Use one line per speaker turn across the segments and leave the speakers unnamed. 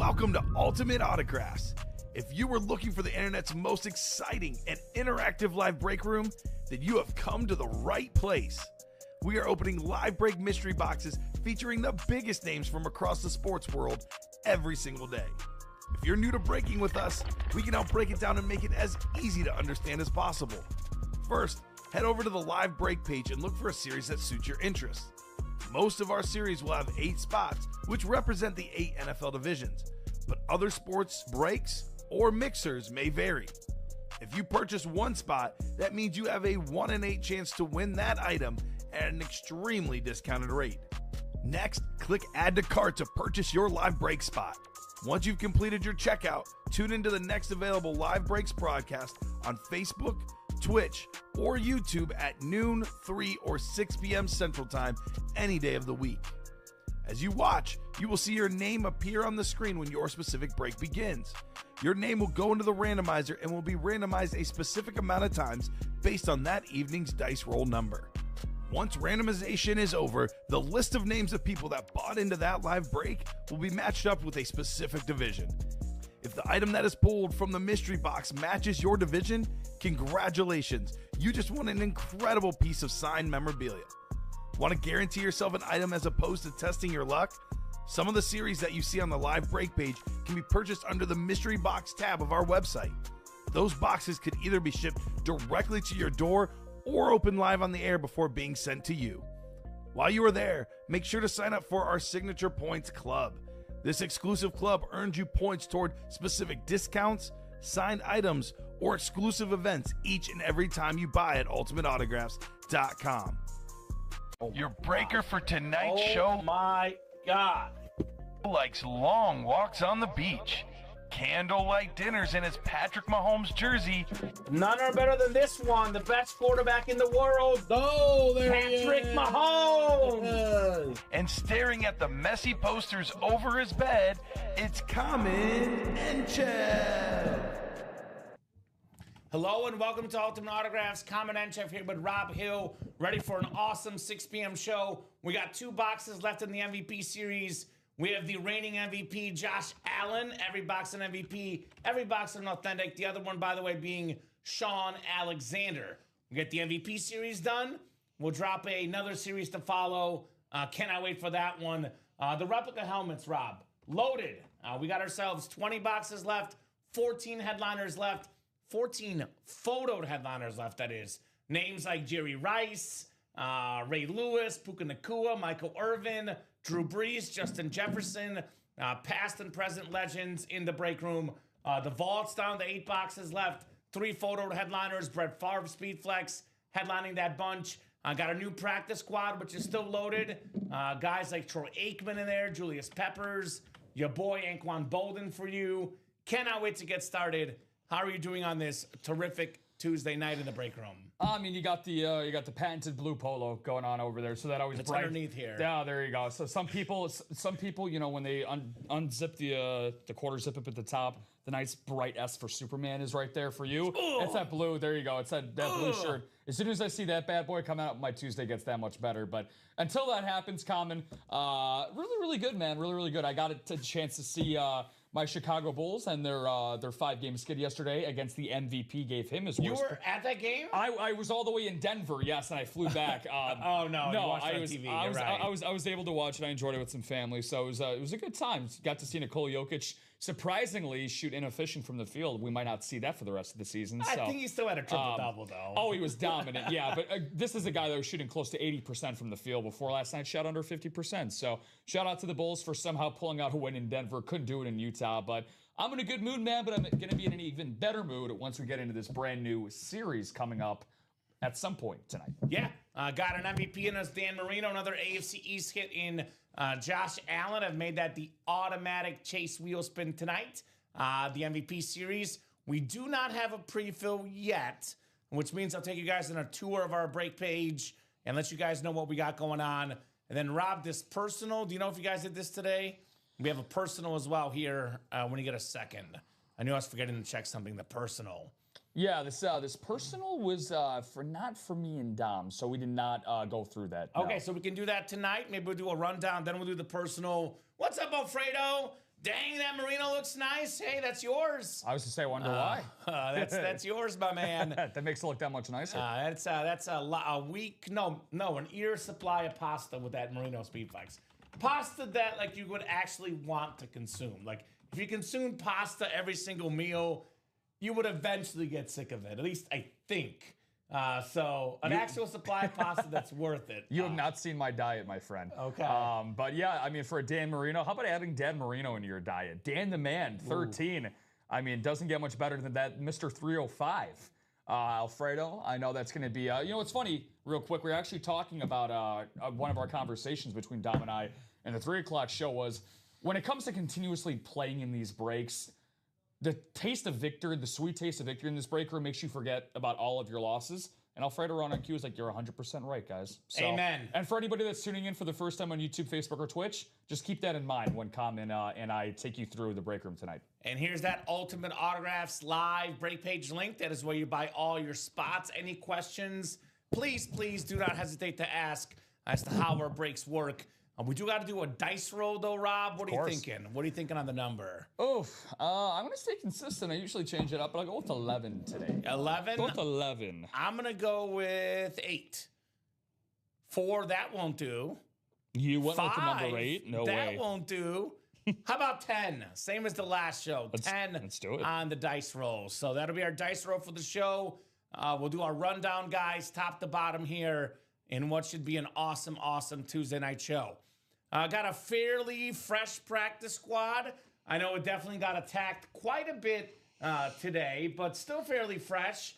Welcome to Ultimate Autographs. If you were looking for the internet's most exciting and interactive live break room, then you have come to the right place. We are opening live break mystery boxes featuring the biggest names from across the sports world every single day. If you're new to breaking with us, we can help break it down and make it as easy to understand as possible. First, head over to the live break page and look for a series that suits your interests. Most of our series will have 8 spots, which represent the 8 NFL divisions, but other sports breaks or mixers may vary. If you purchase one spot, that means you have a 1 in 8 chance to win that item at an extremely discounted rate. Next, click Add to Cart to purchase your live break spot. Once you've completed your checkout, tune into the next available live breaks broadcast on Facebook, Twitch, or YouTube at noon, 3, or 6 p.m. Central Time any day of the week. As you watch, you will see your name appear on the screen when your specific break begins. Your name will go into the randomizer and will be randomized a specific amount of times based on that evening's dice roll number. Once randomization is over, the list of names of people that bought into that live break will be matched up with a specific division. If the item that is pulled from the mystery box matches your division, congratulations, you just won an incredible piece of signed memorabilia. Want to guarantee yourself an item as opposed to testing your luck? Some of the series that you see on the live break page can be purchased under the mystery box tab of our website. Those boxes could either be shipped directly to your door or open live on the air before being sent to you. While you are there, make sure to sign up for our Signature Points Club. This exclusive club earns you points toward specific discounts, signed items, or exclusive events each and every time you buy at ultimateautographs.com. Your breaker for tonight's show.
Oh my God.
Likes long walks on the beach, candlelight dinners in his Patrick Mahomes jersey.
None are better than this one. The best quarterback in the world.
Oh, there
Patrick
he is.
Mahomes.
And staring at the messy posters over his bed, it's Kamen Entchev.
Hello and welcome to Ultimate Autographs. Kamen Entchev here with Rob Hill, ready for an awesome 6 p.m. show. We got 2 boxes left in the MVP series. We have the reigning MVP, Josh Allen. Every box an MVP, every box an authentic. The other one, by the way, being Sean Alexander. We get the MVP series done. We'll drop another series to follow. Cannot wait for that one. The replica helmets, Rob, loaded. We got ourselves 20 boxes left, 14 headliners left, 14 photoed headliners left, that is. Names like Jerry Rice, Ray Lewis, Puka Nacua, Michael Irvin, Drew Brees, Justin Jefferson, past and present legends in the break room. The vault's down to 8 boxes left. 3 photoed headliners. Brett Favre, Speedflex, headlining that bunch. Got a new practice squad, which is still loaded. Guys like Troy Aikman in there, Julius Peppers, your boy Anquan Bolden for you. Cannot wait to get started. How are you doing on this terrific Tuesday night in the break room?
I mean, you got the patented blue polo going on over there, so that always
It's
bright.
underneath here.
Yeah, there you go. So some people, you know, when they unzip the quarter zip up at the top, the nice bright S for Superman is right there for you.
Ugh.
It's that blue. There you go. It's that blue shirt. As soon as I see that bad boy come out, my Tuesday gets that much better. But until that happens, Common, really good, man. Really good. I got a chance to see my Chicago Bulls and their 5-game skid yesterday against the MVP. Gave him his
You
worst.
were at that game?
I was all the way in Denver, yes, and I flew back.
Oh no, you watched it on TV.
I
You're right.
I was able to watch it. I enjoyed it with some family, so it was a good time. Got to see Nikola Jokic surprisingly shoot inefficient from the field. We might not see that for the rest of the season.
I think he still had a triple-double, though.
Oh, he was dominant, yeah. But this is a guy that was shooting close to 80% from the field before last night. Shot under 50%. So shout out to the Bulls for somehow pulling out a win in Denver. Couldn't do it in Utah, but I'm in a good mood, man. But I'm going to be in an even better mood once we get into this brand new series coming up at some point tonight.
Yeah, got an MVP in us, Dan Marino, another AFC East hit in Josh Allen. I've made that the automatic chase wheel spin tonight. The MVP series. We do not have a pre-fill yet, which means I'll take you guys on a tour of our break page and let you guys know what we got going on. And then, Rob, this personal, do you know if you guys did this today? We have a personal as well here when you get a second. I knew I was forgetting to check something, the personal.
Yeah, this personal was not for me and Dom, so we did not go through that. No.
Okay, so we can do that tonight. Maybe we'll do a rundown, then we'll do the personal. What's up, Alfredo? Dang, that Marino looks nice. Hey, that's yours.
I was to say, I wonder why.
That's yours, my man.
That makes it look that much nicer.
That's a week, an year supply of pasta with that Marino Speedflex. Pasta that like you would actually want to consume. Like if you consume pasta every single meal, you would eventually get sick of it. At least I think. So an actual supply of pasta that's worth it.
You have not seen my diet, my friend.
Okay.
But yeah, I mean, for a Dan Marino, how about adding Dan Marino into your diet? Dan the Man, 13. Ooh. I mean, doesn't get much better than that Mr. 305. Alfredo, I know that's going to be, you know, it's funny, real quick, we were actually talking about one of our conversations between Dom and I and the 3 o'clock show was, when it comes to continuously playing in these breaks, the taste of victory, the sweet taste of victory in this break room makes you forget about all of your losses. And Alfredo Ron on Q is like, you're 100% right, guys. So,
amen. And
for anybody that's tuning in for the first time on YouTube, Facebook, or Twitch, just keep that in mind when Kamen and I take you through the break room tonight.
And here's that Ultimate Autographs live break page link. That is where you buy all your spots. Any questions, please do not hesitate to ask as to how our breaks work. We do got to do a dice roll, though, Rob. What are you thinking? What are you thinking on the number?
I'm going to stay consistent. I usually change it up, but I'll go with 11 today.
11?
Go with 11.
I'm going to go with 8. 4, that won't do.
You went
5,
with the number 8? No way.
That won't do. How about 10? Same as the last show. 10
let's do it.
On the dice roll. So that'll be our dice roll for the show. We'll do our rundown, guys, top to bottom here in what should be an awesome, awesome Tuesday night show. Got a fairly fresh practice squad. I know it definitely got attacked quite a bit today, but still fairly fresh.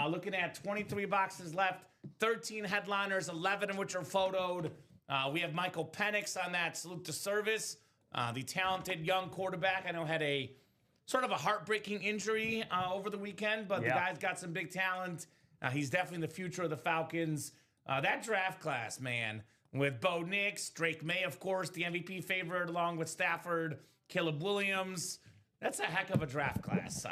Looking at 23 boxes left, 13 headliners, 11 of which are photoed. We have Michael Penix on that salute to service. The talented young quarterback, I know, had a sort of a heartbreaking injury over the weekend, but the guy's got some big talent. He's definitely the future of the Falcons. That draft class, man, with Bo Nix, Drake May, of course, the MVP favorite, along with Stafford, Caleb Williams. That's a heck of a draft class.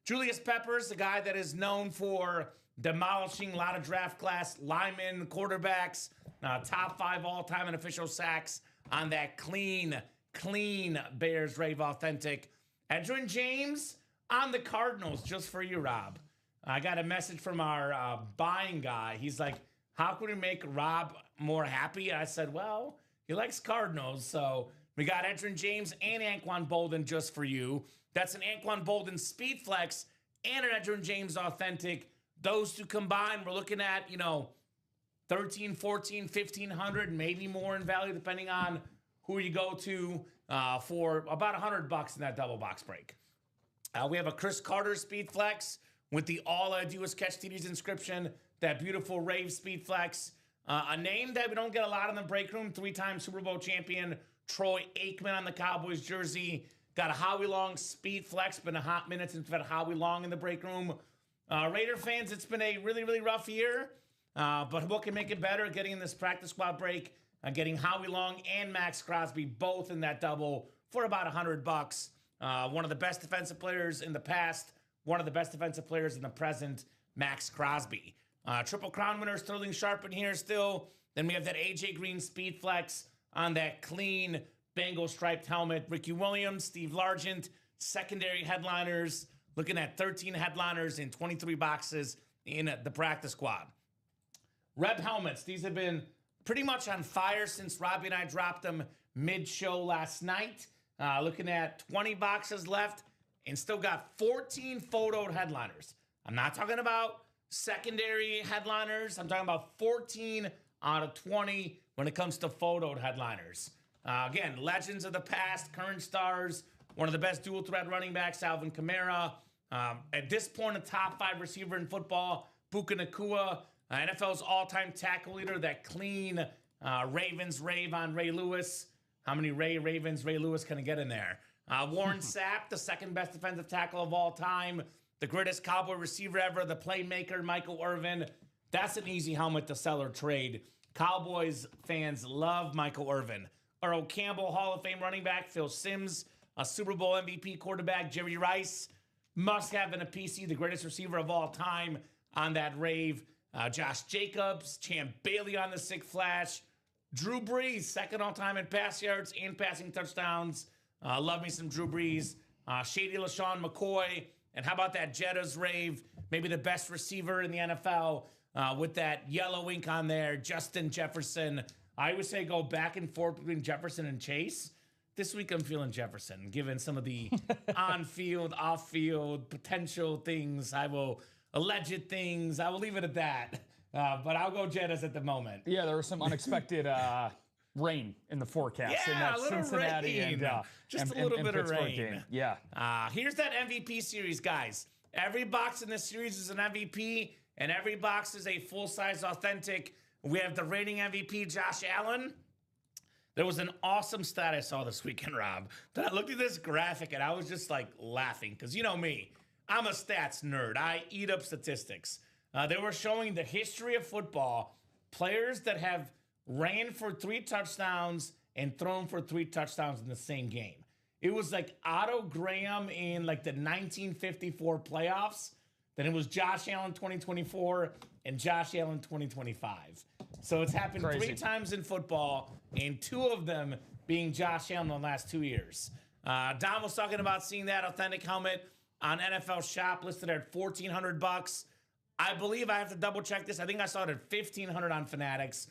Julius Peppers, the guy that is known for demolishing a lot of draft class linemen, quarterbacks, top 5 all-time in official sacks on that clean Bears Rave Authentic. Edgerrin James on the Cardinals, just for you, Rob. I got a message from our buying guy. He's like, how can we make Rob more happy? I said, well, he likes Cardinals, so we got Edgerrin James and Anquan Bolden just for you. That's an Anquan Bolden Speed Flex and an Edgerrin James Authentic. Those two combined, we're looking at, $13, $14, $1,500, maybe more in value, depending on who you go to, for about $100 in that double box break. We have a Chris Carter Speed Flex with the All I Do Is Catch TD's inscription, that beautiful Rave Speed Flex. A name that we don't get a lot in the break room, 3-time Super Bowl champion Troy Aikman on the Cowboys jersey. Got a Howie Long Speed Flex. Been a hot minute since we've had Howie Long in the break room. Raider fans, it's been a really, really rough year. But what can make it better? Getting in this practice squad break, getting Howie Long and Max Crosby both in that double for about $100. One of the best defensive players in the past, one of the best defensive players in the present, Max Crosby. Triple Crown winner Sterling Sharp in here still. Then we have that AJ Green Speed Flex on that clean Bengal striped helmet. Ricky Williams, Steve Largent, secondary headliners. Looking at 13 headliners in 23 boxes in the practice squad. Reb helmets. These have been pretty much on fire since Robbie and I dropped them mid-show last night. Looking at 20 boxes left and still got 14 photoed headliners. I'm not talking about secondary headliners. I'm talking about 14 out of 20 when it comes to photoed headliners. Again, legends of the past, current stars, one of the best dual threat running backs, Alvin Kamara. At this point, a top 5 receiver in football, Puka Nacua, NFL's all-time tackle leader, that clean Ravens rave on Ray Lewis. How many Ravens, Ray Lewis can I get in there? Warren Sapp, the second best defensive tackle of all time, the greatest Cowboy receiver ever, the playmaker, Michael Irvin. That's an easy helmet to sell or trade. Cowboys fans love Michael Irvin. Earl Campbell, Hall of Fame running back, Phil Simms, a Super Bowl MVP quarterback, Jerry Rice, must have in a PC, the greatest receiver of all time on that rave. Josh Jacobs, Champ Bailey on the sick flash. Drew Brees, second all time in pass yards and passing touchdowns. Love me some Drew Brees. Shady LaShawn McCoy. And how about that Jetta's rave? Maybe the best receiver in the NFL with that yellow ink on there, Justin Jefferson. I would say go back and forth between Jefferson and Chase. This week I'm feeling Jefferson, given some of the on-field, off-field potential things. Alleged things. I will leave it at that. But I'll go Jettas at the moment.
Yeah, there was some unexpected rain in the forecast.
Yeah,
in that
a little
Cincinnati
rain.
And
A little bit of
Pittsburgh
rain.
game. Yeah.
Here's that MVP series, guys. Every box in this series is an MVP, and every box is a full-size authentic. We have the reigning MVP, Josh Allen. There was an awesome stat I saw this weekend, Rob, that I looked at this graphic and I was just like laughing because you know me, I'm a stats nerd. I eat up statistics. They were showing the history of football, players that have ran for 3 touchdowns and thrown for 3 touchdowns in the same game. It was like Otto Graham in like the 1954 playoffs. Then it was Josh Allen 2024 and Josh Allen 2025. So it's happened
Crazy.
3 times in football, and 2 of them being Josh Allen in the last 2 years. Don was talking about seeing that authentic helmet on NFL Shop listed at $1,400. I believe I have to double check this. I think I saw it at $1,500 on Fanatics.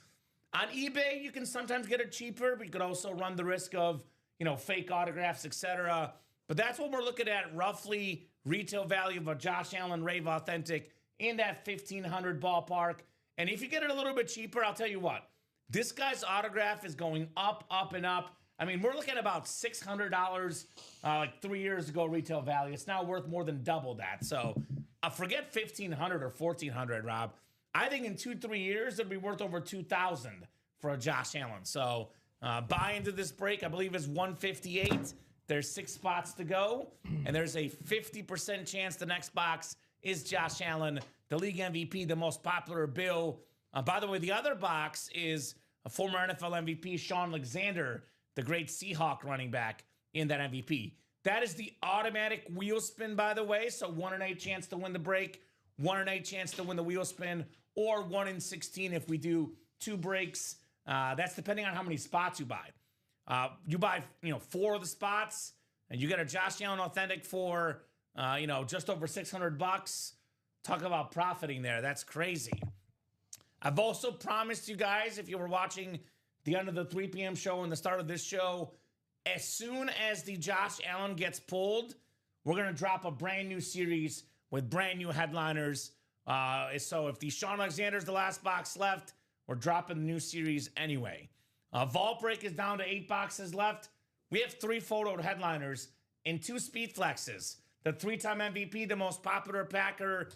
On eBay, you can sometimes get it cheaper, but you could also run the risk of, fake autographs, etc. But that's what we're looking at, roughly retail value of a Josh Allen Rave Authentic in that $1,500 ballpark. And if you get it a little bit cheaper, I'll tell you what, this guy's autograph is going up, up, and up. I mean, we're looking at about $600 like 3 years ago retail value. It's now worth more than double that. So forget $1,500 or $1,400, Rob. I think in 2-3 years, it'll be worth over $2,000 for a Josh Allen. So buy into this break. I believe it's 158. There's 6 spots to go, and there's a 50% chance the next box is Josh Allen, the league MVP, the most popular bill. By the way, the other box is a former NFL MVP, Sean Alexander, the great Seahawk running back in that MVP. That is the automatic wheel spin, by the way. So 1 in 8 chance to win the break, 1 in 8 chance to win the wheel spin, or 1 in 16 if we do 2 breaks. That's depending on how many spots you buy. You buy, 4 of the spots, and you get a Josh Allen authentic for, just over $600. Talk about profiting there. That's crazy. I've also promised you guys, if you were watching the end of the 3 p.m. show and the start of this show, as soon as the Josh Allen gets pulled, we're going to drop a brand new series with brand new headliners. So if the Sean Alexander's the last box left, we're dropping the new series anyway. Vault Break is down to 8 boxes left. We have 3 photoed headliners and 2 speed flexes. The 3-time MVP, the most popular Packer,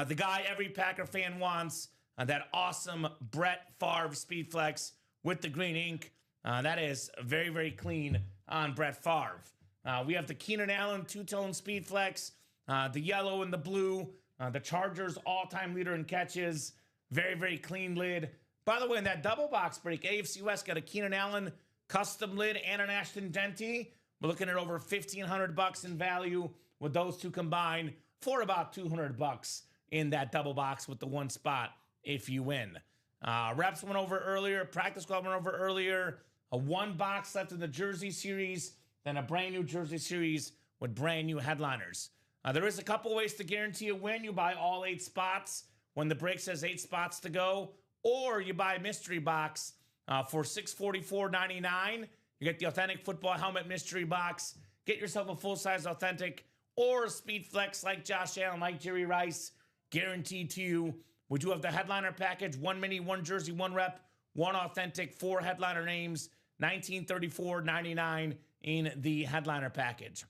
the guy every Packer fan wants, that awesome Brett Favre speed flex with the green ink. That is very, very clean on Brett Favre. We have the Keenan Allen 2-tone speed flex, the yellow and the blue, the Chargers all-time leader in catches. Very, very clean lid. By the way, in that double box break, AFC West got a Keenan Allen custom lid and an Ashton Denty. We're looking at over $1,500 in value with those 2 combined for about $200 in that double box with the 1 spot if you win. Reps went over earlier. Practice squad went over earlier. A 1 box left in the jersey series, then a brand new jersey series with brand new headliners. There is a couple ways to guarantee a win. You buy all 8 spots when the break says 8 spots to go, or you buy a mystery box for $644.99. You get the authentic football helmet mystery box. Get yourself a full-size authentic or a speed flex like Josh Allen, like Jerry Rice, guaranteed to you. We do have the headliner package, 1 mini, 1 jersey, 1 rep, 1 authentic, 4 headliner names, $1934.99 in the headliner package.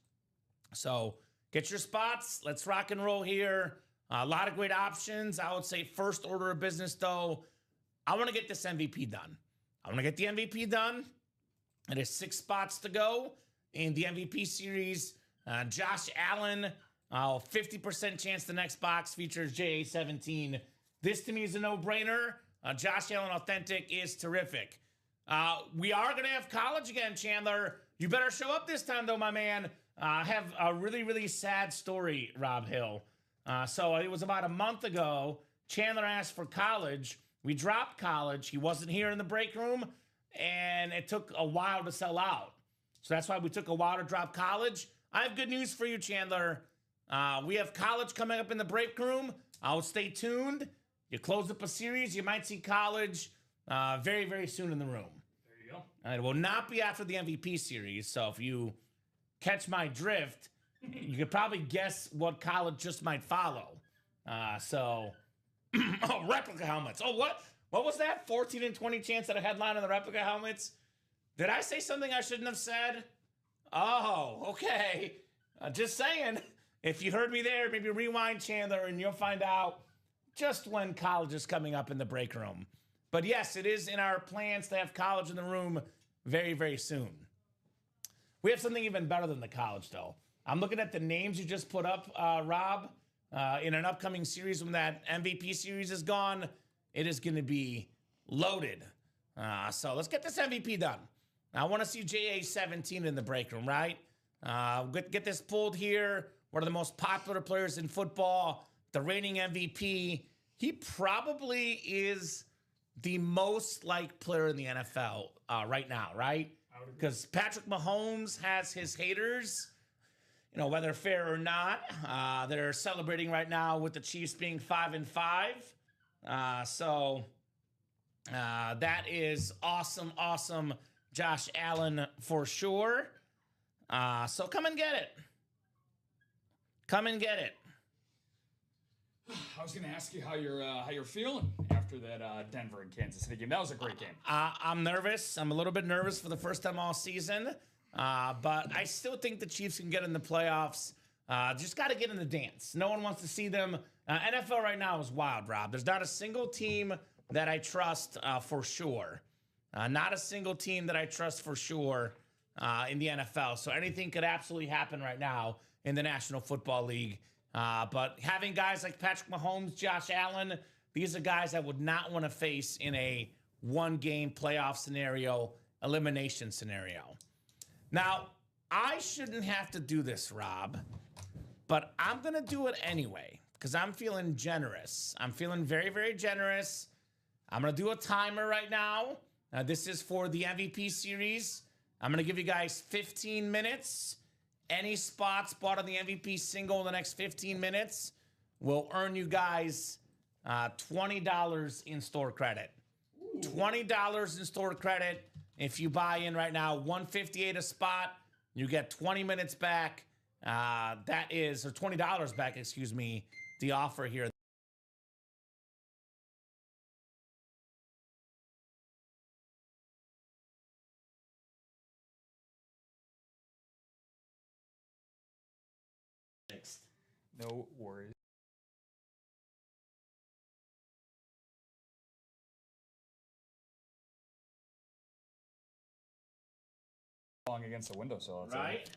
So get your spots. Let's rock and roll here. A lot of great options. I would say first order of business, though, I want to get this MVP done. I want to get the MVP done. It is 6 spots to go in the MVP series. Josh Allen, 50% chance the next box features JA17. This to me is a no-brainer. Josh Allen Authentic is terrific. We are going to have college again, Chandler. You better show up this time, though, my man. I have a really, really sad story, Rob Hill. So it was about a month ago. Chandler asked for college. We dropped college. He wasn't here in the break room, and it took a while to sell out. So that's why we took a while to drop college. I have good news for you, Chandler. We have college coming up in the break room. I'll stay tuned. You close up a series, you might see college very, very soon in the room.
There you go.
And it will not be after the MVP series. So if you catch my drift, you could probably guess what college just might follow. Oh, replica helmets. Oh, what was that? 14 and 20 chance at a headline on the replica helmets? Did I say something I shouldn't have said? Oh, okay. Just saying. If you heard me there, maybe rewind, Chandler, and you'll find out just when college is coming up in the break room. But yes, it is in our plans to have college in the room very, very soon. We have something even better than the college, though. I'm looking at the names you just put up, Rob, in an upcoming series when that MVP series is gone. It is going to be loaded. So let's get this MVP done. I want to see JA17 in the break room, right? Get this pulled here. One of the most popular players in football, the reigning MVP. He probably is the most liked player in the NFL right now, right? Because Patrick Mahomes has his haters, you know, whether fair or not. They're celebrating right now with the Chiefs being 5-5. So that is awesome, Josh Allen for sure. So come and get it. Come and get it.
I was going to ask you how you're feeling after that Denver and Kansas City game. That was a great game.
I'm nervous. I'm a little bit nervous for the first time all season. But I still think the Chiefs can get in the playoffs. Just got to get in the dance. No one wants to see them. NFL right now is wild, Rob. There's not a single team that I trust for sure. Not a single team that I trust for sure in the NFL. So anything could absolutely happen right now in the National Football League. But having guys like Patrick Mahomes, Josh Allen, these are guys I would not want to face in a one-game playoff scenario, elimination scenario. Now, I shouldn't have to do this, Rob, but I'm going to do it anyway because I'm feeling generous. I'm feeling very, very generous. I'm going to do a timer right now. This is for the MVP series. I'm going to give you guys 15 minutes. Any spots bought on the MVP single in the next 15 minutes will earn you guys $20 in store credit. $20 in store credit. If you buy in right now, $158 a spot, you get 20 minutes back. That is, or $20 back, excuse me, the offer here.
No worries. Long against the windowsill,
Right?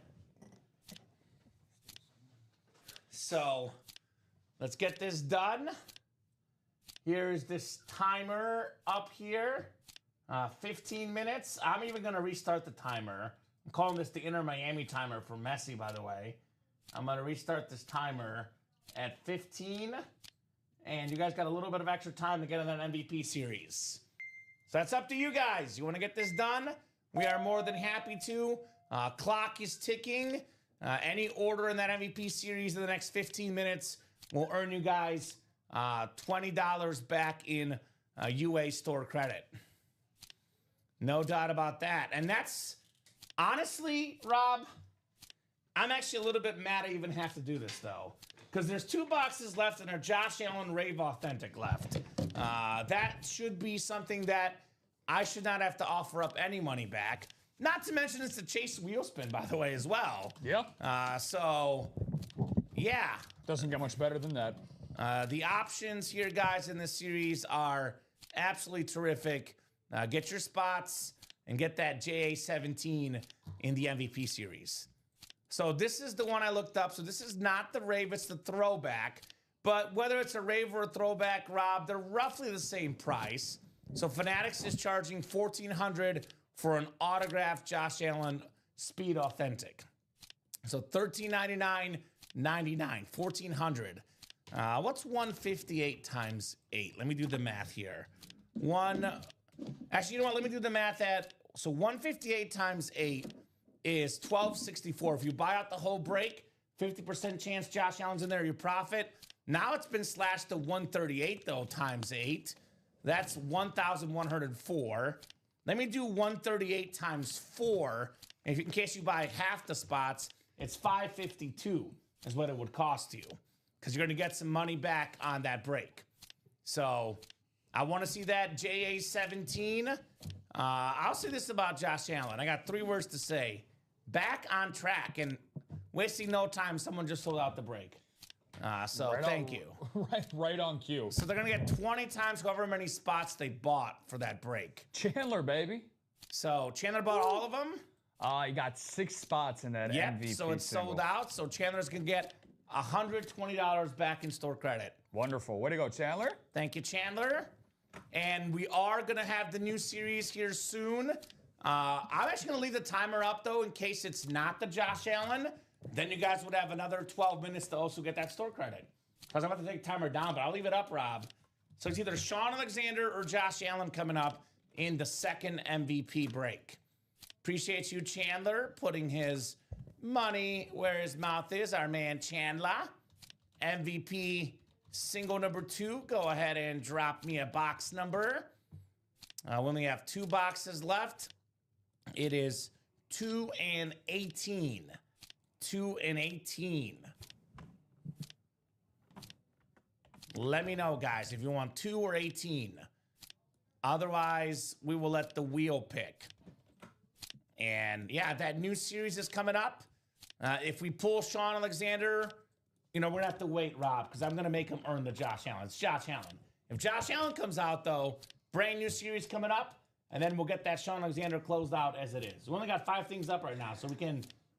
So, let's get this done. Here's this timer up here. 15 minutes. I'm even going to restart the timer. I'm calling this the Inter Miami timer for Messi, by the way. I'm going to restart this timer at 15. And you guys got a little bit of extra time to get in that MVP series. So that's up to you guys. You want to get this done? We are more than happy to. Clock is ticking. Any order in that MVP series in the next 15 minutes will earn you guys $20 back in UA store credit. No doubt about that. And that's, honestly, Rob, I'm actually a little bit mad I even have to do this, though. Because there's 2 boxes left and a Josh Allen Rave Authentic left. That should be something that I should not have to offer up any money back. Not to mention it's a Chase wheel spin, by the way, as well.
Yeah.
So, yeah.
Doesn't get much better than that.
The options here, guys, in this series are absolutely terrific. Get your spots and get that JA17 in the MVP series. So this is the one I looked up. So this is not the Rave, it's the throwback. But whether it's a Rave or a throwback, Rob, they're roughly the same price. So Fanatics is charging $1,400 for an autographed Josh Allen Speed Authentic. So $1,399.99, $1,400. What's 158 times 8? Let me do the math here. Actually, you know what? Let me do the math at, so 158 times 8 is $12.64. If you buy out the whole break, 50% chance Josh Allen's in there, your profit. Now it's been slashed to 138 though, times 8. That's 1,104. Let me do 138 times 4. In case you buy half the spots, it's 552 is what it would cost you, because you're going to get some money back on that break. So I want to see that JA17. I'll say this about Josh Allen. I got 3 words to say. Back on track, and wasting no time. Someone just sold out the break. Thank you.
Right on cue.
So they're going to get 20 times however many spots they bought for that break.
Chandler, baby.
So Chandler bought all of them?
You got 6 spots in that
Yep,
MVP
so it's
single.
sold out. So Chandler's going to get $120 back in store credit.
Wonderful. Way to go, Chandler.
Thank you, Chandler. And we are going to have the new series here soon. I'm actually going to leave the timer up, though, in case it's not the Josh Allen. Then you guys would have another 12 minutes to also get that store credit. Because I'm about to take the timer down, but I'll leave it up, Rob. So it's either Sean Alexander or Josh Allen coming up in the second MVP break. Appreciate you, Chandler, putting his money where his mouth is. Our man Chandler. MVP single number 2. Go ahead and drop me a box number. We only have 2 boxes left. It is 2 and 18. 2 and 18. Let me know, guys, if you want 2 or 18. Otherwise, we will let the wheel pick. And yeah, that new series is coming up. If we pull Sean Alexander, we're going to have to wait, Rob, because I'm going to make him earn the Josh Allen. It's Josh Allen. If Josh Allen comes out, though, brand new series coming up, and then we'll get that Sean Alexander closed out as it is. We only got 5 things up right now, so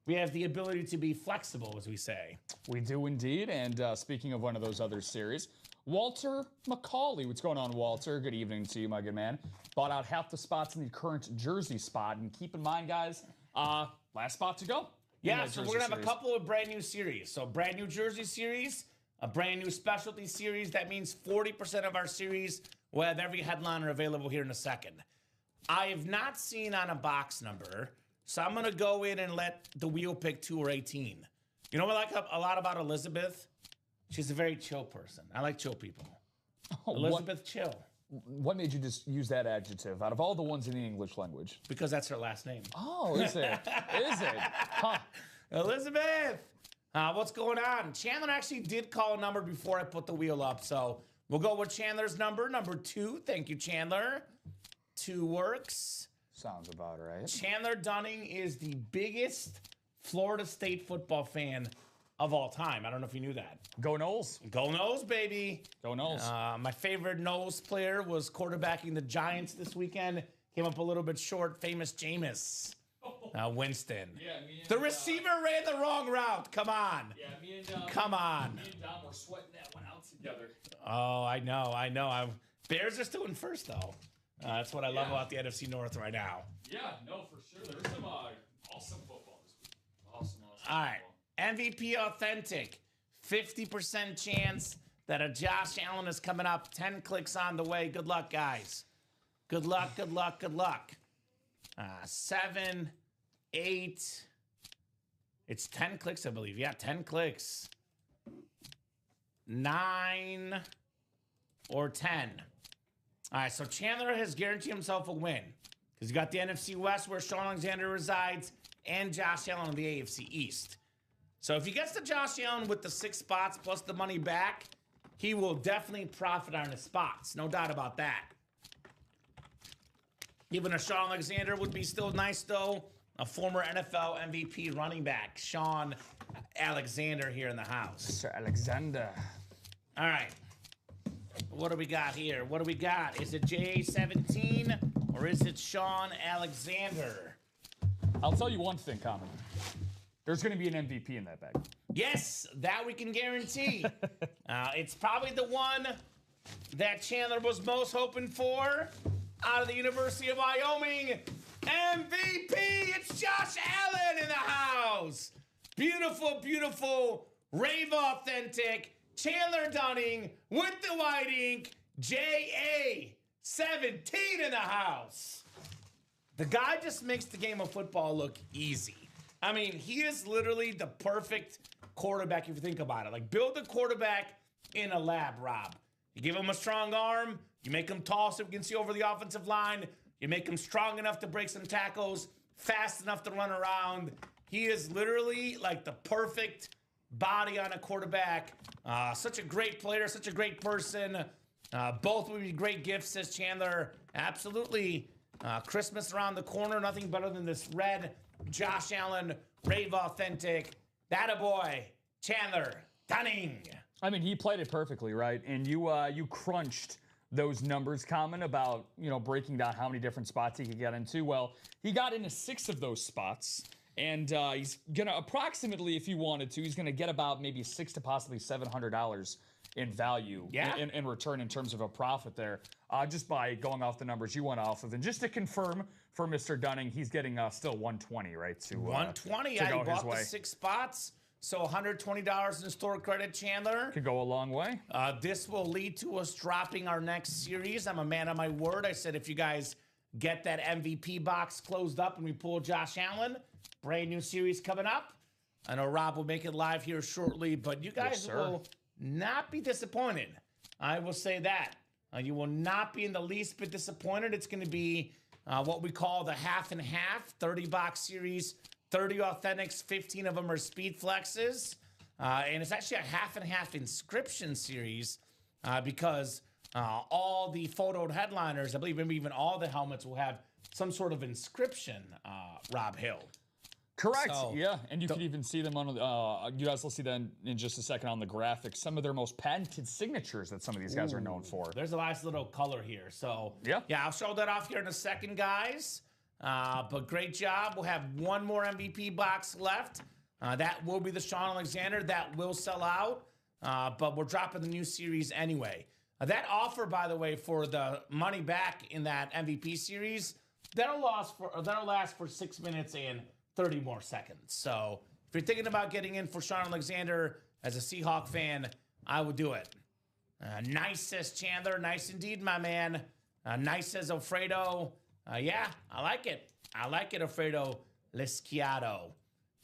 we have the ability to be flexible, as we say.
We do indeed. And speaking of one of those other series, Walter McCauley. What's going on, Walter? Good evening to you, my good man. Bought out half the spots in the current Jersey spot. And keep in mind, guys, last spot to go.
Yeah, so we're going to have a couple of brand new series. So brand new Jersey series, a brand new specialty series. That means 40% of our series will have every headliner available here in a second. I have not seen on a box number, so I'm going to go in and let the wheel pick 2 or 18. You know what I like a lot about Elizabeth? She's a very chill person. I like chill people. Elizabeth Chill.
What made you just use that adjective out of all the ones in the English language?
Because that's her last name.
Oh, is it? Is it? Huh.
Elizabeth! What's going on? Chandler actually did call a number before I put the wheel up, so we'll go with Chandler's number 2. Thank you, Chandler. 2 works.
Sounds about right.
Chandler Dunning is the biggest Florida State football fan of all time. I don't know if you knew that.
Go Noles.
Go Noles, baby.
Go Noles.
My favorite Noles player was quarterbacking the Giants this weekend. Came up a little bit short. Famous Jameis Winston.
Yeah, me and,
the receiver ran the wrong route. Come on.
Yeah, me and
Come on.
Me and Dom were sweating that one out together.
Oh, I know. Bears are still in first, though. That's what I love about the NFC North right now.
Yeah, no, for sure. There's some awesome football this week. Awesome
All right. MVP Authentic. 50% chance that a Josh Allen is coming up. 10 clicks on the way. Good luck, guys. Good luck. 7, 8. It's 10 clicks, I believe. Yeah, 10 clicks. 9 or 10. All right, so Chandler has guaranteed himself a win because you got the NFC West where Sean Alexander resides and Josh Allen in the AFC East. So if he gets to Josh Allen with the 6 spots plus the money back, he will definitely profit on his spots. No doubt about that. Even a Sean Alexander would be still nice, though. A former NFL MVP running back, Sean Alexander, here in the house.
Sir Alexander.
All right. What do we got here? What do we got? Is it JA17 or is it Sean Alexander?
I'll tell you one thing, Kamen. There's going to be an MVP in that bag.
Yes, that we can guarantee. It's probably the one that Chandler was most hoping for out of the University of Wyoming. MVP, it's Josh Allen in the house. Beautiful, beautiful, rave authentic. Chandler Dunning with the white ink. JA17 in the house. The guy just makes the game of football look easy. I mean, he is literally the perfect quarterback if you think about it. Like, build a quarterback in a lab, Rob. You give him a strong arm. You make him tall so he can see over the offensive line. You make him strong enough to break some tackles, fast enough to run around. He is literally like the perfect body on a quarterback. Such a great player, such a great person. Both would be great gifts, says Chandler. Absolutely. Christmas around the corner. Nothing better than this red Josh Allen Rave Authentic. That a boy, Chandler Dunning.
I mean, he played it perfectly, right? And you crunched those numbers, Kamen, about, breaking down how many different spots he could get into. Well, he got into 6 of those spots. And he's going to approximately, if he wanted to, he's going to get about maybe $600 to possibly $700 in value in return in terms of a profit there, just by going off the numbers you went off of. And just to confirm for Mr. Dunning, he's getting still $120, right? To
120,
to
he
go his
bought the
way.
6 spots. So $120 in store credit, Chandler.
Could go a long way.
This will lead to us dropping our next series. I'm a man of my word. I said if you guys get that MVP box closed up and we pull Josh Allen, brand new series coming up. I know Rob will make it live here shortly, but you guys will not be disappointed. I will say that. You will not be in the least bit disappointed. It's going to be what we call the half and half 30-box series, 30 authentics, 15 of them are speed flexes. And it's actually a half and half inscription series because all the photoed headliners, I believe maybe even all the helmets will have some sort of inscription, Rob Hill.
Correct.
So,
yeah, and you can even see them on. You guys will see them in just a second on the graphics. Some of their most patented signatures that some of these guys are known for.
There's a nice little color here. So
yeah,
I'll show that off here in a second, guys. But great job. We'll have one more MVP box left. That will be the Sean Alexander. That will sell out. But we're dropping the new series anyway. That offer, by the way, for the money back in that MVP series, that'll last for 6 minutes and 30 more seconds. So if you're thinking about getting in for Sean Alexander as a Seahawk fan, I would do it. Nice, says Chandler. Nice indeed, my man. Nice, says Alfredo. Yeah, I like it. I like it, Alfredo Lisciato.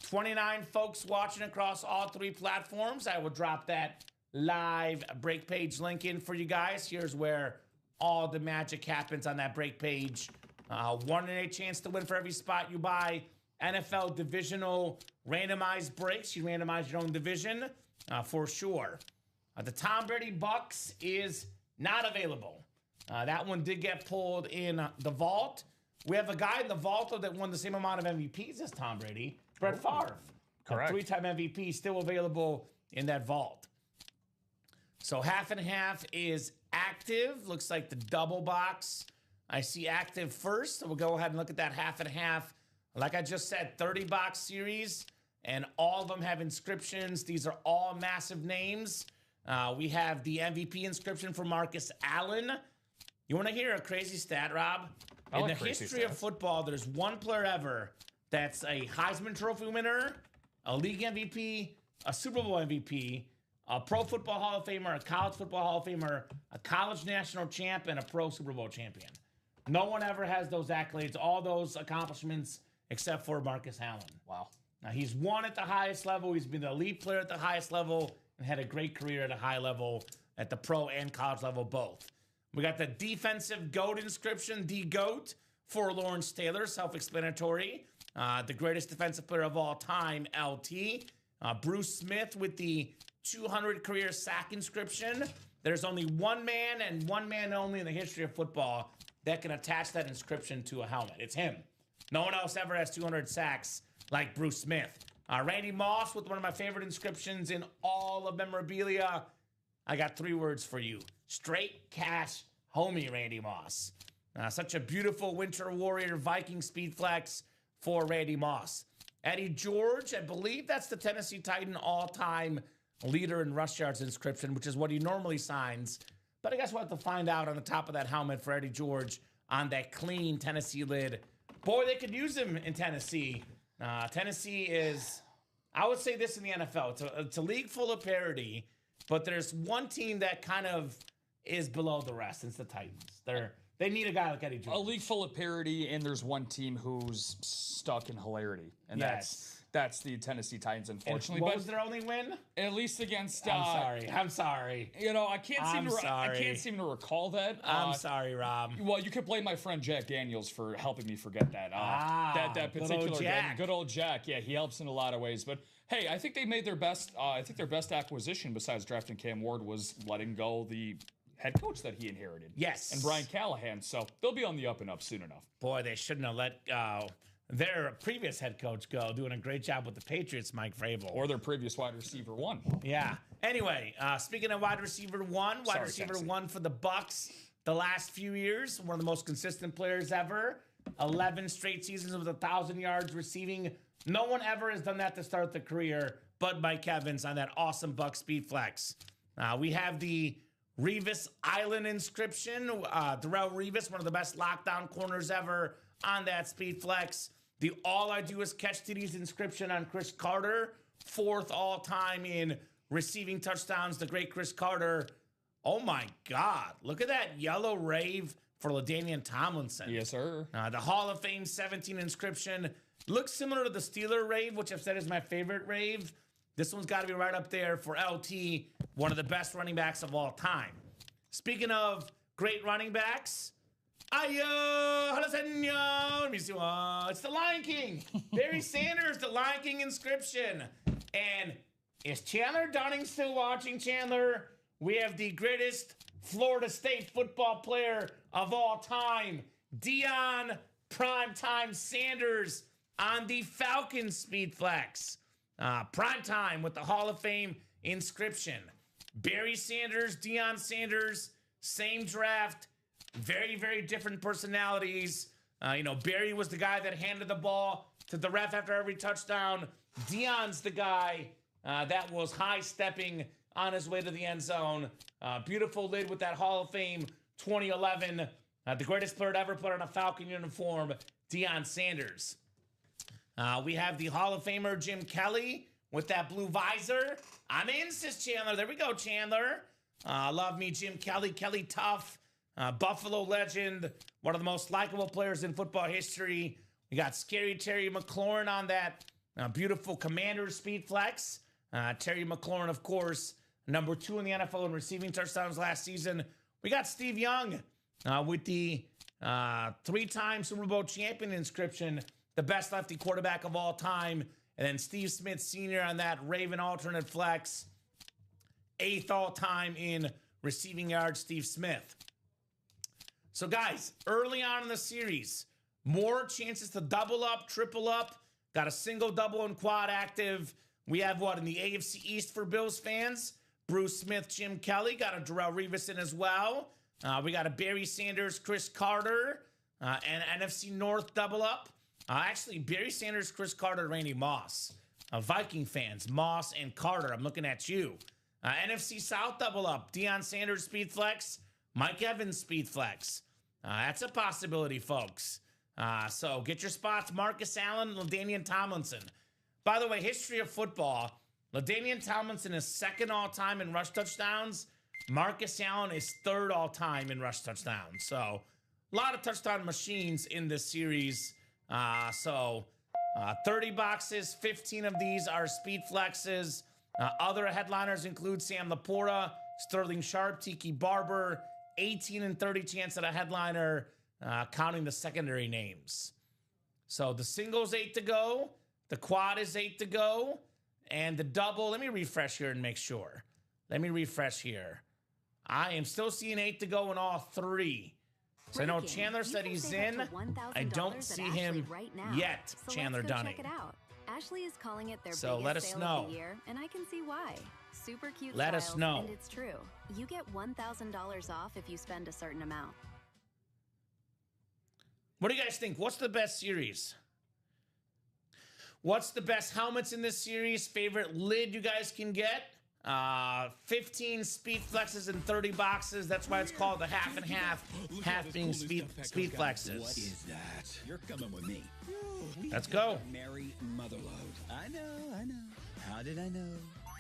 29 folks watching across all 3 platforms. I will drop that live break page link in for you guys. Here's where all the magic happens on that break page. 1 in 8 chance to win for every spot you buy. NFL divisional randomized breaks. You randomize your own division for sure. The Tom Brady Bucks is not available. That one did get pulled in the vault. We have a guy in the vault though, that won the same amount of MVPs as Tom Brady, Brett Favre.
Correct.
A 3-time MVP still available in that vault. So half and half is active. Looks like the double box. I see active first. So we'll go ahead and look at that half and half. Like I just said, 30-box series, and all of them have inscriptions. These are all massive names. We have the MVP inscription for Marcus Allen. You want to hear a crazy stat, Rob? In the history of football, there's one player ever that's a Heisman Trophy winner, a league MVP, a Super Bowl MVP, a Pro Football Hall of Famer, a College Football Hall of Famer, a College National Champ, and a Pro Super Bowl champion. No one ever has those accolades, all those accomplishments, except for Marcus Allen.
Wow.
Now, he's won at the highest level. He's been the elite player at the highest level and had a great career at a high level at the pro and college level both. We got the defensive GOAT inscription, the GOAT, for Lawrence Taylor, self-explanatory. The greatest defensive player of all time, LT. Bruce Smith with the 200 career sack inscription. There's only one man and one man only in the history of football that can attach that inscription to a helmet. It's him. No one else ever has 200 sacks like Bruce Smith. Randy Moss with one of my favorite inscriptions in all of memorabilia. I got 3 words for you. Straight cash homie, Randy Moss. Such a beautiful Winter Warrior Viking speed flex for Randy Moss. Eddie George, I believe that's the Tennessee Titan all-time leader in rush yards inscription, which is what he normally signs. But I guess we'll have to find out on the top of that helmet for Eddie George on that clean Tennessee lid. Boy, they could use him in Tennessee. Tennessee is, I would say this in the NFL. It's a league full of parity, but there's one team that kind of is below the rest. It's the Titans. They need a guy like Eddie George.
A league full of parity, and there's one team who's stuck in hilarity, and That's the Tennessee Titans, unfortunately.
What
but
was their only win?
at least against.
I'm sorry.
You know, I can't seem to. I
sorry.
can't seem to recall that.
I'm sorry, Rob.
Well, you could blame my friend Jack Daniels for helping me forget that. That
good
particular
old
game.
Jack.
Good old Jack. Yeah, he helps in a lot of ways. But hey, I think they made their best. I think their best acquisition besides drafting Cam Ward was letting go the head coach that he inherited.
Yes.
And Brian Callahan. So they'll be on the up and up soon enough.
Boy, they shouldn't have let their previous head coach go, doing a great job with the Patriots, Mike Vrabel.
Or their previous wide receiver one.
Yeah. Anyway, speaking of wide receiver one for the Bucks the last few years, one of the most consistent players ever. 11 straight seasons with 1,000 yards receiving. No one ever has done that to start the career but Mike Evans on that awesome Buck speed flex. We have the Revis Island inscription. Darrelle Revis, one of the best lockdown corners ever on that speed flex. The All I Do Is Catch TDs inscription on Chris Carter. 4th all-time in receiving touchdowns, the great Chris Carter. Oh, my God. Look at that yellow rave for LaDainian Tomlinson.
Yes, sir.
The Hall of Fame 17 inscription. Looks similar to the Steeler rave, which I've said is my favorite rave. This one's got to be right up there for LT, one of the best running backs of all time. Speaking of great running backs, it's the Lion King. Barry Sanders, the Lion King inscription. And is Chandler Dunning still watching, Chandler? We have the greatest Florida State football player of all time, Deion Primetime Sanders on the Falcons speed flex. Primetime with the Hall of Fame inscription. Barry Sanders, Deion Sanders, same draft. Very, very different personalities. Barry was the guy that handed the ball to the ref after every touchdown. Deion's the guy that was high-stepping on his way to the end zone. Beautiful lid with that Hall of Fame 2011. The greatest player to ever put on a Falcon uniform, Deion Sanders. We have the Hall of Famer Jim Kelly with that blue visor. I'm in, says Chandler. There we go, Chandler. Love me, Jim Kelly. Kelly Tough. Buffalo legend, one of the most likable players in football history. We got Scary Terry McLaurin on that beautiful Commanders speed flex. Terry McLaurin, of course, number 2 in the NFL in receiving touchdowns last season. We got Steve Young with the 3-time Super Bowl champion inscription, the best lefty quarterback of all time. And then Steve Smith Sr. on that Raven alternate flex, 8th all-time in receiving yards, Steve Smith. So, guys, early on in the series, more chances to double up, triple up. Got a single, double, and quad active. We have what in the AFC East for Bills fans? Bruce Smith, Jim Kelly. Got a Darrelle Revis in as well. We got a Barry Sanders, Chris Carter, and NFC North double up. Actually, Barry Sanders, Chris Carter, Randy Moss. Viking fans, Moss and Carter. I'm looking at you. NFC South double up. Deion Sanders, speed flex. Mike Evans, speed flex. That's a possibility, folks. So get your spots. Marcus Allen, LaDainian Tomlinson. By the way, history of football. LaDainian Tomlinson is 2nd all-time in rush touchdowns. Marcus Allen is 3rd all-time in rush touchdowns. So a lot of touchdown machines in this series. 30 boxes, 15 of these are speed flexes. Other headliners include Sam Laporta, Sterling Sharp, Tiki Barber, 18 and 30 chance at a headliner, counting the secondary names. So the single's 8 to go, the quad is 8 to go, and the double, let me refresh here and make sure. Let me refresh here. I am still seeing 8 to go in all 3. So I know Chandler said he's in. I don't see him yet, Chandler Dunning.
Check it out. Ashley is calling it their
So
biggest
let us
sale
know.
of the year, and I can see why. Super cute
Let
styles,
us know.
and it's true. You get $1,000 off if you spend a certain amount.
What do you guys think? What's the best series? What's the best helmets in this series? Favorite lid you guys can get? 15 speed flexes and 30 boxes. That's why it's called the half and half. Half being speed flexes.
What is that? You're coming with me.
Let's go.
Mary Motherload. I know. How did I know?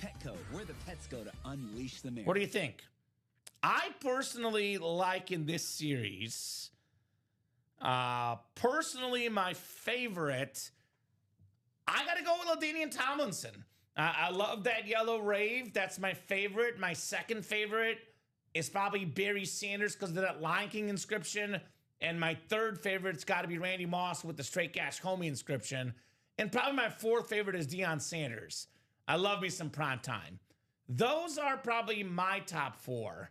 Petco, where the pets go to unleash the Mary.
What do you think? I personally like in this series, personally my favorite, I got to go with LaDainian Tomlinson. I love that yellow rave. That's my favorite. My second favorite is probably Barry Sanders because of that Lion King inscription. And my third favorite's got to be Randy Moss with the straight cash homie inscription. And probably my fourth favorite is Deion Sanders. I love me some prime time. Those are probably my top four.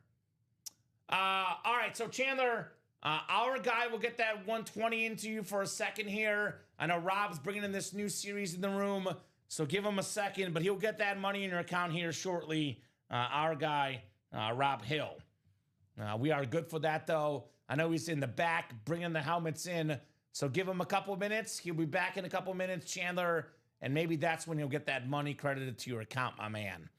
All right, so Chandler, our guy will get that 120 into you for a second here. I know Rob's bringing in this new series in the room, so give him a second, but he'll get that money in your account here shortly. Our guy, Rob Hill. We are good for that, though. I know he's in the back bringing the helmets in, so give him a couple minutes. He'll be back in a couple minutes, Chandler, and maybe that's when you'll get that money credited to your account, my man.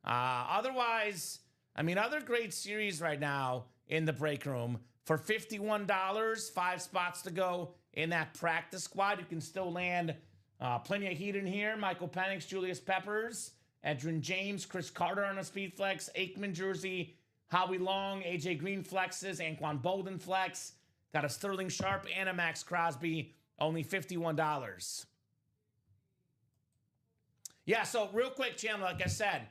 Otherwise, I mean, other great series right now in the break room. For $51, 5 spots to go in that practice squad. You can still land plenty of heat in here. Michael Penix, Julius Peppers, Edgerrin James, Chris Carter on a speed flex, Aikman jersey, Howie Long, AJ Green flexes, Anquan Bolden flex. Got a Sterling Sharp and a Max Crosby, only $51. Yeah, so real quick, Chandler, like I said,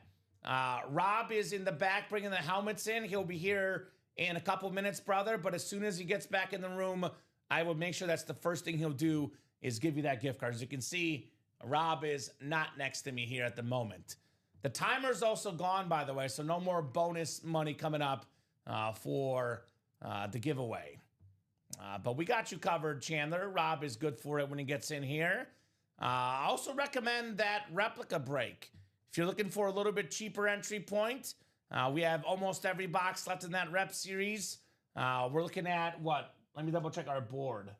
Rob is in the back bringing the helmets in. He'll be here in a couple minutes, brother. But as soon as he gets back in the room, I will make sure that's the first thing he'll do is give you that gift card. As you can see, Rob is not next to me here at the moment. The timer's also gone, by the way, so no more bonus money coming up for the giveaway. But we got you covered, Chandler. Rob is good for it when he gets in here. I also recommend that replica break. If you're looking for a little bit cheaper entry point, we have almost every box left in that rep series. We're looking at what? Let me double check our board.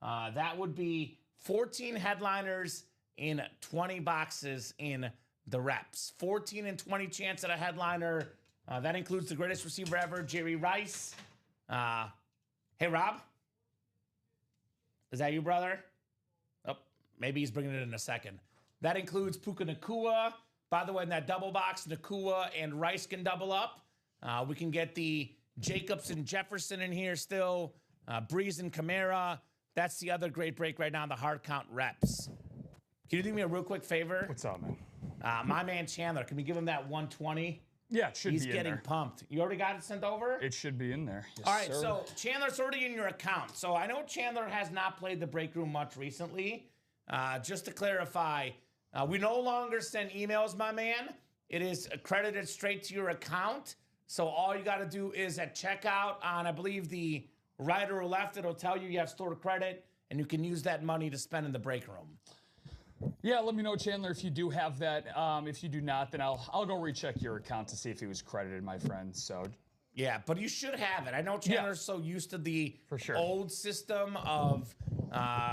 That would be 14 headliners in 20 boxes in the reps. 14 and 20 chance at a headliner. That includes the greatest receiver ever, Jerry Rice. Hey, Rob? Is that you, brother? Oh, maybe he's bringing it in a second. That includes Puka Nacua. By the way, in that double box, Nacua and Rice can double up. We can get the Jacobs and Jefferson in here still. Breeze and Kamara. That's the other great break right now in the hard count reps. Can you do me a real quick favor?
What's up, man?
My man Chandler, can we give him that 120?
Yeah, it should be in there.
He's getting pumped. You already got it sent over?
It should be in there. Yes,
all right,
sir.
so Chandler's already in your account. So I know Chandler has not played the break room much recently. Just to clarify, we no longer send emails, my man. It is credited straight to your account. So all you got to do is at checkout on, I believe, the right or left, it'll tell you have stored credit, and you can use that money to spend in the break room.
Yeah, let me know, Chandler, if you do have that. If you do not, then I'll go recheck your account to see if it was credited, my friend. So
yeah, but you should have it. I know Chandler's so used to the
for sure
old system of,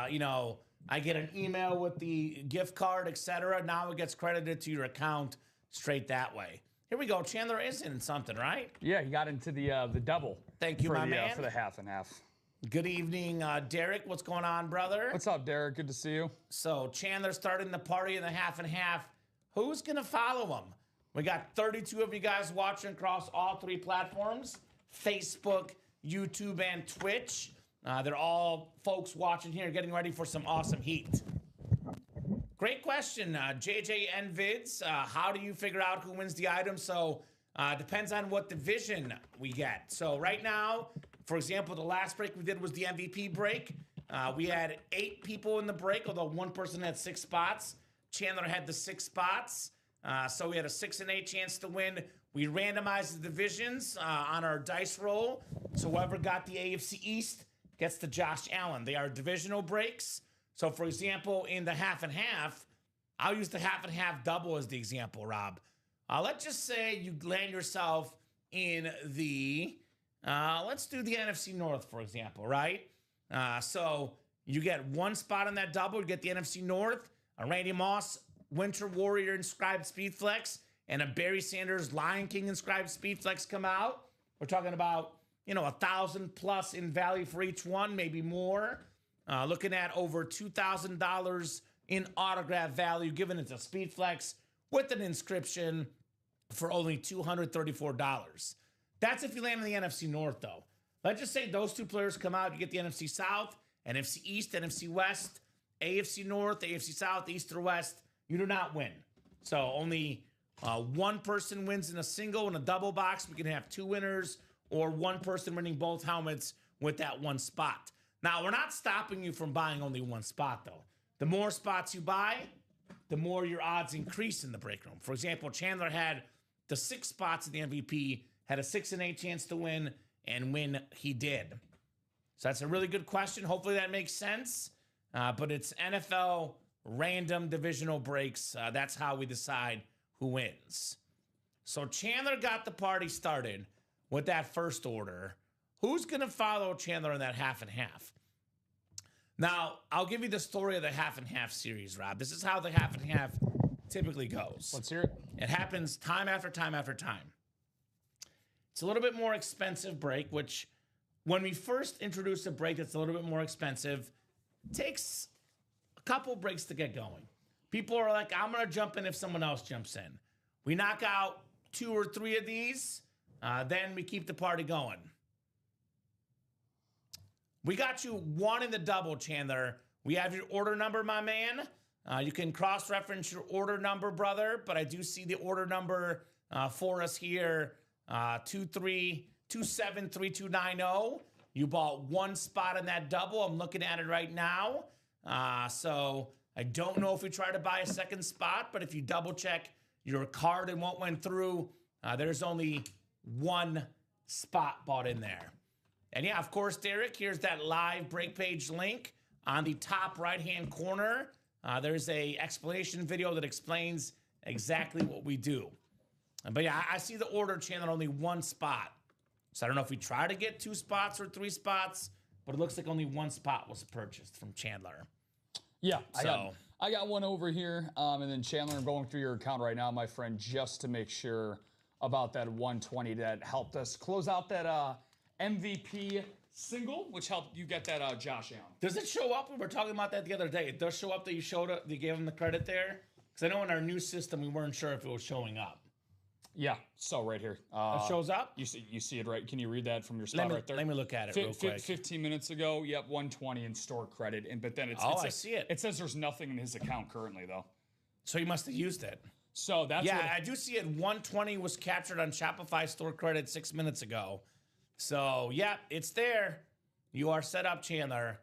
you know, I get an email with the gift card, etc. Now it gets credited to your account straight that way. Here we go. Chandler is in something, right?
Yeah, he got into the double.
Thank you, my man.
For the half and half.
Good evening, Derek. What's going on, brother?
What's up, Derek? Good to see you.
So Chandler starting the party in the half and half. Who's going to follow him? We got 32 of you guys watching across all 3 platforms, Facebook, YouTube, and Twitch. They're all folks watching here getting ready for some awesome heat. Great question, JJ Nvids. How do you figure out who wins the item? So depends on what division we get. So right now, for example, the last break we did was the MVP break. We had 8 people in the break, although one person had 6 spots. Chandler had the 6 spots. So we had a 6 and 8 chance to win. We randomized the divisions on our dice roll. So whoever got the AFC East gets the Josh Allen. They are divisional breaks. So for example, in the half and half, I'll use the half and half double as the example, Rob. Let's just say you land yourself in the, let's do the NFC North, for example, right? So you get 1 spot on that double, you get the NFC North, a Randy Moss Winter Warrior inscribed speed flex, and a Barry Sanders Lion King inscribed speed flex come out. We're talking about, you know, $1,000+ in value for each one, maybe more. Looking at over $2,000 in autograph value, given it's a speed flex with an inscription for only $234. That's if you land in the NFC North, though. Let's just say those 2 players come out, you get the NFC South, NFC East, NFC West, AFC North, AFC South, East, or West, you do not win. So only one person wins in a single. In a double box, we can have 2 winners or one person winning both helmets with that one spot. Now, we're not stopping you from buying only one spot, though. The more spots you buy, the more your odds increase in the break room. For example, Chandler had the 6 spots in the MVP, had a 6 in 8 chance to win, and win he did. So that's a really good question. Hopefully that makes sense. But it's NFL random divisional breaks. That's how we decide who wins. So Chandler got the party started with that first order. Who's going to follow Chandler in that half and half? Now, I'll give you the story of the half and half series, Rob. This is how the half and half typically goes.
Let's hear it.
It happens time after time after time. It's a little bit more expensive break, which when we first introduce a break that's a little bit more expensive, takes a couple breaks to get going. People are like, I'm going to jump in if someone else jumps in. We knock out 2 or 3 of these, then we keep the party going. We got you 1 in the double, Chandler. We have your order number, my man. You can cross-reference your order number, brother, but I do see the order number for us here, 23273290. You bought 1 spot in that double. I'm looking at it right now. So I don't know if we try to buy a second spot, but if you double-check your card and what went through, there's only 1 spot bought in there. And yeah, of course, Derek, here's that live break page link. On the top right-hand corner, there's a explanation video that explains exactly what we do. But yeah, I see the order channel only 1 spot. So I don't know if we try to get 2 spots or 3 spots, but it looks like only 1 spot was purchased from Chandler.
Yeah, I got one over here. And then Chandler, I'm going through your account right now, my friend, just to make sure about that 120 that helped us close out that MVP single, which helped you get that Josh Allen.
Does it show up? We were talking about that the other day. It does show up that you gave him the credit there? Because I know in our new system, we weren't sure if it was showing up.
Yeah, so right here.
It shows up?
You see it right? Can you read that from your spot right there?
Let me look at it real quick.
15 minutes ago, yep, 120 in store credit. But then
I see it.
It says there's nothing in his account currently, though.
So he must have used it.
So that's
I do see it. 120 was captured on Shopify store credit 6 minutes ago. So, yeah, it's there. You are set up, Chandler.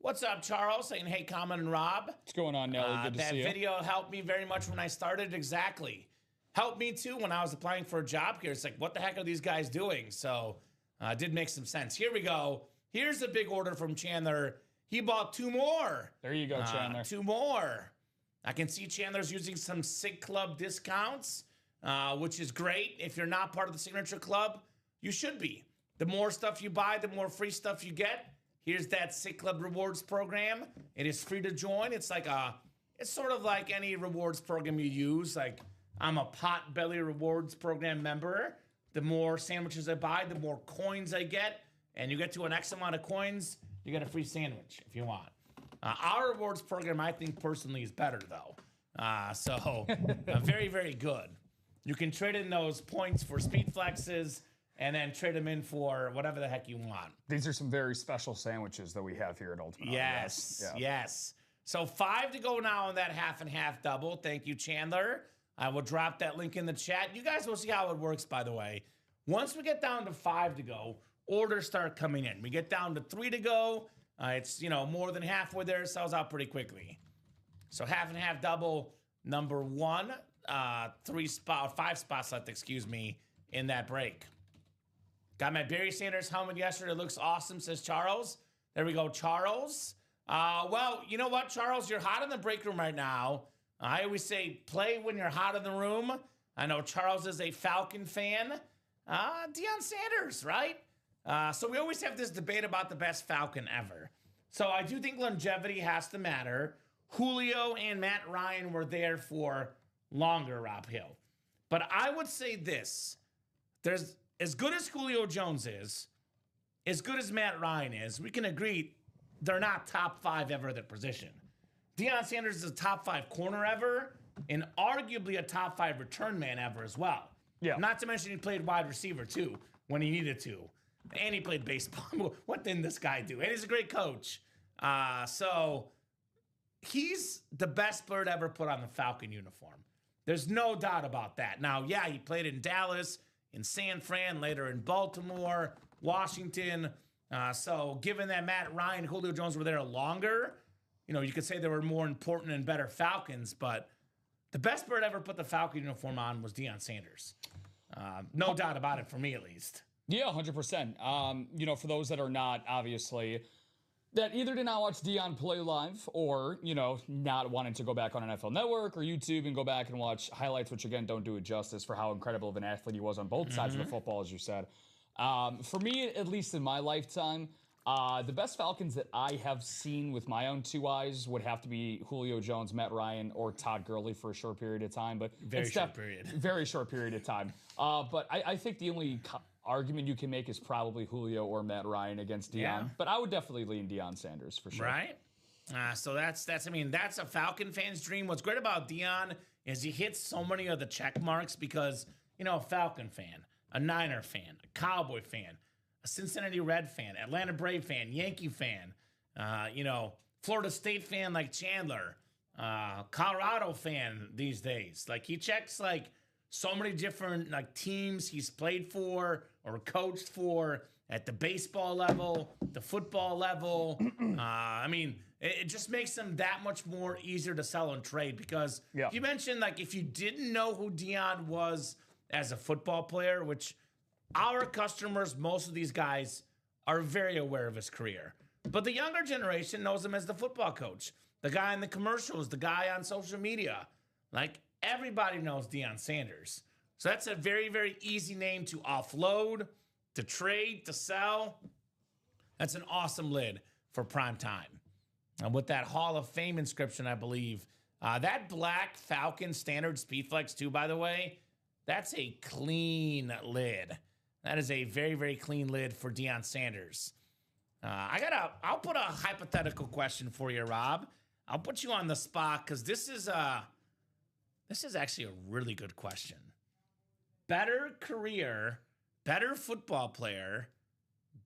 What's up, Charles? Saying, hey, Kamen and Rob.
What's going on, Nelly? Good to see you.
That video helped me very much when I started. Exactly. Helped me, too, when I was applying for a job here. It's like, what the heck are these guys doing? So, it did make some sense. Here we go. Here's a big order from Chandler. He bought 2 more.
There you go, Chandler.
2 more. I can see Chandler's using some SIG Club discounts, which is great. If you're not part of the Signature Club, you should be. The more stuff you buy, the more free stuff you get. Here's that SIG Club rewards program. It is free to join. It's sort of like any rewards program you use. Like, I'm a Potbelly rewards program member. The more sandwiches I buy, the more coins I get. And you get to an X amount of coins, you get a free sandwich if you want. Our rewards program, I think personally, is better though. Very, very good. You can trade in those points for speed flexes and then trade them in for whatever the heck you want.
These are some very special sandwiches that we have here at Ultimate.
Yes. So 5 to go now on that half and half double. Thank you, Chandler. I will drop that link in the chat. You guys will see how it works, by the way. Once we get down to 5 to go, orders start coming in. We get down to 3 to go. It's, more than halfway there. It sells out pretty quickly. So half and half double, number 1, 5 spots left, in that break. Got my Barry Sanders helmet yesterday. It looks awesome, says Charles. There we go, Charles. Well, you know what, Charles? You're hot in the break room right now. I always say play when you're hot in the room. I know Charles is a Falcon fan. Deion Sanders, right? So we always have this debate about the best Falcon ever. So I do think longevity has to matter. Julio and Matt Ryan were there for longer, Rob Hill. But I would say this. There's as good as Julio Jones is, as good as Matt Ryan is, we can agree they're not top 5 ever at their position. Deion Sanders is a top 5 corner ever and arguably a top 5 return man ever as well.
Yeah.
Not to mention he played wide receiver too when he needed to. And he played baseball. What didn't this guy do? And he's a great coach. So he's the best player to ever put on the Falcon uniform. There's no doubt about that. Now, yeah, he played in Dallas, in San Fran, later in Baltimore, Washington. So given that Matt Ryan, Julio Jones were there longer, you could say they were more important and better Falcons, but the best player to ever put the Falcon uniform on was Deion Sanders. No doubt about it, for me at least.
Yeah, 100%. For those that are not, obviously, that either did not watch Deion play live or, not wanting to go back on NFL Network or YouTube and go back and watch highlights, which, again, don't do it justice for how incredible of an athlete he was on both sides of the football, as you said. For me, at least in my lifetime, the best Falcons that I have seen with my own two eyes would have to be Julio Jones, Matt Ryan, or Todd Gurley for a short period of time. But
Very short period.
Very short period of time. But I think the only argument you can make is probably Julio or Matt Ryan against Deion.
Yeah.
But I would definitely lean Deion Sanders for sure.
Right? So that's a Falcon fan's dream. What's great about Deion is he hits so many of the check marks because, a Falcon fan, a Niner fan, a Cowboy fan, a Cincinnati Red fan, Atlanta Brave fan, Yankee fan, Florida State fan like Chandler, Colorado fan these days. Like, he checks, like, so many different, like, teams he's played for or coached for at the baseball level, the football level. It just makes him that much more easier to sell and trade because you mentioned, like, if you didn't know who Deion was as a football player, which our customers, most of these guys, are very aware of his career. But the younger generation knows him as the football coach, the guy in the commercials, the guy on social media. Like, everybody knows Deion Sanders. So that's a very, very easy name to offload, to trade, to sell. That's an awesome lid for prime time. And with that Hall of Fame inscription, I believe, that black Falcon standard Speedflex 2, by the way, that's a clean lid. That is a very, very clean lid for Deion Sanders. I'll put a hypothetical question for you, Rob. I'll put you on the spot because this is actually a really good question. Better career, better football player,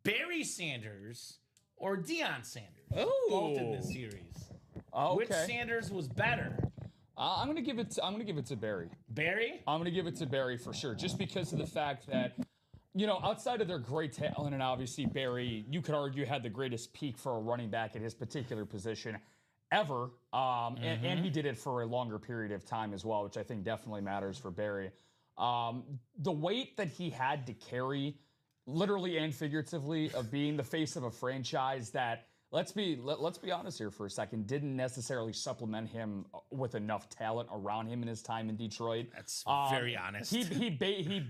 Barry Sanders or Deion Sanders?
Ooh.
Both in this series.
Okay.
Which Sanders was better?
I'm gonna give it to Barry.
Barry?
I'm gonna give it to Barry for sure, just because of the fact that, outside of their great talent, and obviously Barry, you could argue, had the greatest peak for a running back at his particular position ever, and he did it for a longer period of time as well, which I think definitely matters for Barry. The weight that he had to carry, literally and figuratively, of being the face of a franchise that, let's be honest here for a second, didn't necessarily supplement him with enough talent around him in his time in Detroit.
That's very honest.
He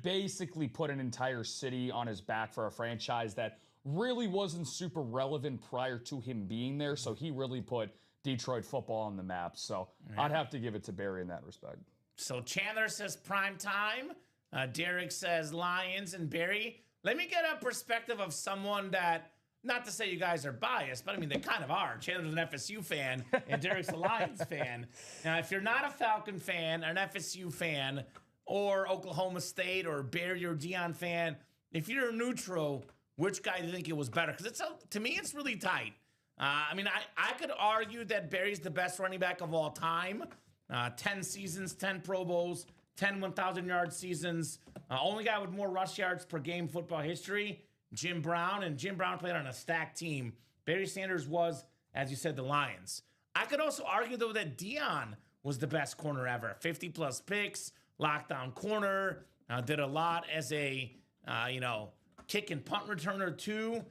basically put an entire city on his back for a franchise that really wasn't super relevant prior to him being there. So he really put Detroit football on the map. So I'd have to give it to Barry in that respect.
So Chandler says prime time. Derek says Lions. And Barry, let me get a perspective of someone that, not to say you guys are biased, but I mean, they kind of are. Chandler's an FSU fan, and Derek's a Lions fan. Now, if you're not a Falcon fan, an FSU fan, or Oklahoma State, or Barry or Deion fan, if you're neutral, which guy do you think it was better? Because to me, it's really tight. I could argue that Barry's the best running back of all time. 10 seasons, 10 Pro Bowls, 10 1,000-yard seasons. Only guy with more rush yards per game football history, Jim Brown. And Jim Brown played on a stacked team. Barry Sanders was, as you said, the Lions. I could also argue, though, that Deion was the best corner ever. 50-plus picks, lockdown corner, did a lot as a, kick and punt returner, too.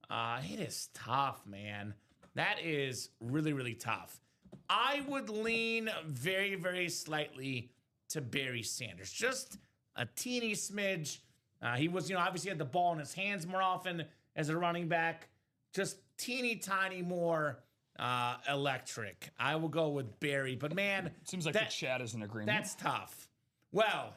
It is tough, man. That is really, really tough. I would lean very, very slightly to Barry Sanders. Just a teeny smidge. He was, obviously had the ball in his hands more often as a running back. Just teeny tiny more electric. I will go with Barry. But, man.
Seems like the chat is in agreement.
That's tough. Well,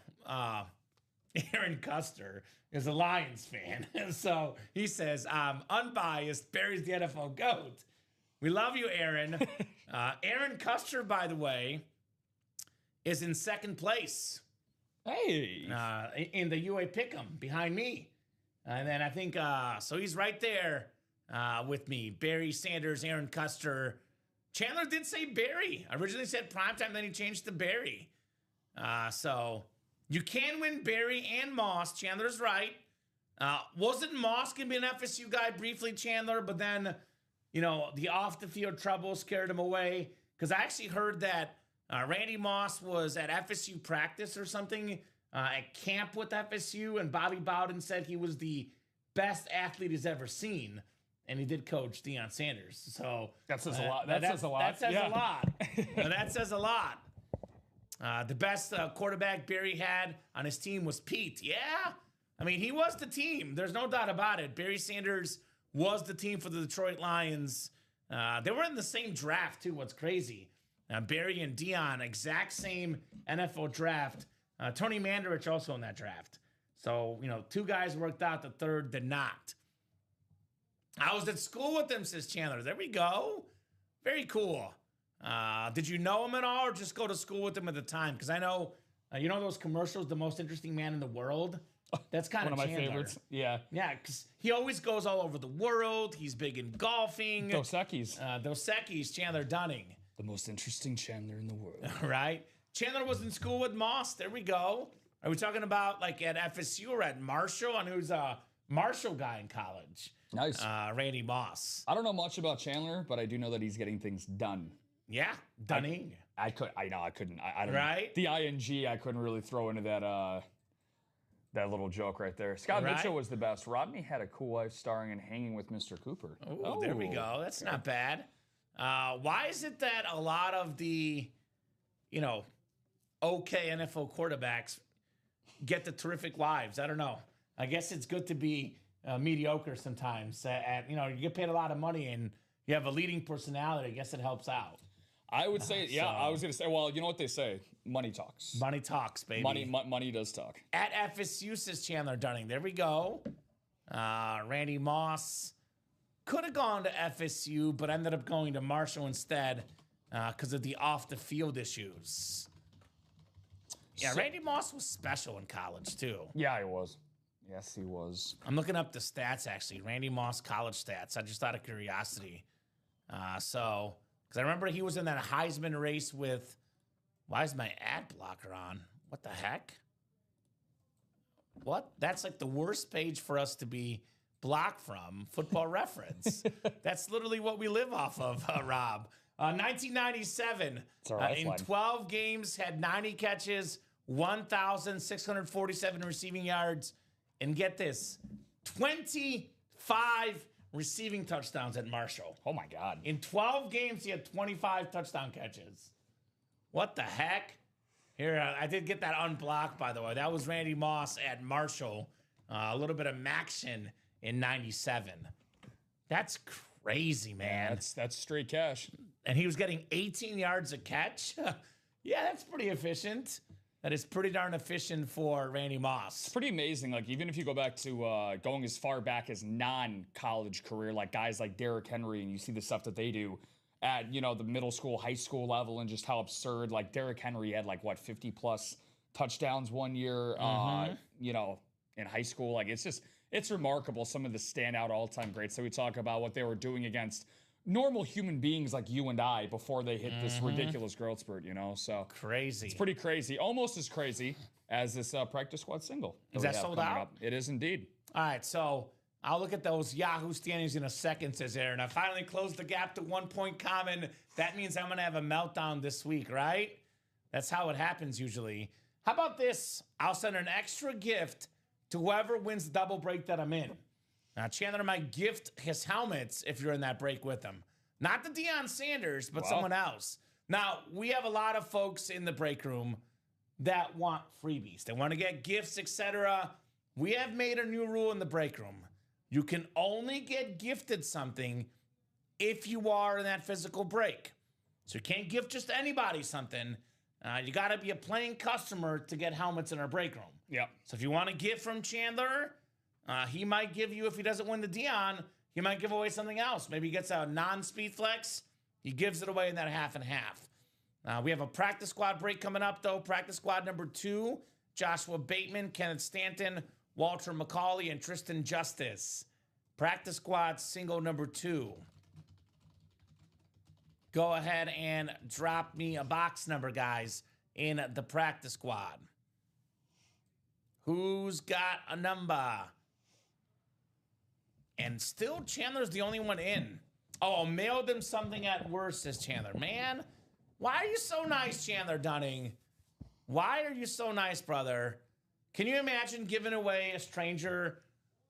Aaron Custer is a Lions fan. So he says, unbiased, Barry's the NFL GOAT. We love you, Aaron. Aaron Custer, by the way, is in second place.
Hey.
In the UA Pick'em behind me. And then I think, so he's right there with me. Barry Sanders, Aaron Custer. Chandler did say Barry. Originally said primetime, then he changed to Barry. So you can win Barry and Moss. Chandler's right. Wasn't Moss going to be an FSU guy briefly, Chandler? But then, the off-the-field trouble scared him away. Because I actually heard that Randy Moss was at FSU practice or something at camp with FSU, and Bobby Bowden said he was the best athlete he's ever seen. And he did coach Deion Sanders. So
that says a lot. That says a lot.
That says a lot. That says a lot. The best quarterback Barry had on his team was Pete. Yeah. I mean, he was the team. There's no doubt about it. Barry Sanders was the team for the Detroit Lions. They were in the same draft, too. What's crazy. Barry and Deion, exact same NFL draft. Tony Mandarich also in that draft. So, two guys worked out. The third did not. I was at school with him, says Chandler. There we go. Very cool. Did you know him at all or just go to school with him at the time? Because I know, those commercials, The Most Interesting Man in the World? That's kind
One
of
of my favorites. Yeah.
Yeah, because he always goes all over the world. He's big in golfing.
Dos Equis.
Dos Equis, Chandler Dunning.
The most interesting Chandler in the world.
Right? Chandler was in school with Moss. There we go. Are we talking about like at FSU or at Marshall? And who's a Marshall guy in college?
Nice.
Randy Moss.
I don't know much about Chandler, but I do know that he's getting things done.
Yeah, Dunning.
I couldn't. I don't
Right?
The ing I couldn't really throw into that little joke right there. Scott
Right?
Mitchell was the best. Rodney had a cool wife starring in Hanging with Mr. Cooper.
Oh, there we go. That's not bad. Why is it that a lot of the, okay NFL quarterbacks get the terrific lives? I don't know. I guess it's good to be mediocre sometimes. You get paid a lot of money and you have a leading personality. I guess it helps out.
I would say, I was going to say, well, you know what they say? Money talks.
Money talks, baby.
Money does talk.
At FSU, says Chandler Dunning. There we go. Randy Moss could have gone to FSU, but ended up going to Marshall instead because of the off-the-field issues. Yeah, Randy Moss was special in college, too.
Yeah, he was. Yes, he was.
I'm looking up the stats, actually. Randy Moss college stats. I just out of curiosity. Because I remember he was in that Heisman race with, why is my ad blocker on? What the heck? What? That's like the worst page for us to be blocked from, Football Reference. That's literally what we live off of, Rob. 1997, in 12 games, had 90 catches, 1,647 receiving yards, and get this, 25 receiving touchdowns at Marshall.
Oh, my God.
In 12 games, he had 25 touchdown catches. What the heck? Here, I did get that unblocked, by the way. That was Randy Moss at Marshall. A little bit of Maction in 97. That's crazy, man.
That's straight cash.
And he was getting 18 yards a catch. Yeah, that's pretty efficient. That is pretty darn efficient for Randy Moss.
It's pretty amazing. Like, even if you go back to going as far back as non-college career, like guys like Derrick Henry, and you see the stuff that they do at, the middle school, high school level, and just how absurd. Like, Derrick Henry had 50-plus touchdowns one year, in high school. Like, it's remarkable, some of the standout all-time greats that we talk about, what they were doing against normal human beings like you and I before they hit this ridiculous growth spurt, So
crazy.
It's pretty crazy. Almost as crazy as this practice squad single.
Is that sold out?
Up. It is indeed.
All right, so I'll look at those Yahoo standings in a second, says Aaron. I finally closed the gap to 1 point Kamen. That means I'm going to have a meltdown this week, right? That's how it happens usually. How about this? I'll send an extra gift to whoever wins the double break that I'm in. Now, Chandler might gift his helmets if you're in that break with him. Not the Deion Sanders, but someone else. Now, we have a lot of folks in the break room that want freebies. They want to get gifts, etc. We have made a new rule in the break room. You can only get gifted something if you are in that physical break. So you can't gift just anybody something. You got to be a paying customer to get helmets in our break room.
Yep.
So if you want a gift from Chandler, he might give you, if he doesn't win the Deion, he might give away something else. Maybe he gets a non-speed flex. He gives it away in that half and half. We have a practice squad break coming up, though. Practice squad number 2, Joshua Bateman, Kenneth Stanton, Walter McCauley, and Tristan Justice. Practice squad single number 2. go ahead and drop me a box number, guys, in the practice squad. Who's got a number? And still, Chandler's the only one in. Oh, mailed him something at worst, says Chandler. Man, why are you so nice, Chandler Dunning? Why are you so nice, brother? Can you imagine giving away a stranger,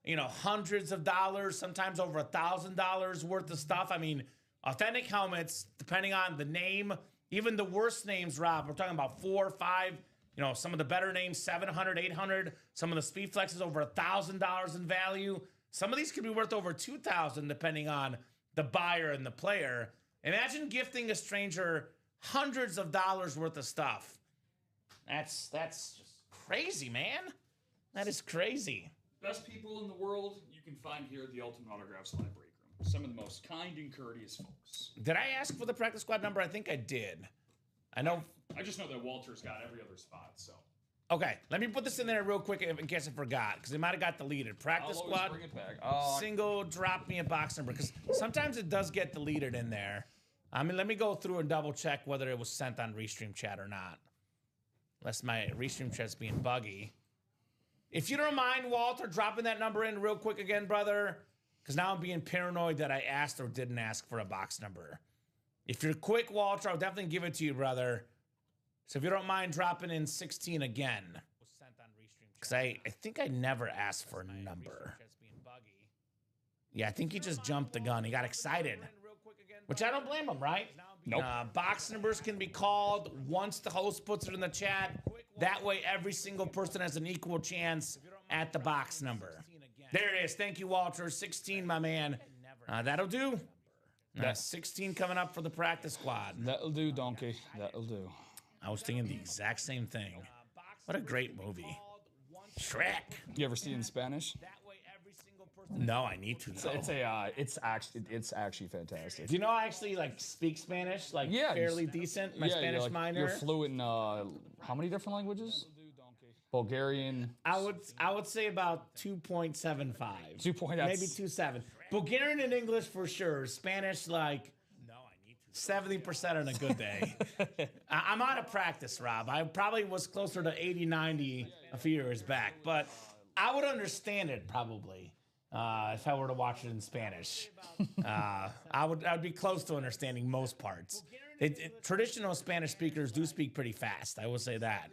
you know, hundreds of dollars, sometimes over $1,000 worth of stuff? I mean, authentic helmets, depending on the name, even the worst names, Rob, we're talking about 4 or 5, you know, some of the better names, 700, 800, some of the Speed Flexes over $1,000 in value. Some of these could be worth over $2,000 depending on the buyer and the player. Imagine gifting a stranger hundreds of dollars worth of stuff. That's just crazy, man. That is crazy.
Best people in the world you can find here at the Ultimate Autographs Live Break Room. Some of the most kind and courteous folks.
Did I ask for the practice squad number? I think I did. I know.
I just know that Walter's got every other spot, so.
Okay, let me put this in there real quick in case I forgot, because it might have got deleted. Practice
I'll always
squad,
bring it back.
single, drop me a box number, because sometimes it does get deleted in there. I mean, let me go through and double check whether it was sent on Restream chat or not. Unless my Restream chat's being buggy. If you don't mind, Walter, dropping that number in real quick again, brother, because now I'm being paranoid that I asked or didn't ask for a box number. If you're quick, Walter, I'll definitely give it to you, brother. So if you don't mind dropping in 16 again. Because I think I never asked for a number. Yeah, I think he just jumped the gun. He got excited. Which I don't blame him, right?
Nope.
Box numbers can be called once the host puts it in the chat. That way, every single person has an equal chance at the box number. There it is. Thank you, Walter. 16, my man. That'll do. 16 coming up for the practice squad.
That'll do, Donkey. That'll do.
I was thinking the exact same thing. What a great movie. Shrek.
You ever see it in Spanish?
No, I need to.
It's actually fantastic.
Do you know I actually speak Spanish fairly decent? My Spanish minor.
You're fluent in how many different languages? Bulgarian.
I would say about 2.75.
2.
Maybe 2.7. Bulgarian and English for sure. Spanish 70% on a good day. I'm out of practice, Rob. I probably was closer to 80, 90 a few years back, but I would understand it probably if I were to watch it in Spanish. I'd be close to understanding most parts. Traditional Spanish speakers do speak pretty fast. I will say that.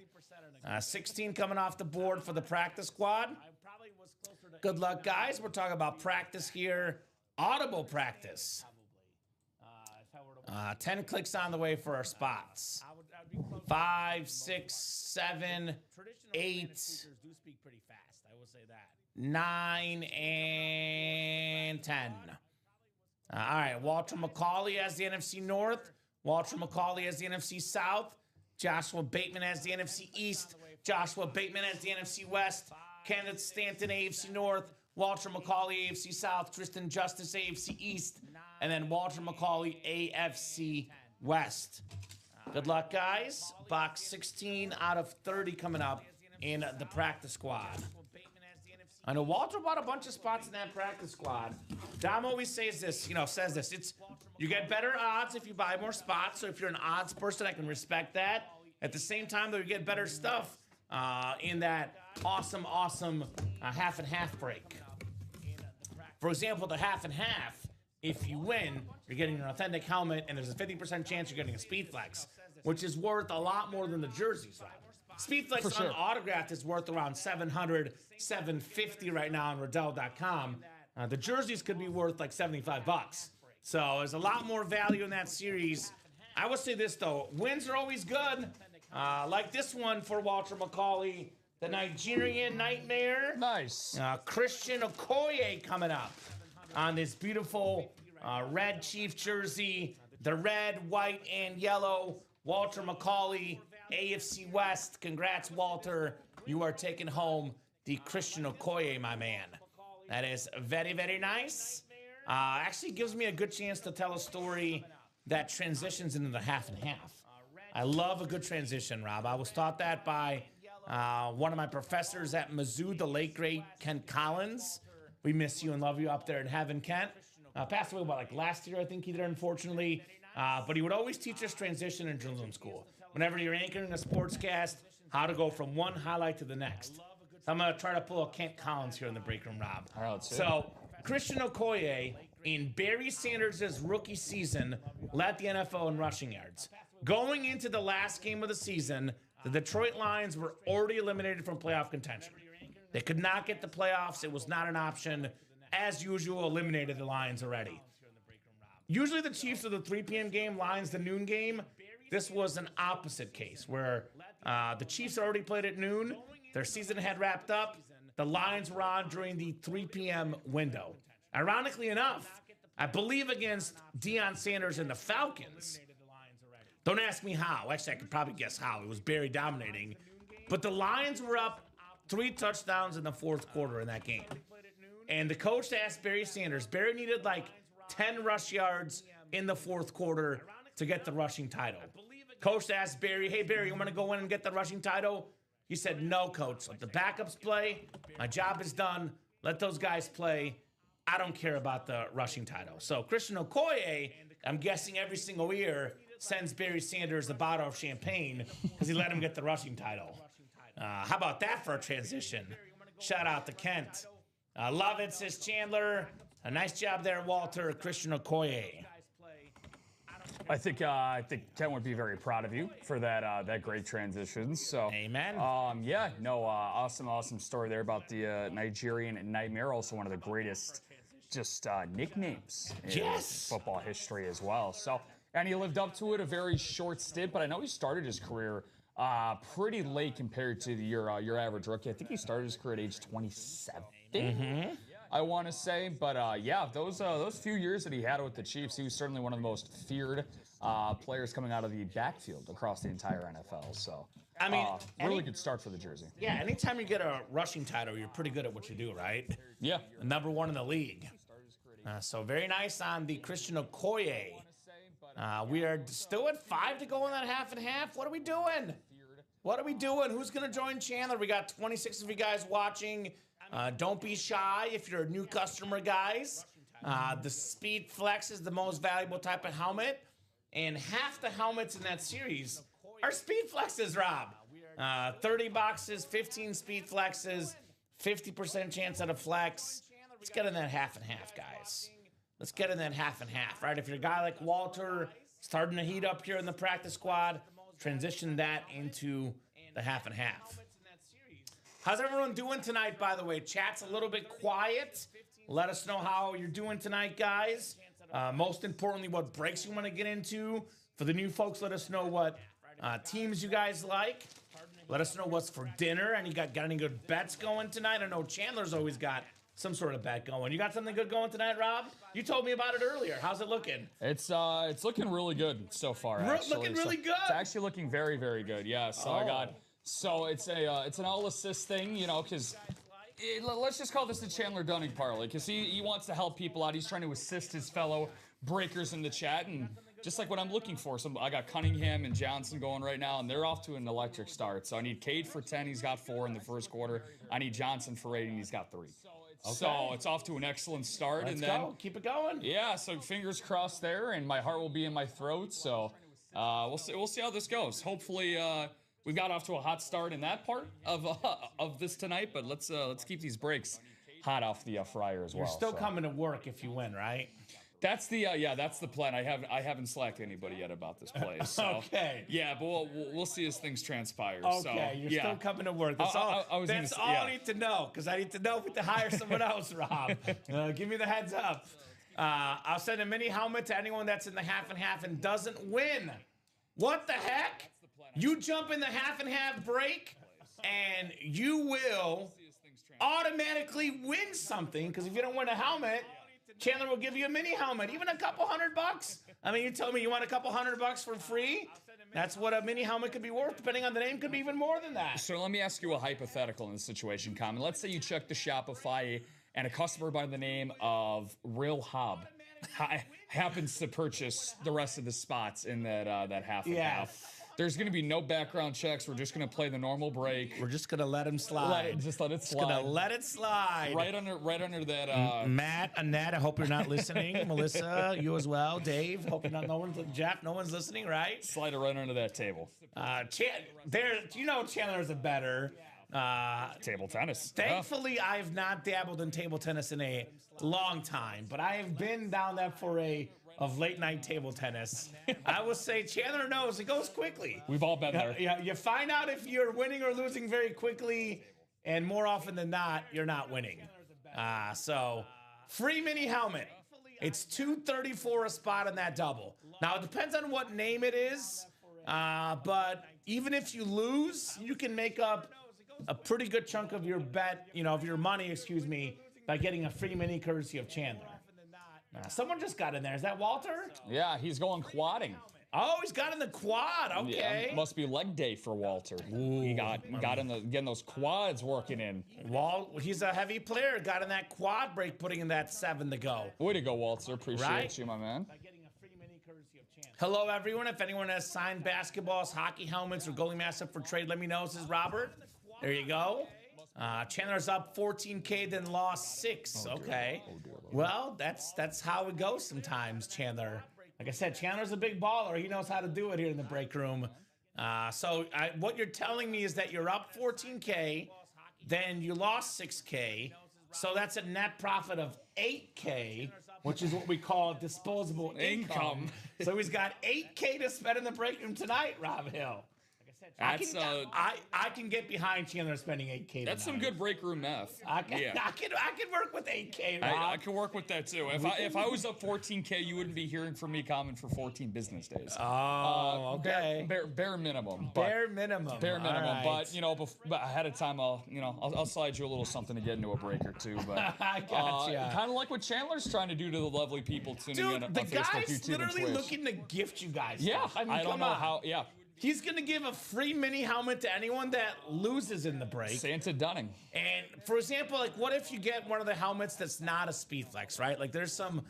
16 coming off the board for the practice squad. Good luck, guys. We're talking about practice here. Audible practice. 10 clicks on the way for our spots. 5, 6, 7, 8, 9, and 10. All right, Walter McCauley has the NFC North. Walter McCauley has the NFC South. Joshua Bateman has the NFC East. Joshua Bateman has the NFC West. Kenneth Stanton, AFC North. Walter McCauley, AFC South. Tristan Justice, AFC East. And then Walter McCauley, AFC West. Good luck, guys. Box 16 out of 30 coming up in the practice squad. I know Walter bought a bunch of spots in that practice squad. Dom always says this, you get better odds if you buy more spots. So if you're an odds person, I can respect that. At the same time, though, you get better stuff in that awesome half and half break. For example, the half and half, if you win, you're getting an authentic helmet, and there's a 50% chance you're getting a Speed Flex, which is worth a lot more than the jerseys, right? Speed Flex unautographed is worth around $700, $750 right now on Riddell.com. The jerseys could be worth like $75. So there's a lot more value in that series. I would say this, though. Wins are always good. Like this one for Walter McCauley, the Nigerian Nightmare.
Nice.
Christian Okoye coming up on this beautiful red Chief jersey. The red, white, and yellow. Walter McCauley, AFC West. Congrats, Walter. You are taking home the Christian Okoye, my man. That is very, very nice. Actually gives me a good chance to tell a story that transitions into the half and half. I love a good transition, Rob. I was taught that by one of my professors at Mizzou, the late, great Kent Collins. We miss you and love you up there in heaven, Kent. Passed away like last year, I think he did, unfortunately. But he would always teach us transition in journalism school. Whenever you're anchoring a sportscast, how to go from one highlight to the next. So I'm going to try to pull a Kent Collins here in the break room, Rob.
All right, let's see.
So Christian Okoye, in Barry Sanders' rookie season, led the NFL in rushing yards. Going into the last game of the season, the Detroit Lions were already eliminated from playoff contention. They could not get the playoffs. It was not an option. As usual, eliminated the Lions already. Usually the Chiefs are the 3 p.m. game, Lions the noon game. This was an opposite case where the Chiefs already played at noon. Their season had wrapped up. The Lions were on during the 3 p.m. window. Ironically enough, I believe against Deion Sanders and the Falcons. Don't ask me how. Actually, I could probably guess how. It was Barry dominating. But the Lions were up 3 touchdowns in the fourth quarter in that game. And the coach asked Barry Sanders. Barry needed like 10 rush yards in the fourth quarter to get the rushing title. Coach asked Barry, hey, Barry, you want to go in and get the rushing title? He said, no, coach. Let the backups play. My job is done. Let those guys play. I don't care about the rushing title. So Christian Okoye, I'm guessing every single year, sends Barry Sanders a bottle of champagne because he let him get the rushing title. How about that for a transition? Shout out to Kent. Love it, says Chandler. A nice job there, Walter. Christian Okoye.
I think Ken would be very proud of you for that great transition. So,
Amen.
Awesome story there about the Nigerian Nightmare. Also, one of the greatest nicknames in football history as well. So, and he lived up to it a very short stint, but I know he started his career pretty late compared to your average rookie. I think he started his career at age 27. Mm-hmm. I want to say, but those few years that he had with the Chiefs, he was certainly one of the most feared players coming out of the backfield across the entire NFL. So,
I mean,
really good start for the jersey.
Yeah, anytime you get a rushing title, you're pretty good at what you do, right?
Yeah,
number 1 in the league. So very nice on the Christian Okoye. We are still at 5 to go in that half and half. What are we doing? Who's going to join Chandler? We got 26 of you guys watching. Don't be shy if you're a new customer, guys. The Speed Flex is the most valuable type of helmet. And half the helmets in that series are Speed Flexes, Rob. 30 boxes, 15 Speed Flexes, 50% chance at a flex. Let's get in that half and half, guys. Let's get in that half and half, right? If you're a guy like Walter starting to heat up here in the practice squad, transition that into the half and half. How's everyone doing tonight, by the way? Chat's a little bit quiet. Let us know how you're doing tonight, guys. Most importantly, what breaks you want to get into. For the new folks, let us know what teams you guys like. Let us know what's for dinner. And you got any good bets going tonight? I know Chandler's always got some sort of bet going. You got something good going tonight, Rob? You told me about it earlier. How's it looking?
It's looking really good so far. Actually.
Looking really good.
It's actually looking very, very good. Yeah. So I got. So it's an all assist thing, because let's just call this the Chandler Dunning parlay, because he wants to help people out. He's trying to assist his fellow breakers in the chat, and just like what I'm looking for. So I got Cunningham and Johnson going right now, and they're off to an electric start. So I need Cade for 10. He's got 4 in the first quarter. I need Johnson for 8, and he's got 3. Okay. So it's off to an excellent start.
Let's go. Keep it going.
Yeah, so fingers crossed there, and my heart will be in my throat. So we'll see how this goes. Hopefully we got off to a hot start in that part of this tonight, but let's keep these breaks hot off the fryer as well.
You're still coming to work if you win, right?
That's the that's the plan. I haven't slacked anybody yet about this play. So,
okay.
Yeah, but we'll see as things transpire.
Okay,
so,
you're still coming to work. That's all. I need to know, because I need to know if to hire someone else, Rob. Give me the heads up. I'll send a mini helmet to anyone that's in the half and half and doesn't win. What the heck? You jump in the half and half break, and you will automatically win something, because if you don't win a helmet, Chandler will give you a mini helmet, even a couple $100. I mean, you told me you want a couple $100 for free. That's what a mini helmet could be worth. Depending on the name, could be even more than that.
So let me ask you a hypothetical in this situation, Kamen. Let's say you check the Shopify, and a customer by the name of Real Hob happens to purchase the rest of the spots in that half and half. There's going to be no background checks. We're just going to play the normal break.
We're just gonna let him slide.
Just let it slide.
Just gonna let it slide.
Right under that.
Matt, Annette, I hope you're not listening. Melissa, you as well. Dave, hope you're not. No one's. Jeff, no one's listening, right?
Slide it right under that table.
Chandler's a better.
Table tennis.
Thankfully, I have not dabbled in table tennis in a long time, but I have been down that foray of late night table tennis. I will say Chandler knows it goes quickly.
We've all been there.
Yeah, you find out if you're winning or losing very quickly, and more often than not, you're not winning. So free mini helmet. It's $234 a spot in that double. Now it depends on what name it is, but even if you lose, you can make up a pretty good chunk of your bet, of your money, excuse me, by getting a free mini courtesy of Chandler. Someone just got in there. Is that Walter?
Yeah, he's going quadding.
Oh, he's got in the quad. Okay.
Yeah, must be leg day for Walter. He got in getting those quads working in.
He's a heavy player. Got in that quad break, putting in that 7 to go.
Way to go, Walter. Appreciate you, my man.
Hello, everyone. If anyone has signed basketballs, hockey helmets, or goalie masks up for trade, let me know. This is Robert. There you go. Chandler's up 14K, then lost 6. Okay. Well, that's how it goes sometimes, Chandler. Like I said, Chandler's a big baller. He knows how to do it here in the break room. So what you're telling me is that you're up 14K, then you lost 6K. So that's a net profit of 8K, which is what we call disposable income. So he's got 8K to spend in the break room tonight, Rob Hill. I can get behind Chandler spending 8K.
That's some good break room math.
I can work with 8K. Rob.
I can work with that too. If I was up 14K, you wouldn't be hearing from me common for 14 business days.
Oh, okay.
Bare minimum.
Bare minimum.
Right. But ahead of time, I'll slide you a little something to get into a break or two. But
I gotcha.
Kind of like what Chandler's trying to do to the lovely people tuning in on
the
Facebook,
guy's
YouTube,
literally
and Twitch.
looking to gift you guys.
Yeah,
stuff.
I don't know how. Yeah.
He's going to give a free mini helmet to anyone that loses in the break.
Santa Dunning.
And for example, like what if you get one of the helmets that's not a Speedflex, right? Like there's some,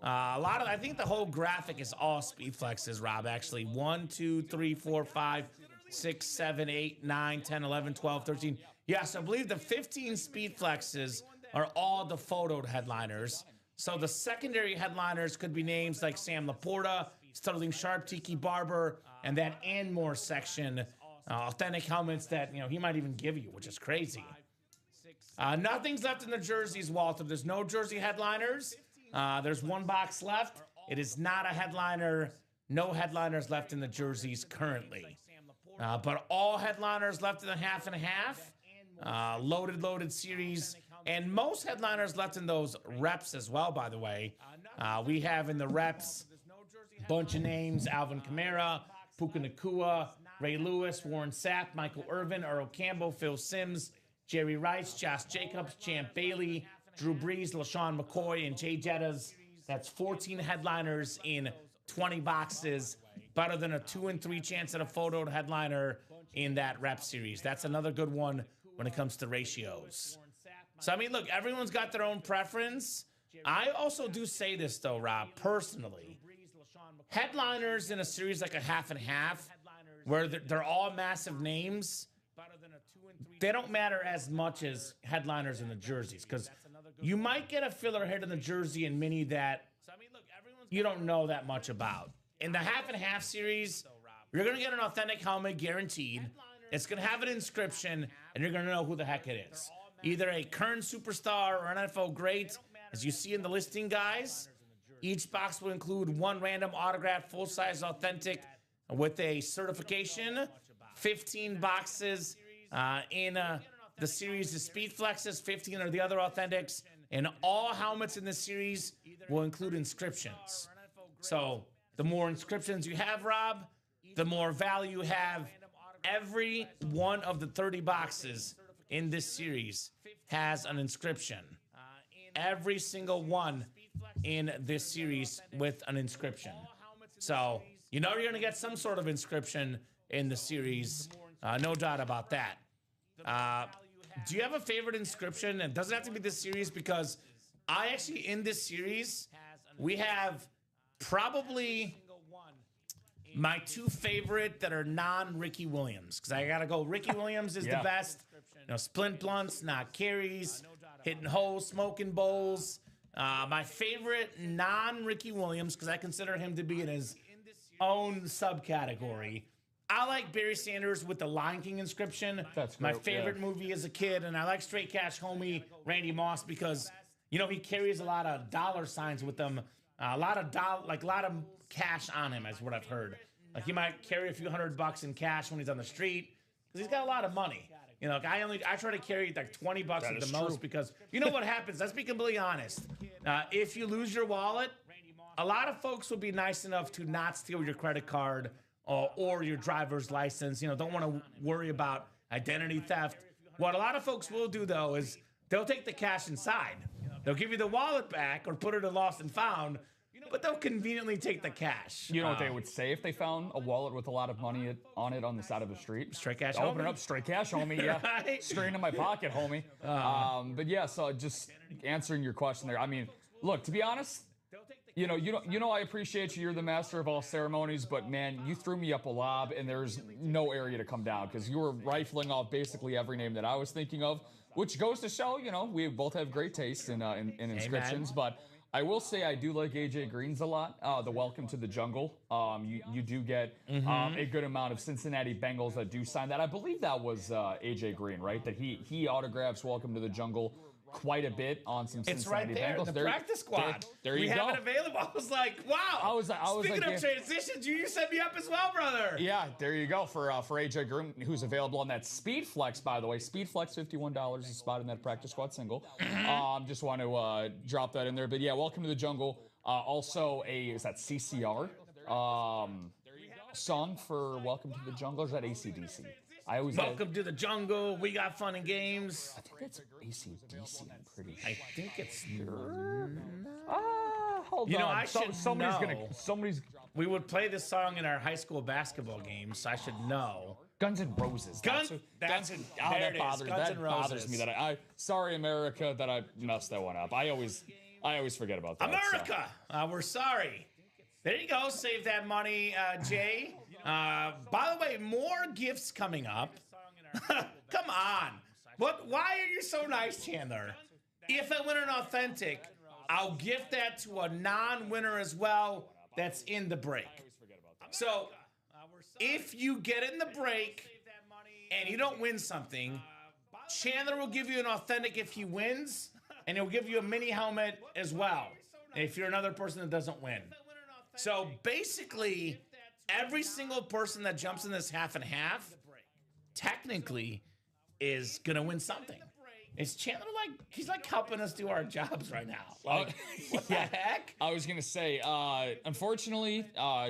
I think the whole graphic is all Speedflexes, Rob, actually. 1, 2, 3, 4, 5, 6, 7, 8, 9, 10, 11, 12, 13. Yes, I believe the 15 Speedflexes are all the photoed headliners. So the secondary headliners could be names like Sam Laporta, Sterling Sharp, Tiki Barber, and that and more section, authentic helmets that he might even give you, which is crazy. Nothing's left in the jerseys, Walter. There's no jersey headliners. There's one box left. It is not a headliner. No headliners left in the jerseys currently. But all headliners left in the half and half. Loaded series. And most headliners left in those reps as well, by the way. We have in the reps a bunch of names: Alvin Kamara, Puka Nacua, Ray Lewis, Warren Sapp, Michael Irvin, Earl Campbell, Phil Simms, Jerry Rice, Josh Jacobs, Champ Bailey, Drew Brees, LaShawn McCoy, and Jay Jettas. That's 14 headliners in 20 boxes. Better than a 2 and 3 chance at a photoed headliner in that rep series. That's another good one when it comes to ratios. So, I mean, look, everyone's got their own preference. I also do say this, though, Rob, personally. Headliners in a series like a half and half, where they're all massive names, they don't matter as much as headliners in the jerseys, because you might get a filler hit in the jersey and mini that you don't know that much about. In the half and half series, you're going to get an authentic helmet guaranteed. It's going to have an inscription, and you're going to know who the heck it is. Either a current superstar or an NFL great, as you see in the listing, guys. Each box will include one random autographed full-size authentic with a certification. 15 boxes in the series of Speedflexes. 15 are the other authentics. And all helmets in this series will include inscriptions. So the more inscriptions you have, Rob, the more value you have. Every one of the 30 boxes in this series has an inscription. Every single one in this series with an inscription. So you're going to get some sort of inscription in the series. No doubt about that. Do you have a favorite inscription? It doesn't have to be this series, because I actually, in this series, we have probably my two favorite that are non-Ricky Williams, because I gotta go. Ricky Williams is the best. Splint blunts, not carries, hitting holes, smoking bowls. My favorite non-Ricky Williams, because I consider him to be in his own subcategory. I like Barry Sanders with the Lion King inscription.
That's
my
great,
favorite movie as a kid, and I like Straight Cash homie Randy Moss because he carries a lot of dollar signs with him, a lot of cash on him, is what I've heard. Like he might carry a few $100 in cash when he's on the street because he's got a lot of money. I try to carry like $20 at the most because you know what happens. Let's be completely honest. If you lose your wallet, a lot of folks will be nice enough to not steal your credit card or your driver's license. Don't want to worry about identity theft. What a lot of folks will do though is they'll take the cash inside. They'll give you the wallet back or put it in lost and found, but they'll conveniently take the cash.
You know what they would say if they found a wallet with a lot of money on it on the side of the street?
Straight cash,
Open
homie.
it up, straight cash, homie. Yeah,
Right?
straight into my pocket, homie. But yeah, so just answering your question there. I mean, look, to be honest, I appreciate you. You're the master of all ceremonies, but man, you threw me up a lob, and there's no area to come down because you were rifling off basically every name that I was thinking of, which goes to show, we both have great taste in inscriptions, but. I will say I do like AJ Green's a lot. The Welcome to the Jungle. You do get a good amount of Cincinnati Bengals that do sign that. I believe that was AJ Green, right? That he autographs Welcome to the Jungle quite a bit on some
It's
Cincinnati
right there,
Bengals.
the practice squad.
There you
we
go.
have it available. I was like, wow. Speaking of transitions, you set me up as well, brother.
Yeah, there you go for AJ Green, who's available on that Speed Flex, by the way. Speed Flex, $51 a spot in that practice squad single. Just want to drop that in there. But yeah, Welcome to the Jungle. Also is that CCR song for Welcome to the Jungle? Or is that AC/DC?
Welcome to the Jungle. We got fun and games.
I think that's AC/DC. I'm pretty sure.
I think it's.
Hold on.
I should know.
Somebody's.
We would play this song in our high school basketball games, so I should know.
Guns N' Roses. That bothers me. Sorry, America, that I messed that one up. I always forget about that.
America, we're sorry. There you go. Save that money, Jay. By the way, more gifts coming up. Come on. Why are you so nice, Chandler? If I win an authentic, I'll gift that to a non-winner as well that's in the break. So if you get in the break and you don't win something, Chandler will give you an authentic if he wins, and he'll give you a mini helmet as well if you're another person that doesn't win. So basically, every single person that jumps in this half and half technically is going to win something. Is Chandler he's helping us do our jobs right now? What the heck?
I was going to say, unfortunately,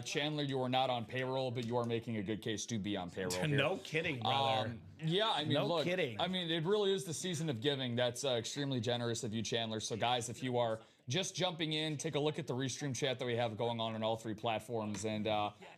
Chandler, you are not on payroll, but you are making a good case to be on payroll here.
No kidding, brother.
Yeah, I mean,
no kidding.
I mean, it really is the season of giving. That's extremely generous of you, Chandler. So, guys, if you are just jumping in, take a look at the Restream chat that we have going on all three platforms, and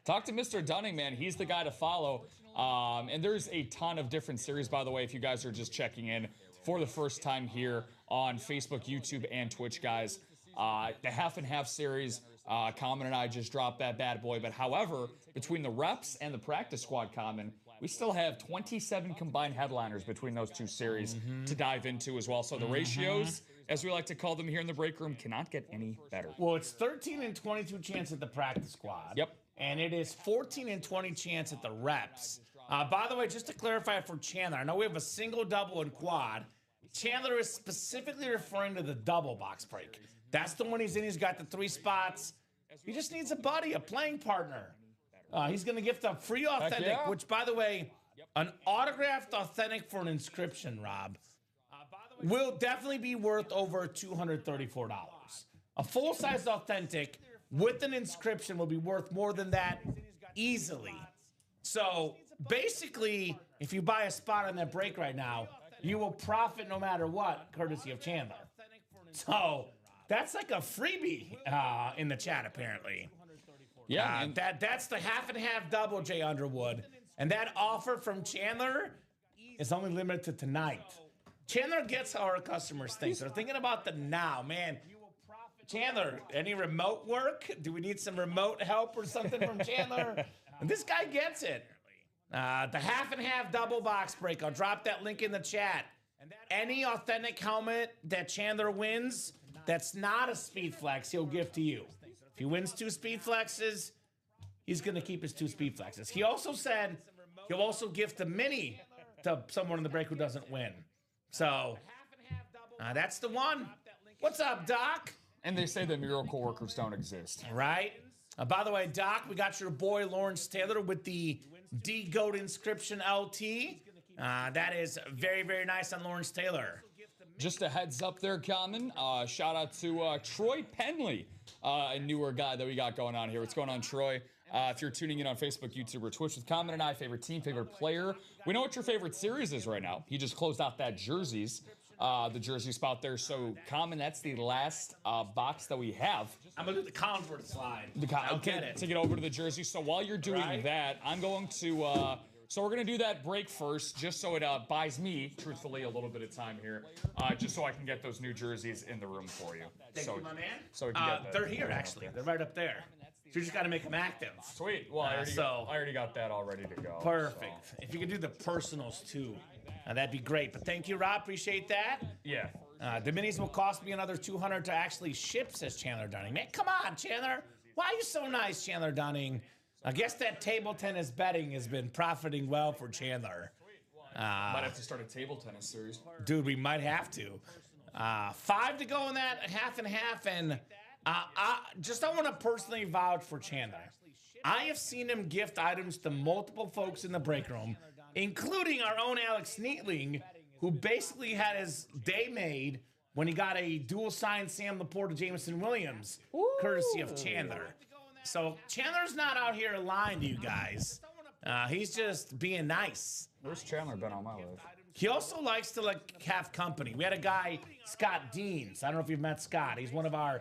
talk to Mr. Dunning, man. He's the guy to follow. And there's a ton of different series, by the way, if you guys are just checking in for the first time here on Facebook, YouTube, and Twitch, guys. The half and half series, Kamen and I just dropped that bad boy. But however, between the reps and the practice squad, Kamen, we still have 27 combined headliners between those two series to dive into as well. So the ratios, as we like to call them here in the break room, cannot get any better.
Well, it's 13 and 22 chance at the practice squad.
Yep.
And it is 14 and 20 chance at the reps. By the way, just to clarify for Chandler, I know we have a single, double, and quad. Chandler is specifically referring to the double box break. That's the one he's in. He's got the 3 spots. He just needs a buddy, a playing partner. He's going to gift a free authentic, which, by the way, an autographed authentic for an inscription, Rob, will definitely be worth over $234. A full-size authentic with an inscription will be worth more than that easily. So basically, if you buy a spot on that break right now, you will profit no matter what, courtesy of Chandler. So that's like a freebie in the chat, apparently.
Yeah,
that's the half and half double, Jay Underwood. And that offer from Chandler is only limited to tonight. Chandler gets how our customers think. They're thinking about the now, man. Chandler, any remote work? Do we need some remote help or something from Chandler? And this guy gets it. The half and half double box break. I'll drop that link in the chat. Any authentic helmet that Chandler wins that's not a speed flex, he'll gift to you. If he wins 2 speed flexes, he's going to keep his 2 speed flexes. He also said he'll also gift the mini to someone in the break who doesn't win. So that's the one. What's up, Doc?
And they say that miracle workers don't exist.
Right? By the way, Doc, we got your boy Lawrence Taylor with the D-Goat inscription LT. That is very, very nice on Lawrence Taylor.
Just a heads up there, Kamen. Shout out to Troy Penley, a newer guy that we got going on here. What's going on, Troy? If you're tuning in on Facebook, YouTube, or Twitch with Kamen and I, favorite team, favorite player. We know what your favorite series is right now. He just closed out that jerseys, the jersey spot there. So, Kamen, that's the last box that we have.
I'm going to do the Convert slide.
I'll get it. To get over to the jersey. So while you're doing that, I'm going to... So we're going to do that break first, just so it buys me, truthfully, a little bit of time here, just so I can get those new jerseys in the room for you.
Thank you, my man.
So we can get that.
They're here, actually. They're right up there. So you just got to make them active.
Sweet. Well, I already got that all ready to go.
Perfect.
So.
If you could do the personals, too, that'd be great. But thank you, Rob. Appreciate that.
Yeah.
The minis will cost me another $200 to actually ship, says Chandler Dunning. Man, come on, Chandler. Why are you so nice, Chandler Dunning? I guess that table tennis betting has been profiting well for Chandler.
Might have to start a table tennis series.
Dude, we might have to. 5 to go in that half and half. And I want to personally vouch for Chandler. I have seen him gift items to multiple folks in the break room, including our own Alex Neatling, who basically had his day made when he got a dual signed Sam Laporte to Jameson Williams, courtesy of Chandler. So Chandler's not out here lying to you guys. He's just being nice.
Where's Chandler been all my life?
He also likes to have company. We had a guy, Scott Deans. I don't know if you've met Scott. He's one of our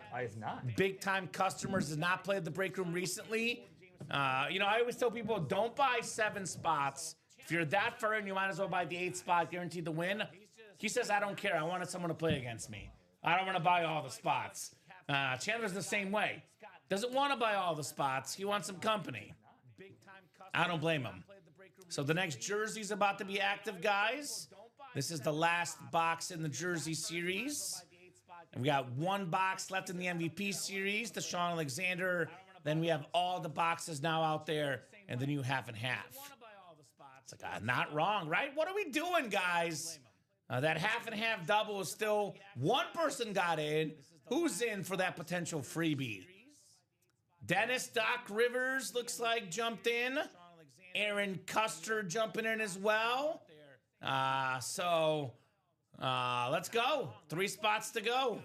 big time customers. Has not played the break room recently. I always tell people, don't buy 7 spots. If you're that far in, you might as well buy the 8th spot, guaranteed to win. He says, I don't care. I wanted someone to play against me. I don't want to buy all the spots. Chandler's the same way. Doesn't want to buy all the spots. He wants some company. I don't blame him. So the next jersey's about to be active, guys. This is the last box in the jersey series. And we got 1 box left in the MVP series, the Sean Alexander. Then we have all the boxes now out there and the new half and half. It's like, not wrong, right? What are we doing, guys? That half and half double is still 1 person got in. Who's in for that potential freebie? Dennis Doc Rivers looks like jumped in. Aaron Custer jumping in as well. Let's go. 3 spots to go.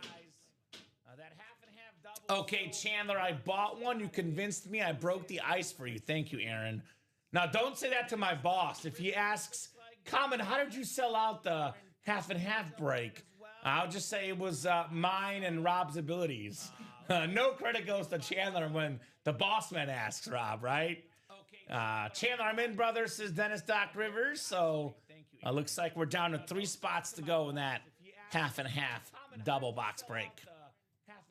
Okay, Chandler, I bought one. You convinced me. I broke the ice for you. Thank you, Aaron. Now, don't say that to my boss. If he asks, Kamen, how did you sell out the half and half break? I'll just say it was mine and Rob's abilities. No credit goes to Chandler when the boss man asks Rob, right? Chandler, I'm in, brother, says Dennis Doc Rivers. So looks like we're down to 3 spots to go in that half and half double box break.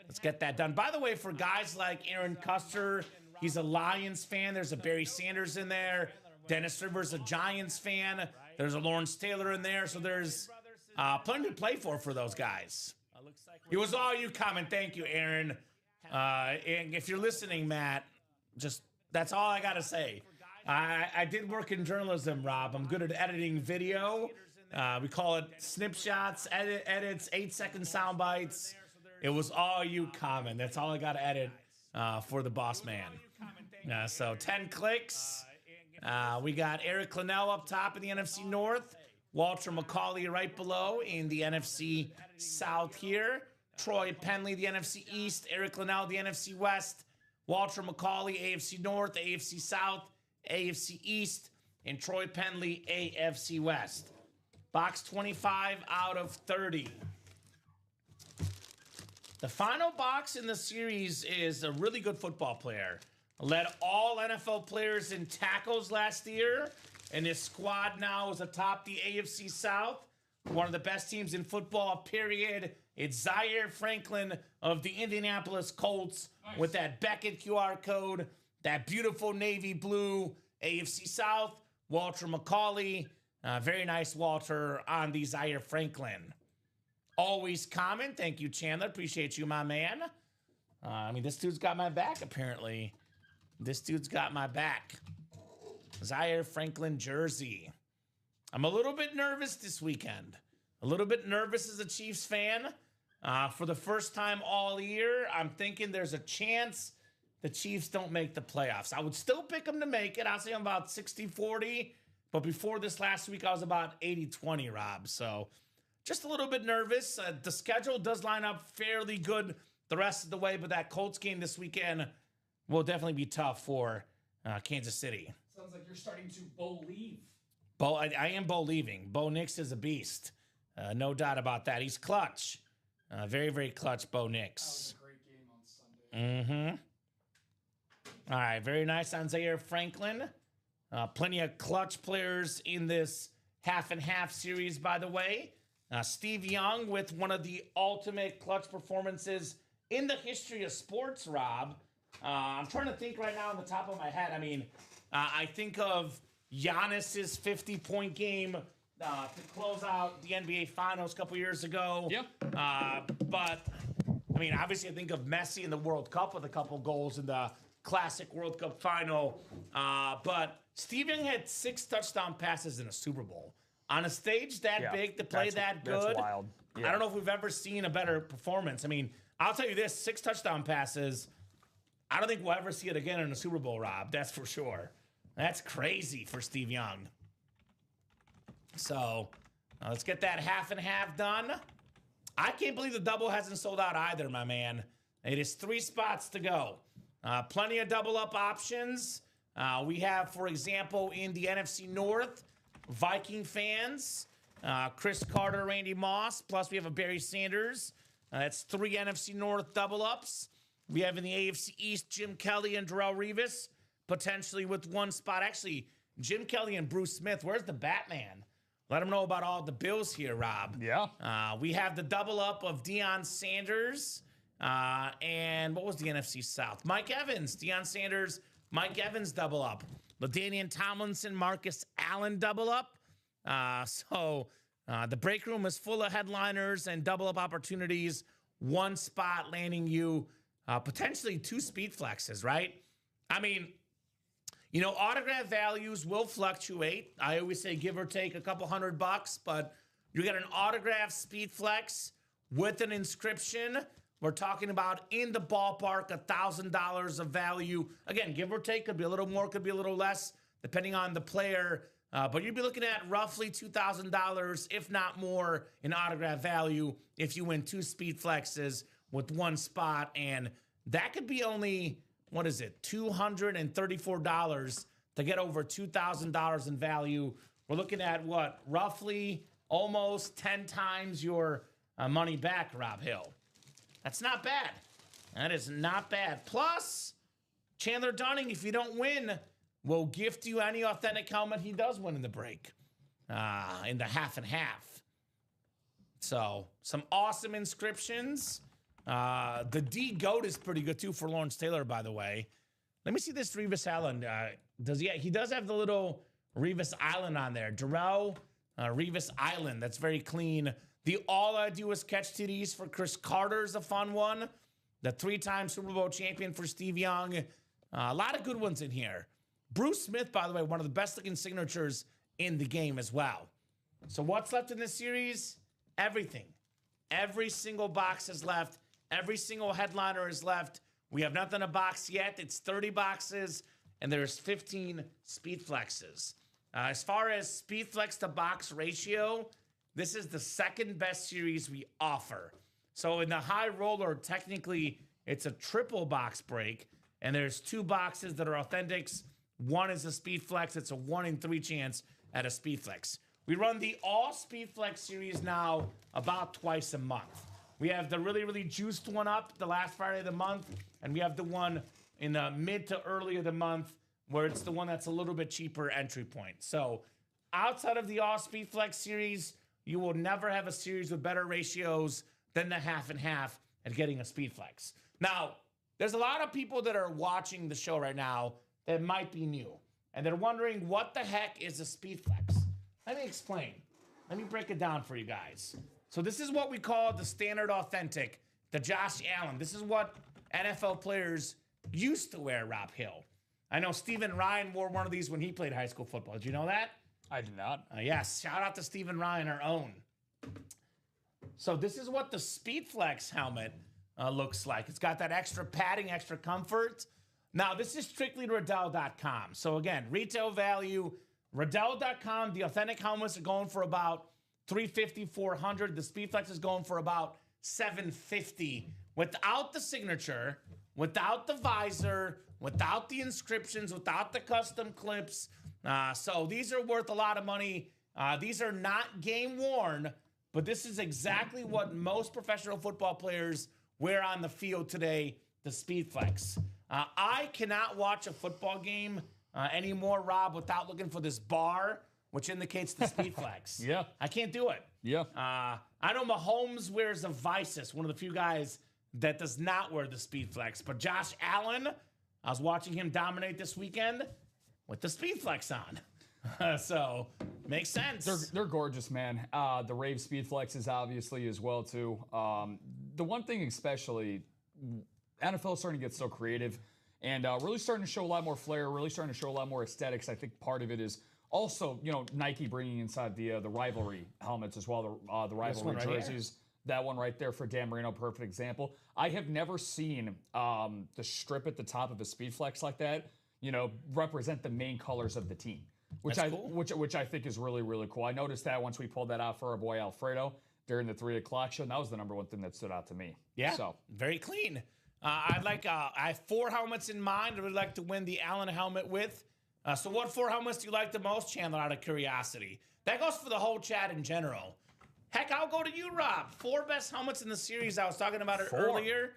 Let's get that done. By the way, for guys like Aaron Custer, he's a Lions fan. There's a Barry Sanders in there. Dennis Rivers, a Giants fan. There's a Lawrence Taylor in there. So there's plenty to play for those guys. It was all you, Kamen. Thank you, Aaron. And if you're listening, Matt, just that's all I got to say. I did work in journalism, Rob. I'm good at editing video. We call it snapshots, edits, 8-second sound bites. It was all you, Kamen. That's all I got to edit for the boss man. So 10 clicks. We got Eric Linnell up top in the NFC North. Walter McCauley right below in the NFC South here. Troy Penley, the NFC East. Eric Linnell, the NFC West. Walter McCauley, AFC North, AFC South, AFC East. And Troy Penley, AFC West. Box 25 out of 30. The final box in the series is a really good football player. Led all NFL players in tackles last year. And his squad now is atop the AFC South. One of the best teams in football, period. It's Zaire Franklin of the Indianapolis Colts with that Beckett QR code, that beautiful navy blue AFC South, Walter McCauley. Very nice, Walter, on the Zaire Franklin. Always Common. Thank you, Chandler. Appreciate you, my man. I mean, this dude's got my back, apparently. This dude's got my back. Zaire Franklin jersey. I'm a little bit nervous this weekend. A little bit nervous as a Chiefs fan. For the first time all year, I'm thinking there's a chance the Chiefs don't make the playoffs. I would still pick them to make it. I'll say I'm about 60-40. But before this last week, I was about 80-20, Rob. So just a little bit nervous. The schedule does line up fairly good the rest of the way, but that Colts game this weekend will definitely be tough for Kansas City.
Sounds like you're starting to believe.
I am believing. Bo Nix is a beast. No doubt about that. He's clutch. Very, very clutch, Bo Nix.
That was a great game on Sunday.
Mm-hmm. All right, very nice on Zaire Franklin. Plenty of clutch players in this half and half series, by the way. Steve Young with one of the ultimate clutch performances in the history of sports, Rob. I'm trying to think right now on the top of my head. I mean, I think of Giannis's 50-point game to close out the NBA Finals a couple years ago.
Yep.
But, I mean, obviously I think of Messi in the World Cup with a couple goals in the Classic World Cup Final. But Steve Young had 6 touchdown passes in a Super Bowl. On a stage that big to play that good,
that's wild. Yeah.
I don't know if we've ever seen a better performance. I mean, I'll tell you this, 6 touchdown passes, I don't think we'll ever see it again in a Super Bowl, Rob. That's for sure. That's crazy for Steve Young. So let's get that half and half done. I can't believe the double hasn't sold out either, my man. It is 3 spots to go. Plenty of double up options. We have, for example, in the NFC North, Viking fans, Chris Carter, Randy Moss, plus we have a Barry Sanders. That's 3 NFC North double ups. We have in the AFC East, Jim Kelly and Darrelle Revis, potentially with 1 spot. Actually, Jim Kelly and Bruce Smith, where's the Batman? Let them know about all the Bills here, Rob.
Yeah.
We have the double up of Deion Sanders. And what was the NFC South? Mike Evans, Deion Sanders, Mike Evans double up. LaDainian Tomlinson, Marcus Allen double up. So the break room is full of headliners and double up opportunities. 1 spot landing you potentially 2 speed flexes, right? I mean, you know, autograph values will fluctuate. I always say give or take a couple $100, but you get an autograph speed flex with an inscription. We're talking about in the ballpark, $1,000 of value. Again, give or take, could be a little more, could be a little less, depending on the player. But you'd be looking at roughly $2,000, if not more, in autograph value if you win 2 speed flexes with 1 spot. And that could be only, what is it, $234 to get over $2,000 in value. We're looking at what, roughly almost 10 times your money back, Rob Hill. That's not bad. That is not bad. Plus, Chandler Dunning, if you don't win, will gift you any authentic helmet he does win in the break, in the half and half. So, some awesome inscriptions. The D GOAT is pretty good too for Lawrence Taylor, by the way. Let me see this Revis Island. He does have the little Revis Island on there. Darrell Revis Island. That's very clean. The All I Do Is Catch TDs for Chris Carter is a fun one. The 3-time Super Bowl champion for Steve Young. A lot of good ones in here. Bruce Smith, by the way, one of the best looking signatures in the game as well. So what's left in this series? Everything. Every single box is left. Every single headliner is left. We have nothing to box yet. It's 30 boxes, and there's 15 speed flexes. As far as speed flex to box ratio, this is the 2nd best series we offer. So in the high roller, technically, it's a triple box break, and there's 2 boxes that are authentics. 1 is a speed flex. It's a 1 in 3 chance at a speed flex. We run the all speed flex series now about twice a month. We have the really, really juiced one up the last Friday of the month, and we have the one in the mid to early of the month where it's the one that's a little bit cheaper entry point. So outside of the all speed flex series, you will never have a series with better ratios than the half and half at getting a speed flex. Now, there's a lot of people that are watching the show right now that might be new, and they're wondering what the heck is a speed flex. Let me explain. Let me break it down for you guys. So this is what we call the standard authentic, the Josh Allen. This is what NFL players used to wear, Rob Hill. I know Steven Ryan wore one of these when he played high school football. Did you know that?
I did not.
Yes, shout out to Steven Ryan, our own. So this is what the Speed Flex helmet looks like. It's got that extra padding, extra comfort. Now, this is strictly Riddell.com. So again, retail value, Riddell.com, the authentic helmets are going for about $350, $400. The Speed Flex is going for about $750 without the signature, without the visor, without the inscriptions, without the custom clips. So these are worth a lot of money. These are not game worn, but this is exactly what most professional football players wear on the field today, the Speed Flex. I cannot watch a football game anymore, Rob, without looking for this bar, which indicates the Speed Flex.
Yeah.
I can't do it.
Yeah.
I know Mahomes wears a Visus, one of the few guys that does not wear the Speed Flex. But Josh Allen, I was watching him dominate this weekend with the Speed Flex on. So, makes sense.
They're gorgeous, man. The Rave Speed Flexes, obviously, as well, too. The one thing especially, NFL is starting to get so creative and really starting to show a lot more flair, really starting to show a lot more aesthetics. I think part of it is also, Nike bringing inside the rivalry helmets as well, the rivalry
right
jerseys.
here.
That one right there for Dan Marino, perfect example. I have never seen the strip at the top of a Speed Flex like that, represent the main colors of the team, which I think is really, really cool. I noticed that once we pulled that out for our boy Alfredo during the 3 o'clock show, and that was the number one thing that stood out to me.
Yeah,
so
very clean. I have 4 helmets in mind. I would like to win the Allen helmet with. So what 4 helmets do you like the most, Chandler, out of curiosity? That goes for the whole chat in general. Heck, I'll go to you, Rob. 4 best helmets in the series. I was talking about it earlier.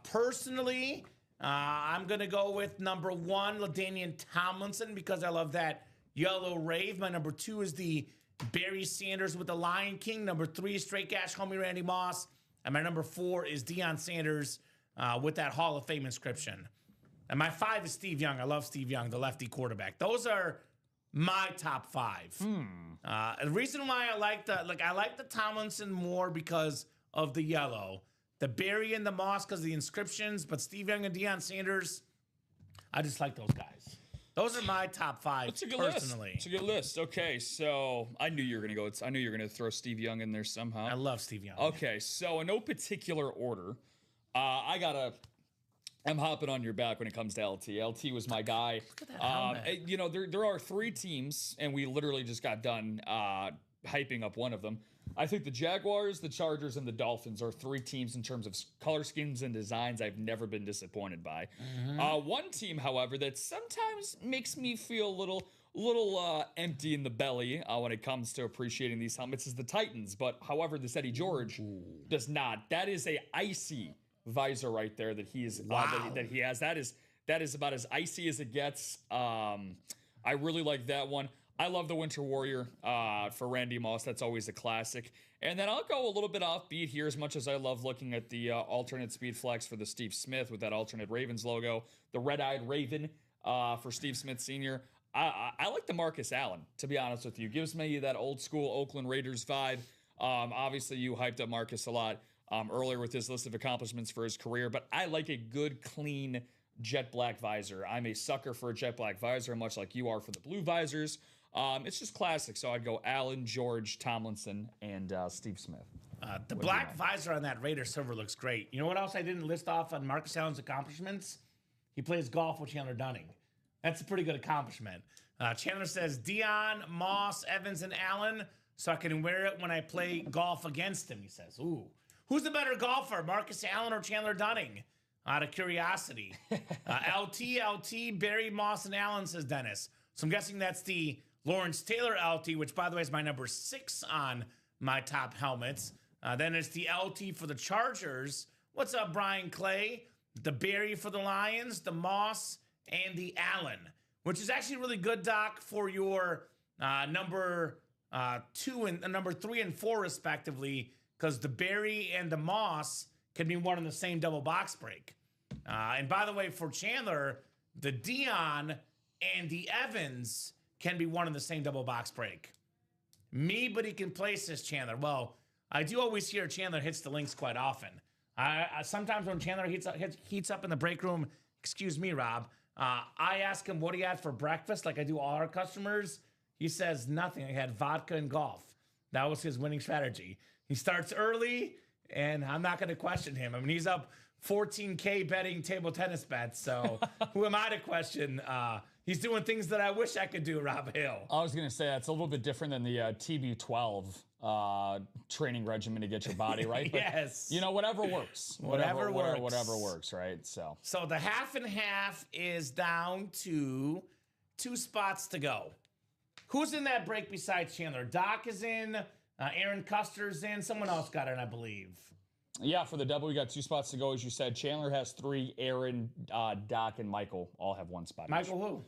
Personally, I'm going to go with number 1, LaDainian Tomlinson, because I love that yellow rave. My number 2 is the Barry Sanders with the Lion King. Number 3 is Straight Gash Homie Randy Moss. And my number 4 is Deion Sanders with that Hall of Fame inscription. And my 5 is Steve Young. I love Steve Young, the lefty quarterback. Those are my top 5. The reason why I like the Tomlinson more because of the yellow, the Barry and the Moss because of the inscriptions, but Steve Young and Deion Sanders, I just like those guys. Those are my top 5
That's a good
personally.
list. It's a good list. Okay, so I knew you were gonna go. I knew you were gonna throw Steve Young in there somehow.
I love Steve Young.
Okay, so in no particular order, I'm hopping on your back when it comes to LT. LT was my guy.
Look at that helmet.
There are 3 teams, and we literally just got done hyping up one of them. I think the Jaguars, the Chargers, and the Dolphins are 3 teams in terms of color schemes and designs I've never been disappointed by. One team, however, that sometimes makes me feel a little empty in the belly when it comes to appreciating these helmets is the Titans. But however, this Eddie George does not. That is a icy visor right there that he is that he has. That is about as icy as it gets. I really like that one. I love the Winter Warrior for Randy Moss. That's always a classic. And then I'll go a little bit offbeat here, as much as I love looking at the alternate Speed Flex for the Steve Smith with that alternate Ravens logo, the red-eyed Raven for Steve Smith Sr. I like the Marcus Allen, to be honest with you. Gives me that old school Oakland Raiders vibe. Obviously, you hyped up Marcus a lot earlier with his list of accomplishments for his career, but I like a good, clean jet black visor. I'm a sucker for a jet black visor, much like you are for the blue visors. It's just classic. So I'd go Allen, George, Tomlinson, and Steve Smith.
The black visor on that Raider silver looks great. You know what else I didn't list off on Marcus Allen's accomplishments? He plays golf with Chandler Dunning. That's a pretty good accomplishment. Chandler says, Deion, Moss, Evans, and Allen, so I can wear it when I play golf against him, he says. Ooh. Who's the better golfer, Marcus Allen or Chandler Dunning? Out of curiosity. LT, Barry, Moss, and Allen, says Dennis. So I'm guessing that's the Lawrence Taylor LT, which, by the way, is my number 6 on my top helmets. Then it's the LT for the Chargers. What's up, Brian Clay? The Barry for the Lions, the Moss, and the Allen, which is actually really good, Doc, for your number 2 and number 3 and 4, respectively, because the Berry and the Moss can be one in the same double box break. And by the way, for Chandler, the Dion and the Evans can be one in the same double box break. But he can place this Chandler. Well, I do always hear Chandler hits the links quite often. I sometimes when Chandler heats up in the break room, excuse me, Rob, I ask him what he had for breakfast, like I do all our customers. He says nothing. I had vodka and golf. That was his winning strategy. He starts early, and I'm not going to question him. I mean, he's up 14K betting table tennis bets, so who am I to question? He's doing things that I wish I could do, Rob Hill.
I was going to say that's a little bit different than the TB12 training regimen to get your body right. But,
yes.
You know, whatever works.
Whatever works.
Whatever works, right? So
the half and half is down to 2 spots to go. Who's in that break besides Chandler? Doc is in. Aaron Custer's in. Someone else got in, I believe.
Yeah, for the double, we got 2 spots to go, as you said. Chandler has 3. Aaron, Doc, and Michael all have 1 spot.
Michael who?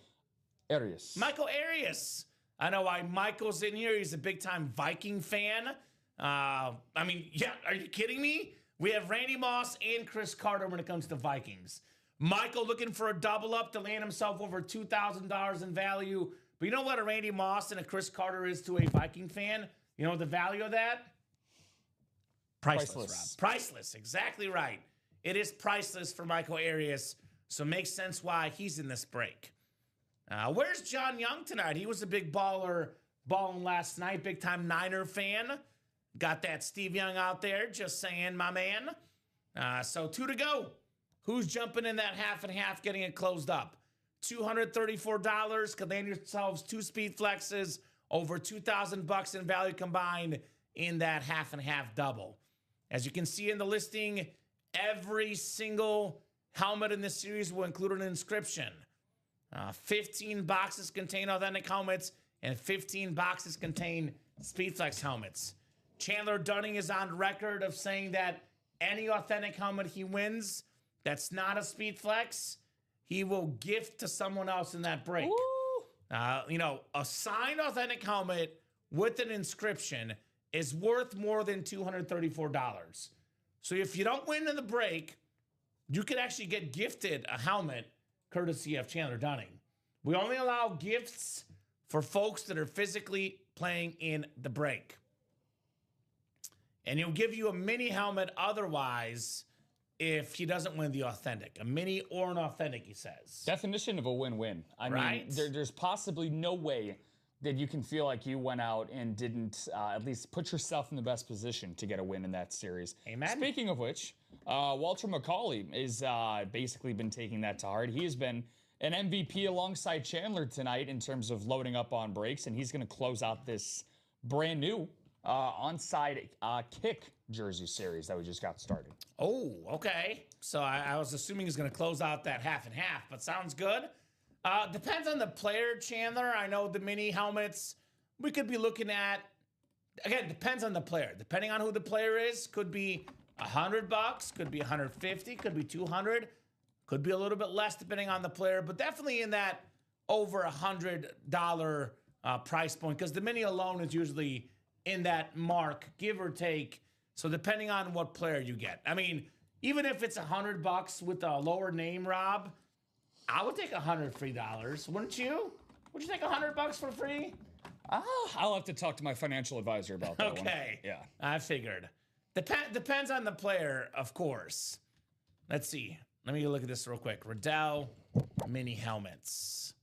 Arias.
Michael Arias. I know why Michael's in here. He's a big-time Viking fan. I mean, yeah, are you kidding me? We have Randy Moss and Chris Carter when it comes to Vikings. Michael looking for a double up to land himself over $2,000 in value. But you know what a Randy Moss and a Chris Carter is to a Viking fan? You know the value of that? Priceless, Rob. Priceless. Exactly right. It is priceless for Michael Arias, so it makes sense why he's in this break. Where's John Young tonight? He was a big balling last night, big-time Niner fan. Got that Steve Young out there, just saying, my man. So 2 to go. Who's jumping in that half and half, getting it closed up? $234. Could land yourselves 2 speed flexes, over $2,000 in value combined in that half and half double. As you can see in the listing, every single helmet in this series will include an inscription. 15 boxes contain authentic helmets, and 15 boxes contain Speedflex helmets. Chandler Dunning is on record of saying that any authentic helmet he wins that's not a Speedflex, he will gift to someone else in that break. A signed authentic helmet with an inscription is worth more than $234. So if you don't win in the break, you could actually get gifted a helmet courtesy of Chandler Dunning. We only allow gifts for folks that are physically playing in the break. And he'll give you a mini helmet otherwise if he doesn't win the authentic. A mini or an authentic, he says.
Definition of a win-win. I mean, there's possibly no way that you can feel like you went out and didn't at least put yourself in the best position to get a win in that series.
Amen.
Speaking of which, Walter McCauley is basically been taking that to heart. He has been an MVP alongside Chandler tonight in terms of loading up on breaks, and he's going to close out this brand new onside kick jersey series that we just got started.
Oh, okay. So I was assuming he's going to close out that half and half, but sounds good. Depends on the player, Chandler. I know the mini helmets we could be looking at. Again, depends on the player. Depending on who the player is, could be $100, could be $150, could be $200, could be a little bit less depending on the player, but definitely in that over $100 price point, because the mini alone is usually in that mark, give or take. So depending on what player you get. I mean, even if it's $100 with a lower name, Rob, I would take $100 free dollars, wouldn't you? Would you take $100 for free?
I'll have to talk to my financial advisor about that one.
Okay.
Yeah.
I figured. Depends on the player, of course. Let's see. Let me look at this real quick. Riddell mini helmets.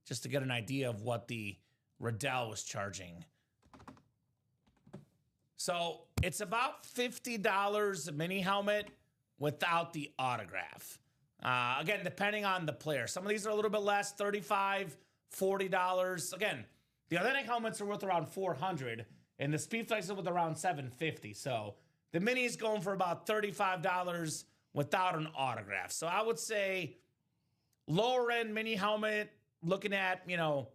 Just to get an idea of what the Riddell was charging. So it's about $50 a mini helmet without the autograph. Again, depending on the player. Some of these are a little bit less, $35, $40. Again, the authentic helmets are worth around $400, and the Speedflex are worth around $750. So the mini is going for about $35 without an autograph. So I would say lower end mini helmet, looking at, $50,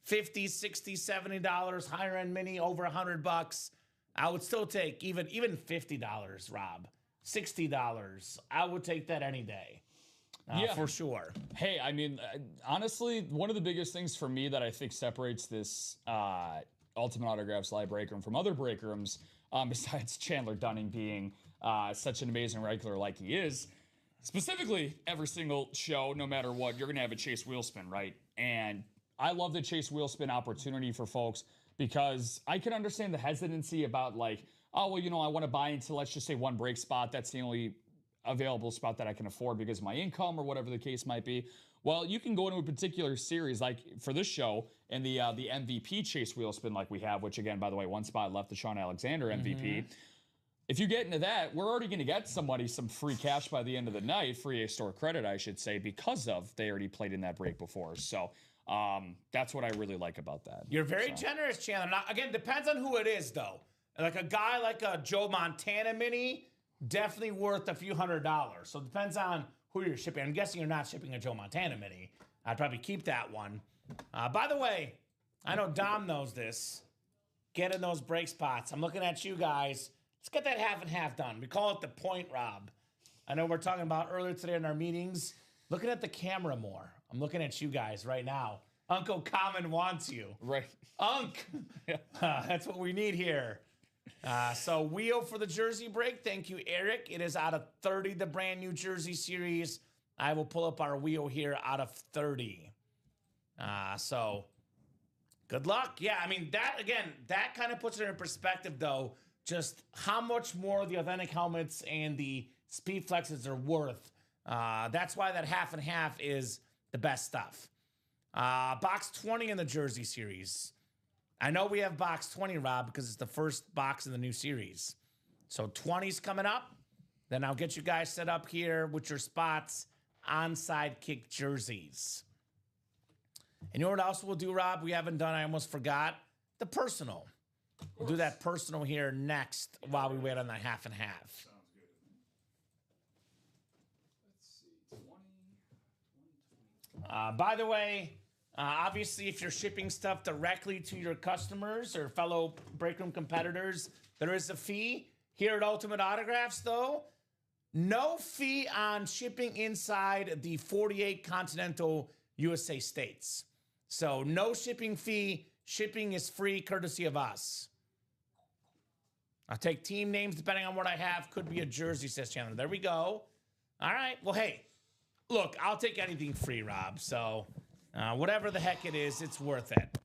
$60, $70, higher end mini over $100. I would still take even $50, Rob. $60. I would take that any day.
Yeah.
For sure.
Hey, I mean, honestly, one of the biggest things for me that I think separates this Ultimate Autographs live break room from other break rooms, besides Chandler Dunning being such an amazing regular like he is. Specifically, every single show, no matter what, you're going to have a Chase Wheelspin, right? And I love the Chase Wheelspin opportunity for folks because I can understand the hesitancy about like, oh, well, I want to buy into, let's just say, one break spot. That's the only available spot that I can afford because of my income or whatever the case might be. Well, you can go into a particular series, like for this show, and the MVP Chase Wheelspin like we have, which again, by the way, one spot left, the Sean Alexander MVP. If you get into that, we're already going to get somebody some free cash by the end of the night, free A-Store credit, I should say, because of they already played in that break before. So that's what I really like about that.
You're very generous, Chandler. Now, again, depends on who it is, though. Like a guy like a Joe Montana mini, definitely worth a few $100s. So it depends on who you're shipping. I'm guessing you're not shipping a Joe Montana mini. I'd probably keep that one. By the way, I know Dom knows this. Get in those break spots. I'm looking at you guys. Let's get that half and half done. We call it the point, Rob. I know we're talking about earlier today in our meetings. Looking at the camera more. I'm looking at you guys right now. Uncle Kamen wants you.
Right.
Unk. That's what we need here. So wheel for the jersey break. Thank you, Eric. It is out of 30, the brand new jersey series. I will pull up our wheel here out of 30. So good luck. Yeah, I mean, that kind of puts it in perspective, though, just how much more the authentic helmets and the speed flexes are worth. That's why that half and half is the best stuff. Box 20 in the jersey series. I know we have box 20, Rob, because it's the first box in the new series. So 20's coming up. Then I'll get you guys set up here with your spots on Sidekick jerseys. And you know what else we'll do, Rob? We haven't done, I almost forgot, the personal. We'll do that personal here next while we wait on the half and half.
Sounds good. Let's see, 20.
By the way, obviously, if you're shipping stuff directly to your customers or fellow breakroom competitors, there is a fee. Here at Ultimate Autographs, though, no fee on shipping inside the 48 continental USA states. So no shipping fee. Shipping is free, courtesy of us. I'll take team names depending on what I have. Could be a jersey, says Chandler. There we go. All right. Well, hey, look, I'll take anything free, Rob. So whatever the heck it is, it's worth it.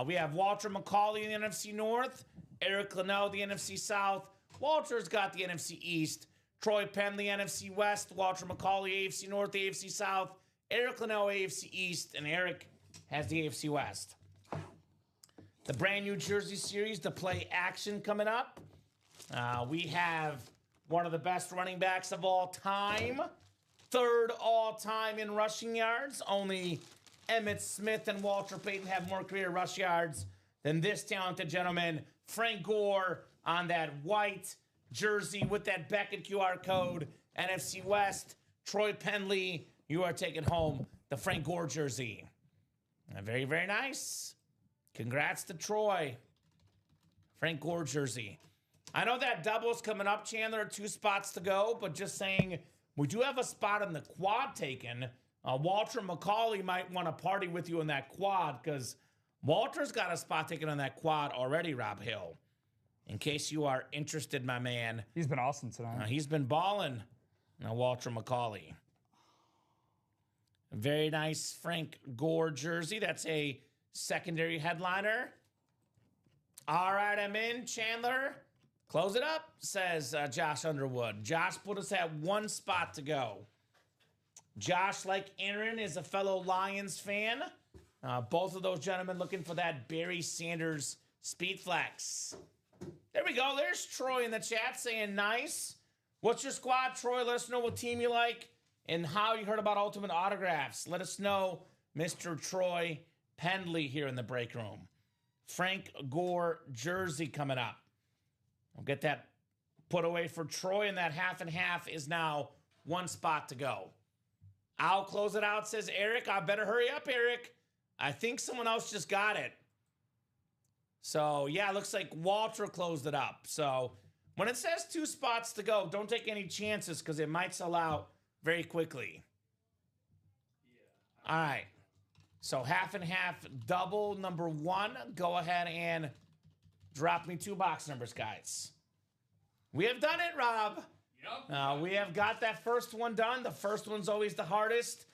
We have Walter McCauley in the NFC North, Eric Linnell, the NFC South. Walter's got the NFC East. Troy Penley, NFC West. Walter McCauley, AFC North, AFC South. Eric Linnell, AFC East. And Eric has the AFC West. The brand new jersey series, the play action coming up. We have one of the best running backs of all time. Third all time in rushing yards. Only Emmitt Smith and Walter Payton have more career rush yards than this talented gentleman. Frank Gore on that white jersey with that Beckett QR code. NFC West, Troy Penley, you are taking home the Frank Gore jersey. Very, very nice. Congrats to Troy. Frank Gore jersey. I know that double's coming up, Chandler. 2 spots to go, but just saying, we do have a spot in the quad taken. Walter McCauley might want to party with you in that quad because Walter's got a spot taken on that quad already, Rob Hill. In case you are interested, my man.
He's been awesome tonight.
He's been balling. Walter McCauley. Very nice Frank Gore jersey. That's a secondary headliner. All right, I'm in. Chandler, close it up, says Josh Underwood. Josh put us at 1 spot to go. Josh, like Aaron, is a fellow Lions fan. Both of those gentlemen looking for that Barry Sanders speed flex. There we go. There's Troy in the chat saying nice. What's your squad, Troy? Let us know what team you like and how you heard about Ultimate Autographs. Let us know, Mr. Troy Pendley here in the break room. Frank Gore jersey coming up. We'll get that put away for Troy, and that half and half is now 1 spot to go. I'll close it out, says Eric. I better hurry up, Eric. I think someone else just got it. So, yeah, it looks like Walter closed it up. So, when it says 2 spots to go, don't take any chances because it might sell out very quickly. All right. So half and half double number 1. Go ahead and drop me 2 box numbers, guys. We have done it, Rob.
Yep.
We have got that first one done. The first one's always the hardest.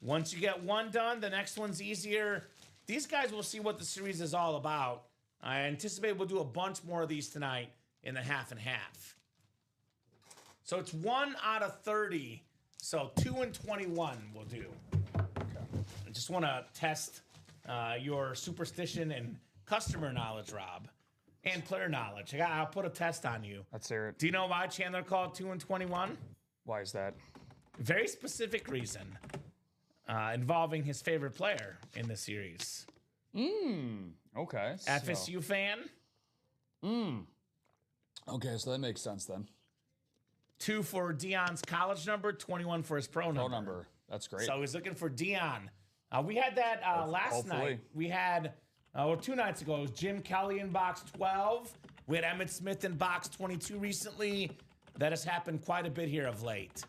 Once you get one done, the next one's easier. These guys will see what the series is all about. I anticipate we'll do a bunch more of these tonight in the half and half. So it's 1 out of 30. So 2 and 21 we'll do. I just want to test your superstition and customer knowledge, Rob, and player knowledge. I'll put a test on you.
Let's hear it.
Do you know why Chandler called 2 and 21?
Why is that?
Very specific reason involving his favorite player in the series.
Okay.
FSU fan.
Okay, so that makes sense then.
2 for Dion's college number, 21 for his pro number.
Pro number. That's great.
So he's looking for Dion. We had that last
Hopefully.
night. We had, 2 nights ago, it was Jim Kelly in box 12. We had Emmett Smith in box 22 recently. That has happened quite a bit here of late.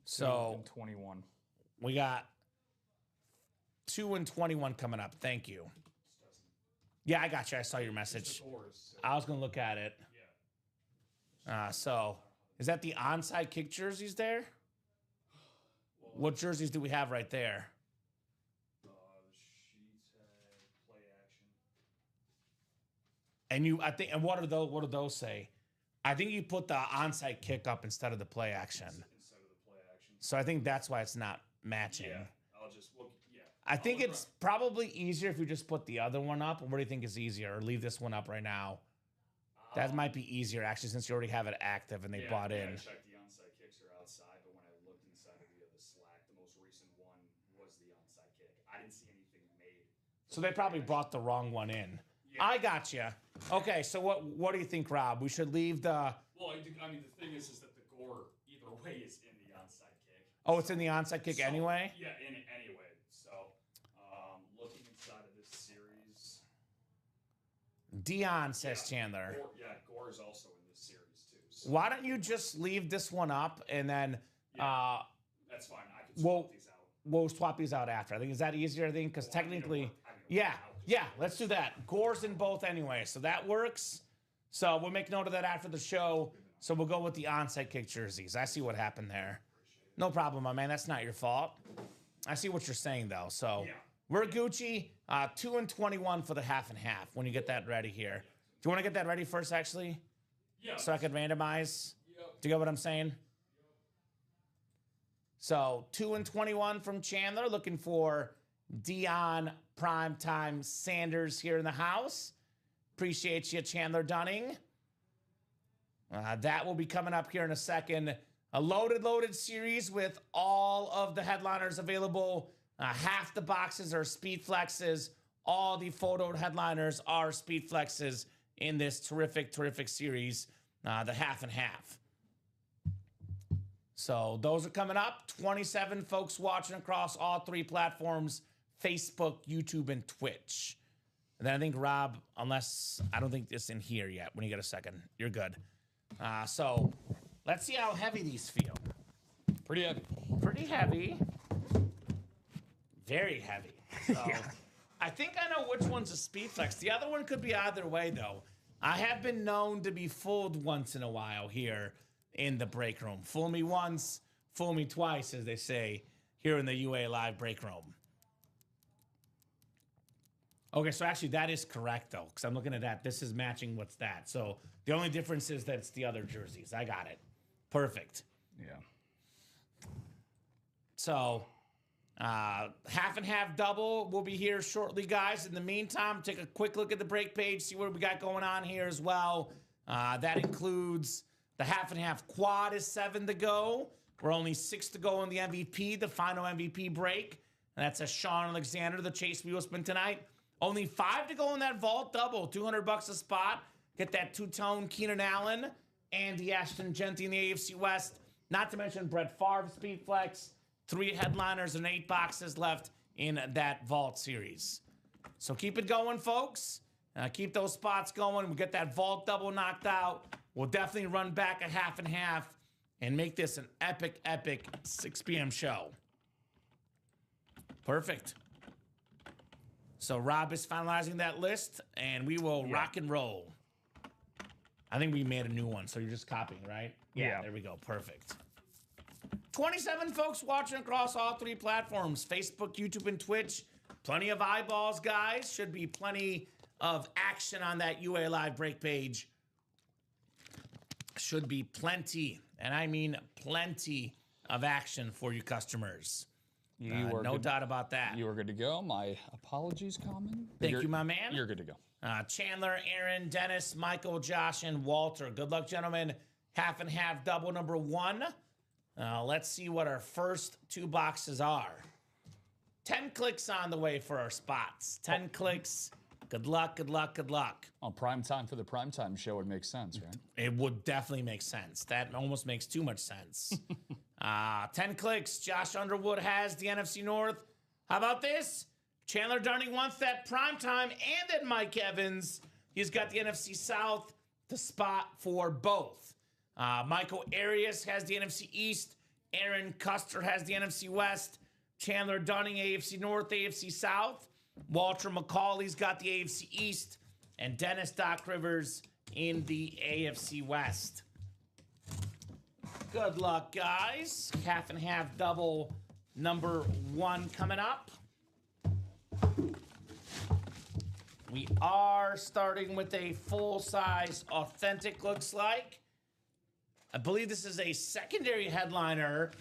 So
21.
we got 2 and 21 coming up. Thank you. Yeah, I got you. I saw your message. I was going to look at it. So is that the onside kick jerseys there? What jerseys do we have right there? And and what do those say? I think you put the onside kick up instead of the play action. So I think that's why it's not matching.
Yeah, I'll just look. Yeah.
I think it's probably easier if you just put the other one up. Or what do you think is easier? Or leave this one up right now? That might be easier, actually, since you already have it active and they bought in.
I checked the onside kicks are outside, but when I looked inside of the Slack, the most recent one was the onside kick. I didn't see anything made.
So they probably brought the wrong one in. Yeah. I got you. Okay, so what do you think, Rob? We should leave the...
Well, I mean, the thing is that the gore, either way, is in the onside kick.
Oh, it's in the onside kick anyway?
Yeah, anyway. So, looking inside of this series...
Dion, says Chandler.
Gore is also in this series, too. So.
Why don't you just leave this one up and then...
that's fine. I can swap these out.
We'll swap these out after. I think, is that easier, I think? Because technically... Yeah, let's do that. Gore's in both anyway, so that works. So we'll make note of that after the show. So we'll go with the onside kick jerseys. I see what happened there. No problem, my man. That's not your fault. I see what you're saying, though. So we're Gucci. 2 and 21 for the half and half when you get that ready here. Do you want to get that ready first, actually?
Yeah.
So I could randomize? Do you get what I'm saying? So 2 and 21 from Chandler. Looking for Dion Primetime Sanders here in the house. Appreciate you, Chandler Dunning. That will be coming up here in a second. A loaded series with all of the headliners available. Half the boxes are speed flexes. All the photoed headliners are speed flexes in this terrific series, the half and half. So those are coming up. 27 folks watching across all 3 platforms: Facebook, YouTube, and Twitch. And then I think, Rob, unless I don't think it's in here yet. When you get a second, you're good. So let's see how heavy these feel.
Pretty heavy.
Pretty heavy. Very heavy. So I think I know which one's a speed flex. The other one could be either way, though. I have been known to be fooled once in a while here in the break room. Fool me once, fool me twice, as they say here in the UA Live break room. Okay, so actually that is correct, though, because I'm looking at that. This is matching what's that. So the only difference is that it's the other jerseys. I got it. Perfect.
Yeah.
So half and half double will be here shortly, guys. In the meantime, take a quick look at the break page, see what we got going on here as well. That includes the half and half quad is 7 to go. We're only 6 to go on the MVP, the final MVP break. And that's a Sean Alexander, the Chase Wheelspin tonight. Only 5 to go in that vault double, $200 a spot. Get that two-tone Keenan Allen, Andy Ashton Genty in the AFC West. Not to mention Brett Favre Speed Flex. 3 headliners and 8 boxes left in that vault series. So keep it going, folks. Keep those spots going. We'll get that vault double knocked out. We'll definitely run back a half and half and make this an epic, epic 6 p.m. show. Perfect. So Rob is finalizing that list, and we will rock and roll. I think we made a new one, so you're just copying, right?
Yeah.
There we go. Perfect. 27 folks watching across all 3 platforms, Facebook, YouTube, and Twitch. Plenty of eyeballs, guys. Should be plenty of action on that UA Live break page. Should be plenty, and I mean plenty of action for you customers. No doubt about that.
You are good to go. My apologies, Kamen.
Thank you, my man.
You're good to go.
Chandler, Aaron, Dennis, Michael, Josh, and Walter. Good luck, gentlemen. Half and half double number 1. Let's see what our first 2 boxes are. 10 clicks on the way for our spots. 10 clicks. Good luck, good luck, good luck.
On prime time for the primetime show would make sense, right?
It would definitely make sense. That almost makes too much sense. 10 clicks. Josh Underwood has the NFC North. How about this? Chandler Dunning wants that primetime, and then Mike Evans. He's got the NFC South, the spot for both. Michael Arias has the NFC East. Aaron Custer has the NFC West. Chandler Dunning, AFC North, AFC South. Walter McCauley's got the AFC East. And Dennis Doc Rivers in the AFC West. Good luck, guys. Half and half double number 1 coming up. We are starting with a full-size authentic, looks like. I believe this is a secondary headliner.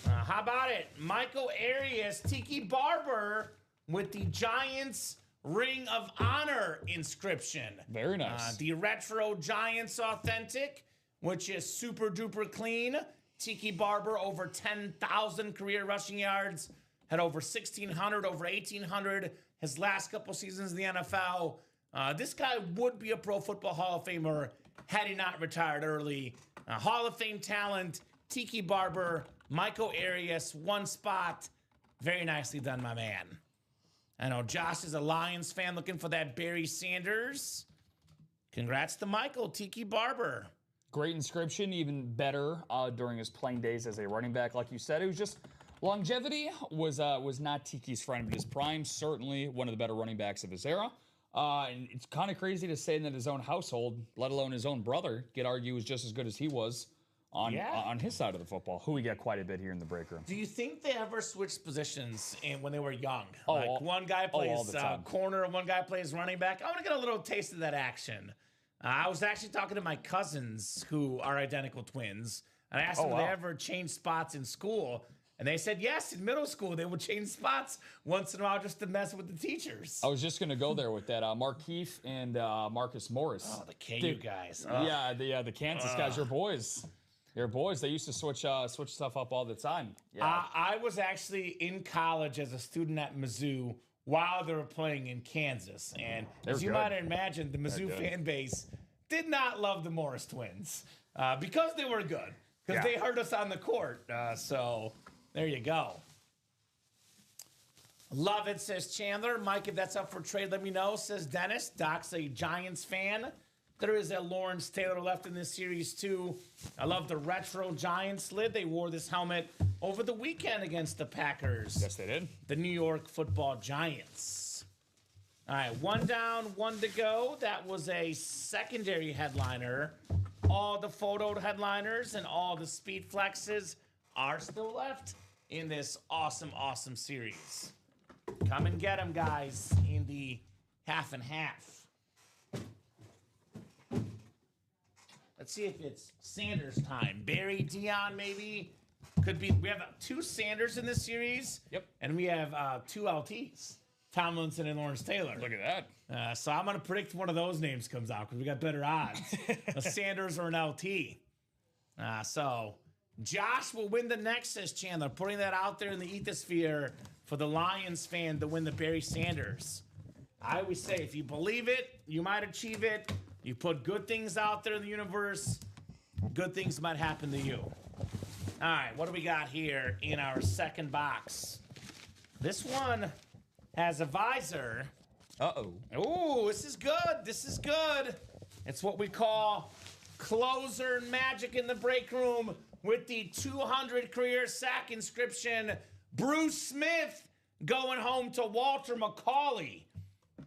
How about it? Michael Arias, Tiki Barber with the Giants Ring of Honor inscription.
Very nice.
The retro Giants authentic, which is super duper clean. Tiki Barber, over 10,000 career rushing yards, had over 1,600, over 1,800 his last couple seasons in the NFL. This guy would be a Pro Football Hall of Famer had he not retired early. Hall of Fame talent, Tiki Barber, Michael Arias, 1 spot. Very nicely done, my man. I know Josh is a Lions fan looking for that Barry Sanders. Congrats to Michael, Tiki Barber.
Great inscription, even better during his playing days as a running back. Like you said, it was just longevity was not Tiki's friend, but his prime, certainly one of the better running backs of his era. And it's kind of crazy to say that his own household, let alone his own brother, could argue was just as good as he was on his side of the football, who we get quite a bit here in the break room.
Do you think they ever switched positions when they were young?
Oh,
one guy plays
all the time.
corner, one guy plays running back. I want to get a little taste of that action. I was actually talking to my cousins who are identical twins, and I asked them if they ever changed spots in school. And they said yes, in middle school they would change spots once in a while just to mess with the teachers.
I was just going to go there with that. Markeith and Marcus Morris.
Oh, the KU guys.
Yeah, the Kansas guys, your boys. Your boys, they used to switch stuff up all the time. Yeah.
I was actually in college as a student at Mizzou while they were playing in Kansas. And as you might imagine, the Mizzou fan base did not love the Morris twins because they were good. Because they hurt us on the court. So there you go. Love it, says Chandler. Mike, if that's up for trade, let me know, says Dennis. Doc's a Giants fan. There is a Lawrence Taylor left in this series, too. I love the retro Giants lid. They wore this helmet over the weekend against the Packers.
Yes, they did.
The New York Football Giants. All right, 1 down, 1 to go. That was a secondary headliner. All the photo headliners and all the speed flexes are still left in this awesome, awesome series. Come and get them, guys, in the half and half. Let's see if it's Sanders time. Barry, Dion, maybe. Could be. We have 2 Sanders in this series.
Yep.
And we have 2 LTs. Tomlinson and Lawrence Taylor.
Look at that.
So I'm going to predict one of those names comes out because we got better odds. A Sanders or an LT. So Josh will win the next, says Chandler. Putting that out there in the ethosphere for the Lions fan to win the Barry Sanders. I always say, if you believe it, you might achieve it. You put good things out there in the universe, good things might happen to you. All right, what do we got here in our second box? This one has a visor.
Uh-oh.
Ooh, this is good. This is good. It's what we call closer magic in the break room with the 200 career sack inscription. Bruce Smith going home to Walter McCauley.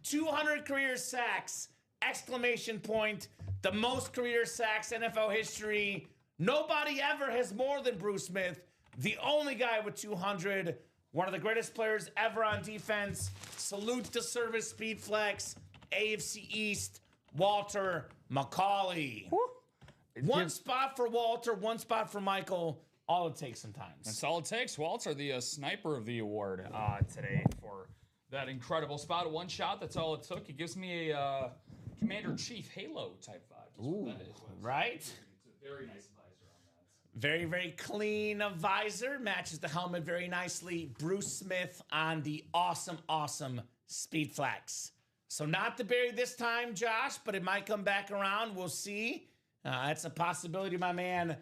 200 career sacks, exclamation point. The most career sacks NFL history. Nobody ever has more than Bruce Smith. The only guy with 200. One of the greatest players ever on defense. Salute to Service Speed Flex. AFC East, Walter McCauley. One spot for Walter, one spot for Michael. All it takes sometimes.
That's all it takes. Walter, the sniper of the award today for that incredible spot. One shot, that's all it took. It gives me a Commander-Chief Halo type vibe.
Ooh, right?
It's a very nice visor on that.
Very, very clean visor. Matches the helmet very nicely. Bruce Smith on the awesome Speed Flex. So not the berry this time, Josh, but it might come back around. We'll see. That's a possibility, my man.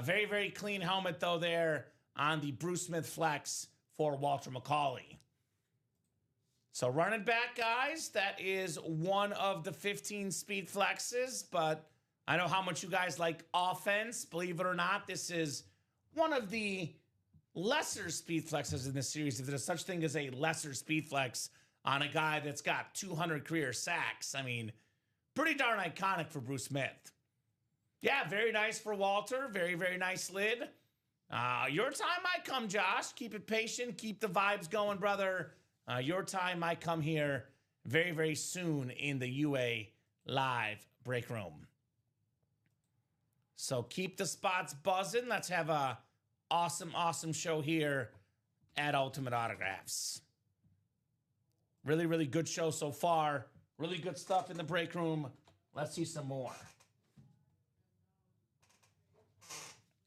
Very, very clean helmet, though, there on the Bruce Smith Flex for Walter McCauley. So run it back, guys. That is one of the 15 Speed Flexes, but I know how much you guys like offense. Believe it or not, this is one of the lesser Speed Flexes in this series. If there's such thing as a lesser Speed Flex on a guy that's got 200 career sacks. I mean, pretty darn iconic for Bruce Smith. Yeah, very nice for Walter. Very, very nice lid. Your time might come, Josh. Keep it patient. Keep the vibes going, brother. Your time might come here very, very soon in the UA live break room. So keep the spots buzzing. Let's have a awesome show here at Ultimate Autographs. Really, really good show so far. Really good stuff in the break room. Let's see some more.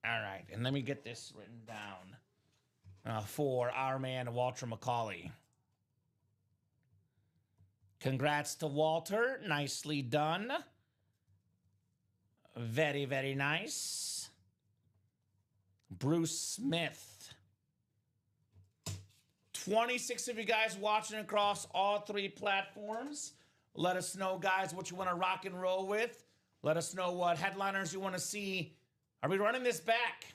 All right, and let me get this written down for our man, Walter McCauley. Congrats to Walter. Nicely done. Very, very nice. Bruce Smith. 26 of you guys watching across all three platforms. Let us know, guys, what you want to rock and roll with. Let us know what headliners you want to see. Are we running this back?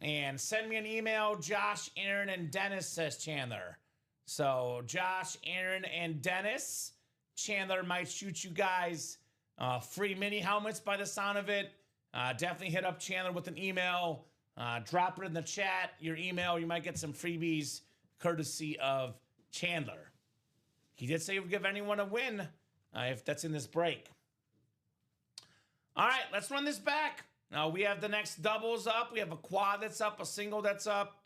And send me an email, Josh, Aaron, and Dennis, says Chandler. So Josh, Aaron, and Dennis. Chandler might shoot you guys free mini helmets by the sound of it. Definitely hit up Chandler with an email. Drop it in the chat, your email. You might get some freebies courtesy of Chandler. He did say he would give anyone a win if that's in this break. All right, let's run this back. Now we have the next doubles up. We have a quad that's up, a single that's up.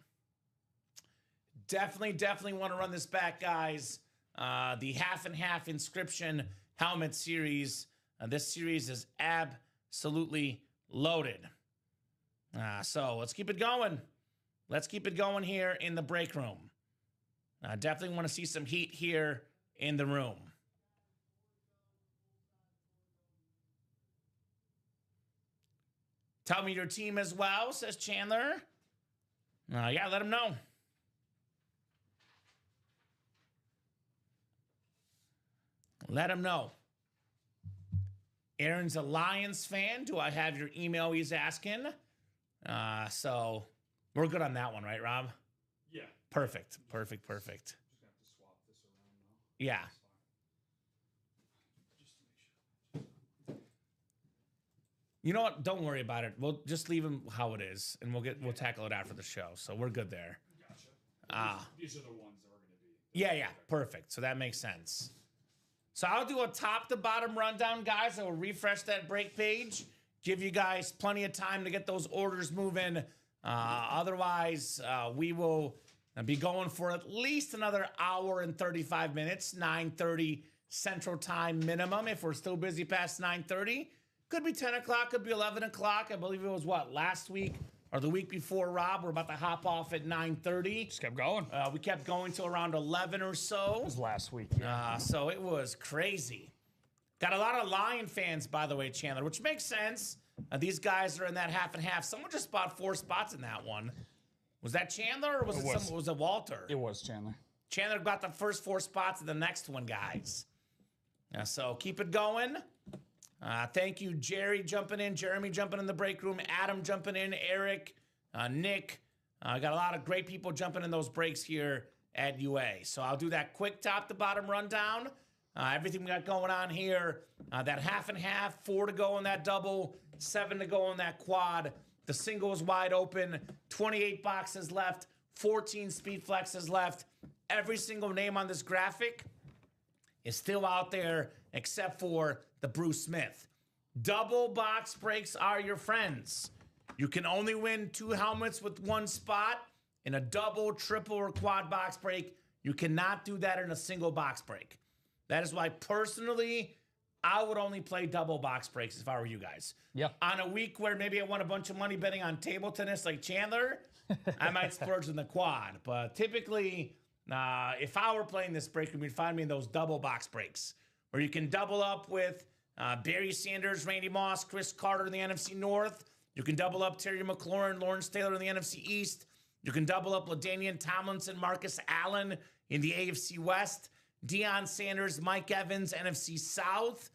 Definitely want to run this back, guys. The half and half inscription helmet series. This series is absolutely loaded. So let's keep it going. Let's keep it going here in the break room. Definitely want to see some heat here in the room. Tell me your team as well, says Chandler. Yeah, let him know. Let him know. Aaron's a Lions fan. Do I have your email, he's asking. So we're good on that one, right, Rob?
Yeah.
Perfect.
Just gonna have to swap this around now.
Yeah. You know what? Don't worry about it. We'll just leave him how it is, and we'll tackle it after the show. So we're good there.
Gotcha. These are the ones that we're going to be.
Yeah, perfect. So that makes sense. So I'll do a top to bottom rundown, guys. I will refresh that break page, give you guys plenty of time to get those orders moving. Otherwise, we will be going for at least another hour and 35 minutes, 9:30 Central Time minimum. If we're still busy past 9:30. Could be 10 o'clock, could be 11 o'clock. I believe it was, last week or the week before, Rob? We're about to hop off at 9:30.
Just kept going.
We kept going till around 11 or so.
It was last week.
So it was crazy. Got a lot of Lion fans, by the way, Chandler, which makes sense. These guys are in that half and half. Someone just bought 4 spots in that one. Was that Chandler or was it Walter?
It was Chandler.
Chandler got the first 4 spots in the next one, guys. So keep it going. Thank you, Jerry jumping in, Jeremy jumping in the break room, Adam jumping in, Eric, Nick. I got a lot of great people jumping in those breaks here at UA. So I'll do that quick top to bottom rundown. Everything we got going on here. That half and half, 4 to go on that double, 7 to go on that quad. The single is wide open, 28 boxes left, 14 speed flexes left. Every single name on this graphic is still out there except for the Bruce Smith. Double box breaks are your friends. You can only win 2 helmets with 1 spot in a double, triple, or quad box break. You cannot do that in a single box break. That is why, personally, I would only play double box breaks if I were you guys.
Yeah.
On a week where maybe I won a bunch of money betting on table tennis like Chandler, I might splurge in the quad. But typically, if I were playing this break, you'd find me in those double box breaks where you can double up with Barry Sanders, Randy Moss, Chris Carter in the NFC North. You can double up Terry McLaurin, Lawrence Taylor in the NFC East. You can double up LaDainian Tomlinson, Marcus Allen in the AFC West. Deion Sanders, Mike Evans, NFC South.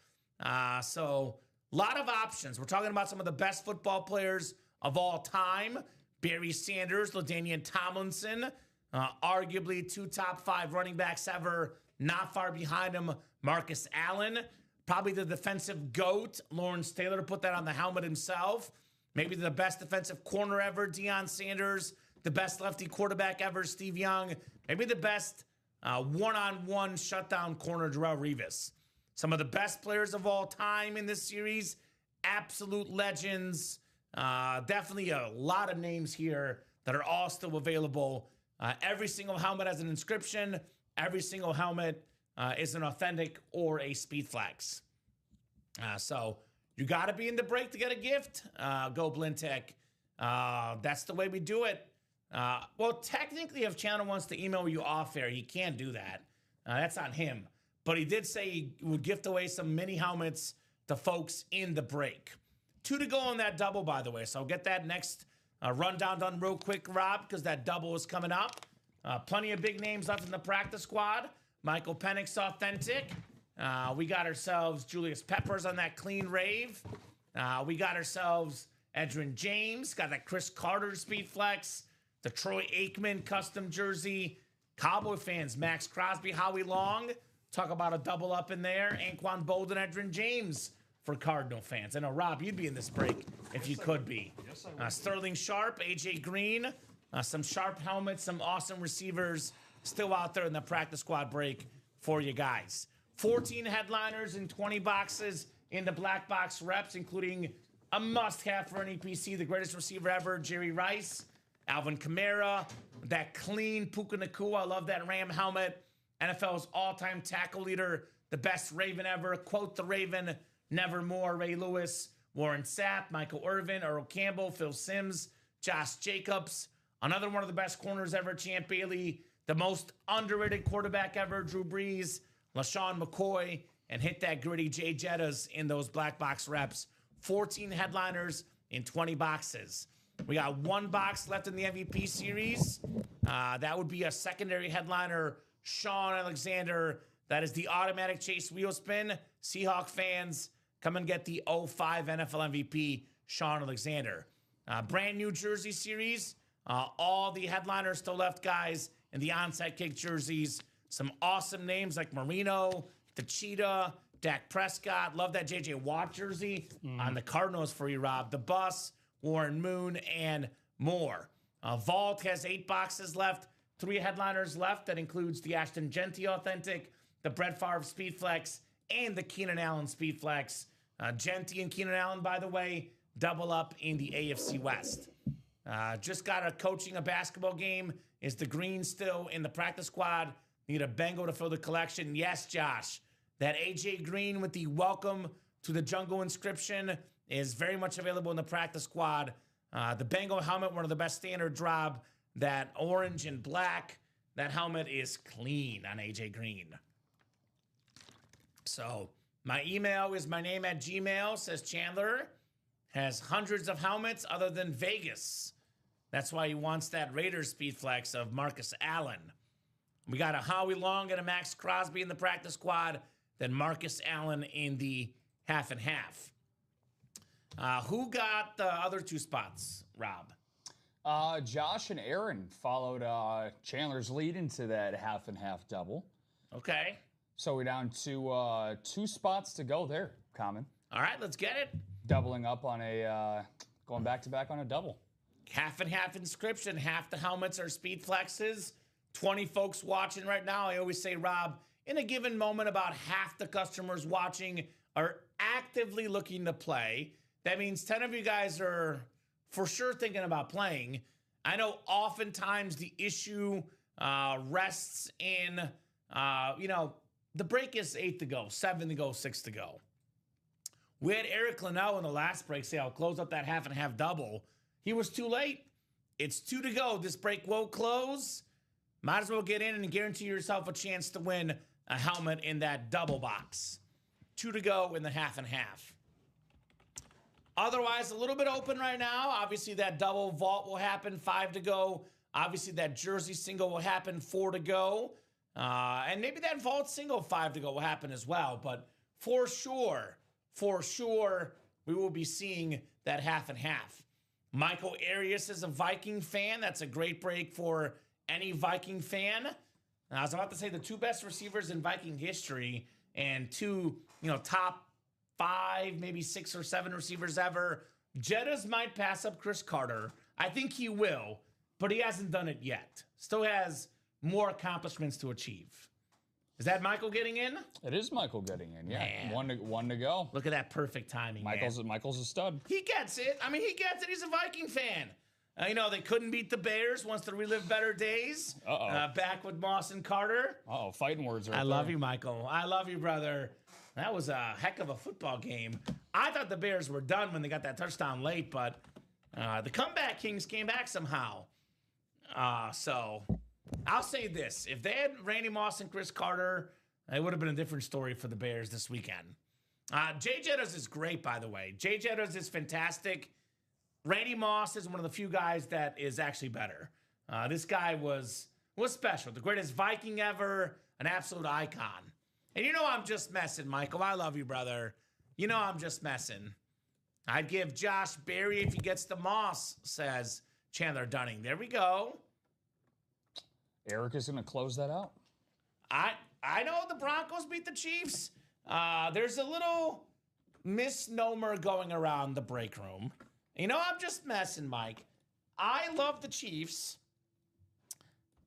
So a lot of options. We're talking about some of the best football players of all time. Barry Sanders, LaDainian Tomlinson, arguably 2 top 5 running backs ever. Not far behind him, Marcus Allen. Probably the defensive GOAT, Lawrence Taylor, put that on the helmet himself. Maybe the best defensive corner ever, Deion Sanders. The best lefty quarterback ever, Steve Young. Maybe the best one-on-one shutdown corner, Darrelle Revis. Some of the best players of all time in this series. Absolute legends. Definitely a lot of names here that are all still available. Every single helmet has an inscription. Every single helmet is an authentic or a speed flex. So you got to be in the break to get a gift. Go Blintech. That's the way we do it. Well, technically, if Chandler wants to email you off air, he can't do that. That's on him. But he did say he would gift away some mini helmets to folks in the break. 2 to go on that double, by the way. So I'll get that next rundown done real quick, Rob, because that double is coming up. Plenty of big names left in the practice squad. Michael Penix, authentic. We got ourselves Julius Peppers on that clean rave. We got ourselves Edgerrin James. Got that Chris Carter speed flex. The Troy Aikman custom jersey. Cowboy fans, Max Crosby, Howie Long. Talk about a double up in there. Anquan Bolden, Edgerrin James for Cardinal fans. I know, Rob, you'd be in this break if you could be.
Yes, I would.
Sterling Sharp, AJ Green. Some sharp helmets, some awesome receivers still out there in the practice squad break for you guys. 14 headliners and 20 boxes in the black box reps, including a must-have for an EPC, the greatest receiver ever, Jerry Rice. Alvin Kamara, that clean Puka Nacua. I love that Ram helmet. NFL's all-time tackle leader, the best Raven ever. Quote the Raven, nevermore. Ray Lewis, Warren Sapp, Michael Irvin, Earl Campbell, Phil Simms, Josh Jacobs. Another one of the best corners ever, Champ Bailey. The most underrated quarterback ever, Drew Brees, LaShawn McCoy, and hit that gritty Jay Jettas in those black box reps. 14 headliners in 20 boxes. We got 1 box left in the MVP series. That would be a secondary headliner, Sean Alexander. That is the automatic chase wheel spin. Seahawk fans, come and get the 05 NFL MVP, Sean Alexander. Brand new jersey series. All the headliners still left, guys, in the onside kick jerseys. Some awesome names like Marino, the Cheetah, Dak Prescott. Love that J.J. Watt jersey on the Cardinals for you, Rob. The Bus, Warren Moon, and more. Vault has 8 boxes left, 3 headliners left. That includes the Ashton Genty authentic, the Brett Favre Speed Flex, and the Keenan Allen Speed Flex. Genty and Keenan Allen, by the way, double up in the AFC West. Just got a coaching a basketball game. Is the green still in the practice squad? Need a Bengal to fill the collection. Yes, Josh. That AJ Green with the welcome to the jungle inscription is very much available in the practice squad. The Bengal helmet, one of the best standard drop. That orange and black, that helmet is clean on AJ Green. So my email is my name at Gmail, says Chandler. Has hundreds of helmets other than Vegas. That's why he wants that Raiders speed flex of Marcus Allen. We got a Howie Long and a Max Crosby in the practice squad. Then Marcus Allen in the half and half. Who got the other 2 spots, Rob?
Josh and Aaron followed Chandler's lead into that half and half double.
Okay.
So we're down to 2 spots to go there, Kamen.
All right, let's get it.
Doubling up on going back to back on a double.
Half and half inscription. Half the helmets are speed flexes. 20 folks watching right now. I always say, Rob, in a given moment, about half the customers watching are actively looking to play. That means 10 of you guys are for sure thinking about playing. I know oftentimes the issue rests in, the break is 8 to go, 7 to go, 6 to go. We had Eric Linnell in the last break say, I'll close up that half and half double. He was too late. It's 2 to go. This break won't close. Might as well get in and guarantee yourself a chance to win a helmet in that double box. 2 to go in the half and half. Otherwise, a little bit open right now. Obviously, that double vault will happen, 5 to go. Obviously, that jersey single will happen, 4 to go. And maybe that vault single, 5 to go, will happen as well. But for sure, we will be seeing that half and half. Michael Arias is a Viking fan. That's a great break for any Viking fan. I was about to say the 2 best receivers in Viking history and 2, top 5, maybe 6 or 7 receivers ever. Jettas might pass up Chris Carter. I think he will, but he hasn't done it yet. Still has more accomplishments to achieve. Is that Michael getting in?
It is Michael getting in, yeah.
Man.
One to go.
Look at that perfect timing,
Michael's a stud.
He gets it. He gets it. He's a Viking fan. They couldn't beat the Bears once to relive better days. Back with Moss and Carter.
Fighting words right
I
there.
love you, Michael. I love you, brother. That was a heck of a football game. I thought the Bears were done when they got that touchdown late, but the comeback Kings came back somehow. So I'll say this. If they had Randy Moss and Chris Carter, it would have been a different story for the Bears this weekend. Jay Jettas is great, by the way. Jay Jettas is fantastic. Randy Moss is one of the few guys that is actually better. This guy was special. The greatest Viking ever, an absolute icon. And I'm just messing, Michael. I love you, brother. I'm just messing. I'd give Josh Berry if he gets the Moss, says Chandler Dunning. There we go.
Eric is going to close that out.
I know the Broncos beat the Chiefs. There's a little misnomer going around the break room. I'm just messing, Mike. I love the Chiefs.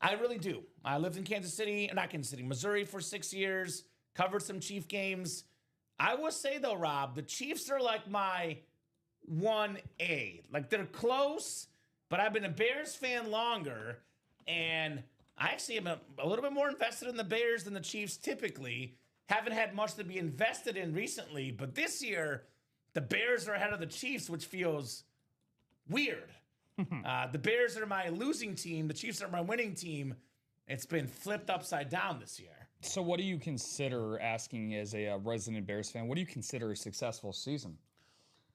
I really do. I lived in Missouri for 6 years, covered some Chief games. I will say, though, Rob, the Chiefs are like my 1A. Like, they're close, but I've been a Bears fan longer, and I actually am a little bit more invested in the Bears than the Chiefs typically. Haven't had much to be invested in recently, but this year, the Bears are ahead of the Chiefs, which feels weird. The Bears are my losing team. The Chiefs are my winning team. It's been flipped upside down this year.
So what do you consider, asking as a resident Bears fan, what do you consider a successful season?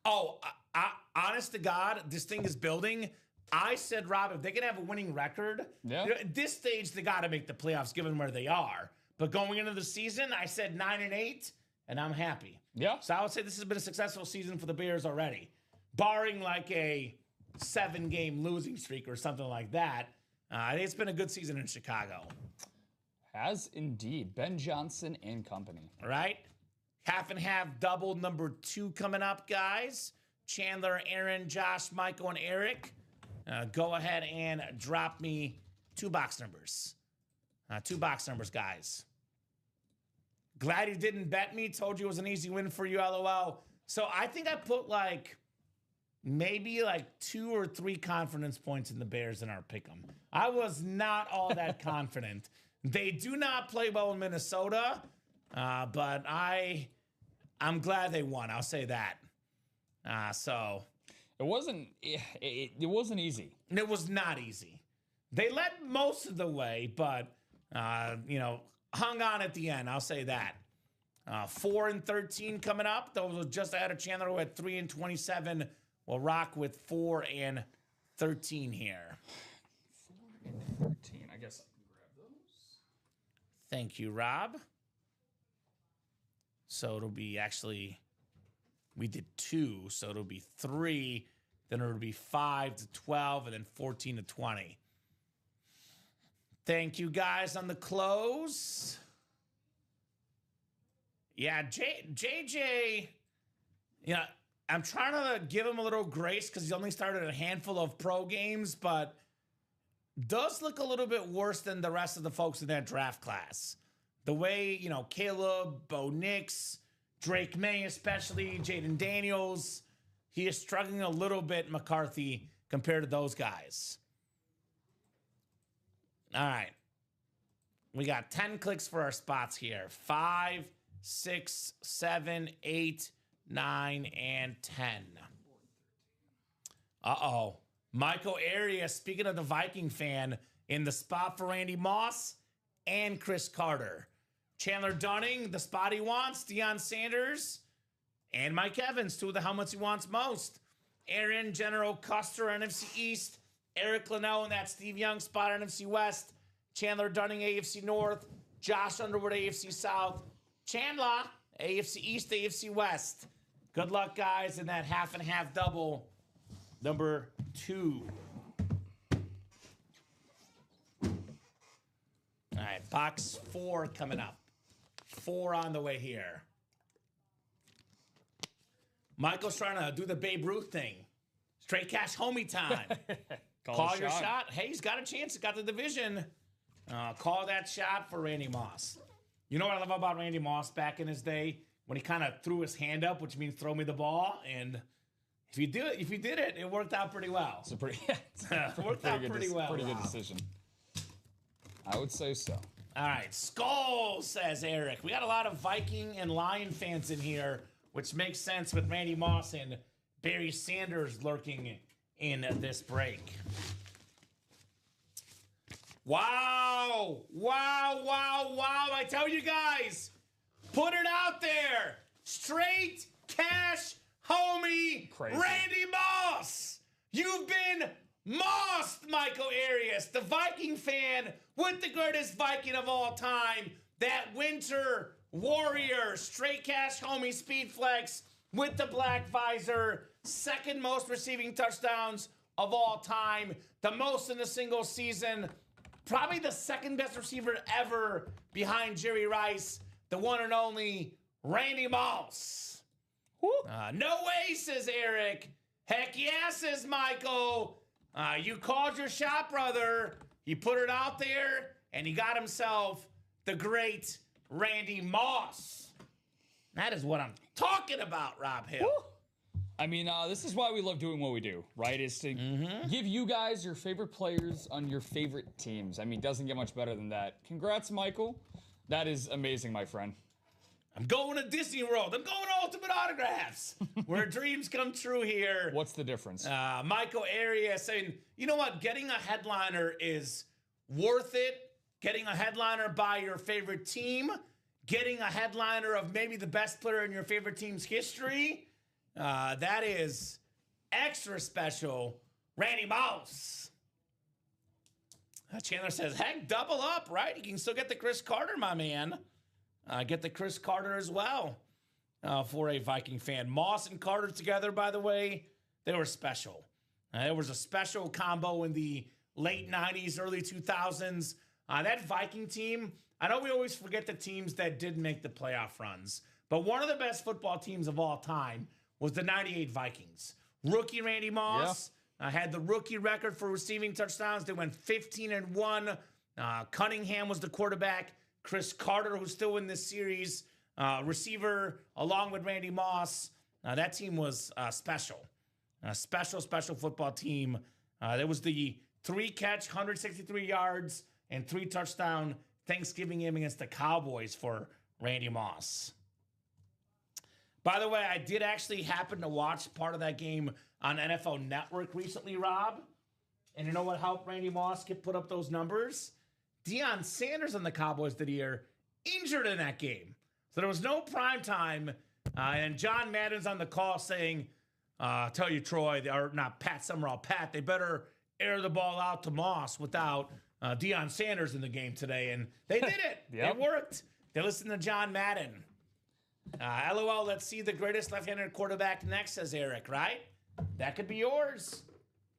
Honest to God, this thing is building. I said, Rob, if they can have a winning record, at this stage, they got to make the playoffs given where they are. But going into the season, I said 9-8, and I'm happy.
Yeah.
So I would say this has been a successful season for the Bears already, barring like a 7-game losing streak or something like that. It's been a good season in Chicago.
Has indeed. Ben Johnson and company.
All right. Half and half double number 2 coming up, guys. Chandler, Aaron, Josh, Michael, and Eric. Go ahead and drop me 2 box numbers. 2 box numbers, guys. Glad you didn't bet me. Told you it was an easy win for you, LOL. So I think I put maybe 2 or 3 confidence points in the Bears in our pick'em. I was not all that confident. They do not play well in Minnesota, but I'm glad they won. I'll say that. So
it wasn't easy.
It was not easy. They led most of the way, but hung on at the end. I'll say that. 4-13 coming up. Those were just ahead of Chandler who had 3-27. We'll rock with 4-13 here.
4-13. I guess I can grab those.
Thank you, Rob. So it'll be actually We did 2, so it'll be 3. Then it'll be 5 to 12, and then 14 to 20. Thank you guys on the close. Yeah, JJ, yeah, I'm trying to give him a little grace because he only started a handful of pro games, but does look a little bit worse than the rest of the folks in that draft class. The way, Caleb, Bo Nix, Drake May especially, Jaden Daniels, he is struggling a little bit, McCarthy, compared to those guys. All right. We got 10 clicks for our spots here. 5, 6, 7, 8, 9, and 10. Uh-oh. Michael Arias, speaking of the Viking fan, in the spot for Randy Moss and Chris Carter. Chandler Dunning, the spot he wants. Deion Sanders and Mike Evans, 2 of the helmets he wants most. Aaron, General Custer, NFC East. Eric Linnell in that Steve Young spot, NFC West. Chandler Dunning, AFC North. Josh Underwood, AFC South. Chandler, AFC East, AFC West. Good luck, guys, in that half and half double. Number 2. All right, box 4 coming up. 4 on the way here. Michael's trying to do the Babe Ruth thing. Straight cash homie time. Call your shot. Hey, he's got a chance. He's got the division. Call that shot for Randy Moss. You know what I love about Randy Moss back in his day? When he kind of threw his hand up, which means throw me the ball. And if you did it, it worked out pretty well.
It's a pretty,
worked out pretty well.
Pretty good decision. I would say so.
All right, Skull, says Eric. We got a lot of Viking and Lion fans in here, which makes sense with Randy Moss and Barry Sanders lurking in this break. Wow. I tell you guys, put it out there. Straight cash homie,
Crazy.
Randy Moss. You've been mossed, Michael Arias, the Viking fan with the greatest Viking of all time, that Winter Warrior, straight cash homie speed flex with the black visor, second most receiving touchdowns of all time, the most in a single season, probably the second best receiver ever behind Jerry Rice, the one and only Randy Moss. No way, says Eric. Heck yeah, says Michael. You called your shot, brother. He put it out there, and he got himself the great Randy Moss. That is what I'm talking about, Rob Hill.
Woo. I mean, this is why we love doing what we do, right? Is to give you guys your favorite players on your favorite teams. I mean, doesn't get much better than that. Congrats, Michael. That is amazing, my friend.
I'm going to Disney World. I'm going to Ultimate Autographs, where dreams come true here.
What's the difference?
Michael Arias saying, you know what? Getting a headliner is worth it. Getting a headliner by your favorite team. Getting a headliner of maybe the best player in your favorite team's history. That is extra special. Randy Moss. Chandler says, heck, double up, right? You can still get the Chris Carter, my man. Get the Chris Carter as well for a Viking fan. Moss and Carter together, by the way, they were special. There was a special combo in the late 90s, early 2000s. That Viking team, I know we always forget the teams that did make the playoff runs, but one of the best football teams of all time was the 98 Vikings. Rookie Randy Moss had the rookie record for receiving touchdowns. They went 15-1. Cunningham was the quarterback. Chris Carter, who's still in this series, receiver, along with Randy Moss. That team was special. A special football team. There was the 3-catch, 163 yards, and 3 touchdown Thanksgiving game against the Cowboys for Randy Moss. By the way, I did actually happen to watch part of that game on NFL Network recently, Rob. And you know what helped Randy Moss put up those numbers? Deion Sanders on the Cowboys that year injured in that game. So there was no prime time. And John Madden's on the call saying, tell you, Troy, or not Pat Summerall, Pat, they better air the ball out to Moss without Deion Sanders in the game today. And they did it.
Yep.
It worked. They listened to John Madden. LOL, let's see the greatest left-handed quarterback next, says Eric, right? That could be yours.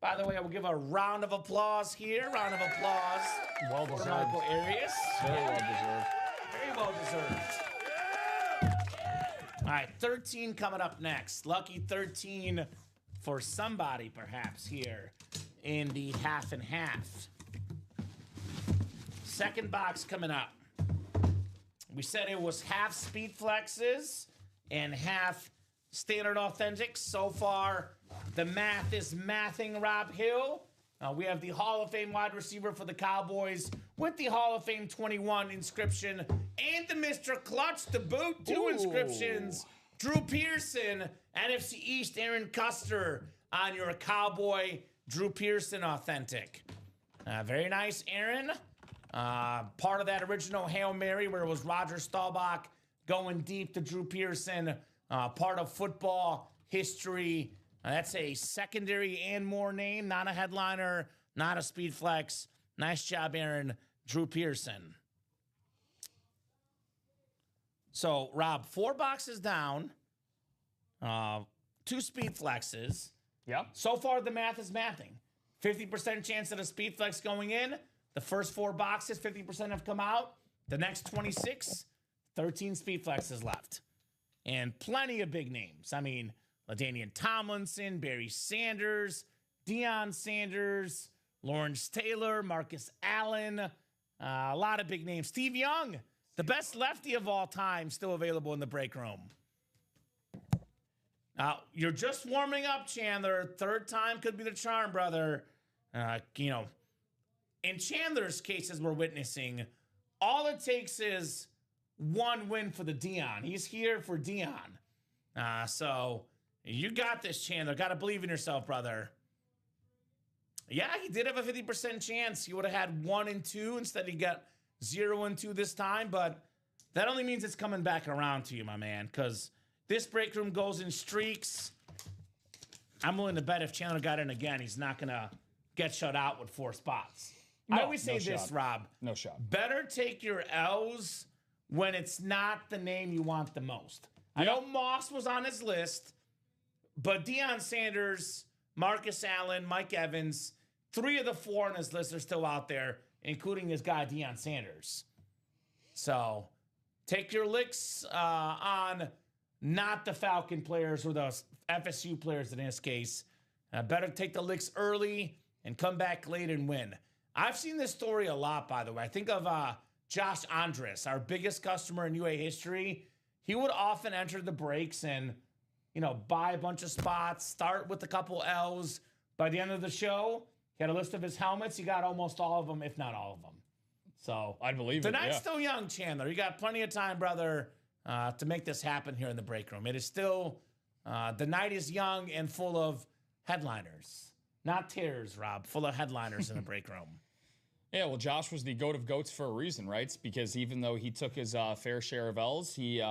By the way, I will give a round of applause here. Round of applause.
Well
for
deserved.
Michael Arias.
Very well deserved.
Very well deserved. All right, 13 coming up next. Lucky 13 for somebody, perhaps, here in the half and half. Second box coming up. We said it was half speed flexes and half standard authentics. So far, the math is mathing Rob Hill. We have the Hall of Fame wide receiver for the Cowboys with the Hall of Fame 21 inscription and the Mr. Clutch to boot. Two inscriptions. Drew Pearson, NFC East Aaron Custer on your Cowboy Drew Pearson authentic. Very nice, Aaron. Part of that original Hail Mary where it was Roger Staubach going deep to Drew Pearson. Part of football history. That's a secondary and more name, not a headliner, not a speed flex. Nice job, Aaron. Drew Pearson. So, Rob, 4 boxes down, 2 speed flexes.
Yeah.
So far, the math is mathing. 50% chance of a speed flex going in. The first 4 boxes, 50% have come out. The next 26, 13 speed flexes left. And plenty of big names. I mean, LaDainian Tomlinson, Barry Sanders, Deion Sanders, Lawrence Taylor, Marcus Allen. A lot of big names. Steve Young, the best lefty of all time, still available in the break room. You're just warming up, Chandler. Third time could be the charm, brother. In Chandler's case, as we're witnessing, all it takes is one win for the Deion. He's here for Deion. So you got this, Chandler. Got to believe in yourself, brother. Yeah, he did have a 50% chance. He would have had 1 and 2. Instead, he got 0 and 2 this time. But that only means it's coming back around to you, my man, because this break room goes in streaks. I'm willing to bet if Chandler got in again, he's not going to get shut out with 4 spots. I always say this, Rob.
No shot.
Better take your L's when it's not the name you want the most. I know Moss was on his list, but Deion Sanders, Marcus Allen, Mike Evans, 3 of the 4 on his list are still out there, including this guy, Deion Sanders. So take your licks on not the Falcon players or the FSU players in this case. Better take the licks early and come back late and win. I've seen this story a lot, by the way. I think of Josh Andres, our biggest customer in UA history. He would often enter the breaks and, buy a bunch of spots, start with a couple L's. By the end of the show, he had a list of his helmets. He got almost all of them, if not all of them. So
I believe
the
it.
night's
Yeah.
still young, Chandler. You got plenty of time, brother, to make this happen here in the break room. It is still, the night is young and full of headliners. Not tears, Rob. Full of headliners in the break room.
Yeah, well, Josh was the GOAT of GOATs for a reason, right? It's because even though he took his fair share of L's, he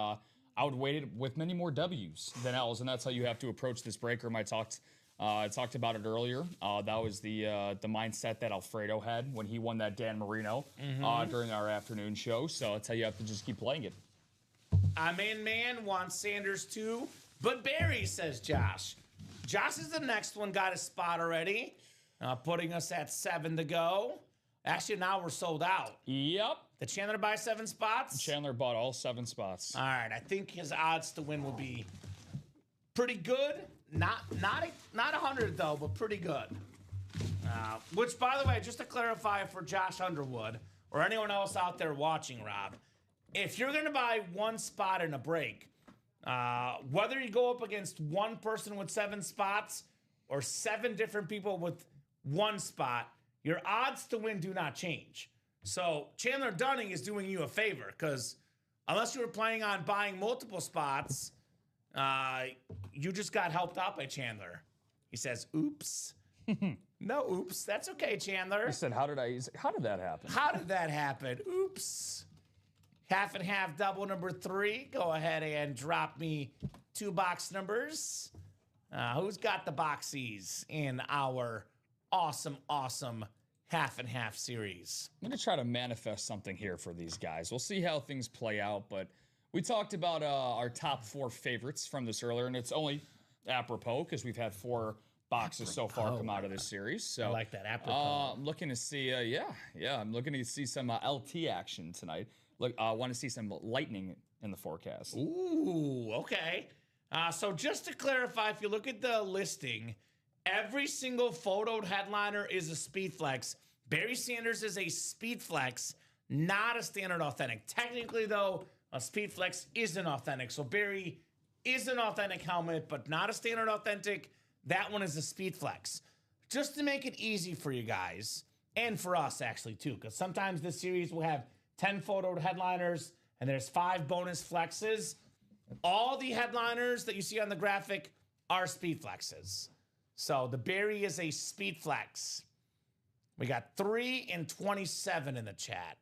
outweighed with many more W's than L's, and that's how you have to approach this break room. I talked about it earlier. That was the mindset that Alfredo had when he won that Dan Marino during our afternoon show. So that's how you have to just keep playing it.
I'm in, man. Want Sanders too, but Barry, says Josh. Josh is the next one. Got his spot already, putting us at 7 to go. Actually, now we're sold out.
Yep.
Did Chandler buy 7 spots?
Chandler bought all 7 spots.
All right. I think his odds to win will be pretty good. Not 100 though, but pretty good. Which, by the way, just to clarify for Josh Underwood or anyone else out there watching, Rob, if you're going to buy 1 spot in a break, whether you go up against one person with 7 spots or 7 different people with 1 spot, your odds to win do not change. So Chandler Dunning is doing you a favor because unless you were planning on buying multiple spots, you just got helped out by Chandler. He says, oops. No oops. That's okay, Chandler.
He said, how did that happen?
How did that happen? Oops. Half and half double number 3. Go ahead and drop me 2 box numbers. Who's got the boxies in our awesome half and half series?
I'm going to try to manifest something here for these guys. We'll see how things play out, but We talked about our top 4 favorites from this earlier, and it's only apropos because we've had 4 boxes so far come out of this series. So
I like that, apropos.
I'm looking to see, I'm looking to see some LT action tonight. Look, I want to see some lightning in the forecast.
Ooh, okay. So just to clarify, if you look at the listing, every single photoed headliner is a speed flex. Barry Sanders is a speed flex, not a standard authentic. Technically, though, a speed flex isn't authentic. So Barry is an authentic helmet, but not a standard authentic. That one is a speed flex. Just to make it easy for you guys, and for us actually too, because sometimes this series will have 10 photoed headliners and there's 5 bonus flexes. All the headliners that you see on the graphic are speed flexes. So the Barry is a speed flex. We got 3 and 27 in the chat.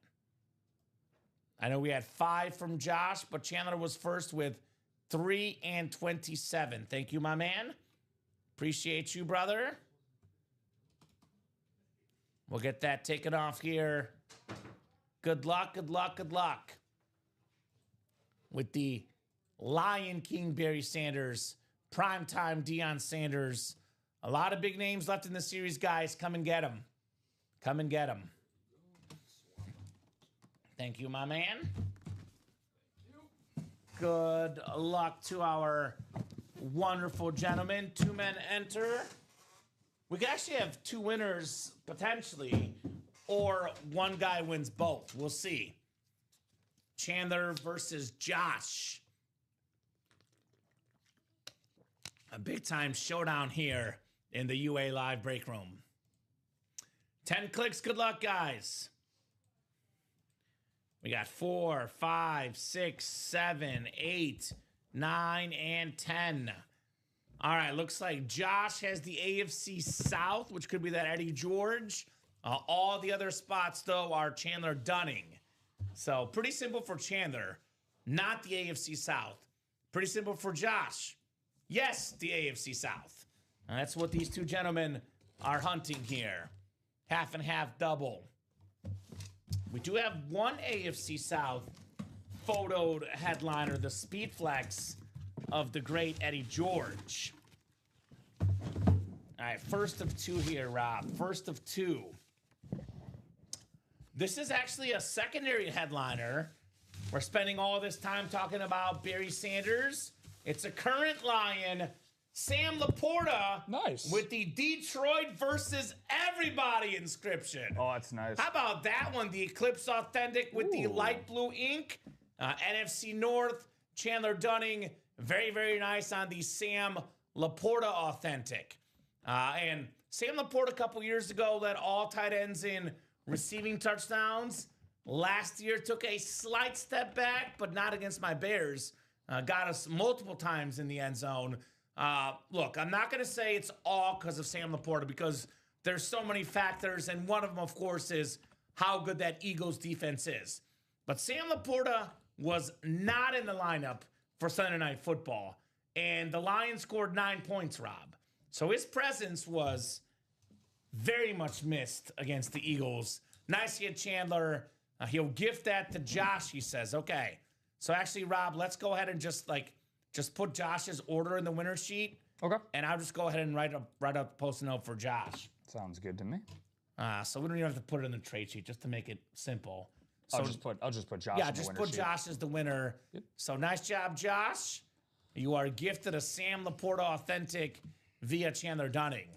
I know we had 5 from Josh, but Chandler was first with 3 and 27. Thank you, my man. Appreciate you, brother. We'll get that taken off here. Good luck, good luck, good luck. With the Lion King Barry Sanders, primetime Deion Sanders. A lot of big names left in the series, guys. Come and get them. Come and get them. Thank you, my man. Good luck to our wonderful gentlemen. 2 men enter. We could actually have 2 winners, potentially, or one guy wins both. We'll see. Chandler versus Josh. A big-time showdown here in the UA Live break room. 10 clicks. Good luck, guys. We got 4, 5, 6, 7, 8, 9, and 10. All right, looks like Josh has the AFC South, which could be that Eddie George. All the other spots, though, are Chandler Dunning. So pretty simple for Chandler, not the AFC South. Pretty simple for Josh. Yes, the AFC South. And that's what these 2 gentlemen are hunting here. Half and half double. We do have one AFC South photoed headliner, the Speed Flex of the great Eddie George. All right, first of 2 here, Rob. First of 2. This is actually a secondary headliner. We're spending all this time talking about Barry Sanders. It's a current Lion, Sam Laporta.
Nice.
With the Detroit versus everybody inscription.
Oh, that's nice.
How about that one? The Eclipse Authentic with the light blue ink. NFC North, Chandler Dunning. Very, very nice on the Sam Laporta Authentic. And Sam Laporta a couple years ago led all tight ends in receiving touchdowns. Last year took a slight step back, but not against my Bears. Got us multiple times in the end zone. Look, I'm not going to say it's all because of Sam Laporta because there's so many factors, and one of them, of course, is how good that Eagles defense is. But Sam Laporta was not in the lineup for Sunday Night Football, and the Lions scored 9 points, Rob. So his presence was very much missed against the Eagles. Nice hit, Chandler. He'll gift that to Josh, he says. Okay. So actually, Rob, let's go ahead and just put Josh's order in the winner sheet.
Okay.
And I'll just go ahead and write up post a note for Josh.
Sounds good to me.
So we don't even have to put it in the trade sheet just to make it simple. So,
I'll just put Josh.
Yeah,
in the
just
winner
put
sheet.
Josh as the winner.
Yep.
So nice job, Josh. You are gifted a Sam Laporta Authentic via Chandler Dunning.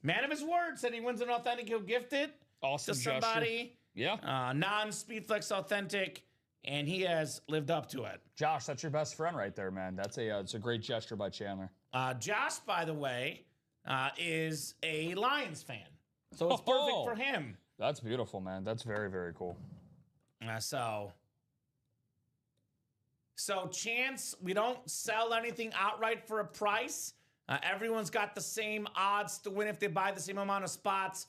Man of his word, said he wins an authentic, he'll gift it
Awesome
to
gesture.
somebody.
Yeah.
Non-Speedflex Authentic, and he has lived up to it.
Josh, that's your best friend right there, man. That's it's a great gesture by Chandler.
Josh, by the way, is a Lions fan, so it's perfect for him.
That's beautiful, man. That's very, very cool.
So Chance, we don't sell anything outright for a price. Everyone's got the same odds to win if they buy the same amount of spots.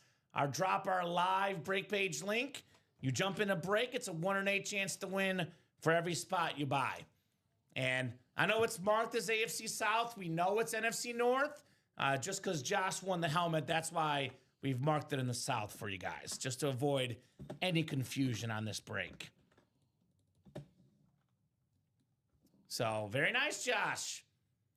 Drop our live break page link. You jump in a break, it's a 1 in 8 chance to win for every spot you buy. And I know it's marked as AFC South. We know it's NFC North. Just because Josh won the helmet, that's why we've marked it in the South for you guys, just to avoid any confusion on this break. So very nice, Josh.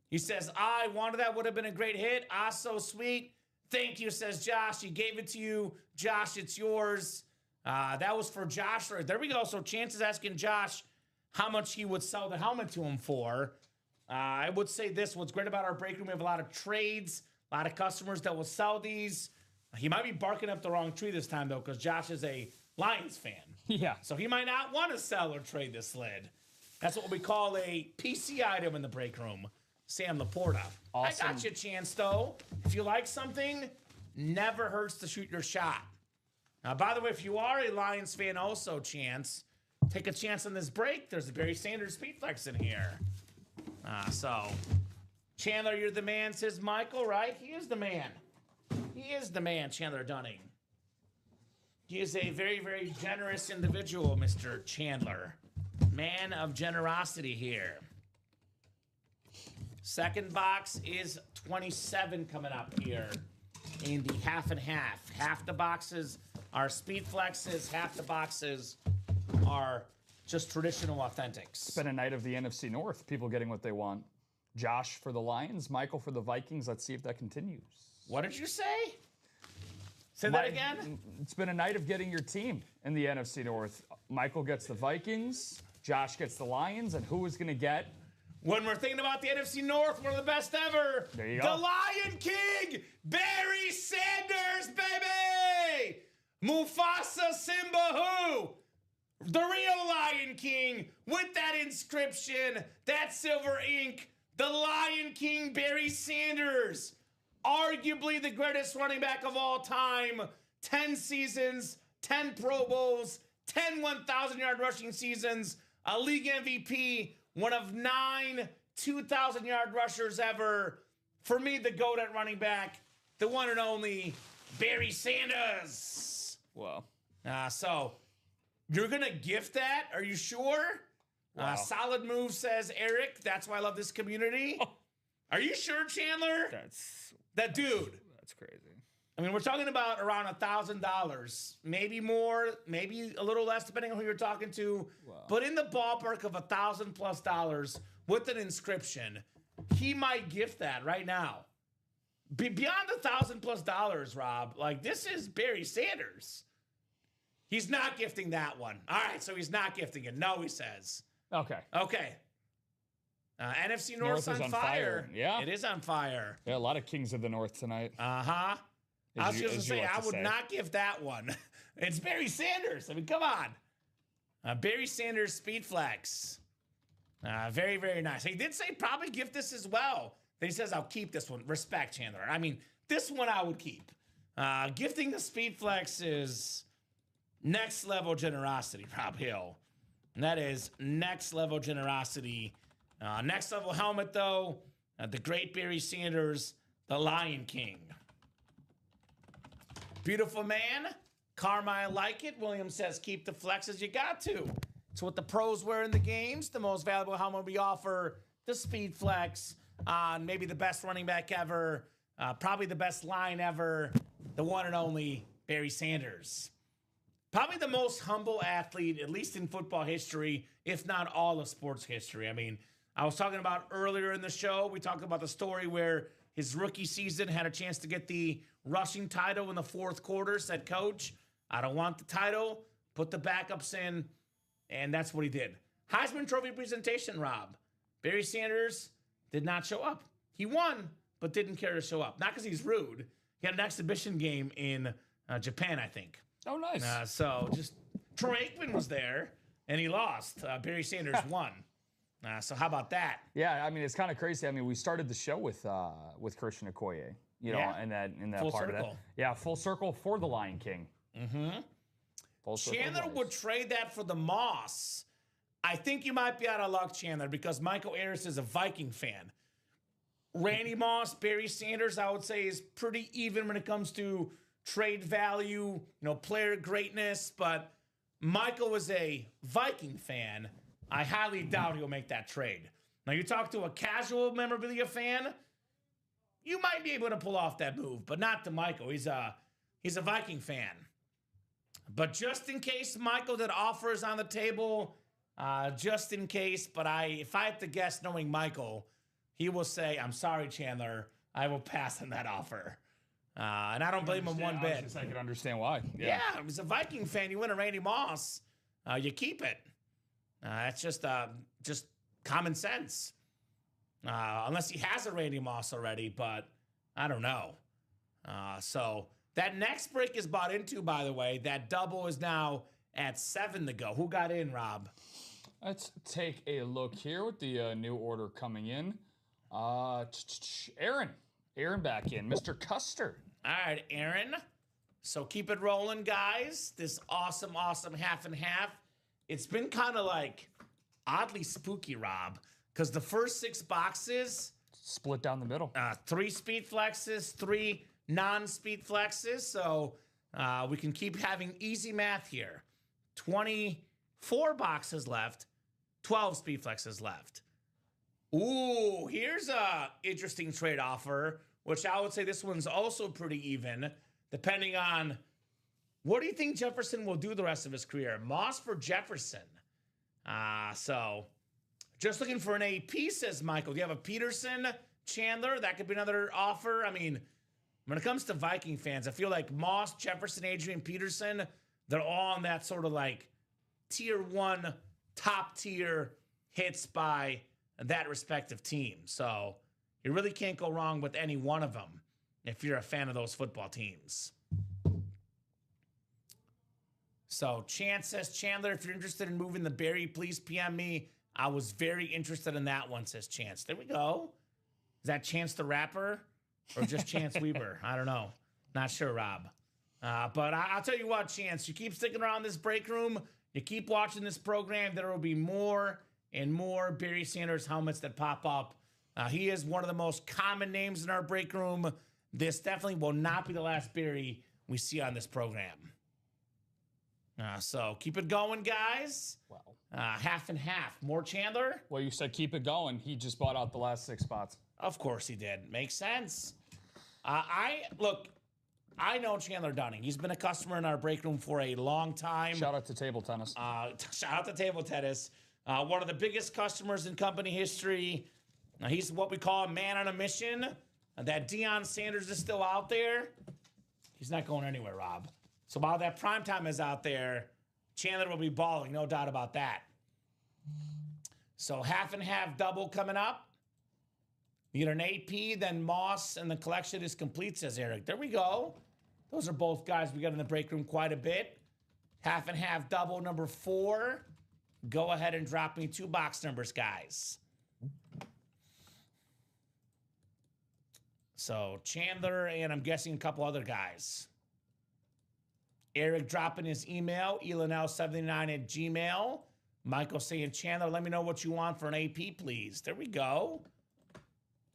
He says, I wanted that, would have been a great hit. Ah, so sweet. Thank you, says Josh. He gave it to you. Josh, it's yours. That was for Josh. There we go. So Chance is asking Josh how much he would sell the helmet to him for. I would say this. What's great about our break room, we have a lot of trades, a lot of customers that will sell these. He might be barking up the wrong tree this time, though, because Josh is a Lions fan.
Yeah.
So he might not want to sell or trade this lid. That's what we call a PC item in the break room. Sam Laporta.
Awesome.
I got you, Chance, though. If you like something, never hurts to shoot your shot. Now, by the way, if you are a Lions fan also, Chance, take a chance on this break. There's a Barry Sanders Speedflex in here. So, Chandler, you're the man, says Michael, right? He is the man. He is the man, Chandler Dunning. He is a very, very generous individual, Mr. Chandler. Man of generosity here. Second box is 27 coming up here in the half and half. Half the boxes are speed flexes, half the boxes are just traditional authentics.
It's been a night of the NFC North. People getting what they want. Josh for the Lions, Michael for the Vikings. Let's see if that continues.
What did you say? Say that again?
It's been a night of getting your team in the NFC North. Michael gets the Vikings, Josh gets the Lions, and who is going to get?
When we're thinking about the NFC North, one of the best ever.
There you go.
The Lion King, Barry Sanders, baby! Mufasa Simba who? The real Lion King with that inscription, that silver ink. The Lion King, Barry Sanders. Arguably the greatest running back of all time. 10 seasons, 10 Pro Bowls, 10 1,000-yard rushing seasons, a league MVP, one of 9 2,000-yard rushers ever. For me, the GOAT at running back, the one and only Barry Sanders.
Wow.
So you're going to gift that? Are you sure?
Wow.
Solid move, says Eric. That's why I love this community. Are you sure, Chandler? That dude.
That's crazy.
I mean, we're talking about around $1,000, maybe more, maybe a little less, depending on who you're talking to.
Wow.
But in the ballpark of $1,000+ with an inscription, he might gift that right now. Beyond $1,000+, Rob, like this is Barry Sanders. He's not gifting that one. All right, so he's not gifting it. No, he says.
Okay.
Okay. NFC North's
North is
on fire.
Yeah.
It is on fire.
Yeah, a lot of Kings of the North tonight.
Uh-huh. I was going to say, I would not give that one. It's Barry Sanders. I mean, come on. Barry Sanders Speedflex. Very, very nice. He did say probably gift this as well. Then he says, I'll keep this one. Respect, Chandler. I mean, this one I would keep. Gifting the Speedflex is next level generosity, Rob Hill. And that is next level generosity. Next level helmet, though, the great Barry Sanders, the Lion King. Beautiful man. Karma, I like it. William says, keep the flexes. You got to. It's what the pros wear in the games. The most valuable helmet we offer, the Speed Flex. Maybe the best running back ever. Probably the best line ever. The one and only Barry Sanders. Probably the most humble athlete, at least in football history, if not all of sports history. I mean, I was talking about earlier in the show, we talked about the story where his rookie season had a chance to get the rushing title in the fourth quarter, said, Coach, I don't want the title, put the backups in, and that's what he did. Heisman Trophy presentation, Rob. Barry Sanders did not show up. He won, but didn't care to show up. Not because he's rude. He had an exhibition game in Japan, I think.
Oh, nice.
So just Troy Aikman was there, and he lost. Barry Sanders won. So how about that?
Yeah, I mean, it's kind of crazy. I mean, we started the show with Christian Okoye, you know,
Yeah.
in that
Full
part of
circle.
that. Yeah, full circle for the Lion King.
Mm-hmm.
Full circle
Chandler
it
would
was.
trade that for the Moss. I think you might be out of luck, Chandler, because Michael Ayers is a Viking fan. Randy Moss, Barry Sanders, I would say, is pretty even when it comes to trade value, player greatness. But Michael was a Viking fan. I highly doubt he'll make that trade. Now, you talk to a casual memorabilia fan, you might be able to pull off that move, but not to Michael. He's a Viking fan. But just in case, Michael, that offer is on the table, just in case. But if I had to guess, knowing Michael, he will say, "I'm sorry, Chandler. I will pass on that offer." And I don't blame him one bit.
I can understand why.
Yeah, as a Viking fan, you win a Randy Moss, you keep it. That's just common sense. Unless he has a Randy Moss already, but I don't know. So that next break is bought into, by the way. That double is now at 7 to go. Who got in, Rob?
Let's take a look here with the new order coming in. Aaron back in. Mr. Custer.
All right, Aaron. So keep it rolling, guys. This awesome half and half. It's been kind of like oddly spooky, Rob, because the first 6 boxes
Split down the middle.
3 speed flexes, 3 non-speed flexes. So we can keep having easy math here. 24 boxes left, 12 speed flexes left. Ooh, here's a interesting trade offer, which I would say this one's also pretty even, depending on what do you think Jefferson will do the rest of his career? Moss for Jefferson. So just looking for an AP, says Michael. Do you have a Peterson, Chandler? That could be another offer. I mean, when it comes to Viking fans, I feel like Moss, Jefferson, Adrian Peterson, they're all on that sort of like tier 1, top tier hits by that respective team. So you really can't go wrong with any one of them if you're a fan of those football teams. So Chance says, Chandler, if you're interested in moving the Barry, please PM me. I was very interested in that one, says Chance. There we go. Is that Chance the Rapper or just Chance Weber? I don't know. Not sure, Rob. But I'll tell you what, Chance, you keep sticking around this break room, you keep watching this program, there will be more and more Barry Sanders helmets that pop up. He is one of the most common names in our break room. This definitely will not be the last Barry we see on this program. So keep it going, guys.
Wow.
Half and half. More Chandler?
Well, you said keep it going. He just bought out the last 6 spots.
Of course he did. Makes sense. I know Chandler Dunning. He's been a customer in our break room for a long time.
Shout out to table tennis.
Shout out to table tennis. One of the biggest customers in company history. He's what we call a man on a mission. That Deion Sanders is still out there. He's not going anywhere, Rob. So while that primetime is out there, Chandler will be balling, no doubt about that. So half and half double coming up. You get an AP, then Moss, and the collection is complete, says Eric. There we go. Those are both guys we got in the break room quite a bit. Half and half double number 4. Go ahead and drop me 2 box numbers, guys. So Chandler and I'm guessing a couple other guys. Eric dropping his email, elanl79@gmail. Michael saying, Chandler, let me know what you want for an AP, please. There we go. Do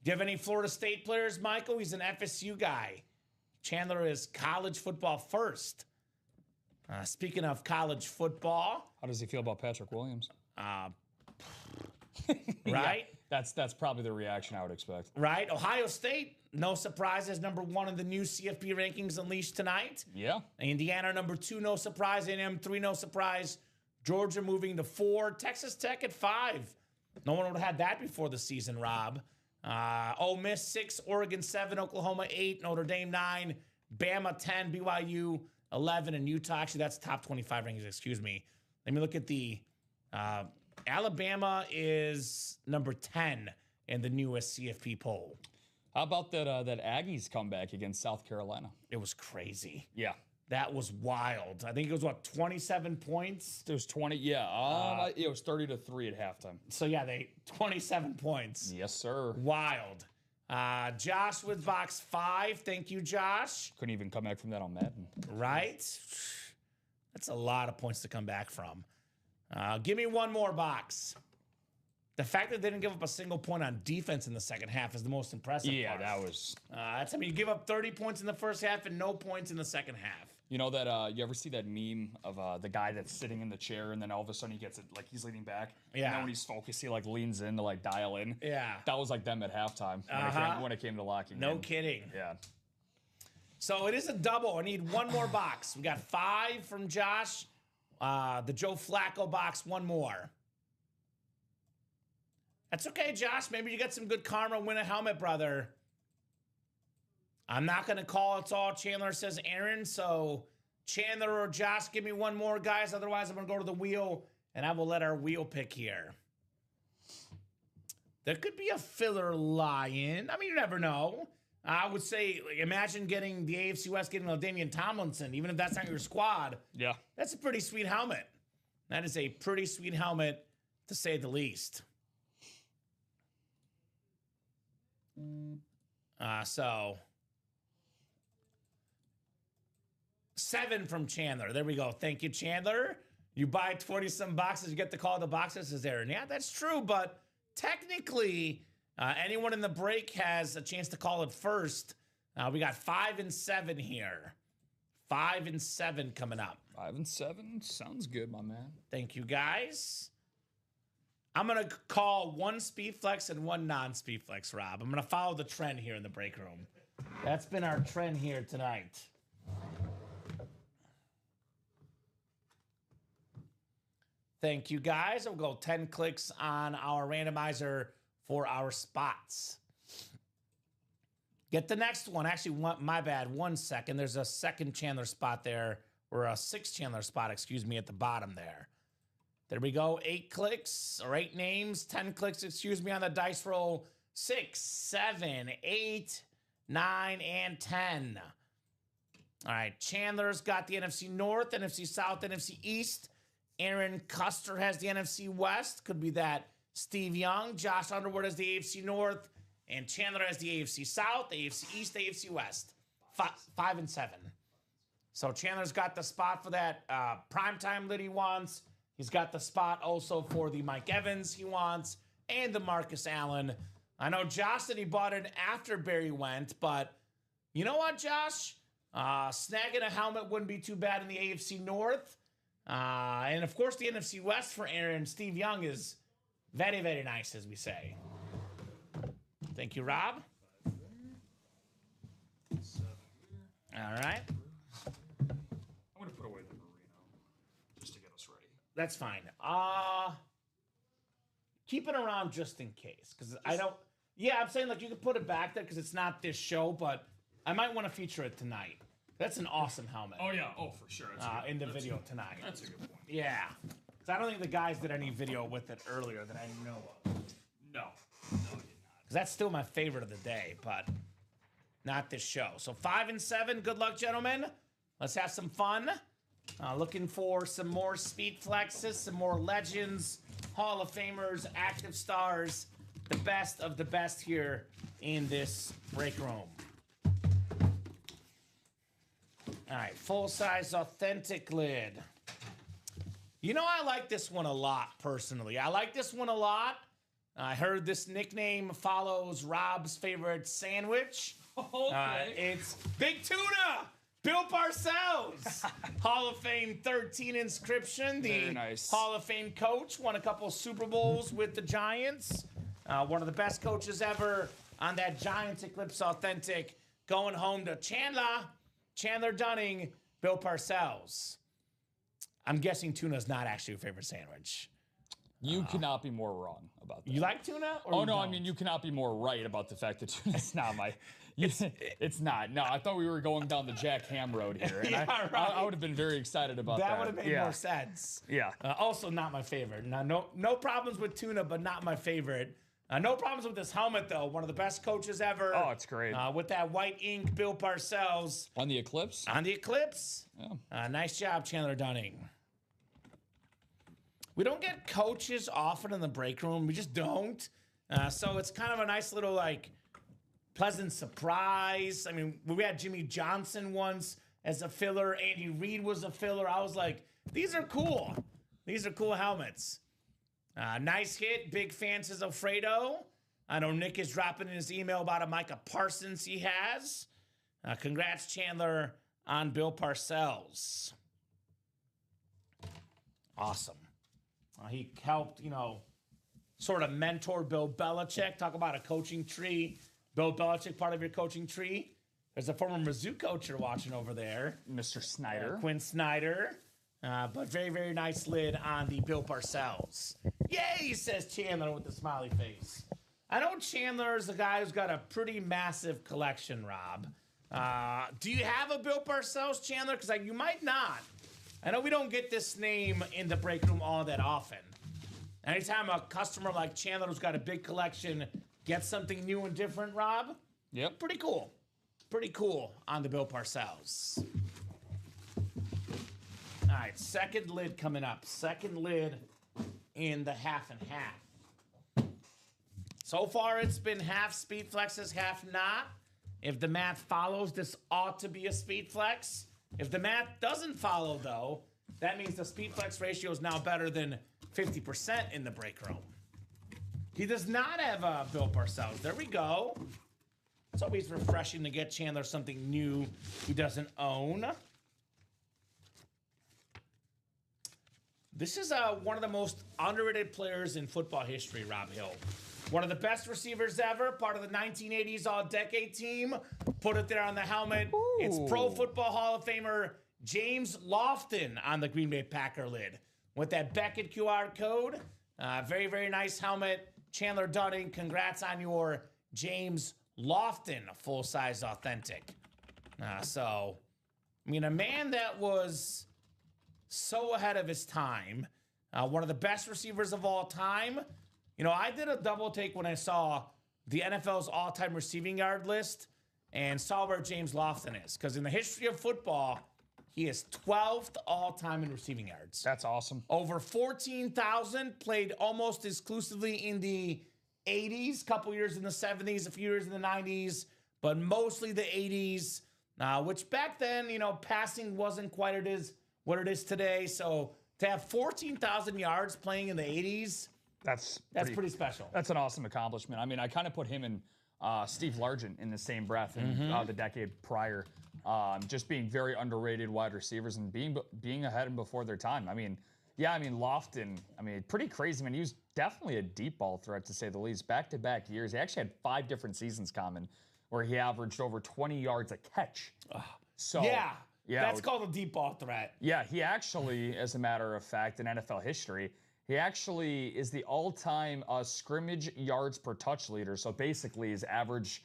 you have any Florida State players, Michael? He's an FSU guy. Chandler is college football first. Speaking of college football.
How does he feel about Patrick Williams?
Right?
Yeah, that's probably the reaction I would expect.
Right? Ohio State, no surprises, number 1 in the new CFP rankings unleashed tonight.
Yeah.
Indiana, number 2, no surprise. A&M, 3, no surprise. Georgia moving to 4. Texas Tech at 5. No one would have had that before the season, Rob. Ole Miss 6, Oregon 7, Oklahoma 8, Notre Dame 9, Bama 10, BYU 11, and Utah. Actually, that's top 25 rankings, excuse me. Let me look at the Alabama is number 10 in the newest CFP poll.
How about that Aggies comeback against South Carolina?
It was crazy.
Yeah.
That was wild. I think it was, 27 points?
It was 20, yeah. It was 30-3 at halftime.
So, yeah, 27 points.
Yes, sir.
Wild. Josh with box 5. Thank you, Josh.
Couldn't even come back from that on Madden.
Right? That's a lot of points to come back from. Give me one more box. The fact that they didn't give up a single point on defense in the second half is the most impressive part.
That was...
you give up 30 points in the first half and no points in the second half.
You know that, you ever see that meme of the guy that's sitting in the chair and then all of a sudden he gets it, like he's leaning back?
Yeah.
And then when he's focused, he like leans in to like dial in.
Yeah.
That was like them at halftime when it came to locking
No
in.
kidding.
Yeah.
So it is a double. I need one more box. We got 5 from Josh. The Joe Flacco box, 1 more. That's okay, Josh. Maybe you get some good karma, win a helmet, brother. I'm not going to call it's all Chandler, says Aaron. So Chandler or Josh, give me one more, guys. Otherwise, I'm going to go to the wheel, and I will let our wheel pick here. There could be a filler lion. I mean, you never know. I would say, like, imagine getting the AFC West, getting LaDainian Tomlinson, even if that's not your squad.
Yeah.
That's a pretty sweet helmet. That is a pretty sweet helmet, to say the least. So 7 from Chandler. There we go. Thank you, Chandler. You buy 20-some boxes, you get to call the boxes, says Aaron. Yeah, that's true, but technically, anyone in the break has a chance to call it first. We got 5 and 7 here. 5 and 7 coming up.
5 and 7 sounds good, my man.
Thank you, guys. I'm going to call 1 speed flex and 1 non-speed flex, Rob. I'm going to follow the trend here in the break room. That's been our trend here tonight. Thank you, guys. We'll go 10 clicks on our randomizer for our spots. Get the next one. Actually, my bad. 1 second. There's a second Chandler spot there, or a 6 Chandler spot, excuse me, at the bottom there. There we go. 8 clicks, or 8 names. 10 clicks, excuse me, on the dice roll. 6, 7, 8, 9, and 10. All right. Chandler's got the NFC North, NFC South, NFC East. Aaron Custer has the NFC West. Could be that Steve Young. Josh Underwood has the AFC North. And Chandler has the AFC South, the AFC East, the AFC West. 5 and 7. So Chandler's got the spot for that primetime lit he wants. He's got the spot also for the Mike Evans he wants. And the Marcus Allen. I know Josh said he bought it after Barry went. But you know what, Josh? Snagging a helmet wouldn't be too bad in the AFC North. And, of course, the NFC West for Aaron. Steve Young is very, very nice, as we say. Thank you, Rob. All right.
I'm going to put away the Marino just to get us ready.
That's fine. Keep it around just in case. Because I don't... Yeah, I'm saying, like, you can put it back there because it's not this show, but I might want to feature it tonight. That's an awesome helmet.
Oh, yeah. Oh, for sure.
In the video tonight.
That's a good point.
Yeah. Because I don't think the guys did any video with it earlier that I know of.
No. No, you did not.
Because that's still my favorite of the day, but not this show. So 5 and 7. Good luck, gentlemen. Let's have some fun. Looking for some more speed flexes, some more legends, Hall of Famers, active stars, the best of the best here in this break room. All right, full-size authentic lid. You know, I like this one a lot, personally. I like this one a lot. I heard this nickname follows Rob's favorite sandwich.
Okay.
It's Big Tuna, Bill Parcells. Hall of Fame 13 inscription. The
Very nice.
Hall of Fame coach, won a couple Super Bowls with the Giants. One of the best coaches ever on that Giants Eclipse Authentic. Going home to Chandler Dunning, Bill Parcells. I'm guessing tuna's not actually your favorite sandwich.
You cannot be more wrong about that.
You like tuna? Or
Oh,
you
no,
don't?
I mean, you cannot be more right about the fact that tuna's not my... It's not. No, I thought we were going down the Jack Ham road here. And
Yeah, right.
I would have been very excited about that.
That would have made
Yeah.
more sense.
Yeah.
Also, not my favorite. No problems with tuna, but not my favorite. No problems with this helmet, though. One of the best coaches ever.
Oh, it's great.
With that white ink, Bill Parcells.
On the Eclipse?
On the Eclipse.
Yeah.
Nice job, Chandler Dunning. We don't get coaches often in the break room. We just don't. So it's kind of a nice little, like, pleasant surprise. I mean, we had Jimmy Johnson once as a filler. Andy Reid was a filler. I was like, these are cool. These are cool helmets. Nice hit. Big fan, says Alfredo. I know Nick is dropping in his email about a Micah Parsons he has. Congrats, Chandler, on Bill Parcells. Awesome. He helped, sort of mentor Bill Belichick. Talk about a coaching tree. Bill Belichick, part of your coaching tree. There's a former Mizzou coach you're watching over there.
Mr. Snyder.
Quinn Snyder. But very, very nice lid on the Bill Parcells. Yay, says Chandler with the smiley face. I know Chandler is a guy who's got a pretty massive collection, Rob. Do you have a Bill Parcells, Chandler? Because you might not. I know we don't get this name in the break room all that often. Anytime a customer like Chandler who's got a big collection gets something new and different, Rob,
Yep.
pretty cool. Pretty cool on the Bill Parcells. All right, second lid coming up. Second lid in the half and half. So far, it's been half speed flexes, half not. If the math follows, this ought to be a speed flex. If the math doesn't follow, though, that means the speed flex ratio is now better than 50% in the break room. He does not have Bill Parcells. There we go. It's always refreshing to get Chandler something new he doesn't own. This is one of the most underrated players in football history, Rob Hill. One of the best receivers ever, part of the 1980s All-Decade team. Put it there on the helmet.
Ooh.
It's Pro Football Hall of Famer James Lofton on the Green Bay Packer lid. With that Beckett QR code. Very, very nice helmet. Chandler Dunning, congrats on your James Lofton full-size authentic. A man that was so ahead of his time. One of the best receivers of all time. I did a double take when I saw the NFL's all-time receiving yard list and saw where James Lofton is. Because in the history of football, he is 12th all-time in receiving yards.
That's awesome.
Over 14,000, played almost exclusively in the 80s, couple years in the 70s, a few years in the 90s, but mostly the 80s, which back then, passing wasn't quite what it is today. So to have 14,000 yards playing in the 80s, that's pretty special.
That's an awesome accomplishment. I mean, I kind of put him and Steve Largent in the same breath in the decade prior. Just being very underrated wide receivers and being ahead and before their time. Lofton, pretty crazy. He was definitely a deep ball threat, to say the least. Back-to-back years. He actually had 5 different seasons, Kamen, where he averaged over 20 yards a catch.
Yeah, that's called a deep ball threat.
Yeah, he actually, as a matter of fact, in NFL history, he actually is the all-time scrimmage yards per touch leader. So basically, his average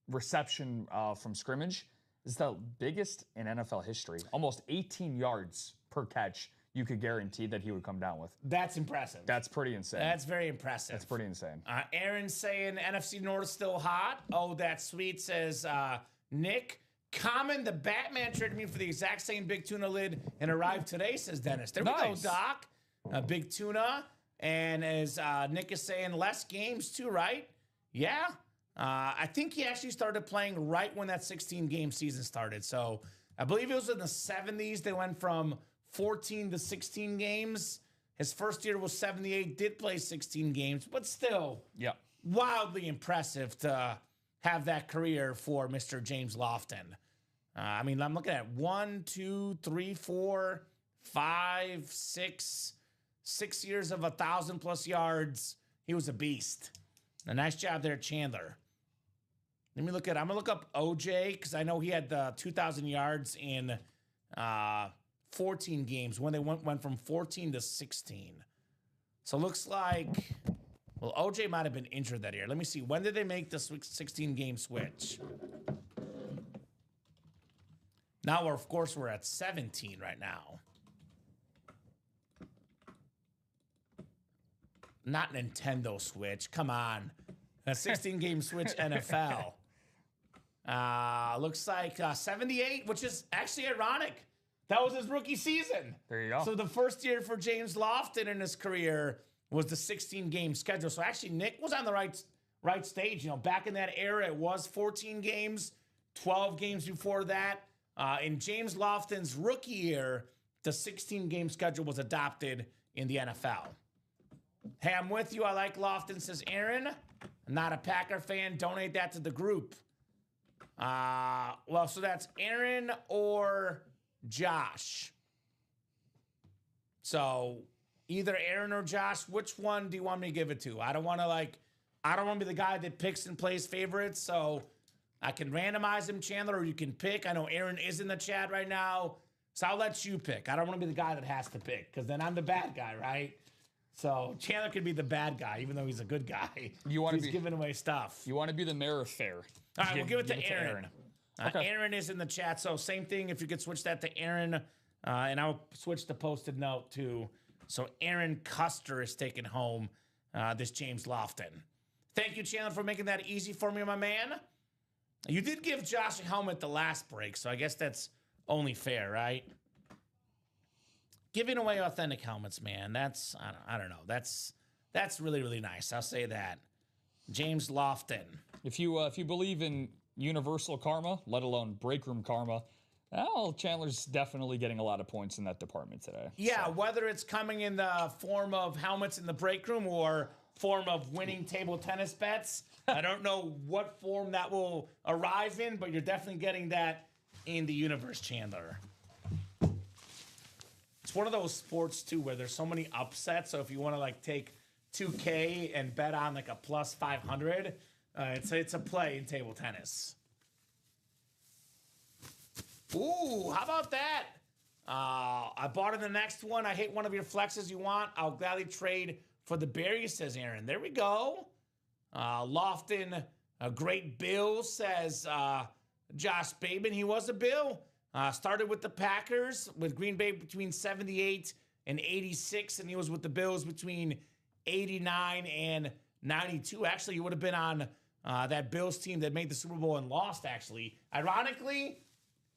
reception from scrimmage is the biggest in NFL history. Almost 18 yards per catch you could guarantee that he would come down with.
That's impressive.
That's pretty insane.
That's very impressive.
That's pretty insane.
Aaron's saying NFC North still hot. Oh, that's sweet, says Nick. Kamen, the Batman traded me for the exact same big tuna lid and arrived today, says Dennis. There we go, Doc. Big tuna. And as Nick is saying, less games too, right? Yeah. I think he actually started playing right when that 16-game season started. So I believe it was in the 70s. They went from 14 to 16 games. His first year was 78, did play 16 games, but still wildly impressive to have that career for Mr. James Lofton. I'm looking at 1, 2, 3, 4, 5, 6 years of 1,000+ yards. He was a beast. A nice job there, Chandler. I'm going to look up OJ because I know he had the 2,000 yards in 14 games when they went from 14 to 16. So it looks like, OJ might have been injured that year. Let me see. When did they make the 16-game switch? Now, of course, we're at 17 right now. Not Nintendo Switch. Come on. A 16-game Switch NFL. Looks like 78, which is actually ironic. That was his rookie season.
There you go.
So the first year for James Lofton in his career was the 16-game schedule. So actually, Nick was on the right stage. Back in that era, it was 14 games, 12 games before that. In James Lofton's rookie year, the 16-game schedule was adopted in the NFL. Hey, I'm with you. I like Lofton, says Aaron. I'm not a Packer fan. Donate that to the group. So that's Aaron or Josh. So either Aaron or Josh, which one do you want me to give it to? I don't want to be the guy that picks and plays favorites. So I can randomize them, Chandler, or you can pick. I know Aaron is in the chat right now. So I'll let you pick. I don't want to be the guy that has to pick because then I'm the bad guy, right? So Chandler could be the bad guy, even though he's a good guy. He's giving away stuff.
You want to be the mayor of fair.
All right, we'll give it to Aaron.
Okay.
Aaron is in the chat, so same thing. If you could switch that to Aaron, and I'll switch the posted note too. So Aaron Custer is taking home this James Lofton. Thank you, Chandler, for making that easy for me, my man. You did give Josh a helmet the last break, so I guess that's only fair, right? Giving away authentic helmets, man. That's I don't know. That's really, really nice. I'll say that. James Lofton.
If you believe in universal karma, let alone break room karma, well, Chandler's definitely getting a lot of points in that department today.
Yeah, whether it's coming in the form of helmets in the break room or form of winning table tennis bets, I don't know what form that will arrive in, but you're definitely getting that in the universe, Chandler. It's one of those sports too where there's so many upsets. So if you want to like take 2K and bet on like a plus 500, it's a play in table tennis. Ooh, how about that? I bought in the next one. I hate one of your flexes you want. I'll gladly trade for the berry, says Aaron. There we go. Lofton, a great Bill, says Josh Bateman. He was a Bill. Started with the Packers, with Green Bay between 78 and 86, and he was with the Bills between 89 and 92. Actually, he would have been on that Bills team that made the Super Bowl and lost, actually. Ironically,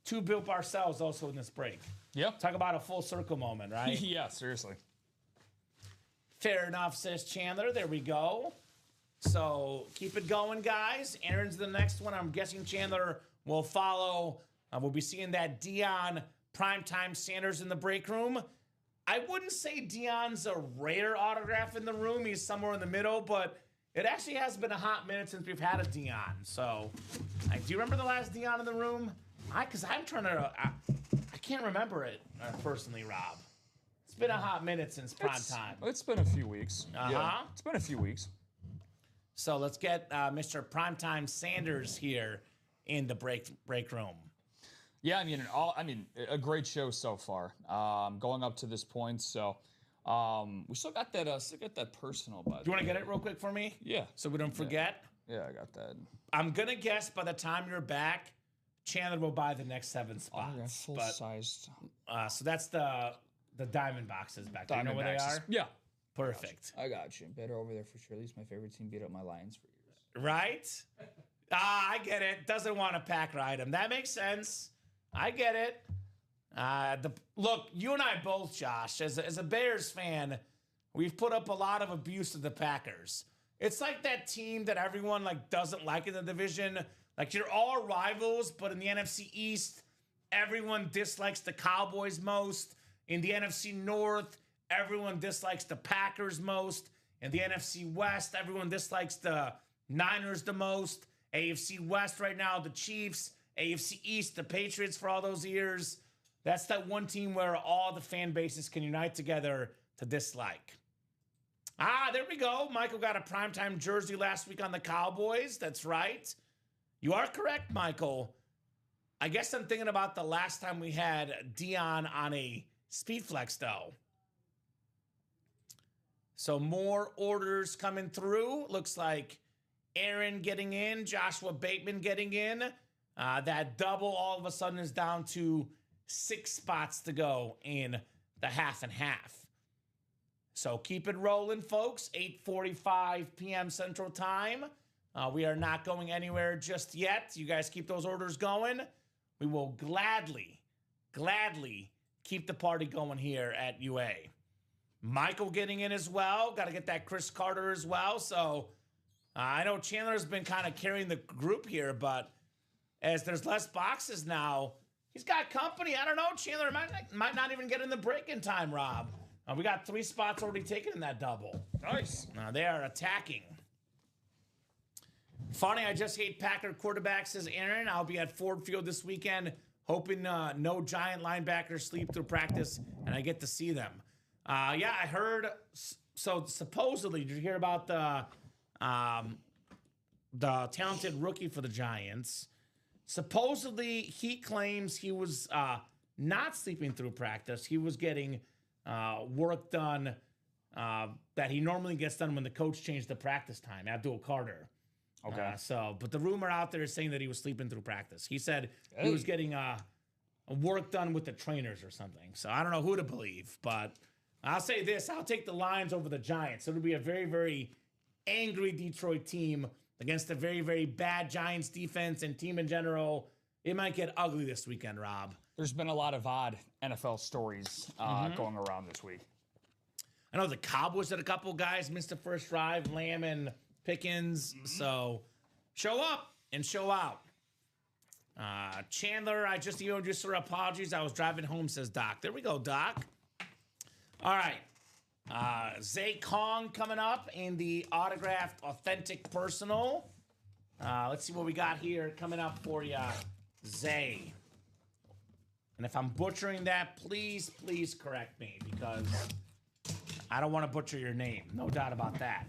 2 Bill Parcells also in this break.
Yep.
Talk about a full circle moment, right?
Yeah, seriously.
Fair enough, says Chandler. There we go. So keep it going, guys. Aaron's the next one. I'm guessing Chandler will follow. We'll be seeing that Deion Primetime Sanders in the break room. I wouldn't say Deion's a rare autograph in the room. He's somewhere in the middle, but it actually has been a hot minute since we've had a Deion. So, do you remember the last Deion in the room? Because I'm trying to, I can't remember it personally, Rob. It's been a hot minute since prime time.
It's been a few weeks. Yeah, it's been a few weeks.
So let's get Mr. Primetime Sanders here in the break room.
Yeah, I mean, a great show so far. Going up to this point, so we still got that personal. But
Do you want to get it real quick for me?
Yeah.
So we don't forget.
Yeah, I got that.
I'm gonna guess by the time you're back, Chandler will buy the next 7 spots.
Yeah, full sized.
So that's the diamond boxes back there. You know where they are?
Yeah.
Perfect.
I got you. Better over there for sure. At least my favorite team beat up my Lions for years.
Right? I get it. Doesn't want a pack ride him. That makes sense. I get it. Look, you and I both, Josh, as a Bears fan, we've put up a lot of abuse of the Packers. It's like that team that everyone doesn't like in the division. Like, you're all rivals, but in the NFC East, everyone dislikes the Cowboys most. In the NFC North, everyone dislikes the Packers most. In the NFC West, everyone dislikes the Niners the most. AFC West right now, the Chiefs. AFC East, the Patriots for all those years. That's that one team where all the fan bases can unite together to dislike. There we go. Michael got a primetime jersey last week on the Cowboys. That's right. You are correct, Michael. I guess I'm thinking about the last time we had Deion on a Speedflex, though. So more orders coming through. Looks like Aaron getting in, Joshua Bateman getting in. That double all of a sudden is down to 6 spots to go in the half and half. So keep it rolling, folks. 8:45 p.m. Central Time. We are not going anywhere just yet. You guys keep those orders going. We will gladly keep the party going here at UA. Michael getting in as well. Got to get that Chris Carter as well. So I know Chandler's been kind of carrying the group here, but as there's less boxes now, he's got company. I don't know. Chandler might not even get in the break in time, Rob. We got 3 spots already taken in that double.
Nice.
They are attacking. Funny, I just hate Packer quarterbacks, says Aaron. I'll be at Ford Field this weekend, hoping no giant linebackers sleep through practice, and I get to see them. Yeah, I heard. So supposedly, did you hear about the talented rookie for the Giants? Supposedly, he claims he was not sleeping through practice. He was getting work done that he normally gets done when the coach changed the practice time, Abdul Carter.
Okay.
But the rumor out there is saying that he was sleeping through practice. He said he was getting work done with the trainers or something. So I don't know who to believe, but I'll say this. I'll take the Lions over the Giants. It'll be a very, very angry Detroit team against a very, very bad Giants defense and team in general. It might get ugly this weekend, Rob.
There's been a lot of odd NFL stories going around this week.
I know the Cowboys had a couple guys missed the first drive, Lamb and Pickens. So show up and show out. Chandler, I just emailed you, sir. Apologies. I was driving home, says Doc. There we go, Doc. All right. Zay Kong coming up in the autographed authentic personal. Let's see what we got here coming up for you, Zay. And if I'm butchering that, please correct me because I don't want to butcher your name. No doubt about that.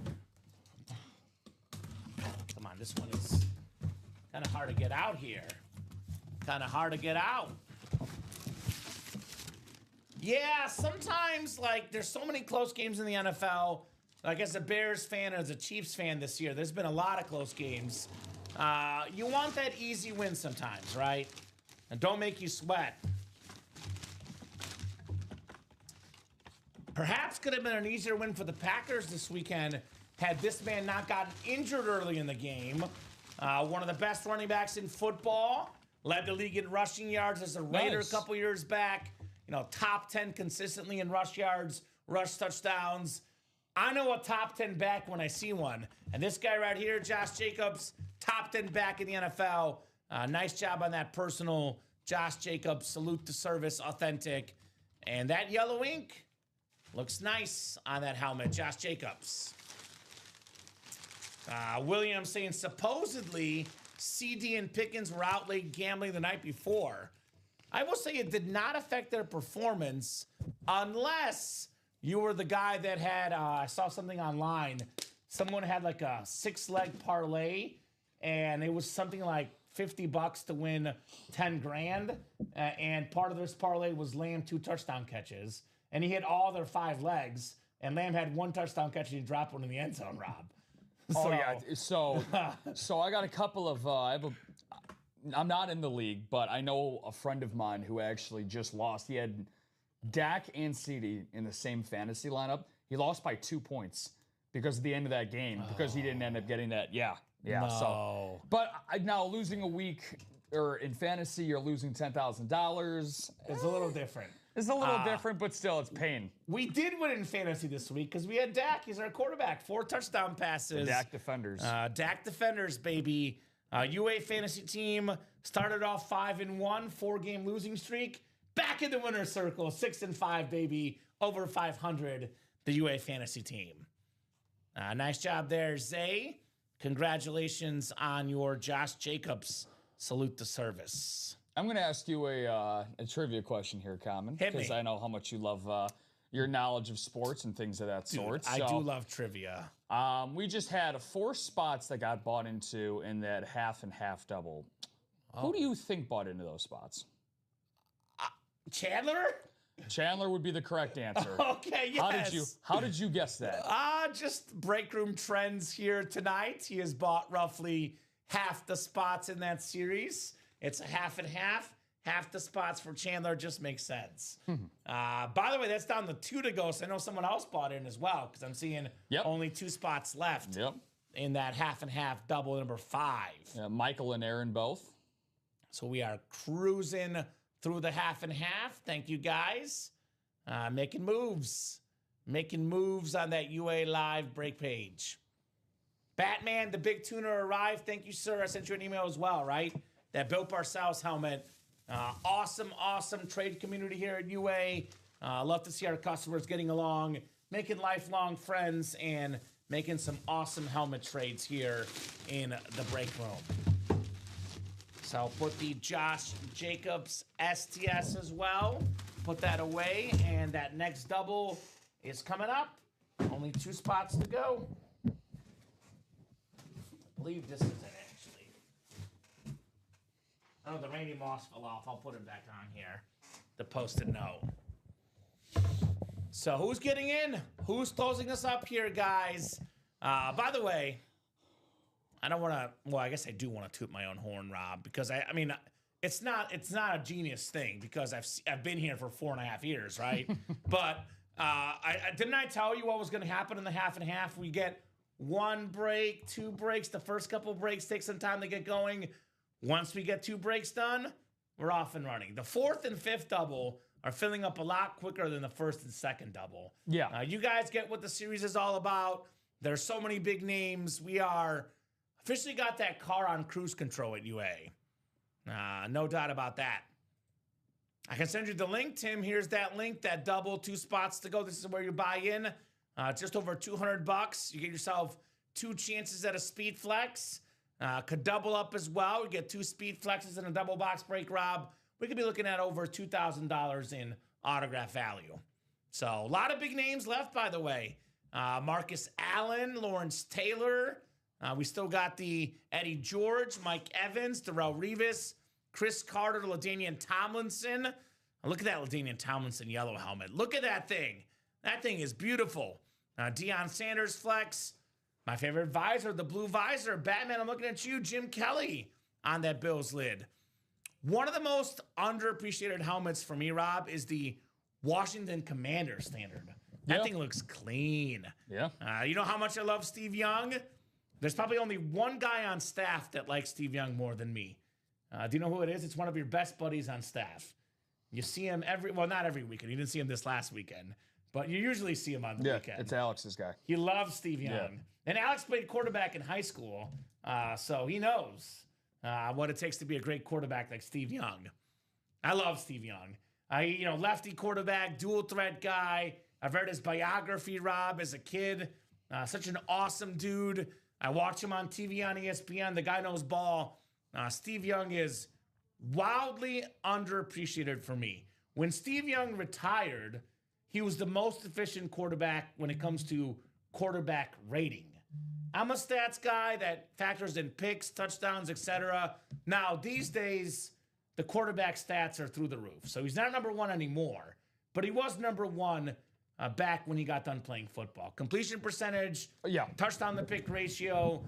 Come on, this one is kind of hard to get out here. Kind of hard to get out. Yeah, sometimes, like, there's so many close games in the NFL. Like, as a Bears fan and as a Chiefs fan this year, there's been a lot of close games. You want that easy win sometimes, right? And don't make you sweat. Perhaps could have been an easier win for the Packers this weekend had this man not gotten injured early in the game. One of the best running backs in football. Led the league in rushing yards as a Raider a couple years back. You know, top 10 consistently in rush yards, rush touchdowns. I know a top 10 back when I see one. And this guy right here, Josh Jacobs, top 10 back in the NFL. Nice job on that personal, Josh Jacobs. Salute to service, authentic. And that yellow ink looks nice on that helmet, Josh Jacobs. William saying supposedly CD and Pickens were out late gambling the night before. I will say it did not affect their performance unless you were the guy that had, I saw something online. Someone had like a 6-leg parlay and it was something like $50 to win 10 grand. And part of this parlay was Lamb 2 touchdown catches. And he hit all their 5 legs. And Lamb had 1 touchdown catch and he dropped one in the end zone, Rob.
Oh, yeah. So I got a couple of, I'm not in the league, but I know a friend of mine who actually just lost. He had Dak and CD in the same fantasy lineup. He lost by 2 points because of the end of that game, because he didn't end up getting that. Yeah.
No.
So, but now losing a week or in fantasy, you're losing $10,000.
It's a little different.
It's a little different, but still, it's pain.
We did win in fantasy this week because we had Dak. He's our quarterback. 4 touchdown passes.
The Dak defenders.
Dak defenders, baby. UA fantasy team started off 5-1, 4-game losing streak. Back in the winner's circle, 6-5, baby. Over 500, the UA fantasy team. Nice job there, Zay. Congratulations on your Josh Jacobs. Salute the service.
I'm going to ask you a trivia question here, Kamen.
Hit me.
Because I know how much you love your knowledge of sports and things of that sort.
I do love trivia.
We just had 4 spots that got bought into in that half and half double. Who do you think bought into those spots?
Chandler?
Chandler would be the correct answer.
Okay, yes.
How did you guess that?
Just break room trends here tonight. He has bought roughly half the spots in that series. It's a half and half. Half the spots for Chandler just makes sense. By the way, that's down to 2 to go. So I know someone else bought in as well because I'm seeing only 2 spots left in that half and half double number 5.
Yeah, Michael and Aaron both.
So we are cruising through the half and half. Thank you, guys. Making moves. Making moves on that UA Live break page. Batman, the big tuner arrived. Thank you, sir. I sent you an email as well, right? That Bill Parcells helmet. Awesome trade community here at UA. Love to see our customers getting along, making lifelong friends, and making some awesome helmet trades here in the break room. So I'll put the Josh Jacobs STS as well. Put that away, and that next double is coming up. Only 2 spots to go. I believe this is it, actually. Oh, the Randy Moss fell off. I'll put it back on here. the Post-it note. So who's getting in? Who's closing us up here, guys? By the way, I don't want to. Well, I guess I do want to toot my own horn, Rob, because I mean, it's not a genius thing because I've been here for 4.5 years, right? But didn't I tell you what was going to happen in the half and half? We get 1 break, 2 breaks. The first couple breaks take some time to get going. Once we get 2 breaks done, we're off and running. The 4th and 5th double are filling up a lot quicker than the 1st and 2nd double.
Yeah.
You guys get what the series is all about. There's so many big names. We are officially got that car on cruise control at UA. No doubt about that. I can send you the link, Tim. Here's that link, that double, 2 spots to go. This is where you buy in. Just over $200. You get yourself 2 chances at a speed flex. Could double up as well. You get 2 speed flexes and a double box break, Rob. We could be looking at over $2,000 in autograph value. So a lot of big names left, by the way. Marcus Allen, Lawrence Taylor. We still got the Eddie George, Mike Evans, Darrell Revis, Chris Carter, LaDainian Tomlinson. Look at that LaDainian Tomlinson yellow helmet. Look at that thing. That thing is beautiful. Deion Sanders flex. My favorite visor, the blue visor. Batman, I'm looking at you. Jim Kelly on that Bills lid. One of the most underappreciated helmets for me, Rob, is the Washington Commanders standard. That thing looks clean.
Yeah.
You know how much I love Steve Young? There's probably only one guy on staff that likes Steve Young more than me. Do you know who it is? It's one of your best buddies on staff. You see him not every weekend. You didn't see him this last weekend, but you usually see him on the weekend.
It's Alex's guy.
He loves Steve Young.
Yeah.
And Alex played quarterback in high school, so he knows what it takes to be a great quarterback like Steve Young. I love Steve Young. Lefty quarterback, dual threat guy. I've read his biography, Rob, as a kid. Such an awesome dude. I watch him on TV on ESPN. The guy knows ball. Steve Young is wildly underappreciated for me. When Steve Young retired, he was the most efficient quarterback when it comes to quarterback rating. I'm a stats guy that factors in picks, touchdowns, etc. Now, these days, the quarterback stats are through the roof. So he's not number 1 anymore, but he was number 1 back when he got done playing football. Completion percentage, touchdown to pick ratio.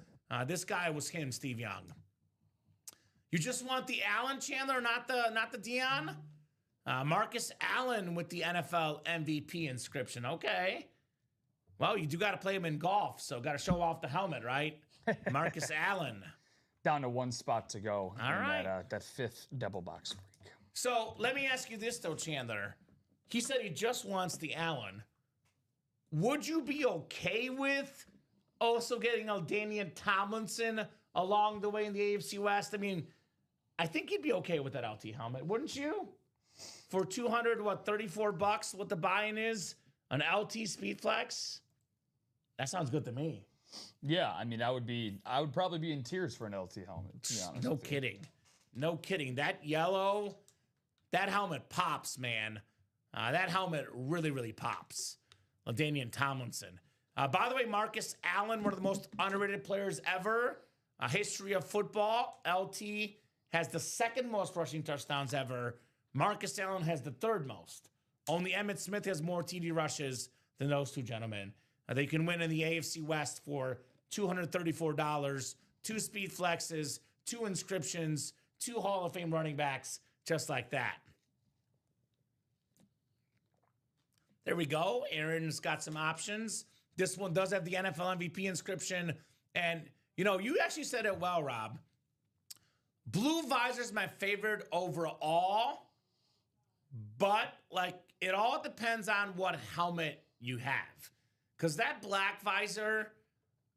This guy was him, Steve Young. You just want the Allen, Chandler, not the Deion? Marcus Allen with the NFL MVP inscription. Okay. Well, you do got to play him in golf, so got to show off the helmet, right? Marcus Allen.
Down to 1 spot to go.
All right.
That 5th double box break.
So let me ask you this, though, Chandler. He said he just wants the Allen. Would you be okay with also getting LaDainian Tomlinson along the way in the AFC West? I mean, I think you'd be okay with that LT helmet, wouldn't you? For $234, what the buy-in is, an LT Speed Flex? That sounds good to me.
Yeah, I mean, I would probably be in tears for an LT helmet, to be honest.
No kidding. No kidding. That yellow, that helmet pops, man. That helmet really, really pops. LaDainian Tomlinson. By the way, Marcus Allen, one of the most underrated players ever. History of football. LT has the 2nd most rushing touchdowns ever. Marcus Allen has the 3rd most. Only Emmitt Smith has more TD rushes than those 2 gentlemen. They can win in the AFC West for $234, 2 speed flexes, 2 inscriptions, 2 Hall of Fame running backs, just like that. There we go. Aaron's got some options. This one does have the NFL MVP inscription. And, you actually said it well, Rob. Blue visor is my favorite overall. But, it all depends on what helmet you have. Because that black visor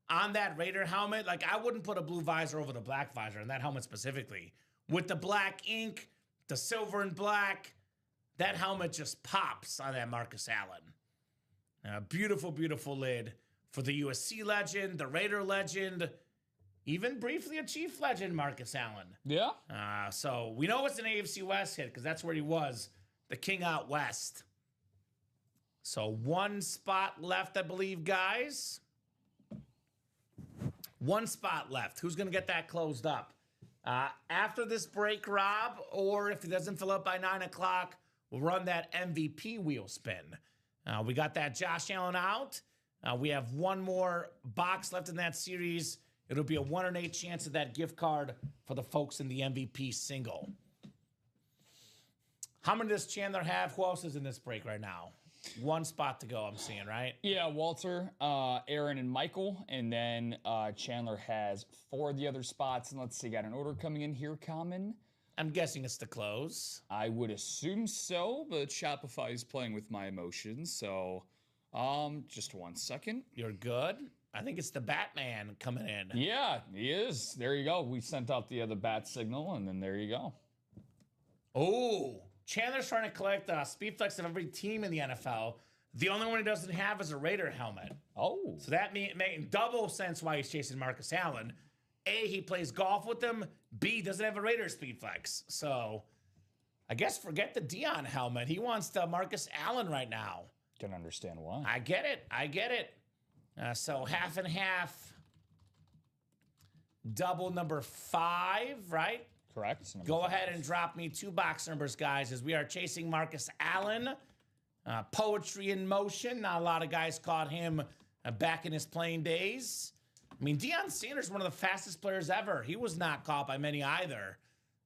on that Raider helmet, I wouldn't put a blue visor over the black visor on that helmet specifically. With the black ink, the silver and black, that helmet just pops on that Marcus Allen. Beautiful, beautiful lid for the USC legend, the Raider legend, even briefly a Chief legend, Marcus Allen.
Yeah.
So we know it's an AFC West hit because that's where he was, the king out west. So 1 spot left, I believe, guys. 1 spot left. Who's going to get that closed up? After this break, Rob, or if it doesn't fill up by 9 o'clock, we'll run that MVP wheel spin. We got that Josh Allen out. We have one more box left in that series. It'll be a 1 in 8 chance of that gift card for the folks in the MVP single. How many does Chandler have? Who else is in this break right now? One spot to go, I'm seeing, right?
Yeah, Walter, Aaron, and Michael. And then Chandler has 4 of the other spots. And let's see, got an order coming in here, Kamen.
I'm guessing it's the close.
I would assume so, but Shopify is playing with my emotions. So just 1 second.
You're good. I think it's the Batman coming in.
Yeah, he is. There you go. We sent out the bat signal, and then there you go.
Oh, Chandler's trying to collect speed flex of every team in the NFL. The only one he doesn't have is a Raider helmet.
Oh.
So that makes double sense why he's chasing Marcus Allen. A, he plays golf with them. B, doesn't have a Raider speed flex. So I guess forget the Dion helmet. He wants the Marcus Allen right now.
Can understand why.
I get it. So half and half. Double number 5, right?
Correct.
Go ahead and drop me 2 box numbers, guys, as we are chasing Marcus Allen. Poetry in motion. Not a lot of guys caught him back in his playing days. I mean, Deion Sanders, one of the fastest players ever. He was not caught by many either.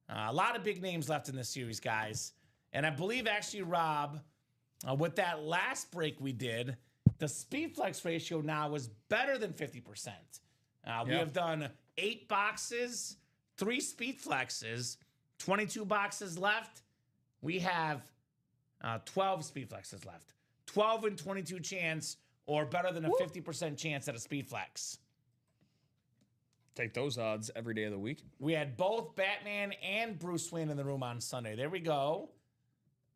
A lot of big names left in this series, guys. And I believe, actually, Rob, with that last break we did, the speed flex ratio now is better than 50%. We have done 8 boxes, 3 speed flexes, 22 boxes left. We have 12 speed flexes left. 12 and 22 chance, or better than a 50% chance at a speed flex.
Take those odds every day of the week.
We had both Batman and Bruce Wayne in the room on Sunday. There we go.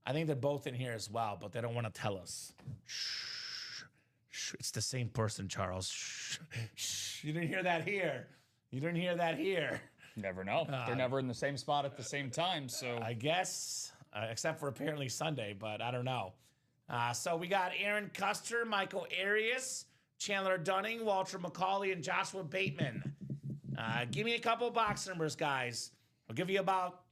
I think they're both in here as well, but they don't want to tell us. Shh. Shh. It's the same person, Charles. Shh. Shh. You didn't hear that here. You didn't hear that here.
Never know. They're never in the same spot at the same time, so.
I guess, except for apparently Sunday, but I don't know. So we got Aaron Custer, Michael Arias, Chandler Dunning, Walter McCauley, and Joshua Bateman. Give me a couple box numbers, guys. I'll give you about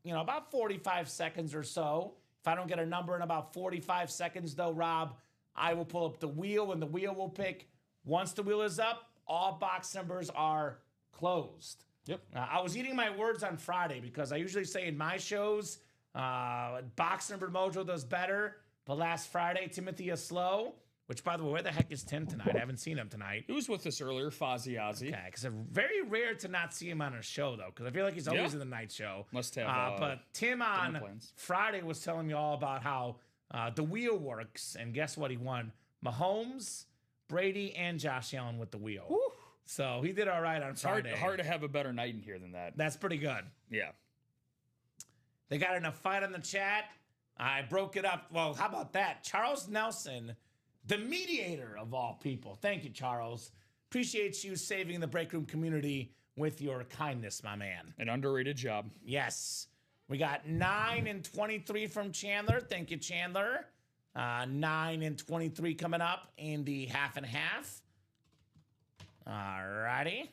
45 seconds or so. If I don't get a number in about 45 seconds, though, Rob, I will pull up the wheel, and the wheel will pick. Once the wheel is up, all box numbers are closed.
Yep.
I was eating my words on Friday because I usually say in my shows, box number mojo does better. But last Friday, Timothy is slow. Which, by the way, where the heck is Tim tonight? I haven't seen him tonight.
He was with us earlier, Fozzie Ozzy.
Okay, because it's very rare to not see him on a show, though, because I feel like he's always in the night show.
Must have.
But Tim on
plans.
Friday was telling me all about how the wheel works, and guess what? He won Mahomes, Brady, and Josh Allen with the wheel. Woo. So he did all right on Friday.
Hard to have a better night in here than that.
That's pretty good.
Yeah.
They got enough fight on the chat. I broke it up. Well, how about that? Charles Nelson, the mediator of all people. Thank you, Charles. Appreciate you saving the break room community with your kindness, my man.
An underrated job.
Yes. We got 9 and 23 from Chandler. Thank you, Chandler. 9 and 23 coming up in the half and half. All righty.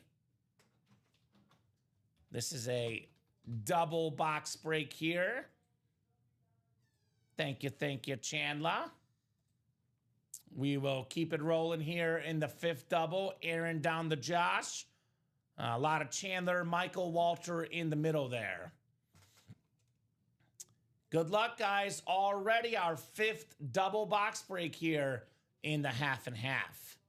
This is a double box break here. Thank you, Chandler. We will keep it rolling here in the 5th double. Aaron down to Josh. A lot of Chandler, Michael, Walter in the middle there. Good luck, guys. Already our 5th double box break here in the half and half.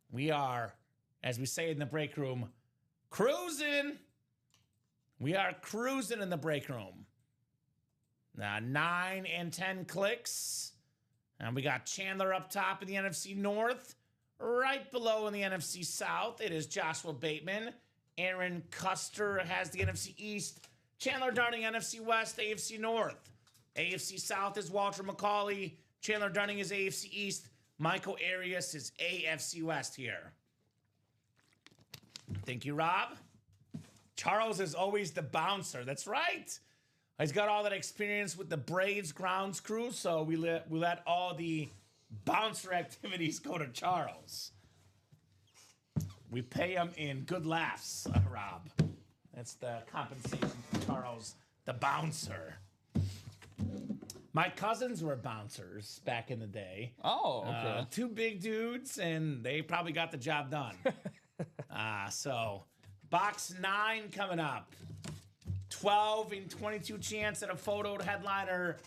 We are, as we say in the break room, cruising. We are cruising in the break room. 9 and 10 clicks. And we got Chandler up top in the NFC North. Right below in the NFC South, it is Joshua Bateman. Aaron Custer has the NFC East. Chandler Dunning, NFC West, AFC North. AFC South is Walter McCauley. Chandler Dunning is AFC East. Michael Arias is AFC West here. Thank you, Rob. Charles is always the bouncer. That's right. He's got all that experience with the Braves grounds crew, so we let all the bouncer activities go to Charles. We pay him in good laughs, Rob. That's the compensation for Charles, the bouncer. My cousins were bouncers back in the day.
Oh, okay.
Two big dudes, and they probably got the job done. So, box 9 coming up. 12 in 22 chance at a photoed headliner.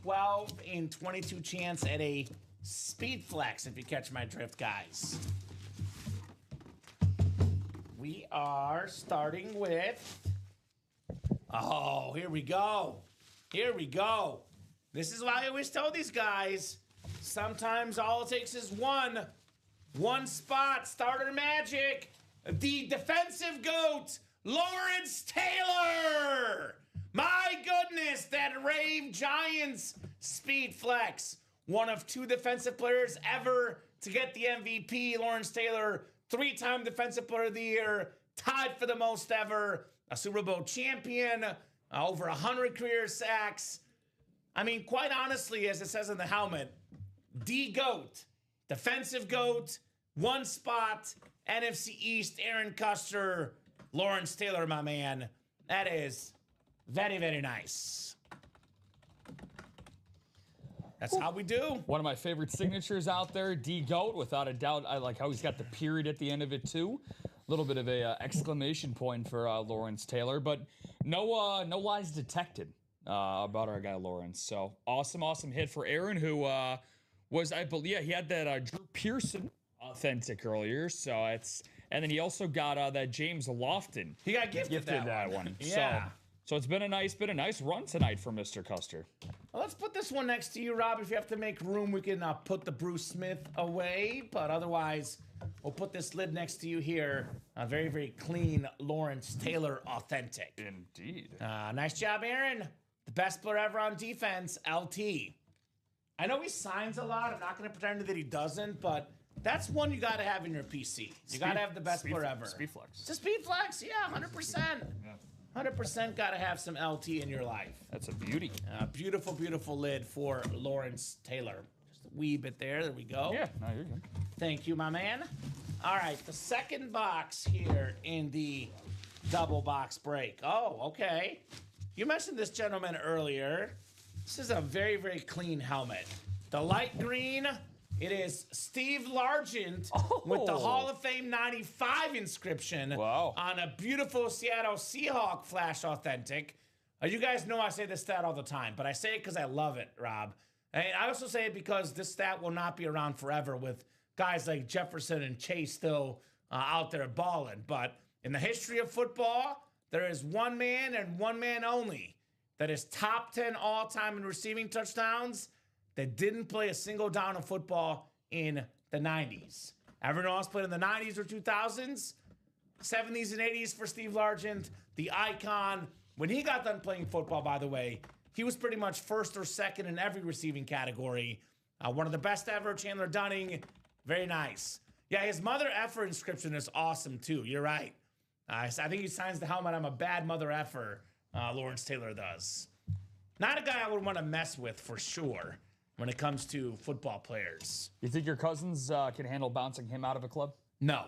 12 in 22 chance at a speed flex, if you catch my drift, guys. We are starting with... Oh, here we go. Here we go. This is why I always tell these guys, sometimes all it takes is one spot, starter magic. The defensive GOAT, Lawrence Taylor. My goodness, that Rave Giants speed flex. One of 2 defensive players ever to get the MVP. Lawrence Taylor, 3-time Defensive Player of the Year, tied for the most ever. A Super Bowl champion, over 100 career sacks. I mean, quite honestly, as it says in the helmet, D-GOAT, defensive GOAT, 1 spot, NFC East, Aaron Custer, Lawrence Taylor, my man. That is very, very nice. That's how we do.
One of my favorite signatures out there, D-GOAT, without a doubt. I like how he's got the period at the end of it, too. A little bit of a exclamation point for Lawrence Taylor, but no lies detected about our guy Lawrence. So awesome hit for Aaron, who was, I believe, he had that Drew Pearson authentic earlier. So and then he also got that James Lofton.
He got gifted that
one.
Yeah.
So it's been a nice run tonight for Mr. Custer.
Well, let's put this one next to you, Rob. If you have to make room, we can put the Bruce Smith away, but otherwise, we'll put this lid next to you here. A very, very clean Lawrence Taylor authentic.
Indeed.
Nice job, Aaron. The best player ever on defense, LT. I know he signs a lot. I'm not going to pretend that he doesn't, but that's one you got to have in your PC. You got to have the best player ever.
Speed flex.
It's a speed flex, yeah, 100%.
Yeah.
100% got to have some LT in your life.
That's a beauty.
Beautiful, beautiful lid for Lawrence Taylor. Just a wee bit there. There we go.
Yeah, no, you're good.
Thank you, my man. All right, the second box here in the double box break. Oh, okay. You mentioned this gentleman earlier. This is a very, very clean helmet. The light green, it is Steve Largent with the Hall of Fame 95 inscription on a beautiful Seattle Seahawk Flash authentic. You guys know I say this stat all the time, but I say it because I love it, Rob. And I also say it because this stat will not be around forever with guys like Jefferson and Chase still out there balling. But in the history of football, there is one man and one man only that is top 10 all-time in receiving touchdowns that didn't play a single down of football in the 90s. Everyone else played in the 90s or 2000s, 70s and 80s for Steve Largent, the icon. When he got done playing football, by the way, he was pretty much first or second in every receiving category. One of the best ever, Chandler Dunning. Very nice. Yeah, his mother effer inscription is awesome, too. You're right. I think he signs the helmet. I'm a bad mother effer. Lawrence Taylor does. Not a guy I would want to mess with for sure when it comes to football players.
You think your cousins can handle bouncing him out of a club?
No.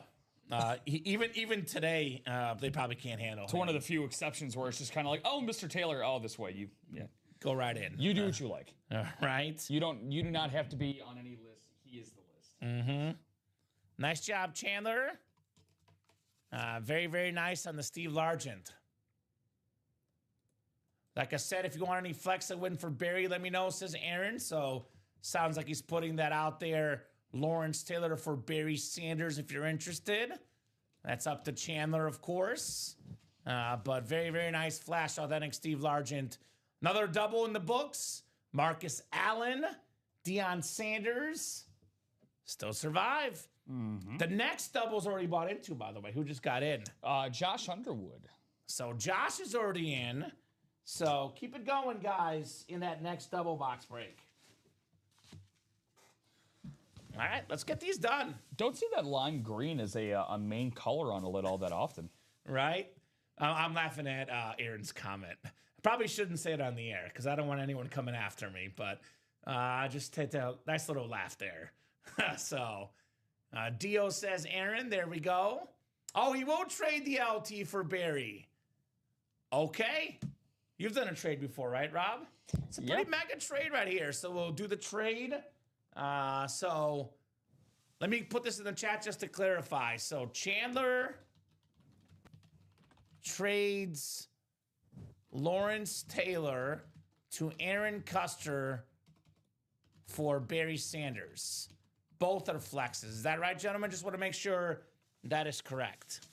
Even today, they probably can't handle
It's
him.
one of the few exceptions where it's just kind of like, oh, Mr. Taylor, this way.
Go right in.
You do what you like.
Right?
You do not have to be on any list. He is the list.
Mm-hmm. Nice job, Chandler. Very, very nice on the Steve Largent. Like I said, if you want any flex that win for Barry, let me know, says Aaron. So sounds like he's putting that out there. Lawrence Taylor for Barry Sanders, if you're interested. That's up to Chandler, of course. But very, very nice flash authentic Steve Largent. Another double in the books. Marcus Allen, Deion Sanders, still survive. Mm-hmm. The next double's already bought into, by the way. Who just got in?
Josh Underwood.
So Josh is already in. So keep it going, guys, in that next double box break. All right, let's get these done.
Don't see that lime green as a main color on a lid all that often.
Right? I'm laughing at Aaron's comment. I probably shouldn't say it on the air because I don't want anyone coming after me, but just take a nice little laugh there. So Dio says, Aaron, there we go. Oh, he won't trade the LT for Barry. Okay. You've done a trade before, right, Rob? It's a pretty mega trade right here. So we'll do the trade. So let me put this in the chat just to clarify. So Chandler trades Lawrence Taylor to Aaron Custer for Barry Sanders. Both are flexes. Is that right, gentlemen? Just want to make sure that is correct.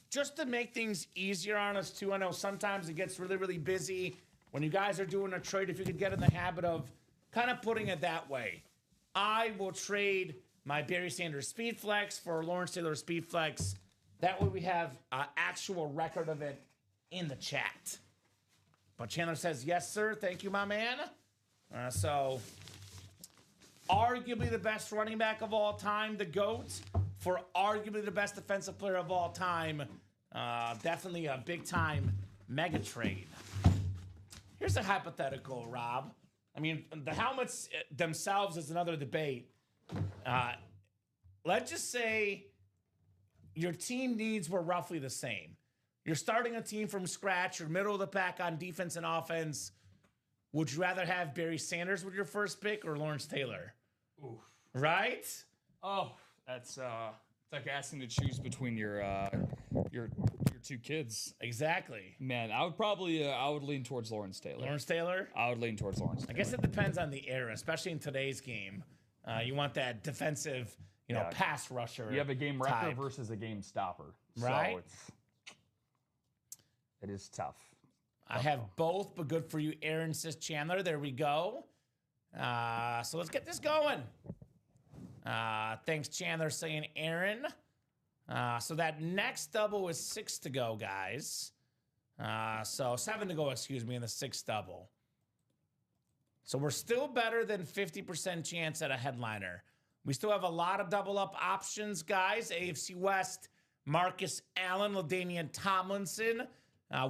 Just to make things easier on us, too, I know sometimes it gets really, really busy when you guys are doing a trade. If you could get in the habit of kind of putting it that way. I will trade my Barry Sanders Speed Flex for Lawrence Taylor Speed Flex. That way we have an actual record of it in the chat. But Chandler says, yes, sir. Thank you, my man. So, arguably the best running back of all time, the GOAT, for arguably the best defensive player of all time. Definitely a big-time mega trade. Here's a hypothetical, Rob. I mean, the helmets themselves is another debate. Let's just say your team needs were roughly the same. You're starting a team from scratch. You're middle of the pack on defense and offense. Would you rather have Barry Sanders with your first pick or Lawrence Taylor?
Oof.
Right?
Oh, that's it's like asking to choose between your two kids.
Exactly.
Man, I would probably I would lean towards Lawrence Taylor.
Lawrence Taylor?
I would lean towards Lawrence Taylor.
I guess it depends on the era, especially in today's game. You want that defensive, pass rusher.
You have a game wrecker
type.
versus a game stopper.
Right?
So it is tough.
I have both, but good for you, Aaron, says Chandler. There we go. So let's get this going. Thanks, Chandler, saying Aaron. So that next double is 6 to go, guys. So 7 to go, in the 6th double. So we're still better than 50% chance at a headliner. We still have a lot of double up options, guys. AFC West, Marcus Allen, LaDainian Tomlinson.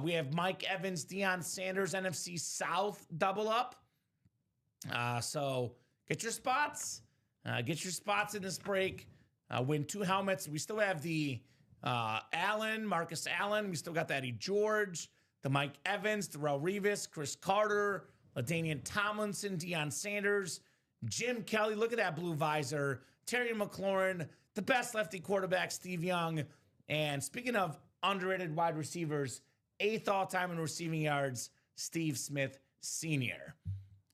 We have Mike Evans, Deion Sanders, NFC South double up. So get your spots. Get your spots in this break. Win 2 helmets. We still have the Marcus Allen. We still got the Eddie George, the Mike Evans, Darrelle Revis, Chris Carter, LaDainian Tomlinson, Deion Sanders, Jim Kelly. Look at that blue visor. Terry McLaurin, the best lefty quarterback, Steve Young. And speaking of underrated wide receivers, 8th all-time in receiving yards, Steve Smith Sr.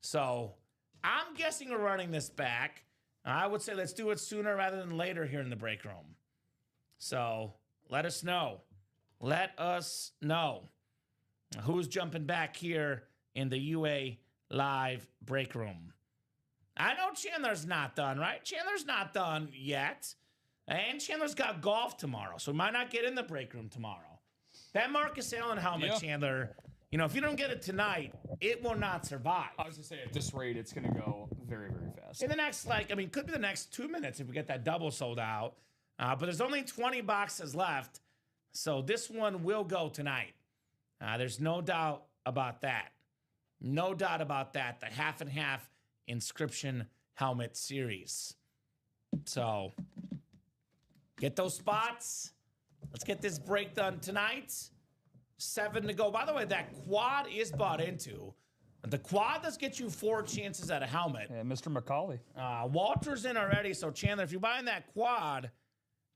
So I'm guessing we're running this back. I would say let's do it sooner rather than later here in the break room. So let us know. Let us know who's jumping back here in the UA live break room. I know Chandler's not done, right? Chandler's not done yet. And Chandler's got golf tomorrow, so we might not get in the break room tomorrow. That Marcus Allen helmet, Chandler, if you don't get it tonight, it will not survive.
I was going to say, at this rate, it's going to go very, very fast.
In the next, could be the next 2 minutes if we get that double sold out. But there's only 20 boxes left, so this one will go tonight. There's no doubt about that. No doubt about that. The half and half inscription helmet series. So get those spots. Let's get this break done tonight. 7 to go. By the way, that quad is bought into. The quad does get you 4 chances at a helmet.
Yeah, Mr. McCauley.
Walter's in already. So, Chandler, if you're buying that quad,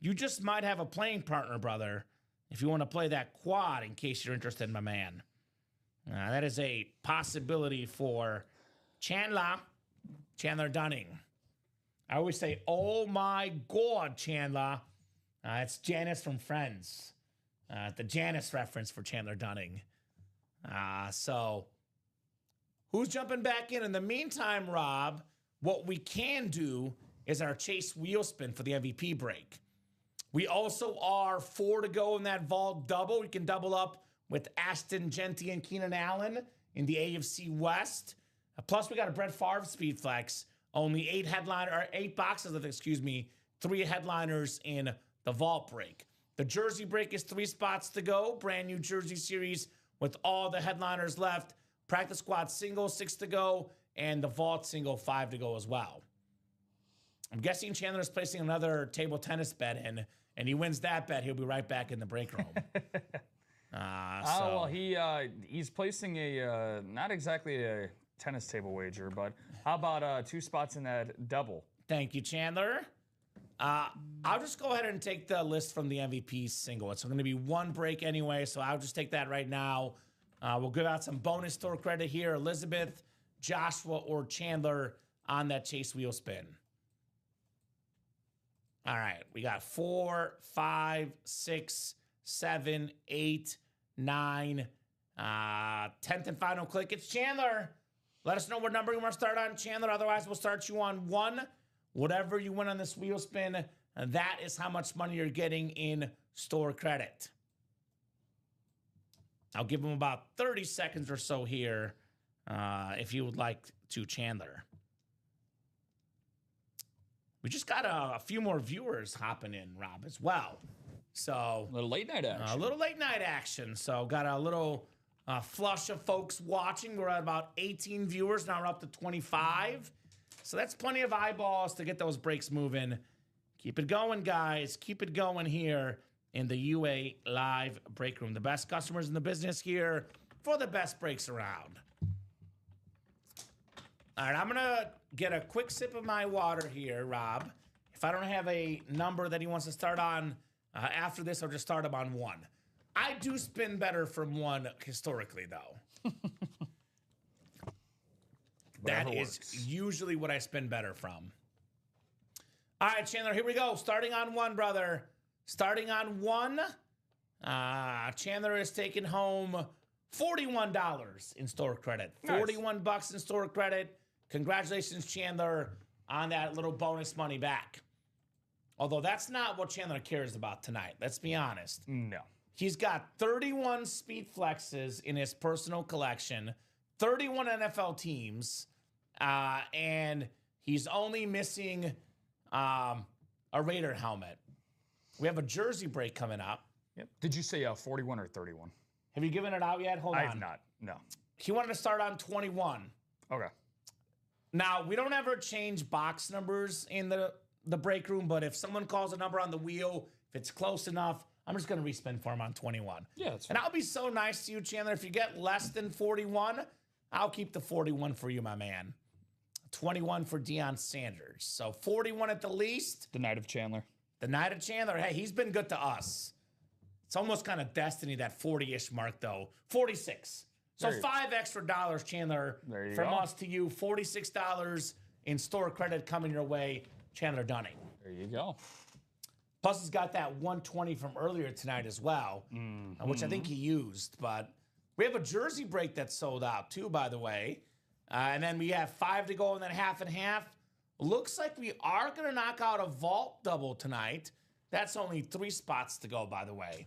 you just might have a playing partner, brother, if you want to play that quad in case you're interested, my man. That is a possibility for Chandler Dunning. I always say, oh, my God, Chandler. It's Janice from Friends. The Janice reference for Chandler Dunning. So who's jumping back in? In the meantime, Rob, what we can do is our Chase wheel spin for the MVP break. We also are 4 to go in that vault double. We can double up with Ashton Genty and Keenan Allen in the AFC West. Plus, we got a Brett Favre speed flex. Only 8 boxes of 3 headliners in the vault break. The jersey break is 3 spots to go. Brand new jersey series with all the headliners left. Practice squad single, 6 to go. And the vault single, 5 to go as well. I'm guessing Chandler's placing another table tennis bet in. And he wins that bet, he'll be right back in the break room.
Well, he's placing a not exactly a tennis table wager, but how about 2 spots in that double?
Thank you, Chandler. I'll just go ahead and take the list from the MVP single. It's going to be 1 break anyway, so I'll just take that right now. We'll give out some bonus store credit here. Elizabeth, Joshua, or Chandler on that chase wheel spin. All right, we got 4, 5, 6, 7, 8, 9, 10th and final click. It's Chandler. Let us know what number you want to start on, Chandler. Otherwise, we'll start you on 1. Whatever you win on this wheel spin, that is how much money you're getting in store credit. I'll give him about 30 seconds or so here if you would like to, Chandler. We just got a few more viewers hopping in, Rob, as well. So
A little late night action.
a little late night action. So got a little flush of folks watching. We're at about 18 viewers. Now we're up to 25. So that's plenty of eyeballs to get those breaks moving. Keep it going, guys. Keep it going here in the UA Live Break Room. The best customers in the business here for the best breaks around. All right, I'm going to get a quick sip of my water here, Rob. If I don't have a number that he wants to start on after this, I'll just start him on 1. I do spin better from 1 historically, though. That is usually what I spin better from. All right, Chandler, here we go. Starting on 1, brother. Starting on 1. Chandler is taking home $41 in store credit.
Nice.
$41 in store credit. Congratulations, Chandler, on that little bonus money back. Although that's not what Chandler cares about tonight. Let's be honest.
No.
He's got 31 speed flexes in his personal collection, 31 NFL teams, and he's only missing a Raider helmet. We have a jersey break coming up.
Yep. Did you say 41 or 31?
Have you given it out yet? Hold on.
I have not. No.
He wanted to start on 21.
Okay.
Now, we don't ever change box numbers in the break room, but if someone calls a number on the wheel, if it's close enough, I'm just going to respin for him on 21.
Yeah, that's
And
fine.
I'll be so nice to you, Chandler. If you get less than 41, I'll keep the 41 for you, my man. 21 for Deion Sanders. So 41 at the least.
The night of Chandler.
The night of Chandler. Hey, he's been good to us. It's almost kind of destiny, that 40-ish mark, though. 46. So
There you-
$5 extra, Chandler,
There you
from
go.
us to you. $46 in store credit coming your way, Chandler Dunning.
There you go.
Plus, he's got that 120 from earlier tonight as well, which I think he used. But we have a jersey break that's sold out, too, by the way. And then we have 5 to go and then half and half. Looks like we are going to knock out a vault double tonight. That's only 3 spots to go, by the way.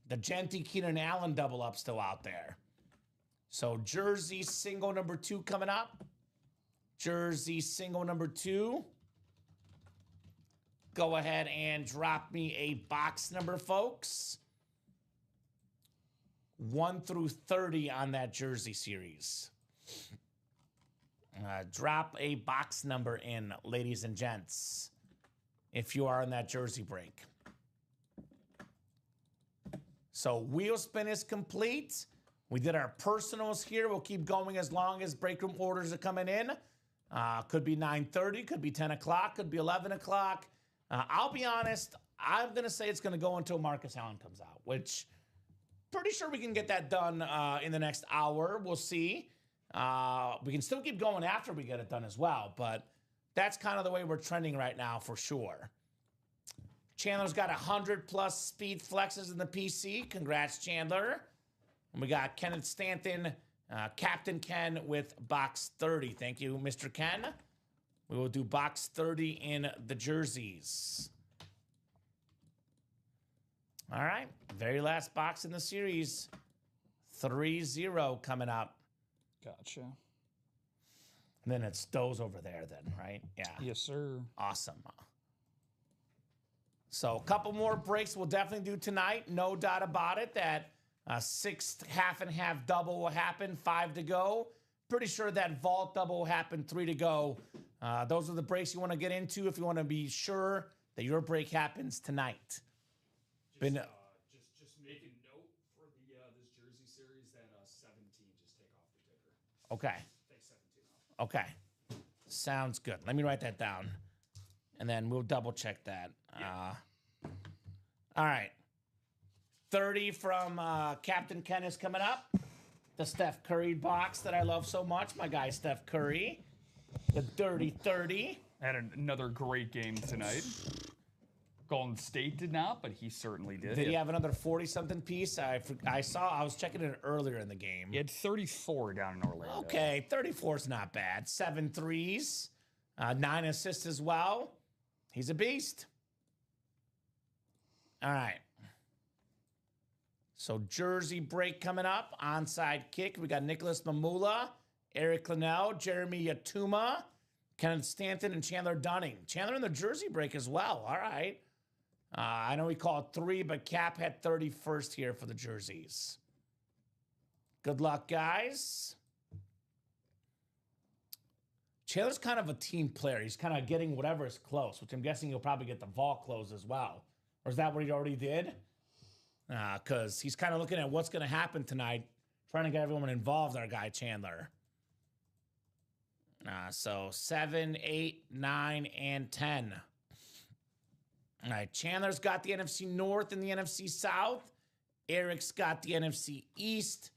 The Genty Keenan Allen double up still out there. So jersey single number 2 coming up. Jersey single number 2. Go ahead and drop me a box number, folks. 1 through 30 on that jersey series. Drop a box number in, ladies and gents, if you are in that jersey break. So wheel spin is complete. We did our personals here. We'll keep going as long as break room orders are coming in. Could be 9:30, could be 10 o'clock, could be 11 o'clock. I'll be honest, I'm going to say it's going to go until Marcus Allen comes out, which pretty sure we can get that done in the next hour. We'll see. We can still keep going after we get it done as well, but that's kind of the way we're trending right now for sure. Chandler's got 100+ speed flexes in the PC. Congrats, Chandler. And we got Kenneth Stanton, Captain Ken with box 30. Thank you, Mr. Ken. We will do box 30 in the jerseys. All right, very last box in the series. 3-0 coming up.
Gotcha.
And then it's those over there then, right? Yeah.
Yes, sir.
Awesome. So a couple more breaks we'll definitely do tonight. No doubt about it. That 6 half and half double will happen. 5 to go. Pretty sure that vault double will happen. 3 to go. Those are the breaks you want to get into if you want to be sure that your break happens tonight.
Just make a note for
Okay. Okay. Sounds good. Let me write that down. And then we'll double check that. All right. 30 from Captain Ken is coming up. The Steph Curry box that I love so much. My guy, Steph Curry. The Dirty 30.
Had another great game tonight. Golden State did not, but he certainly did.
Did he have another 40-something piece? I was checking it earlier in the game.
He had 34 down in Orlando.
Okay, 34 is not bad. 7 threes, 9 assists as well. He's a beast. All right. So Jersey break coming up. Onside kick. We got Nicholas Mamula, Eric Linnell, Jeremy Yatuma, Kenneth Stanton, and Chandler Dunning. Chandler in the Jersey break as well. All right. I know we called 3, but Cap had 31st here for the jerseys. Good luck, guys. Chandler's kind of a team player. He's kind of getting whatever is close, which I'm guessing he'll probably get the vault close as well. Or is that what he already did? Because he's kind of looking at what's going to happen tonight, trying to get everyone involved, our guy Chandler. So 7, 8, 9, and 10. All right, Chandler's got the NFC North and the NFC South. Eric's got the NFC East.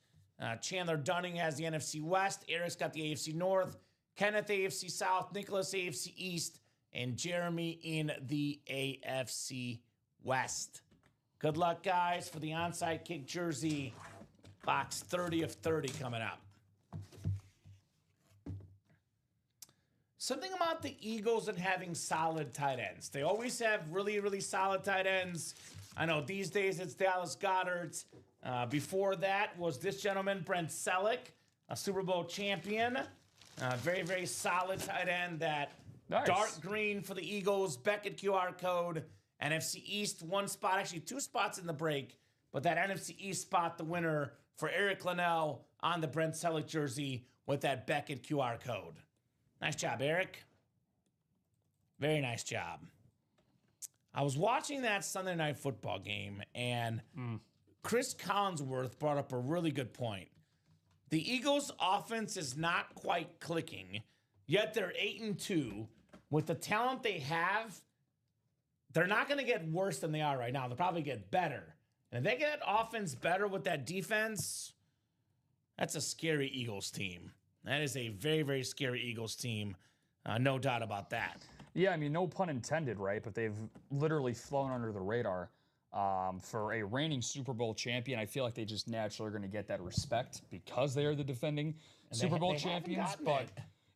Chandler Dunning has the NFC West. Eric's got the AFC North. Kenneth AFC South. Nicholas AFC East. And Jeremy in the AFC West. Good luck, guys, for the onside kick jersey. Box 30 of 30 coming up. Something about the Eagles and having solid tight ends. They always have really, really solid tight ends. I know these days it's Dallas Goedert. Before that was this gentleman, Brent Selleck, a Super Bowl champion. Very, very solid tight end. That
nice.
Dark green for the Eagles, Beckett QR code, NFC East, 1 spot, actually 2 spots in the break, but that NFC East spot, the winner for Eric Linnell on the Brent Selleck jersey with that Beckett QR code. Nice job, Eric. Very nice job. I was watching that Sunday Night Football game, and Chris Collinsworth brought up a really good point. The Eagles' offense is not quite clicking, yet they're 8-2. With the talent they have, they're not going to get worse than they are right now. They'll probably get better. And if they get offense better with that defense, that's a scary Eagles team. That is a very, very scary Eagles team. No doubt about that.
Yeah, I mean, no pun intended, right? But they've literally flown under the radar. For a reigning Super Bowl champion, I feel like they just naturally are going to get that respect because they are the defending Super Bowl champions. But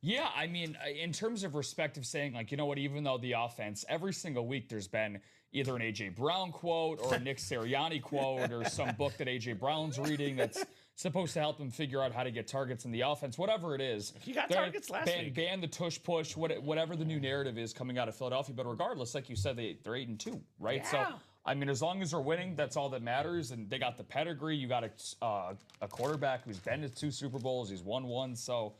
yeah, I mean, in terms of respect of saying, like, you know what, even though the offense, every single week there's been either an A.J. Brown quote or a Nick Sirianni quote or some book that A.J. Brown's reading that's supposed to help him figure out how to get targets in the offense, whatever it is.
He got targets last week.
Ban the tush push, whatever the new narrative is coming out of Philadelphia. But regardless, like you said, they're 8-2, right?
Yeah.
So, I mean, as long as they're winning, that's all that matters. And they got the pedigree. You got a quarterback who's been to 2 Super Bowls. He's won 1. So,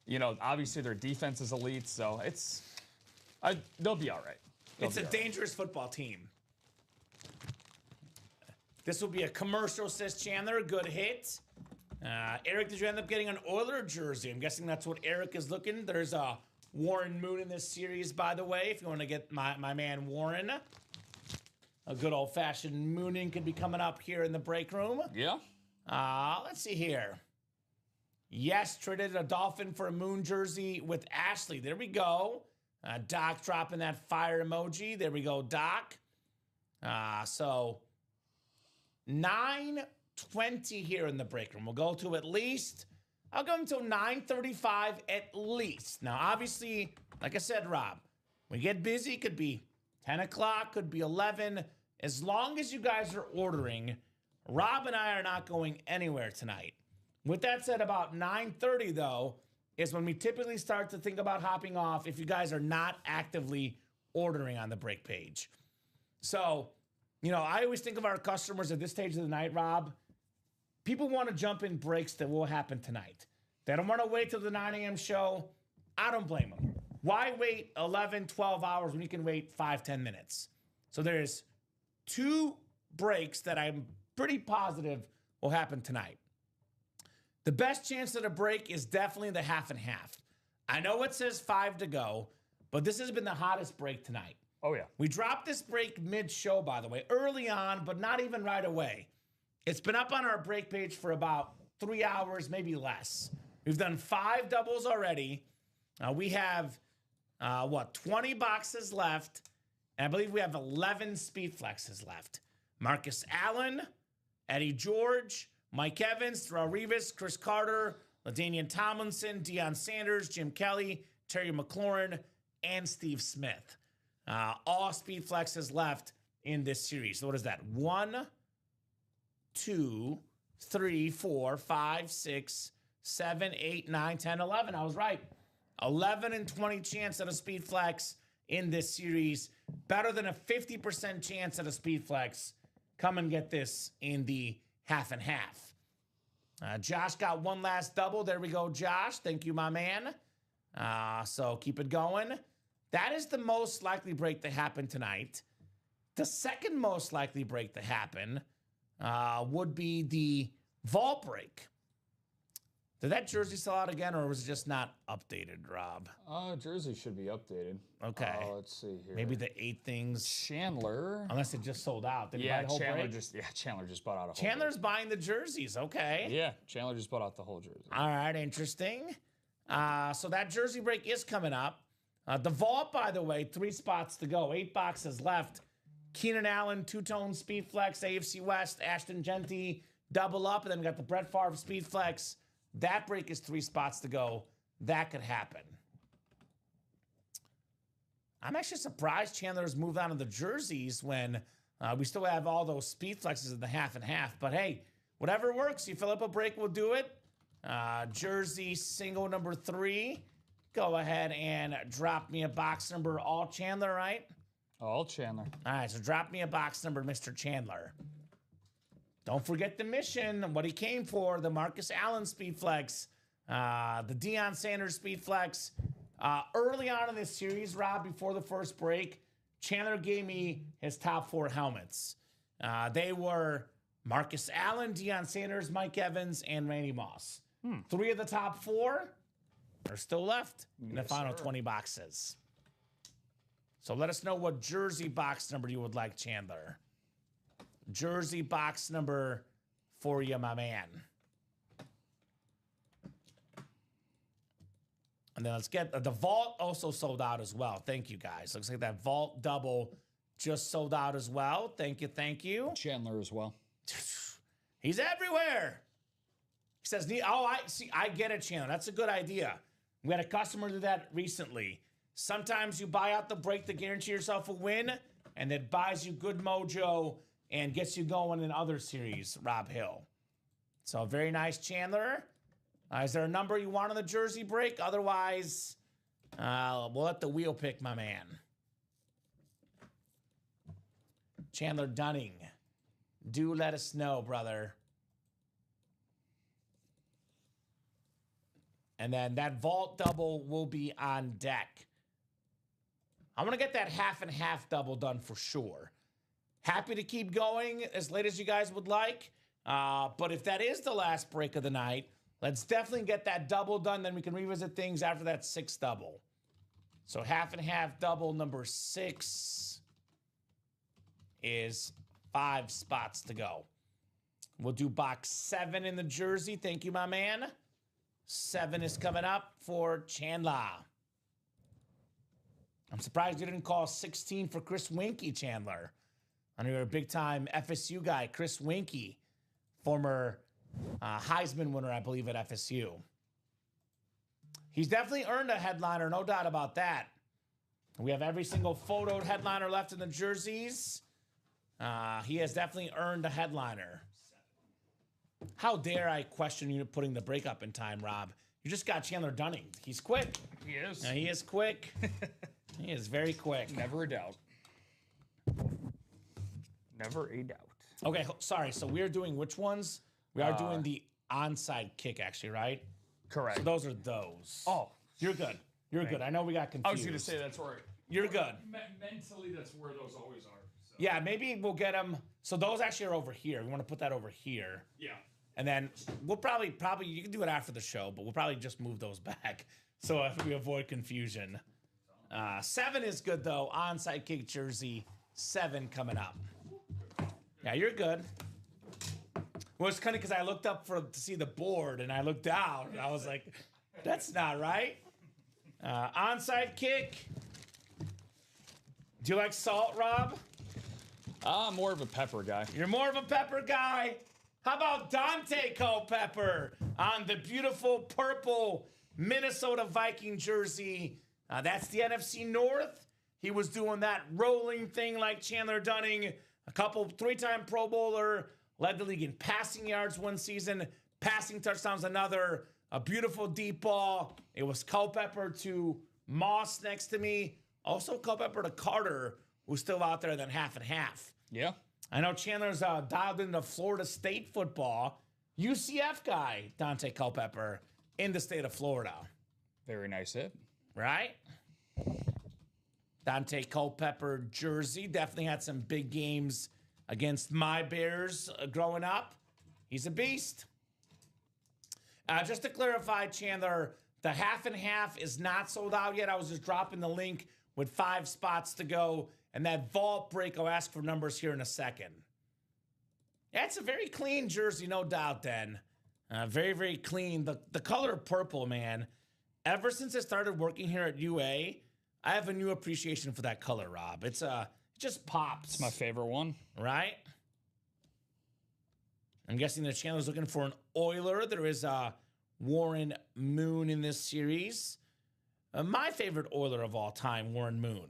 you know, obviously their defense is elite. So they'll be all right.
It's a dangerous football team. This will be a commercial, says Chandler. Good hit. Eric, did you end up getting an Oiler jersey? I'm guessing that's what Eric is looking. There's a Warren Moon in this series, by the way, if you want to get my man Warren. A good old-fashioned mooning could be coming up here in the break room.
Yeah.
Let's see here. Yes, traded a Dolphin for a Moon jersey with Ashley. There we go. Doc dropping that fire emoji. There we go, Doc. So 9:20 here in the break room. We'll go to at least, I'll go until 9:35 at least. Now, obviously, like I said, Rob, we get busy. Could be 10 o'clock, could be 11. As long as you guys are ordering, Rob and I are not going anywhere tonight. With that said, about 9:30, though, is when we typically start to think about hopping off if you guys are not actively ordering on the break page. So, you know, I always think of our customers at this stage of the night, Rob. People want to jump in breaks that will happen tonight. They don't want to wait till the 9 a.m. show. I don't blame them. Why wait 11, 12 hours when you can wait 5, 10 minutes? So there's 2 breaks that I'm pretty positive will happen tonight. The best chance at a break is definitely the half and half. I know it says 5 to go, but this has been the hottest break tonight.
Oh, yeah.
We dropped this break mid-show, by the way, early on, but not even right away. It's been up on our break page for about 3 hours, maybe less. We've done 5 doubles already. We have, 20 boxes left. And I believe we have 11 speed flexes left. Marcus Allen, Eddie George, Mike Evans, Terrell Rivas, Chris Carter, LaDainian Tomlinson, Deion Sanders, Jim Kelly, Terry McLaurin, and Steve Smith. All speed flexes left in this series. So what is that? 1, 2, 3, 4, 5, 6, 7, 8, 9, 10, 11. I was right. 11 and 20 chance at a speed flex in this series. Better than a 50% chance at a speed flex. Come and get this in the half and half. Josh got one last double. There we go, Josh. Thank you, my man. So keep it going. That is the most likely break to happen tonight. The second most likely break to happen would be the vault break. Did that jersey sell out again, or was it just not updated, Rob?
Jersey should be updated.
Okay.
Let's see here.
Maybe the 8 things.
Chandler.
Unless it just sold out. Did he buy the whole
Chandler
break?
Chandler just bought out a whole
Chandler's buying the jerseys. Okay.
break. Yeah, Chandler just bought out the whole jersey.
All right, interesting. So that jersey break is coming up. The vault, by the way, 3 spots to go. 8 boxes left. Keenan Allen, two-tone speed flex, AFC West, Ashton Genty, double up, and then we got the Brett Favre speed flex. That break is 3 spots to go. That could happen. I'm actually surprised Chandler's moved on to the jerseys when we still have all those speed flexes in the half and half. But hey, whatever works. You fill up a break, we'll do it. Jersey single number 3. Go ahead and drop me a box number, all Chandler, right?
All Chandler.
All right, so drop me a box number, Mr. Chandler. Don't forget the mission, what he came for, the Marcus Allen speed flex, the Deion Sanders speed flex. Early on in this series, Rob, before the first break, Chandler gave me his top 4 helmets. They were Marcus Allen, Deion Sanders, Mike Evans, and Randy Moss. 3 of the top 4 are still left in the final 20 boxes. So let us know what jersey box number you would like, Chandler. Jersey box number for you, my man. And then let's get the vault also sold out as well. Thank you, guys. Looks like that vault double just sold out as well. Thank you, thank you.
Chandler as well.
He's everywhere. He says, I see. I get it, Chandler. That's a good idea. We had a customer do that recently. Sometimes you buy out the break to guarantee yourself a win, and it buys you good mojo and gets you going in other series, Rob Hill. So very nice, Chandler. Is there a number you want on the jersey break? Otherwise, we'll let the wheel pick, my man. Chandler Dunning. Do let us know, brother. And then that vault double will be on deck. I'm going to get that half and half double done for sure. Happy to keep going as late as you guys would like. But if that is the last break of the night, let's definitely get that double done. Then we can revisit things after that 6 double. So half and half double number 6 is 5 spots to go. We'll do box 7 in the jersey. Thank you, my man. 7 is coming up for Chandler. I'm surprised you didn't call 16 for Chris Winkie, Chandler. I know you're a big-time FSU guy, Chris Winkie, former Heisman winner, I believe, at FSU. He's definitely earned a headliner, no doubt about that. We have every single photoed headliner left in the jerseys. He has definitely earned a headliner. How dare I question you putting the break up in time, Rob? You just got Chandler Dunning. He's quick.
He is.
He is quick. He is very quick.
Never a doubt. Never a doubt.
Okay, sorry. So we're doing which ones? We are doing the onside kick, actually, right?
Correct.
So those are those.
Oh,
You're good. You're good. I know we got confused.
I was going to say that's where.
You're good.
Mentally, that's where those always are. So.
Yeah, maybe we'll get them. So those actually are over here. We want to put that over here.
Yeah.
And then we'll probably, you can do it after the show, but we'll probably just move those back so we avoid confusion. 7 is good, though. Onside kick jersey, 7 coming up. Yeah, you're good. Well, it's funny because I looked up to see the board, and I looked down, and I was like, that's not right. Onside kick. Do you like salt, Rob?
I'm more of a pepper guy.
You're more of a pepper guy. How about Dante Culpepper on the beautiful purple Minnesota Viking jersey? That's the NFC North. He was doing that rolling thing like Chandler Dunning, a couple 3-time Pro Bowler, led the league in passing yards one season, passing touchdowns another, a beautiful deep ball. It was Culpepper to Moss next to me. Also Culpepper to Carter, who's still out there than half and half.
Yeah.
I know Chandler's dialed into Florida State football. UCF guy, Dante Culpepper, in the state of Florida.
Very nice hit.
Right? Dante Culpepper jersey. Definitely had some big games against my Bears growing up. He's a beast. Just to clarify, Chandler, the half and half is not sold out yet. I was just dropping the link with 5 spots to go. And that vault break, I'll ask for numbers here in a second. Yeah, it's a very clean jersey, no doubt, then. Very, very clean. The color purple, man. Ever since I started working here at UA, I have a new appreciation for that color, Rob. It just pops.
It's my favorite one.
Right? I'm guessing that Chandler's looking for an Oiler. There is Warren Moon in this series. My favorite Oiler of all time, Warren Moon.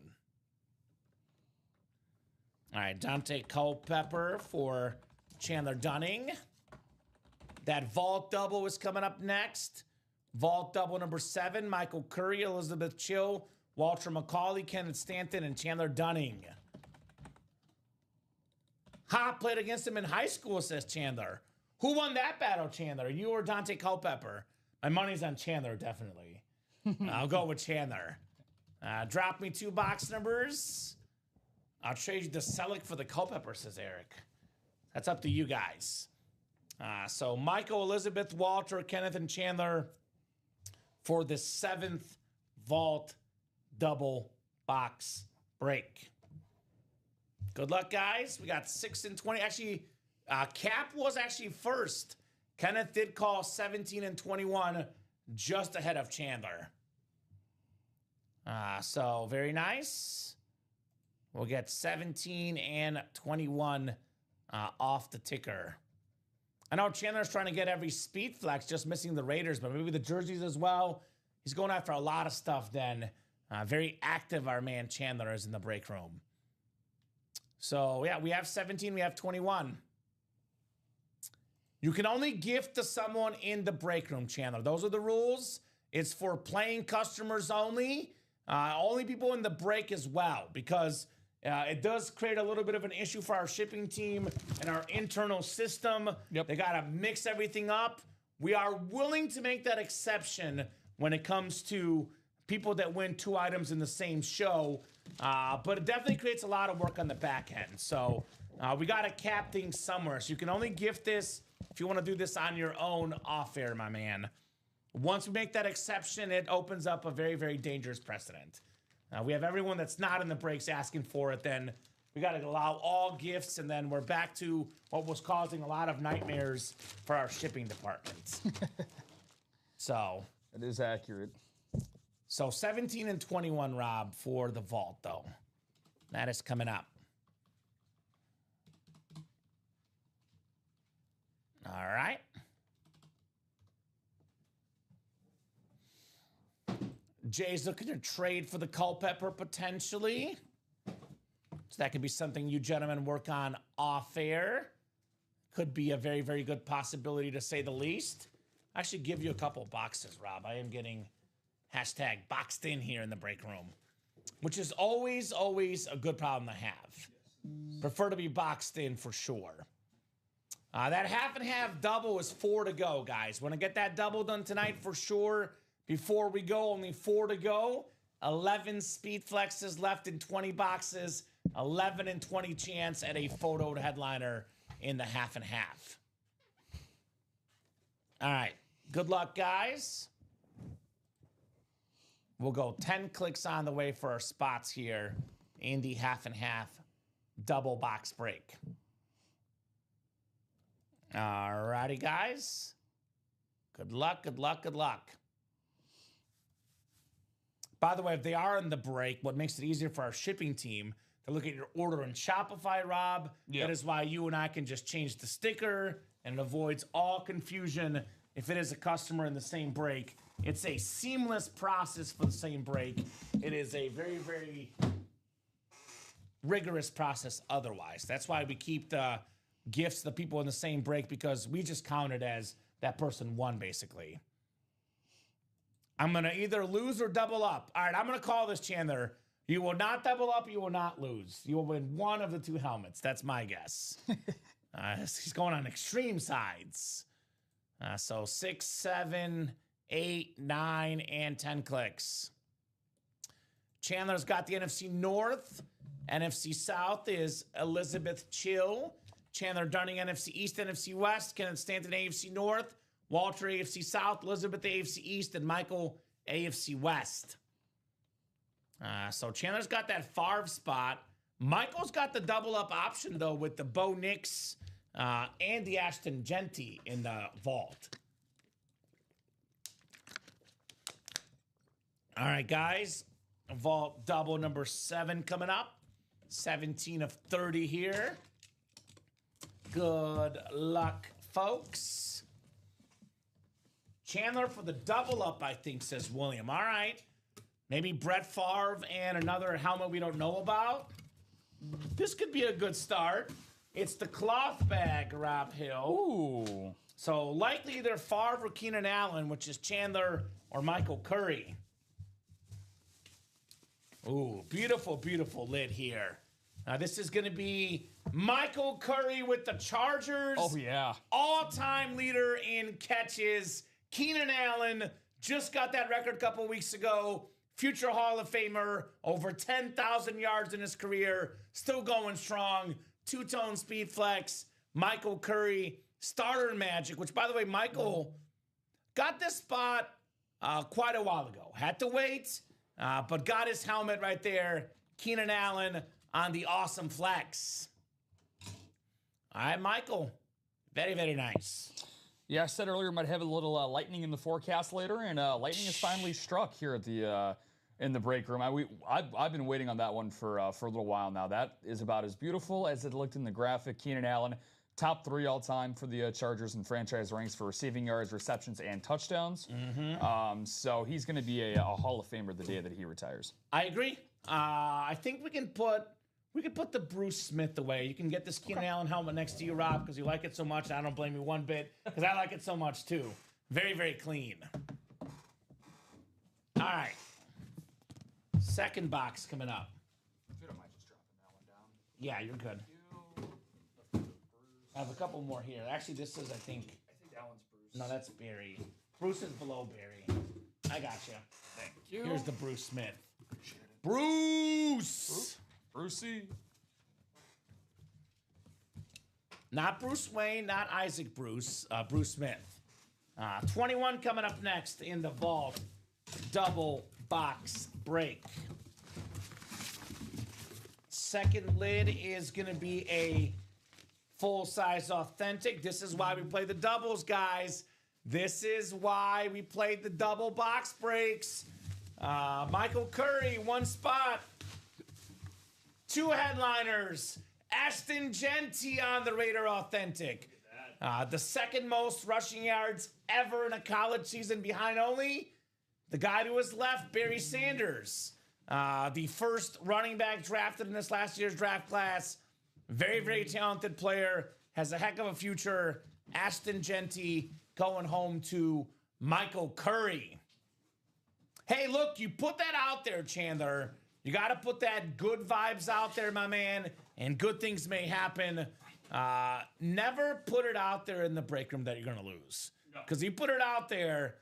All right, Dante Culpepper for Chandler Dunning. That vault double is coming up next. Vault double number 7, Michael Curry, Elizabeth Chill, Walter McCauley, Kenneth Stanton, and Chandler Dunning. Hop played against him in high school, says Chandler. Who won that battle, Chandler? You or Dante Culpepper? My money's on Chandler, definitely. I'll go with Chandler. Drop me 2 box numbers. I'll trade you the Selleck for the Culpepper, says Eric. That's up to you guys. So Michael, Elizabeth, Walter, Kenneth, and Chandler for the 7th vault double box break. Good luck, guys. We got 6 and 20. Actually, Cap was actually first. Kenneth did call 17 and 21 just ahead of Chandler. So very nice. We'll get 17 and 21 off the ticker. I know Chandler's trying to get every speed flex, just missing the Raiders, but maybe the jerseys as well. He's going after a lot of stuff then. Very active, our man Chandler is in the break room. So, yeah, we have 17, we have 21. You can only gift to someone in the break room, Chandler. Those are the rules. It's for playing customers only. Only people in the break as well, because it does create a little bit of an issue for our shipping team and our internal system.
Yep.
They got to mix everything up. We are willing to make that exception when it comes to people that win 2 items in the same show. But it definitely creates a lot of work on the back end. So we got to cap things somewhere. So you can only gift this if you want to do this on your own off air, my man. Once we make that exception, it opens up a very, very dangerous precedent. We have everyone that's not in the breaks asking for it. Then we got to allow all gifts, and then we're back to what was causing a lot of nightmares for our shipping department. So
It is accurate.
So 17 and 21, Rob, for the vault, though. That is coming up. All right. Jay's looking to trade for the Culpepper potentially. So that could be something you gentlemen work on off air. Could be a very, very good possibility to say the least. I should give you a couple boxes, Rob. I am getting hashtag boxed in here in the break room, which is always, always a good problem to have. Prefer to be boxed in for sure. That half and half double is 4 to go, guys. Want to get that double done tonight for sure. Before we go, only 4 to go. 11 speed flexes left in 20 boxes. 11 and 20 chance at a photo headliner in the half and half. All right. Good luck, guys. We'll go 10 clicks on the way for our spots here in the half and half double box break. All righty, guys. Good luck, good luck, good luck. By the way, if they are in the break, what makes it easier for our shipping team to look at your order in Shopify, Rob, that is why you and I can just change the sticker and it avoids all confusion if it is a customer in the same break. It's a seamless process for the same break. It is a very, very rigorous process otherwise. That's why we keep the gifts to the people in the same break, because we just count it as that person won, basically. I'm going to either lose or double up. All right, I'm going to call this, Chandler. You will not double up. You will not lose. You will win one of the two helmets. That's my guess. He's going on extreme sides. So 6, 7, 8, 9, and 10 clicks. Chandler's got the NFC North. NFC South is Elizabeth Chill. Chandler Dunning, NFC East, NFC West. Kenneth Stanton, AFC North. Walter, AFC South. Elizabeth, AFC East. And Michael, AFC West. So Chandler's got that Favre spot. Michael's got the double-up option, though, with the Bo Nix and the Ashton Genty in the vault. All right, guys. Vault double number 7 coming up. 17 of 30 here. Good luck, folks. Chandler for the double up, I think, says William. All right. Maybe Brett Favre and another helmet we don't know about. This could be a good start. It's the cloth bag, Rob Hill.
Ooh.
So likely either Favre or Keenan Allen, which is Chandler or Michael Curry. Ooh, beautiful, beautiful lid here. Now this is going to be Michael Curry with the Chargers.
Oh, yeah.
All-time leader in catches. Keenan Allen just got that record a couple weeks ago. Future Hall of Famer, over 10,000 yards in his career, still going strong. Two-tone speed flex. Michael Curry, starter magic, which, by the way, Michael got this spot quite a while ago. Had to wait, but got his helmet right there. Keenan Allen on the awesome flex. All right, Michael. Very, very nice.
Yeah, I said earlier might have a little lightning in the forecast later, and lightning has finally struck here at the in the break room. I've been waiting on that one for a little while now. That is about as beautiful as it looked in the graphic. Keenan Allen, top 3 all time for the Chargers in franchise ranks for receiving yards, receptions, and touchdowns. So he's going to be a Hall of Famer the day that he retires.
I agree. I think we can put the Bruce Smith away. You can get this Keenan Allen helmet next to you, Rob, because you like it so much. I don't blame you one bit, because I like it so much too. Very, very clean. All right. Second box coming up.
If you don't mind just dropping that one down.
Yeah, you're good. I have a couple more here. Actually, this is, I think
that one's Bruce.
no, that's Barry. Bruce is below Barry. I got you.
Thank you.
Here's the Bruce Smith. Bruce!
Brucey.
Not Bruce Wayne, not Isaac Bruce. Bruce Smith. 21 coming up next in the vault. Double box break. Second lid is going to be a full-size authentic. This is why we play the doubles, guys. This is why we played the double box breaks. Michael Curry, 1 spot. 2 headliners. Ashton Genty on the Raider Authentic. The second most rushing yards ever in a college season behind only the guy to his left, Barry Sanders. The first running back drafted in this last year's draft class. Very, very talented player. Has a heck of a future. Ashton Genty going home to Michael Curry. Hey, look, you put that out there, Chandler. You got to put that good vibes out there, my man, and good things may happen. Never put it out there in the break room that you're going to lose. Because you put it out there,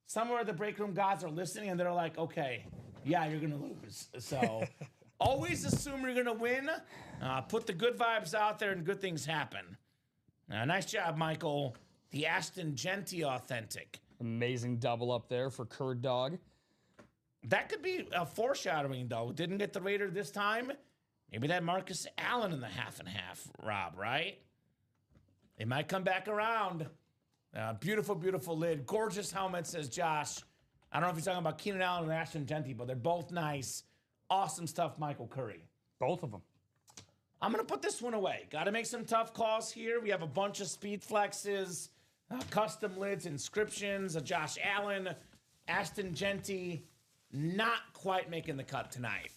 somewhere the break room guys are listening, and they're like, okay, yeah, you're going to lose. So always assume you're going to win. Put the good vibes out there, and good things happen. Nice job, Michael. the Ashton Genty Authentic.
Amazing double up there for Curd Dog.
That could be a foreshadowing, though. Didn't get the Raider this time. Maybe that Marcus Allen in the half and half, Rob, right? It might come back around. Beautiful, beautiful lid. Gorgeous helmet, says Josh. I don't know if he's talking about Keenan Allen and Ashton Genty, but they're both nice. Awesome stuff, Michael Curry.
Both of them.
I'm going to put this one away. Got to make some tough calls here. We have a bunch of speed flexes, custom lids, inscriptions, a Josh Allen, Ashton Genty. Not quite making the cut tonight.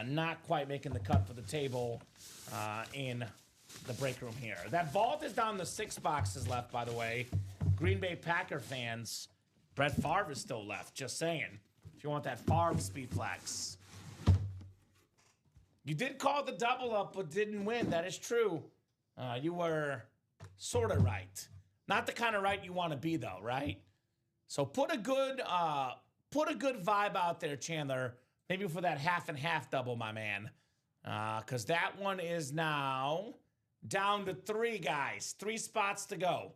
Not quite making the cut for the table in the break room here. That vault is down to 6 boxes left, by the way. Green Bay Packer fans, Brett Favre is still left. Just saying. If you want that Favre speed flex. You did call the double up, but didn't win. That is true. You were sort of right. Not the kind of right you want to be, though, right? So put a good vibe out there, Chandler. Maybe for that half and half double, my man. Because that one is now down to 3, guys. 3 spots to go.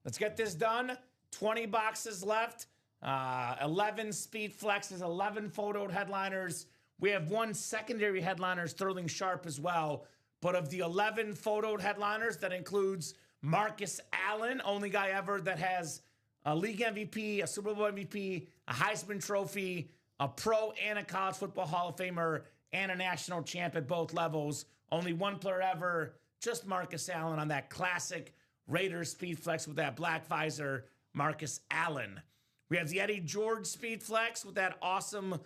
Let's get this done. 20 boxes left. 11 speed flexes, 11 photoed headliners. We have 1 secondary headliner, Sterling Sharp, as well. But of the 11 photoed headliners, that includes Marcus Allen, only guy ever that has a league MVP, a Super Bowl MVP, a Heisman Trophy, a pro and a college football Hall of Famer, and a national champ at both levels. Only 1 player ever, just Marcus Allen on that classic Raiders speed flex with that black visor, Marcus Allen. We have the Eddie George speed flex with that awesome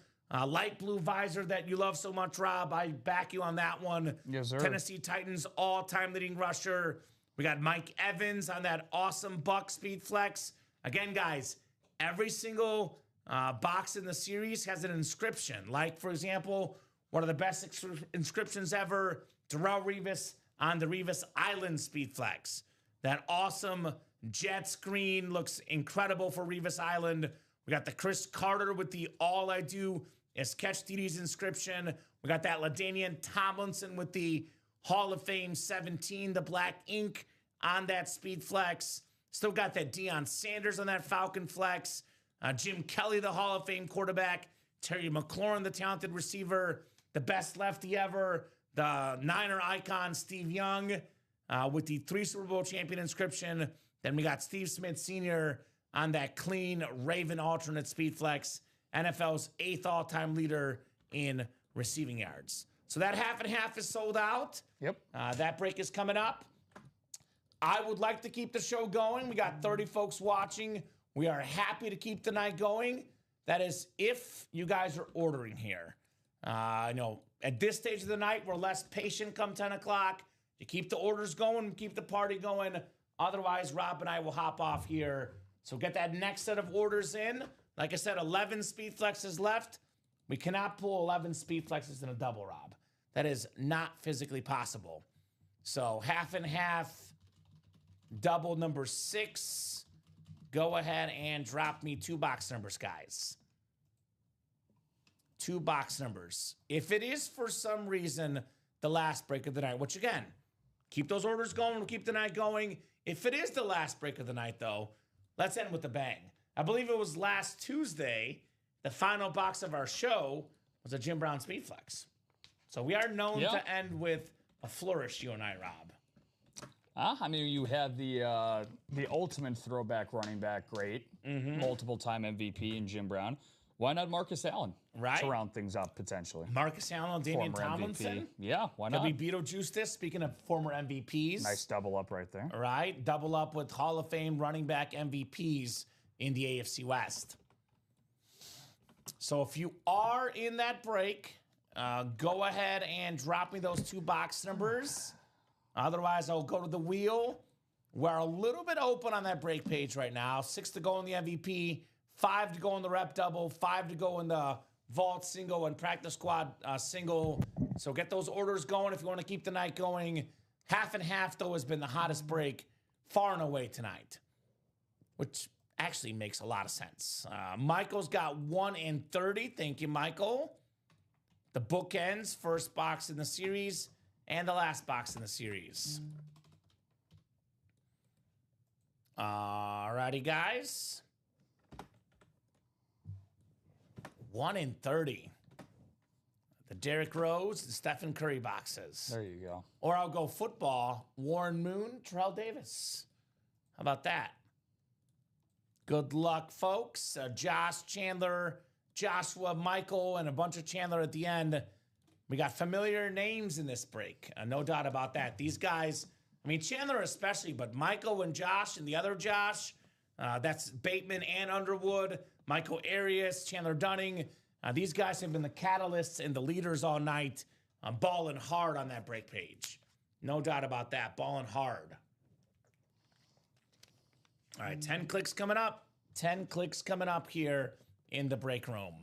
light blue visor that you love so much, Rob. I back you on that one.
Yes, sir.
Tennessee Titans all-time leading rusher. We got Mike Evans on that awesome Buck speed flex. Again, guys, every single box in the series has an inscription. Like, for example, one of the best inscriptions ever, Darrell Revis on the Revis Island speed flex. That awesome jet screen looks incredible for Revis Island. We got the Chris Carter with the All I Do is Catch TD's inscription. We got that LaDainian Tomlinson with the Hall of Fame 17, the black ink on that speed flex. Still got that Deion Sanders on that Falcon flex. Jim Kelly, the Hall of Fame quarterback. Terry McLaurin, the talented receiver. The best lefty ever. The Niner icon, Steve Young, with the 3 Super Bowl champion inscription. Then we got Steve Smith Sr. on that clean Raven alternate speed flex. NFL's 8th all-time leader in receiving yards. So that half and half is sold out.
Yep.
That break is coming up. I would like to keep the show going. We got 30 folks watching. We are happy to keep the night going. That is if you guys are ordering here. I know at this stage of the night, we're less patient come 10 o'clock. You keep the orders going, keep the party going. Otherwise, Rob and I will hop off here. So get that next set of orders in. Like I said, 11 speed flexes left. We cannot pull 11 speed flexes in a double, Rob. That is not physically possible. So half and half, double number 6. Go ahead and drop me 2 box numbers, guys. 2 box numbers. If it is for some reason the last break of the night, which again, keep those orders going. We'll keep the night going. If it is the last break of the night, though, let's end with a bang. I believe it was last Tuesday, the final box of our show was a Jim Brown Speed Flex. So we are known to end with a flourish, you and I, Rob.
I mean, you had the ultimate throwback running back, great, multiple-time MVP in Jim Brown. Why not Marcus Allen?
Right.
To round things up, potentially.
Marcus Allen, Damian
Former
Tomlinson.
MVP. Yeah, why not?
Could we Beetlejuice this? Speaking of former MVPs.
Nice double up right there.
Right. Double up with Hall of Fame running back MVPs in the AFC West. So if you are in that break, go ahead and drop me those 2 box numbers. Otherwise, I'll go to the wheel. We're a little bit open on that break page right now. 6 to go in the MVP, 5 to go in the rep double, 5 to go in the vault single and practice squad single. So get those orders going if you want to keep the night going. Half and half, though, has been the hottest break far and away tonight, which actually makes a lot of sense. Michael's got 1 in 30. Thank you, Michael. The bookends, first box in the series and the last box in the series. Alrighty, guys. 1 in 30. The Derrick Rose and Stephen Curry boxes.
There you go.
Or I'll go football. Warren Moon, Terrell Davis. How about that? Good luck, folks. Josh, Chandler, Joshua, Michael, and a bunch of Chandler at the end. We got familiar names in this break. No doubt about that. These guys, I mean, Chandler especially, but Michael and Josh and the other Josh, that's Bateman and Underwood, Michael Arias, Chandler Dunning. These guys have been the catalysts and the leaders all night. Balling hard on that break page. No doubt about that. Balling hard. All right, 10 clicks coming up. 10 clicks coming up here in the break room.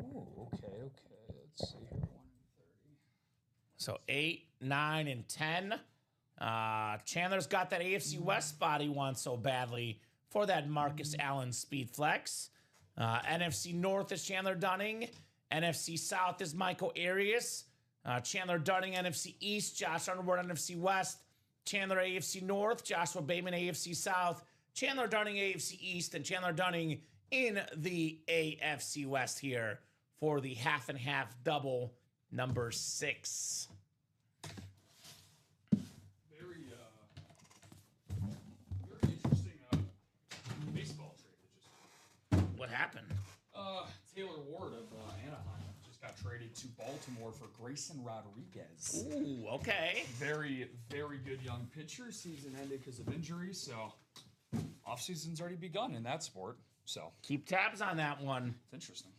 Ooh, okay. Let's see here. 1 in 30.
So 8, 9, and 10. Chandler's got that AFC West spot he wants so badly for that Marcus Allen speed flex. NFC North is Chandler Dunning. NFC South is Michael Arias. Chandler Dunning, NFC East. Josh Underwood, NFC West. Chandler, AFC North. Joshua Bateman, AFC South. Chandler Dunning, AFC East. And Chandler Dunning in the AFC West here for the half and half double number 6.
Very interesting baseball trade.
What happened?
Taylor Ward of Anaheim just got traded to Baltimore for Grayson Rodriguez.
Ooh, okay.
Very, very good young pitcher. Season ended because of injury, so offseason's already begun in that sport. So
Keep tabs on that one.
it's interesting.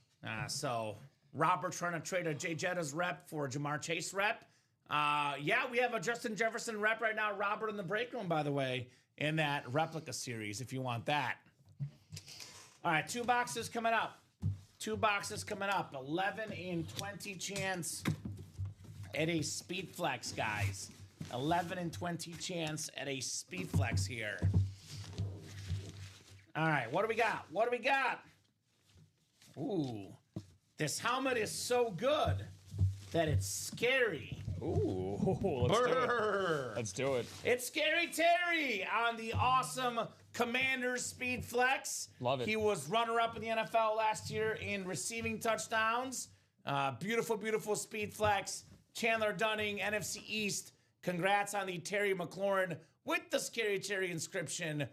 So Robert trying to trade a Jay Jetta's rep for a Jamar Chase rep. Yeah, we have a Justin Jefferson rep right now. Robert in the break room, by the way, in that replica series, if you want that. All right, 2 boxes coming up. 2 boxes coming up. 11 in 20 chance at a speed flex, guys. 11 in 20 chance at a speed flex here. All right, what do we got? What do we got? Ooh, this helmet is so good that it's scary.
Ooh, let's do it.
It's Scary Terry on the awesome Commanders Speed Flex.
Love it.
He was runner-up in the NFL last year in receiving touchdowns. Beautiful, beautiful Speed Flex. Chandler Dunning, NFC East. Congrats on the Terry McLaurin with the Scary Terry inscription.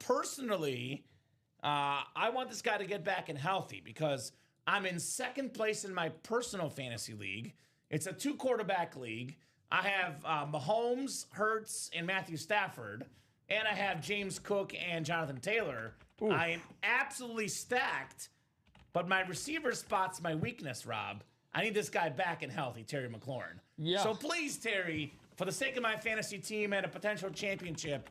Personally, I want this guy to get back and healthy because I'm in second place in my personal fantasy league. It's a 2-quarterback league. I have Mahomes, Hurts, and Matthew Stafford. And I have James Cook and Jonathan Taylor. Ooh. I am absolutely stacked, but my receiver spot's my weakness, Rob. I need this guy back and healthy, Terry McLaurin.
Yeah.
So please, Terry, for the sake of my fantasy team and a potential championship,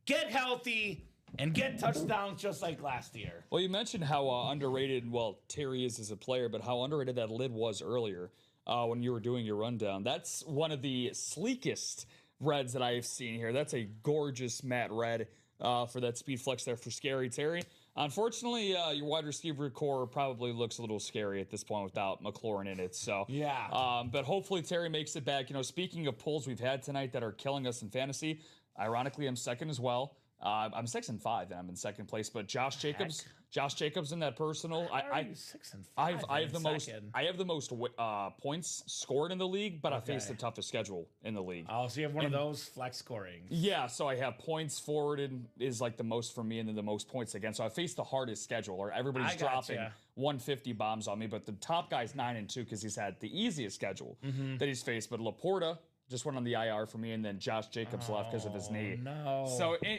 get healthy and get touchdowns just like last year.
Well, you mentioned how underrated, Terry is as a player, but how underrated that lid was earlier when you were doing your rundown. That's one of the sleekest reds that I have seen here. That's a gorgeous matte red for that speed flex there for Scary Terry. Unfortunately, your wide receiver core probably looks a little scary at this point without McLaurin in it. So
yeah.
But hopefully Terry makes it back. You know, speaking of pulls we've had tonight that are killing us in fantasy, ironically, I'm second as well. I'm 6 and 5, and I'm in second place. But Josh Jacobs in that personal.
How are you 6 and 5?
I have the most points scored in the league, but I face the toughest schedule in the league.
Oh, so you have one of those flex scoring.
Yeah, so I have points forwarded is like the most for me, and then the most points against. So I face the hardest schedule, or everybody's dropping 150 bombs on me. But the top guy's 9 and 2 because he's had the easiest schedule that he's faced. But Laporta just went on the IR for me, and then Josh Jacobs left because of his knee.
No.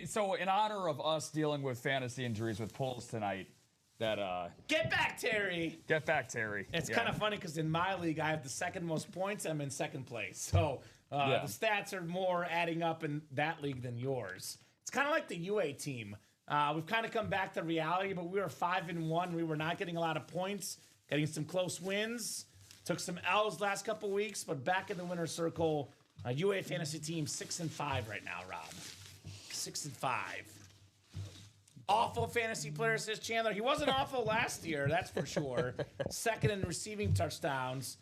So in honor of us dealing with fantasy injuries with pulls tonight,
get back, Terry.
Get back, Terry.
It's kind of funny because in my league, I have the second most points. I'm in second place. So the stats are more adding up in that league than yours. It's kind of like the UA team. We've kind of come back to reality, but we were 5 and 1. We were not getting a lot of points, getting some close wins. Took some L's last couple weeks, but back in the winner's circle. UA fantasy team 6 and 5 right now, Rob. 6 and 5. Awful fantasy player, says Chandler. He wasn't awful last year, that's for sure. Second in receiving touchdowns.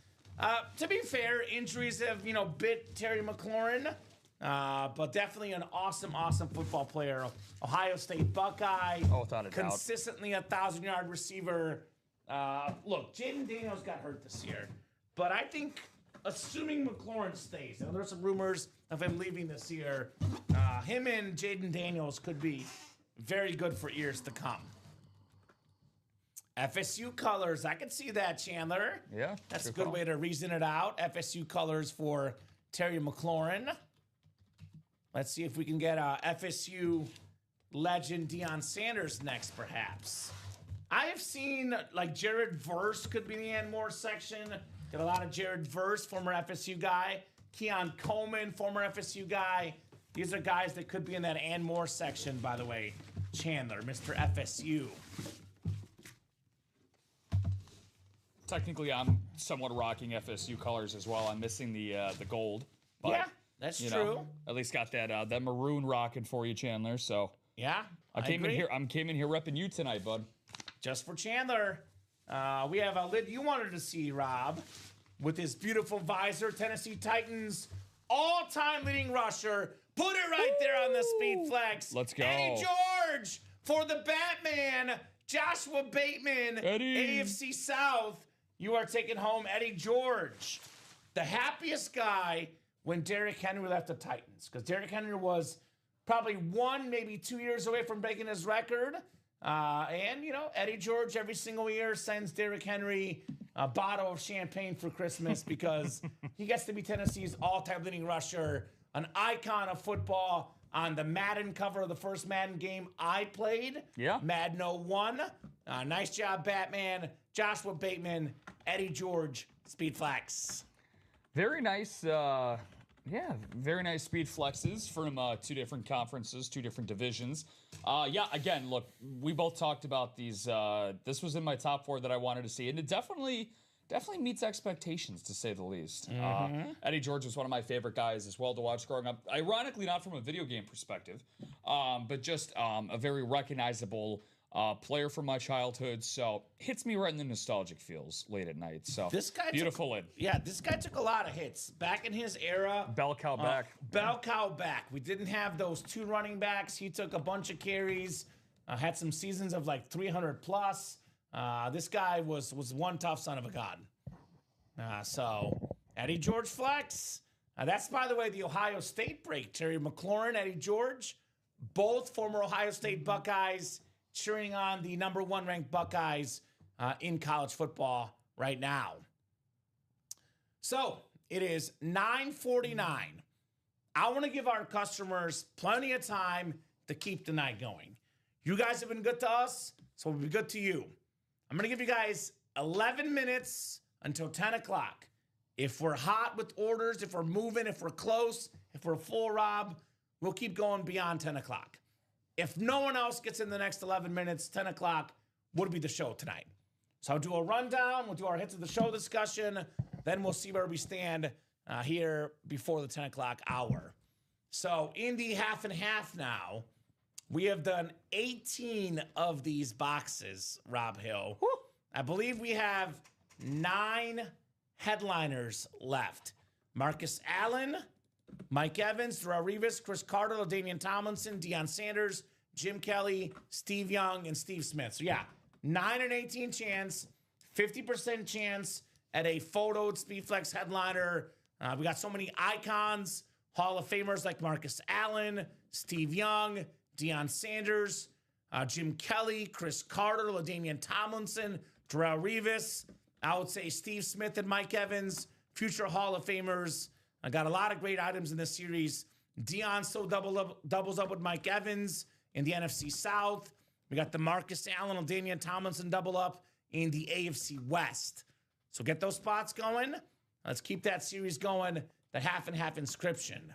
To be fair, injuries have, bit Terry McLaurin. but definitely an awesome football player. Ohio State Buckeye.
Oh, without a doubt.
Consistently a 1,000-yard receiver. Look, Jaden Daniels got hurt this year, but I think, assuming McLaurin stays, and there's some rumors of him leaving this year, him and Jaden Daniels could be very good for years to come. FSU colors, I can see that, Chandler.
Yeah,
That's a good way to reason it out. FSU colors for Terry McLaurin. Let's see if we can get FSU legend Deion Sanders next, perhaps. I have seen, like, Jared Verse could be in the and more section. Get a lot of Jared Verse, former FSU guy. Keon Coleman, former FSU guy. These are guys that could be in that and more section, by the way. Chandler, Mr. FSU.
Technically, I'm somewhat rocking FSU colors as well. I'm missing the gold. But,
Yeah, that's true.
At least got that maroon rocking for you, Chandler. So
Yeah,
I came in
agree.
here. I came in here repping you tonight, bud.
Just for Chandler. We have a lid you wanted to see, Rob, with his beautiful visor. Tennessee Titans all-time leading rusher. Put it right there on the speed flex.
Let's go.
Eddie George for the Batman. Joshua Bateman,
Eddie.
AFC South. You are taking home Eddie George, the happiest guy when Derrick Henry left the Titans, because Derrick Henry was probably 1, maybe 2 years away from breaking his record. And, you know, Eddie George every single year sends Derrick Henry a bottle of champagne for Christmas because he gets to be Tennessee's all-time leading rusher, an icon of football on the Madden cover of the first Madden game I played.
Yeah.
Madden 01. Nice job, Batman. Joshua Bateman, Eddie George, Speed Flex.
Very nice. Very nice speed flexes from 2 different conferences, 2 different divisions. Again, look, we both talked about these. This was in my top 4 that I wanted to see, and it definitely meets expectations, to say the least. Eddie George was one of my favorite guys as well to watch growing up. Ironically, not from a video game perspective, but just a very recognizable player from my childhood. So hits me right in the nostalgic feels late at night. So
This guy
beautiful lid.
Yeah, this guy took a lot of hits. Back in his era.
Bell cow back.
Bell cow back. We didn't have those 2 running backs. He took a bunch of carries. Had some seasons of like 300 plus. This guy was one tough son of a gun. So Eddie George flex. That's, by the way, the Ohio State break. Terry McLaurin, Eddie George, both former Ohio State Buckeyes, cheering on the number 1 ranked Buckeyes in college football right now. So it is 9:49. I want to give our customers plenty of time to keep the night going. You guys have been good to us, so we'll be good to you. I'm going to give you guys 11 minutes until 10 o'clock. If we're hot with orders, if we're moving, if we're close, if we're full, Rob, we'll keep going beyond 10 o'clock. If no one else gets in the next 11 minutes, 10 o'clock would be the show tonight. So I'll do a rundown. We'll do our hits of the show discussion. Then we'll see where we stand here before the 10 o'clock hour. So in the half and half now, we have done 18 of these boxes, Rob Hill.
Woo.
I believe we have 9 headliners left. Marcus Allen, Mike Evans, Darrell Revis, Chris Carter, LaDainian Tomlinson, Deion Sanders, Jim Kelly, Steve Young, and Steve Smith. So yeah, 9 and 18 chance, 50% chance at a photoed Speedflex headliner. We got so many icons, Hall of Famers like Marcus Allen, Steve Young, Deion Sanders, Jim Kelly, Chris Carter, LaDainian Tomlinson, Darrell Revis. I would say Steve Smith and Mike Evans, future Hall of Famers. I got a lot of great items in this series. Deion still doubles up with Mike Evans in the NFC South. We got the Marcus Allen and Damian Tomlinson double up in the AFC West. So get those spots going. Let's keep that series going. The half and half inscription.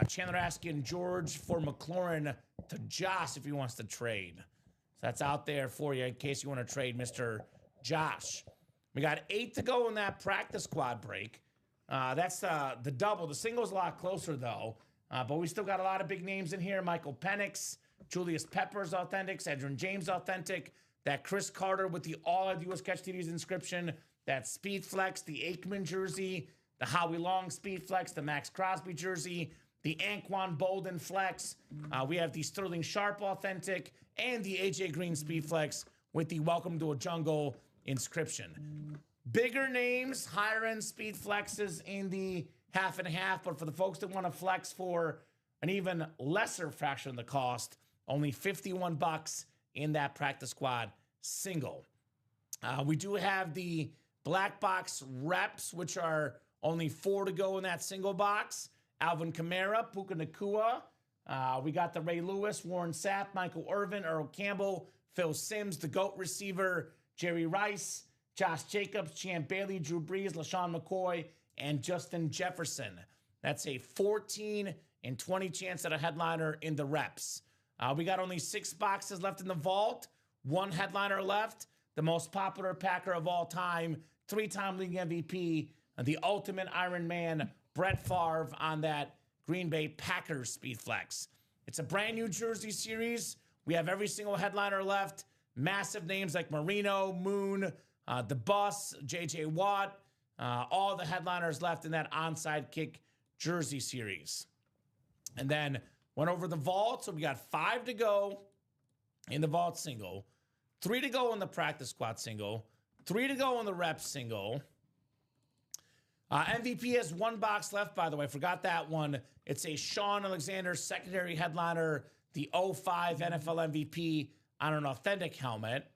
Chandler asking George for McLaurin to Josh if he wants to trade. So that's out there for you in case you want to trade Mr. Josh. We got 8 to go in that practice squad break. That's the double. The single's a lot closer, though. But we still got a lot of big names in here. Michael Penix, Julius Peppers authentic, Edgerrin James authentic, that Chris Carter with the All I Do Is Catch TDs inscription, that Speed Flex, the Aikman jersey, the Howie Long Speed Flex, the Max Crosby jersey, the Anquan Bolden Flex. We have the Sterling Sharp Authentic and the AJ Green Speed Flex with the Welcome to a Jungle inscription. Bigger names, higher end speed flexes in the half and half, but for the folks that want to flex for an even lesser fraction of the cost, only $51 in that practice squad single. We do have the black box reps, which are only 4 to go in that single box. Alvin Kamara, Puka Nakua. We got the Ray Lewis, Warren Sapp, Michael Irvin, Earl Campbell, Phil Simms, the GOAT receiver, Jerry Rice, Josh Jacobs, Champ Bailey, Drew Brees, LaShawn McCoy, and Justin Jefferson. That's a 14 and 20 chance at a headliner in the reps. We got only 6 boxes left in the vault, 1 headliner left. The most popular Packer of all time, 3-time league MVP, the ultimate Iron Man, Brett Favre on that Green Bay Packers Speed Flex. It's a brand new jersey series. We have every single headliner left. Massive names like Marino, Moon, the Bus, J.J. Watt, all the headliners left in that onside kick jersey series. And then went over the vault, so we got 5 to go in the vault single, 3 to go in the practice squad single, 3 to go in the rep single. MVP has 1 box left, by the way. Forgot that one. It's a Sean Alexander secondary headliner, the 05 NFL MVP on an authentic helmet.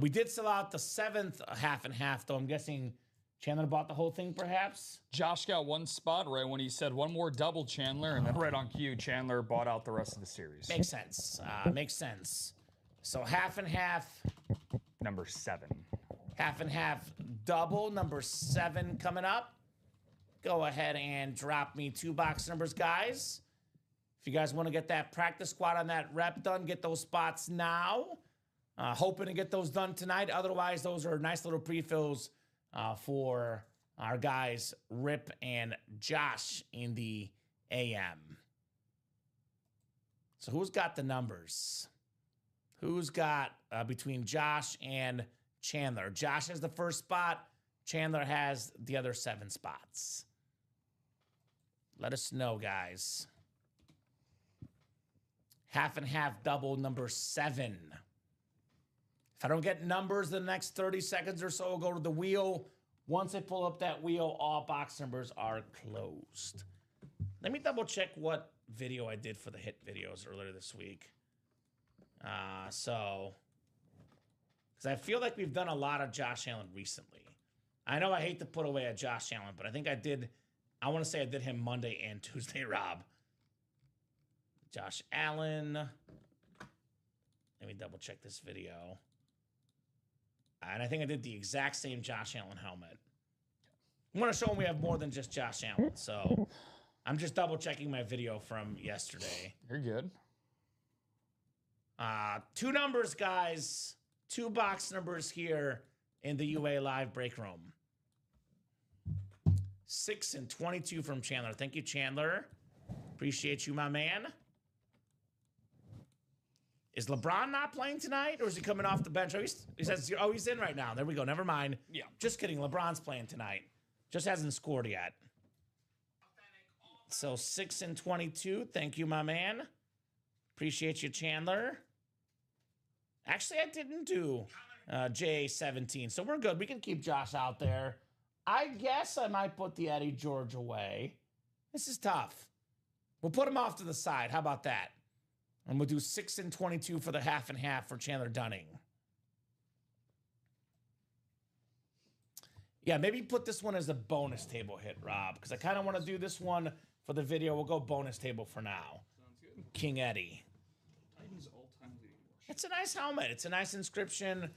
We did sell out the 7th half and half, though. I'm guessing Chandler bought the whole thing, perhaps?
Josh got 1 spot right when he said one more double Chandler, and then right on cue, Chandler bought out the rest of the series.
Makes sense. Makes sense. So half and half.
Number 7.
Half and half double, number 7 coming up. Go ahead and drop me 2 box numbers, guys. If you guys want to get that practice squad on that rep done, get those spots now. Hoping to get those done tonight. Otherwise, those are nice little pre-fills for our guys, Rip and Josh in the AM. So who's got the numbers? Who's got between Josh and Chandler? Josh has the first spot. Chandler has the other 7 spots. Let us know, guys. Half and half double, number 7. If I don't get numbers in the next 30 seconds or so, I'll go to the wheel. Once I pull up that wheel, all box numbers are closed. Let me double check what video I did for the hit videos earlier this week. Because I feel like we've done a lot of Josh Allen recently. I know I hate to put away a Josh Allen, but I think I did. I want to say I did him Monday and Tuesday, Rob. Josh Allen. Let me double check this video. And I think I did the exact same Josh Allen helmet. I want to show him we have more than just Josh Allen. So I'm just double checking my video from yesterday.
You're good.
2 numbers, guys. 2 box numbers here in the UA Live break room. 6 and 22 from Chandler. Thank you, Chandler. Appreciate you, my man. Is LeBron not playing tonight, or is he coming off the bench? Oh, he's in right now. There we go. Never mind.
Yeah.
Just kidding. LeBron's playing tonight. Just hasn't scored yet. So 6 and 22. Thank you, my man. Appreciate you, Chandler. Actually, I didn't do J17, so we're good. We can keep Josh out there. I guess I might put the Eddie George away. This is tough. We'll put him off to the side. How about that? And we'll do 6 and 22 for the half and half for Chandler Dunning. Yeah, maybe put this one as a bonus table hit, Rob, because I kind of want to do this one for the video. We'll go bonus table for now.
Sounds good.
King Eddie.
Titans all-time leading rush.
It's a nice helmet. It's a nice inscription.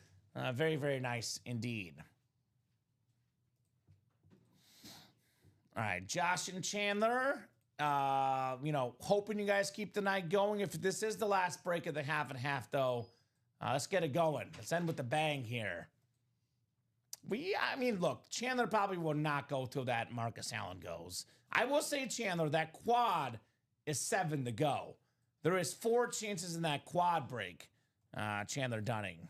Very, very nice indeed. All right, Josh and Chandler. Hoping you guys keep the night going. If this is the last break of the half and half, though, let's get it going. Let's end with a bang here. Look, Chandler probably will not go till that Marcus Allen goes. I will say, Chandler, that quad is 7 to go. There is 4 chances in that quad break, Chandler Dunning.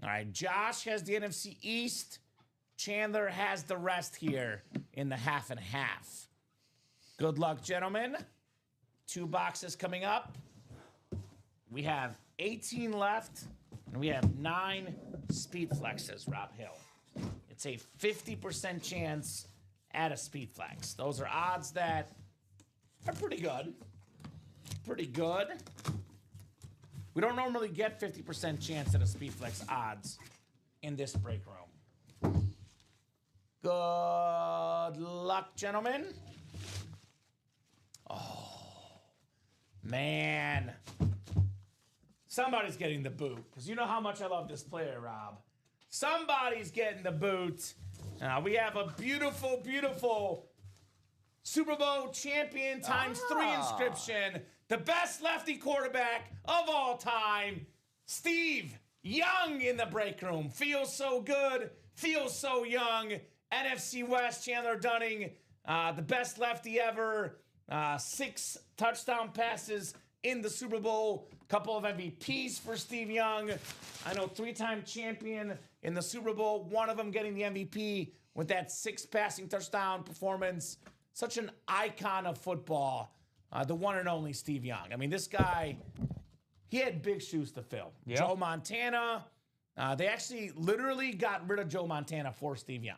All right, Josh has the NFC East. Chandler has the rest here in the half and half. Good luck, gentlemen. 2 boxes coming up. We have 18 left, and we have 9 speed flexes, Rob Hill. It's a 50% chance at a speed flex. Those are odds that are pretty good. Pretty good. We don't normally get 50% chance at a speed flex odds in this break room. Good luck, gentlemen. Oh, man. Somebody's getting the boot, because you know how much I love this player, Rob. Somebody's getting the boot. We have a beautiful, beautiful Super Bowl champion ×3 inscription. The best lefty quarterback of all time, Steve Young in the break room. Feels so good, feels so young. NFC West, Chandler Dunning, the best lefty ever. 6 touchdown passes in the Super Bowl. Couple of MVPs for Steve Young. I know 3-time champion in the Super Bowl. One of them getting the MVP with that 6 passing touchdown performance. Such an icon of football. The one and only Steve Young. I mean, this guy, he had big shoes to fill.
Yep.
Joe Montana. They actually literally got rid of Joe Montana for Steve Young.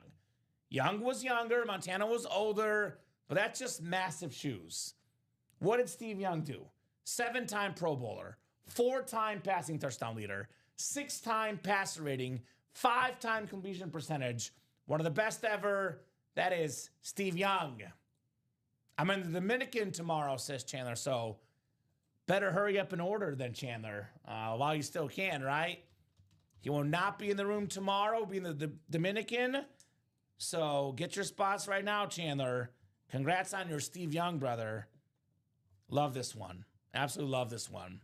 Young was younger. Montana was older. But that's just massive shoes. What did Steve Young do? 7-time Pro Bowler, 4-time passing touchdown leader, 6-time passer rating, 5-time completion percentage. One of the best ever. That is Steve Young. I'm in the Dominican tomorrow, says Chandler, so better hurry up and order then, Chandler, while you still can, right? He will not be in the room tomorrow, be in the Dominican. So get your spots right now, Chandler. Congrats on your Steve Young, brother. Love this one. Absolutely love this one.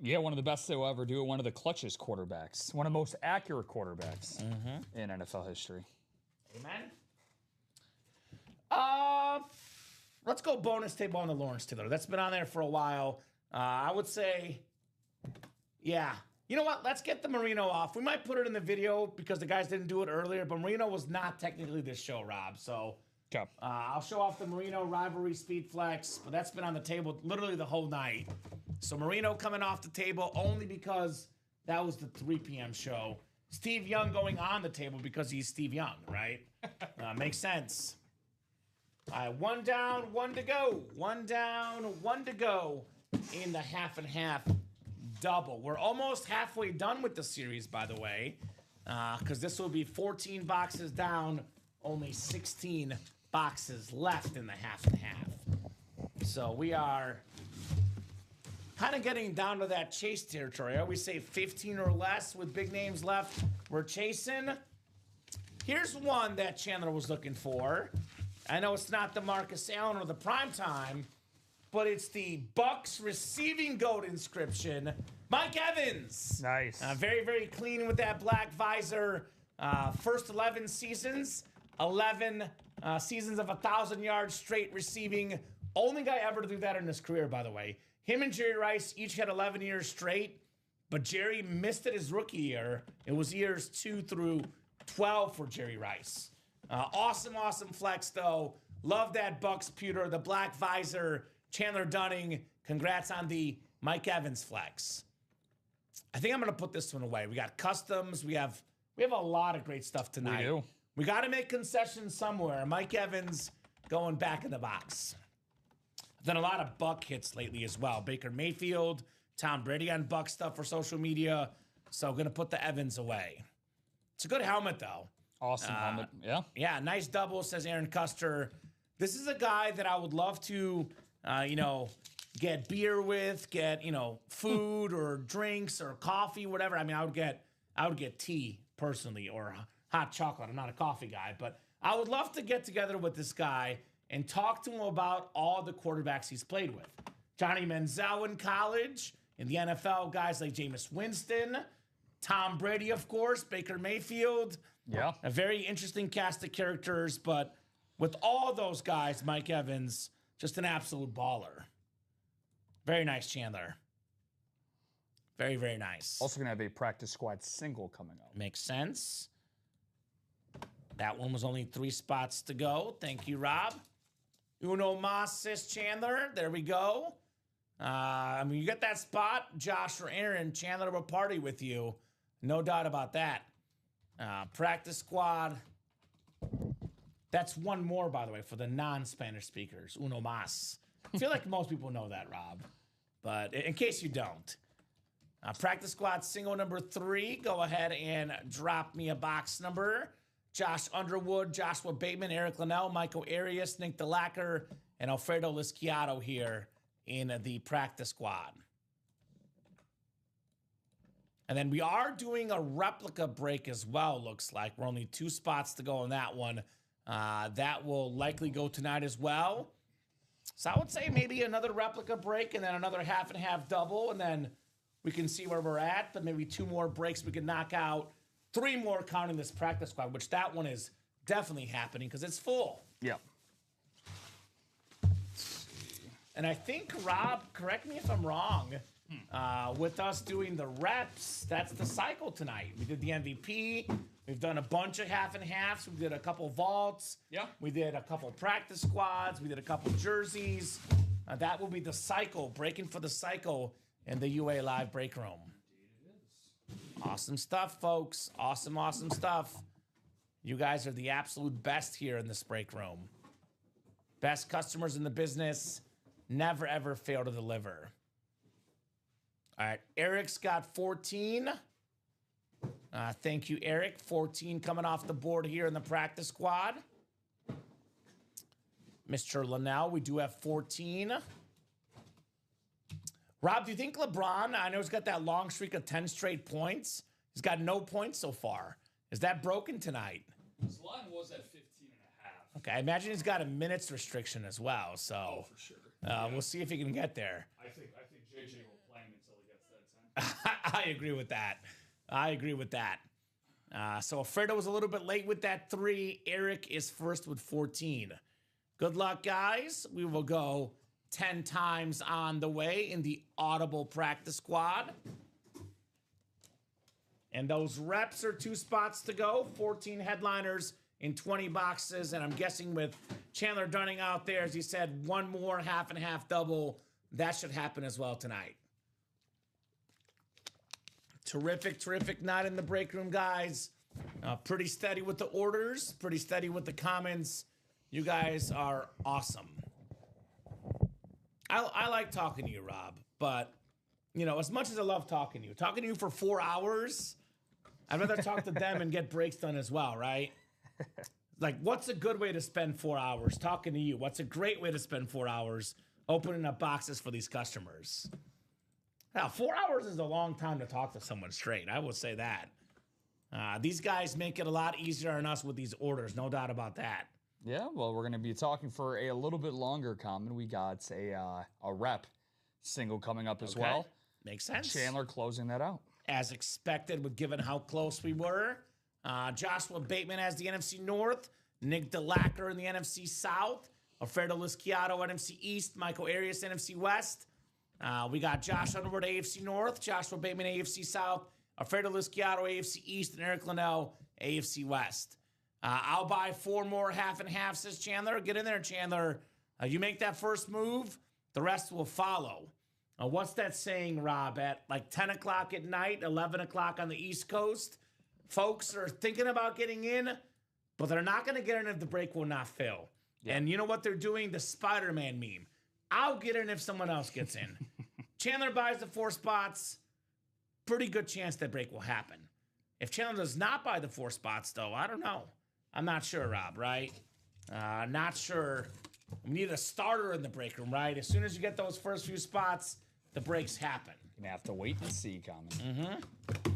Yeah, one of the best they'll ever do. One of the clutchest quarterbacks. One of the most accurate quarterbacks in NFL history.
Amen. Let's go bonus table on the Lawrence Taylor. That's been on there for a while. I would say, yeah. You know what? Let's get the Marino off. We might put it in the video because the guys didn't do it earlier, but Marino was not technically this show, Rob. So
Okay.
I'll show off the Marino rivalry speed flex, but that's been on the table literally the whole night. So Marino coming off the table only because that was the 3 p.m. show. Steve Young going on the table because he's Steve Young, right? Makes sense. All right, 1 down, 1 to go. 1 down, 1 to go in the half and half double. We're almost halfway done with the series, by the way, because this will be 14 boxes down, only 16 boxes left in the half and half. So we are kind of getting down to that chase territory. I always say 15 or less with big names left. We're chasing. Here's one that Chandler was looking for. I know it's not the Marcus Allen or the primetime, but it's the Bucks receiving GOAT inscription. Mike Evans.
Nice.
Very, very clean with that black visor. First 11 seasons. 11 seasons of 1,000 yards straight receiving. Only guy ever to do that in his career, by the way. Him and Jerry Rice each had 11 years straight, but Jerry missed it his rookie year. It was years 2 through 12 for Jerry Rice. Awesome flex, though. Love that Bucks pewter, the black visor. Chandler Dunning, congrats on the Mike Evans flex. I think I'm going to put this one away. We got customs. We have a lot of great stuff tonight.
We do.
We got to make concessions somewhere. Mike Evans going back in the box. I've done a lot of Buck hits lately as well. Baker Mayfield, Tom Brady on Buck stuff for social media. So going to put the Evans away. It's a good helmet, though.
Awesome helmet. Yeah.
Yeah, nice double, says Aaron Custer. This is a guy that I would love to, get beer with, get, food or drinks or coffee, whatever. I mean, I would get tea personally or hot chocolate. I'm not a coffee guy, but I would love to get together with this guy and talk to him about all the quarterbacks he's played with. Johnny Manziel in college, in the NFL, guys like Jameis Winston, Tom Brady, of course, Baker Mayfield.
Yeah.
A very interesting cast of characters, but with all those guys, Mike Evans, just an absolute baller. Very nice, Chandler. Very, very nice.
Also going to have a practice squad single coming up.
Makes sense. That one was only 3 spots to go. Thank you, Rob. Uno mas, says Chandler. There we go. I mean, you get that spot, Josh or Aaron, Chandler will party with you. No doubt about that. Practice squad. That's one more, by the way, for the non-Spanish speakers. Uno mas. I feel like most people know that, Rob. But in case you don't. Practice squad single number 3. Go ahead and drop me a box number. Josh Underwood, Joshua Bateman, Eric Linnell, Michael Arias, Nick DeLacker, and Alfredo Lisciato here in the practice squad. And then we are doing a replica break as well, looks like. We're only 2 spots to go on that one. That will likely go tonight as well. So I would say maybe another replica break and then another half and half double, and then we can see where we're at. But maybe 2 more breaks we can knock out. 3 more counting this practice squad, which that one is definitely happening because it's full.
Yep.
And I think, Rob, correct me if I'm wrong, with us doing the reps, that's the cycle tonight. We did the MVP. We've done a bunch of half and halves. We did a couple vaults.
Yeah.
We did a couple practice squads. We did a couple jerseys. That will be the cycle, breaking for the cycle in the UA Live break room. Awesome stuff, folks. Awesome, awesome stuff. You guys are the absolute best here in this break room. Best customers in the business. Never, ever fail to deliver. All right, Eric's got 14. Thank you, Eric. 14 coming off the board here in the practice squad. Mr. Linnell, we do have 14. Rob, do you think LeBron, I know he's got that long streak of 10 straight points. He's got no points so far. Is that broken tonight?
His line was at 15 and a half.
Okay, I imagine he's got a minutes restriction as well. So
Oh, for sure.
we'll see if he can get there.
I think JJ will play him until he gets that 10.
I agree with that. I agree with that. So Alfredo was a little bit late with that 3. Eric is first with 14. Good luck, guys. We will go 10 times on the way in the audible practice squad. And those reps are 2 spots to go. 14 headliners in 20 boxes. And I'm guessing with Chandler Dunning out there, as he said, 1 more half and half double. That should happen as well tonight. Terrific, terrific night in the break room, guys. Pretty steady with the orders. Pretty steady with the comments. You guys are awesome. I like talking to you, Rob, but, you know, as much as I love talking to you for 4 hours, I'd rather talk to them and get breaks done as well, right? Like, what's a good way to spend 4 hours talking to you? What's a great way to spend 4 hours opening up boxes for these customers? Now, 4 hours is a long time to talk to someone straight. I will say that. These guys make it a lot easier on us with these orders, no doubt about that.
Yeah, well, we're going to be talking for a little bit longer, Kamen. We got a rep single coming up as well.
Makes sense.
Chandler closing that out.
As expected, with given how close we were. Joshua Bateman has the NFC North. Nick DeLacker in the NFC South. Alfredo Lisciato, NFC East. Michael Arias, NFC West. We got Josh Underwood, AFC North. Joshua Bateman, AFC South. Alfredo Lisciato, AFC East. And Eric Linnell, AFC West. I'll buy 4 more half and half, says Chandler. Get in there, Chandler. You make that first move, the rest will follow. What's that saying, Rob? At like 10 o'clock at night, 11 o'clock on the East Coast, folks are thinking about getting in, but they're not going to get in if the break will not fill. Yeah. And you know what they're doing? The Spider-Man meme. I'll get in if someone else gets in. Chandler buys the 4 spots. Pretty good chance that break will happen. If Chandler does not buy the 4 spots, though, I don't know. I'm not sure, Rob, right? Not sure. We need a starter in the break room, right? As soon as you get those first few spots, the breaks happen.
You're going to have to wait and see, Kamen.
Mm-hmm.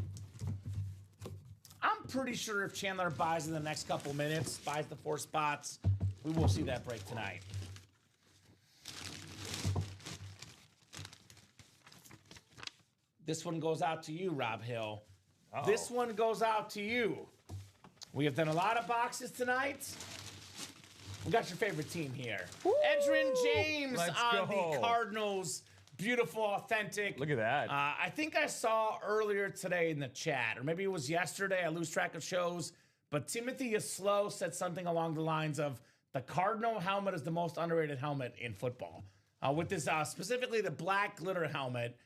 I'm pretty sure if Chandler buys in the next couple minutes, buys the 4 spots, we will see that break tonight. This one goes out to you, Rob Hill. Uh-oh. This one goes out to you. We have done a lot of boxes tonight. We got your favorite team here. Woo! Edrin James on the Cardinals. Beautiful, authentic.
Look at that.
I think I saw earlier today in the chat, or maybe it was yesterday. I lose track of shows. But Timothy is slow said something along the lines of The Cardinal helmet is the most underrated helmet in football. With this, specifically the black glitter helmet.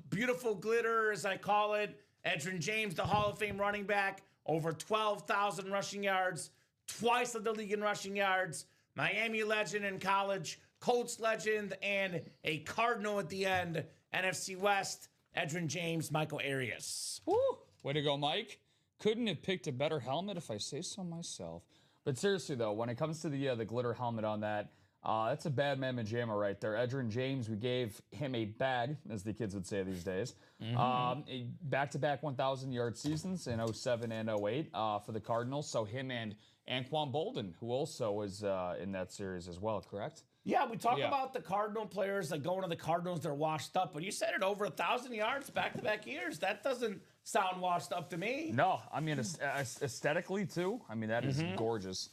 Beautiful glitter, as I call it. Edgerrin James, the Hall of Fame running back, over 12,000 rushing yards, twice of the league in rushing yards, Miami legend in college, Colts legend, and a Cardinal at the end. NFC West, Edgerrin James, Michael Arias.
Woo! Way to go, Mike. Couldn't have picked a better helmet if I say so myself. But seriously, though, when it comes to the glitter helmet on that, that's a bad mamma jamma right there. Edgerrin James, we gave him a bag, as the kids would say these days. A back-to-back 1,000-yard seasons in 07 and 08 for the Cardinals. So him and Anquan Bolden, who also was in that series as well, correct?
Yeah, we talk about the Cardinal players like going to the Cardinals, they're washed up. But you said it, over 1,000 yards back-to-back years. That doesn't sound washed up to me.
No, I mean, aesthetically, too. I mean, that is gorgeous.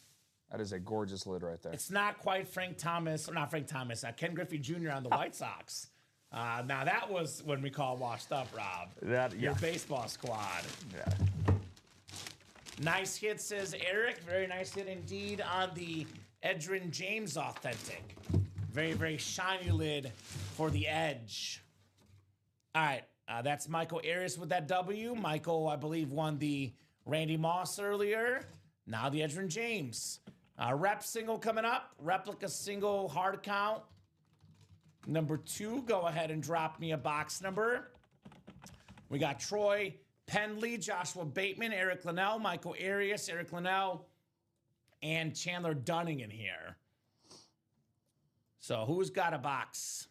That is a gorgeous lid right there.
It's not quite Ken Griffey Jr. on the White Sox. Now, that was when we call washed up, Rob. Your baseball squad.
Yeah.
Nice hit, says Eric. Very nice hit indeed on the Edgerrin James authentic. Very, very shiny lid for the Edge. All right, that's Michael Arias with that W. Michael, I believe, won the Randy Moss earlier. Now the Edgerrin James. Rep single coming up. Replica single hard count. Number 2, go ahead and drop me a box number. We got Troy Pendley, Joshua Bateman, Eric Linnell, Michael Arias, Eric Linnell, and Chandler Dunning in here. So who's got a box?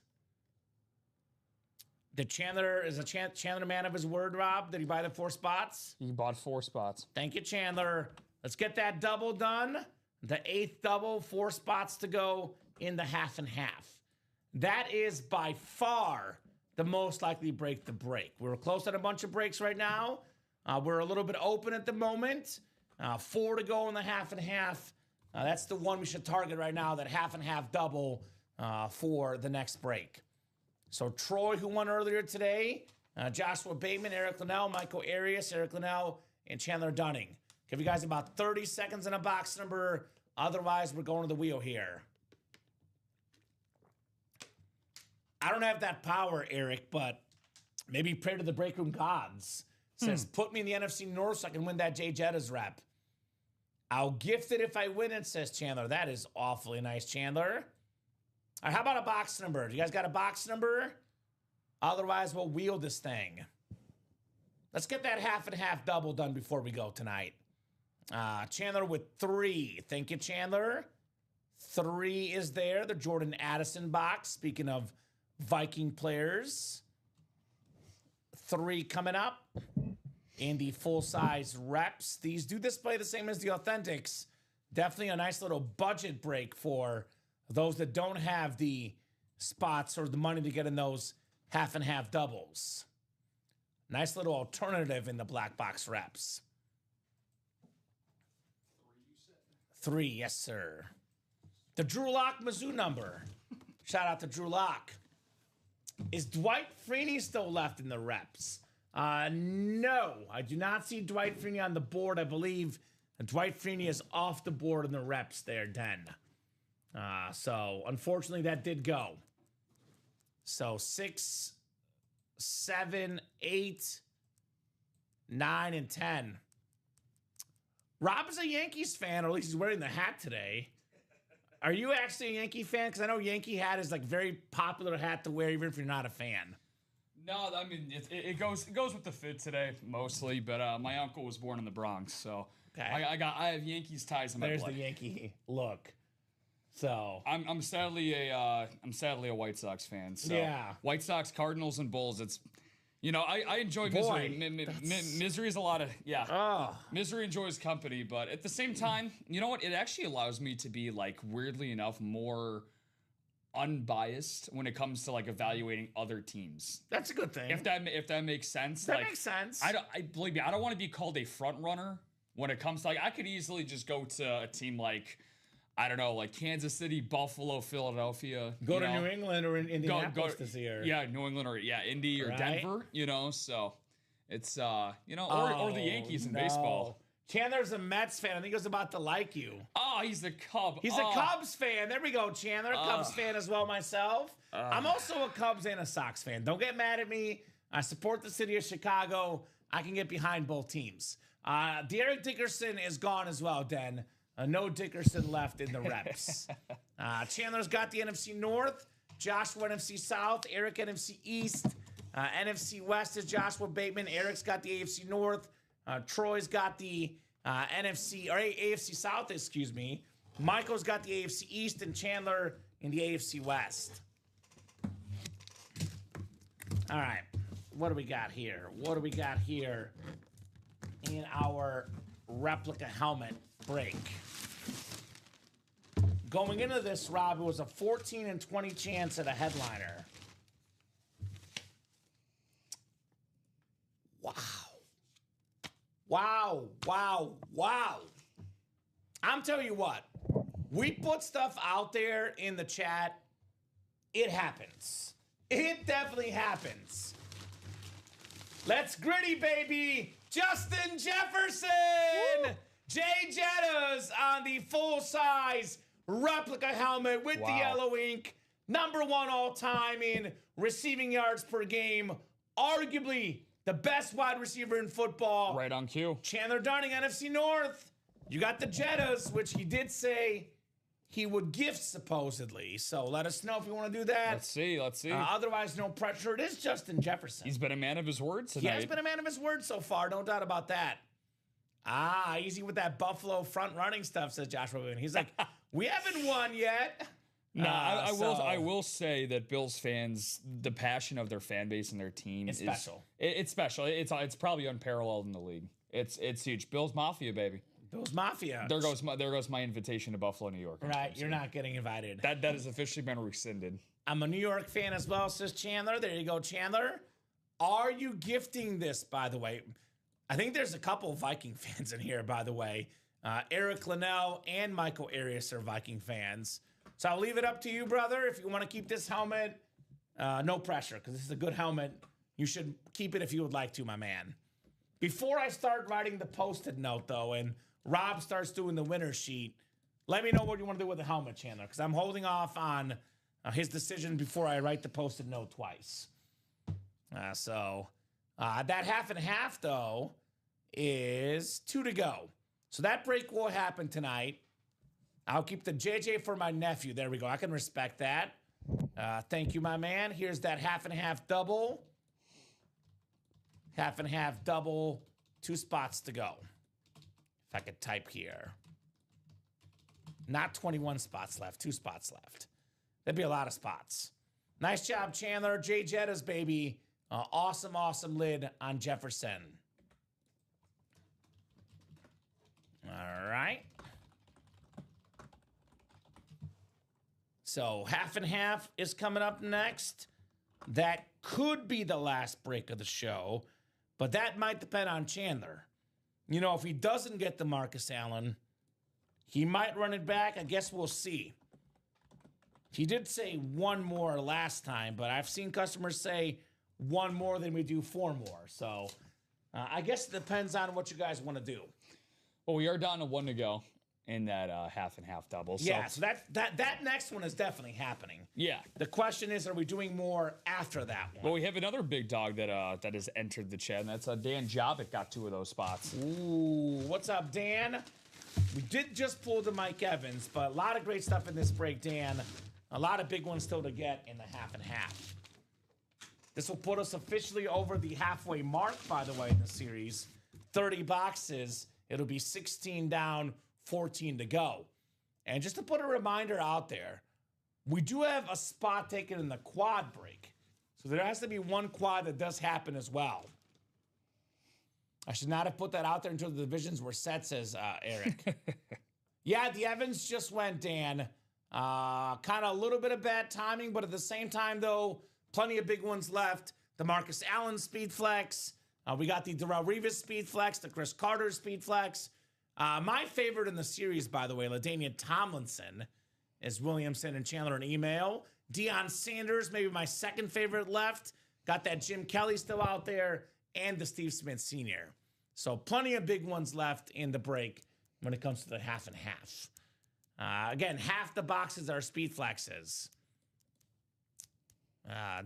Is Chandler a man of his word, Rob? Did he buy the 4 spots?
He bought 4 spots.
Thank you, Chandler. Let's get that double done. The 8th double, 4 spots to go in the half and half. That is by far the most likely break to break. We're close on a bunch of breaks right now. We're a little bit open at the moment. 4 to go in the half and half. That's the one we should target right now, that half and half double for the next break. So Troy, who won earlier today, Joshua Bateman, Eric Linnell, Michael Arias, Eric Linnell, and Chandler Dunning. Give you guys about 30 seconds in a box number. Otherwise, we're going to the wheel here. I don't have that power, Eric, but maybe pray to the break room gods. Says, put me in the NFC North so I can win that Jay Jettas rep. I'll gift it if I win it, says Chandler. That is awfully nice, Chandler. All right, how about a box number? Do you guys got a box number? Otherwise, we'll wheel this thing. Let's get that half and half double done before we go tonight. Chandler with 3. Thank you, Chandler. 3 is there. The Jordan Addison box. Speaking of Viking players. 3 coming up. In the full-size reps. These do display the same as the authentics. Definitely a nice little budget break for those that don't have the spots or the money to get in those half and half doubles. Nice little alternative in the black box reps. 3, yes, sir. The Drew Lock Mizzou number. Shout out to Drew Lock. Is Dwight Freeney still left in the reps? No, I do not see Dwight Freeney on the board. I believe Dwight Freeney is off the board in the reps there, Den. So, unfortunately, that did go. So, 6, 7, 8, 9, and 10. Rob is a Yankees fan, or at least he's wearing the hat today. Are you actually a Yankee fan? Because I know Yankee hat is like very popular hat to wear, even if you're not a fan.
No, I mean it goes with the fit today mostly. But my uncle was born in the Bronx, so okay. I have Yankees ties in my blood.
There's the Yankee look. So
I'm sadly a White Sox fan. So
yeah,
White Sox, Cardinals, and Bulls. It's I enjoy misery. Misery is a lot of Misery enjoys company, but at the same time, you know what? It actually allows me to be like weirdly enough more unbiased when it comes to like evaluating other teams.
That's a good thing.
If that makes sense.
That makes sense.
Believe me, I don't want to be called a front runner when it comes to I could easily just go to a team like I don't know, like Kansas City, Buffalo, Philadelphia.
Go to New England or in Indianapolis this year.
Yeah, New England or Indy or Denver, so it's or the Yankees in baseball.
Chandler's a Mets fan. I think he was about to like you.
Oh, he's a Cub.
He's a Cubs fan. There we go, Chandler. Cubs fan as well myself. I'm also a Cubs and a Sox fan. Don't get mad at me. I support the city of Chicago. I can get behind both teams. Derek Dickerson is gone as well, Den. No Dickerson left in the reps. Chandler's got the NFC North. Joshua NFC South. Eric NFC East. NFC West is Joshua Bateman. Eric's got the AFC North. Troy's got the AFC South, excuse me. Michael's got the AFC East, and Chandler in the AFC West. All right. What do we got here? What do we got here in our replica helmet break? Going into this, Rob, it was a 14 and 20 chance at a headliner. Wow. Wow, wow, wow. I'm telling you what, we put stuff out there in the chat. It happens. It definitely happens. Let's gritty, baby. Justin Jefferson. Woo. Jay Jettas on the full-size replica helmet with the yellow ink. Number 1 all-time in receiving yards per game. Arguably the best wide receiver in football.
Right on cue.
Chandler Darning, NFC North. You got the Jettas, which he did say he would gift, supposedly. So let us know if you want to do that.
Let's see.
Otherwise, no pressure. It is Justin Jefferson.
He's been a man of his word tonight.
He has been a man of his word so far. No doubt about that. Easy with that Buffalo front running stuff, says Joshua Boone. He's like, we haven't won yet.
No, I will say that Bills fans, the passion of their fan base and their team
is special.
It's special. It's probably unparalleled in the league. It's huge. Bills Mafia, baby.
Bills Mafia.
There goes my invitation to Buffalo, New York.
Right, you're not getting invited.
That has officially been rescinded.
I'm a New York fan as well, says Chandler. There you go, Chandler. Are you gifting this, by the way? I think there's a couple of Viking fans in here, by the way. Eric Linnell and Michael Arias are Viking fans. So I'll leave it up to you, brother. If you want to keep this helmet, no pressure, because this is a good helmet. You should keep it if you would like to, my man. Before I start writing the Post-it note, though, and Rob starts doing the winner sheet, let me know what you want to do with the helmet, Chandler, because I'm holding off on his decision before I write the Post-it note twice. That half and half, though, is 2 to go. So that break will happen tonight. I'll keep the JJ for my nephew. There we go. I can respect that. Thank you, my man. Here's that half and half double. Half and half double. 2 spots to go. If I could type here. Not 21 spots left. 2 spots left. That'd be a lot of spots. Nice job, Chandler. Jay Jettas, baby. Awesome, awesome lid on Jefferson. All right. So half and half is coming up next. That could be the last break of the show, but that might depend on Chandler. You know, if he doesn't get the Marcus Allen, he might run it back. I guess we'll see. He did say 1 more last time, but I've seen customers say 1 more than we do 4 more. So I guess it depends on what you guys want to do.
Well, we are down to 1 to go in that half and half double. So.
Yeah, so that next one is definitely happening.
Yeah.
The question is, are we doing more after that one?
Well, we have another big dog that has entered the chat, and that's Dan Jobbik got 2 of those spots.
Ooh, what's up, Dan? We did just pull the Mike Evans, but a lot of great stuff in this break, Dan. A lot of big ones still to get in the half and half. This will put us officially over the halfway mark, by the way, in the series. 30 boxes. It'll be 16 down, 14 to go. And just to put a reminder out there, we do have a spot taken in the quad break. So there has to be 1 quad that does happen as well. I should not have put that out there until the divisions were set, says Eric. Yeah, the Evans just went, Dan. Kind of a little bit of bad timing, but at the same time, though, plenty of big ones left. The Marcus Allen speed flex. We got the Darrelle Revis speed flex, the Chris Carter speed flex. My favorite in the series, by the way, LaDainian Tomlinson, is Williamson and Chandler an email. Deion Sanders, maybe my second favorite left. Got that Jim Kelly still out there, and the Steve Smith Sr. So plenty of big ones left in the break when it comes to the half and half. Again, half the boxes are speed flexes.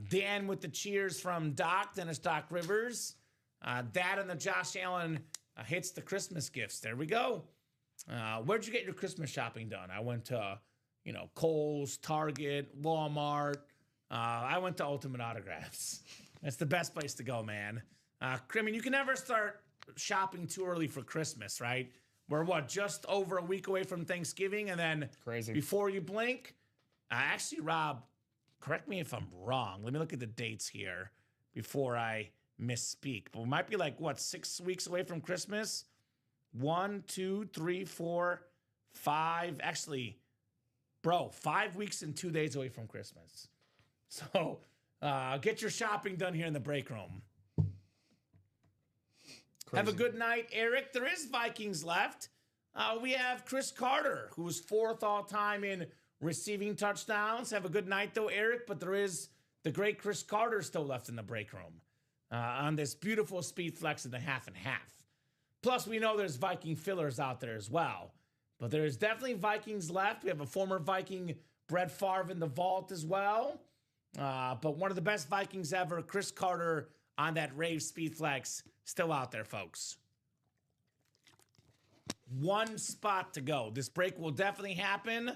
Dan with the cheers from Doc, Dennis Doc Rivers. Dad and the Josh Allen hits the Christmas gifts. There we go. Where'd you get your Christmas shopping done? I went to, Kohl's, Target, Walmart. I went to Ultimate Autographs. It's the best place to go, man. I mean, you can never start shopping too early for Christmas, right? We're just over a week away from Thanksgiving, and then
Crazy.
Before you blink, actually, Rob, correct me if I'm wrong. Let me look at the dates here before I misspeak. But we might be 6 weeks away from Christmas? 1, 2, 3, 4, 5. Actually, 5 weeks and 2 days away from Christmas. So get your shopping done here in the break room.
Crazy.
Have a good night, Eric. There is Vikings left. We have Chris Carter, who was 4th all-time in receiving touchdowns. Have a good night, though, Eric. But there is the great Chris Carter still left in the break room on this beautiful speed flex in the half and half. Plus, we know there's Viking fillers out there as well. But there's definitely Vikings left. We have a former Viking, Brett Favre, in the vault as well. But one of the best Vikings ever, Chris Carter, on that Rave speed flex, still out there, folks. One spot to go. This break will definitely happen.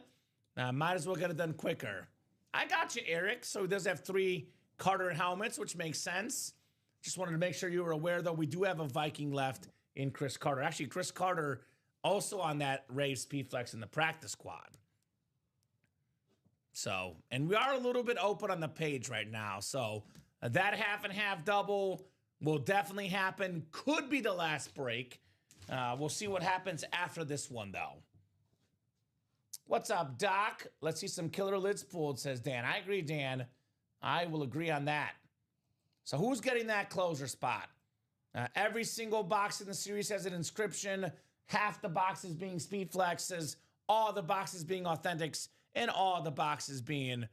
Might as well get it done quicker. I got you, Eric. So he does have 3 Carter helmets, which makes sense. Just wanted to make sure you were aware, though, we do have a Viking left in Chris Carter. Actually, Chris Carter also on that Rave speed flex in the practice squad. So, and we are a little bit open on the page right now. So that half and half double will definitely happen. Could be the last break. We'll see what happens after this one, though. What's up, Doc? Let's see some killer lids pulled, says Dan. I agree, Dan. I will agree on that. So who's getting that closer spot? Every single box in the series has an inscription. Half the boxes being speed flexes, all the boxes being authentics, and all the boxes being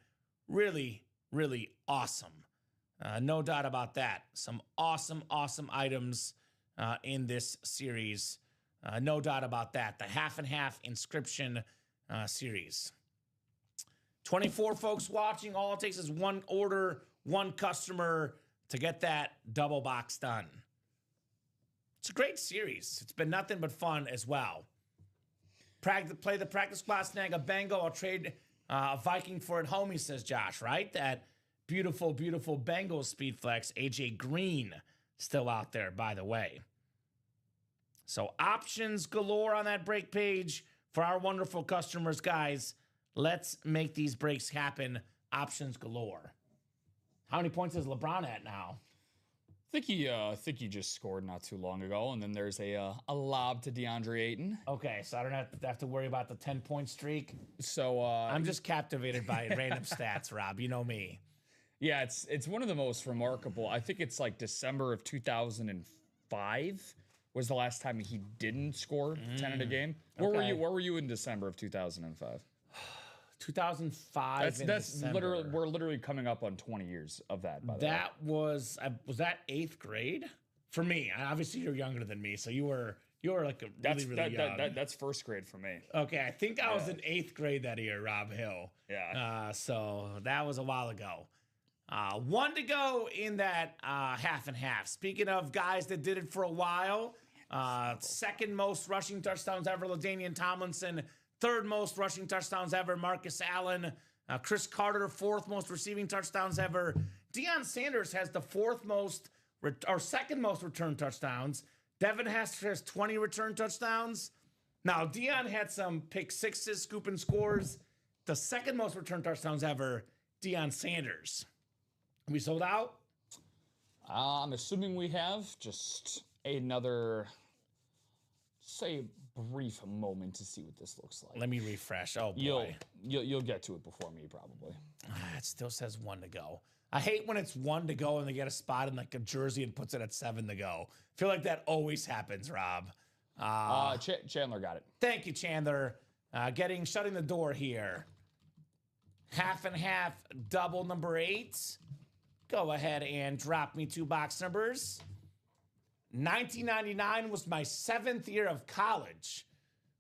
really, really awesome. No doubt about that. Some awesome, awesome items in this series. No doubt about that. The half and half inscription series. 24 folks watching. All it takes is one order, one customer to get that double box done. It's a great series. It's been nothing but fun as well. Play the practice squad, snag a Bengal. I'll trade a Viking for it home, he says, Josh, right? That beautiful, beautiful Bengals speed flex. AJ Green still out there, by the way. So options galore on that break page for our wonderful customers, guys. Let's make these breaks happen. Options galore. How many points is LeBron at now?
I think he just scored not too long ago, and then there's a lob to DeAndre Ayton.
Okay, so I don't have to worry about the 10-point streak.
So
I'm just captivated by random stats, Rob. You know me.
Yeah, it's one of the most remarkable. I think it's like December of 2005 was the last time he didn't score 10 in a game. Where were you in December of 2005?
2005.
That's literally, we're literally coming up on 20 years of that. By the way,
was that 8th grade for me? Obviously, you're younger than me, so you were like really young.
That's first grade for me.
Okay, I think I was in 8th grade that year, Rob Hill.
Yeah.
So that was a while ago. 1 to go in that half and half. Speaking of guys that did it for a while, second most rushing touchdowns ever, LaDainian Tomlinson. 3rd most rushing touchdowns ever, Marcus Allen. Chris Carter, 4th most receiving touchdowns ever. Deion Sanders has the 2nd most return touchdowns. Devin Hester has 20 return touchdowns. Now, Deion had some pick sixes, scoop and scores. The 2nd most return touchdowns ever, Deion Sanders. We sold out?
I'm assuming we have. Just another, say, brief moment to see what this looks like.
Let me refresh. Oh, boy.
You'll get to it before me, probably.
It still says 1 to go. I hate when it's 1 to go and they get a spot in like a jersey and puts it at 7 to go. I feel like that always happens, Rob.
Chandler got it.
Thank you, Chandler. Shutting the door here. Half and half double number 8. Go ahead and drop me 2 box numbers. 1999 was my 7th year of college.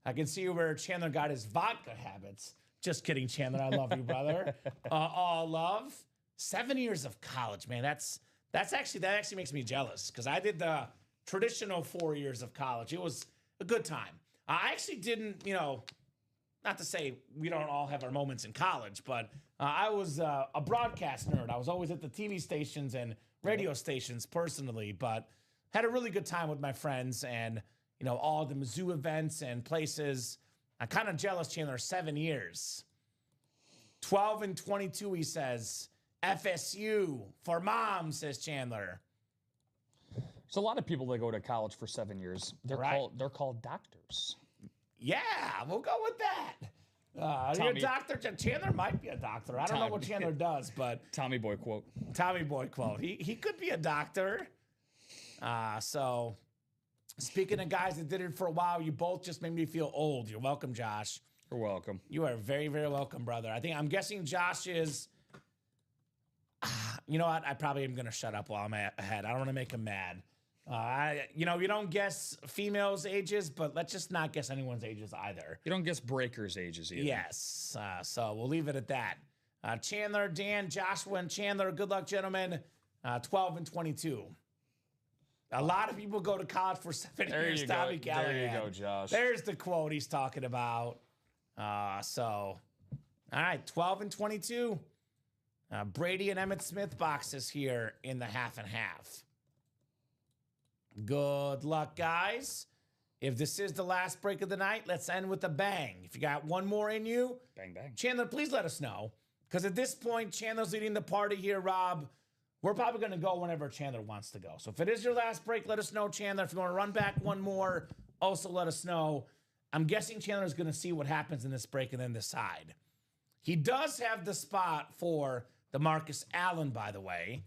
I can see where Chandler got his vodka habits. Just kidding, Chandler. I love you, brother. All love. 7 years of college, man. That actually makes me jealous because I did the traditional 4 years of college. It was a good time. I actually didn't, not to say we don't all have our moments in college, but I was a broadcast nerd. I was always at the TV stations and radio stations personally, but had a really good time with my friends and, all the Mizzou events and places. I'm kind of jealous, Chandler, 7 years. 12 and 22, he says. FSU for mom, says Chandler.
There's a lot of people that go to college for 7 years. They're called doctors.
Yeah, we'll go with that. You're a doctor. Chandler might be a doctor. I don't know what Chandler does, but
Tommy Boy quote.
Tommy Boy quote. He could be a doctor. So speaking of guys that did it for a while, you both just made me feel old. You're welcome, Josh.
You're welcome.
You are very, very welcome, brother. I'm guessing Josh is. You know what? I probably am gonna shut up while I'm ahead. I don't want to make him mad. You don't guess females' ages, but let's just not guess anyone's ages either.
You don't guess breakers' ages either.
Yes. So we'll leave it at that. Chandler, Dan, Joshua, and Chandler. Good luck, gentlemen. 12 and 22. A lot of people go to college for 7 years. Tommy Callahan.
There you go, Josh.
There's the quote he's talking about. All right, 12 and 22. Brady and Emmitt Smith boxes here in the half and half. Good luck, guys. If this is the last break of the night, let's end with a bang. If you got one more in you,
bang, bang.
Chandler, please let us know. Because at this point, Chandler's leading the party here, Rob. We're probably going to go whenever Chandler wants to go. So if it is your last break, let us know, Chandler. If you want to run back one more, also let us know. I'm guessing Chandler's going to see what happens in this break and then decide. He does have the spot for the Marcus Allen, by the way.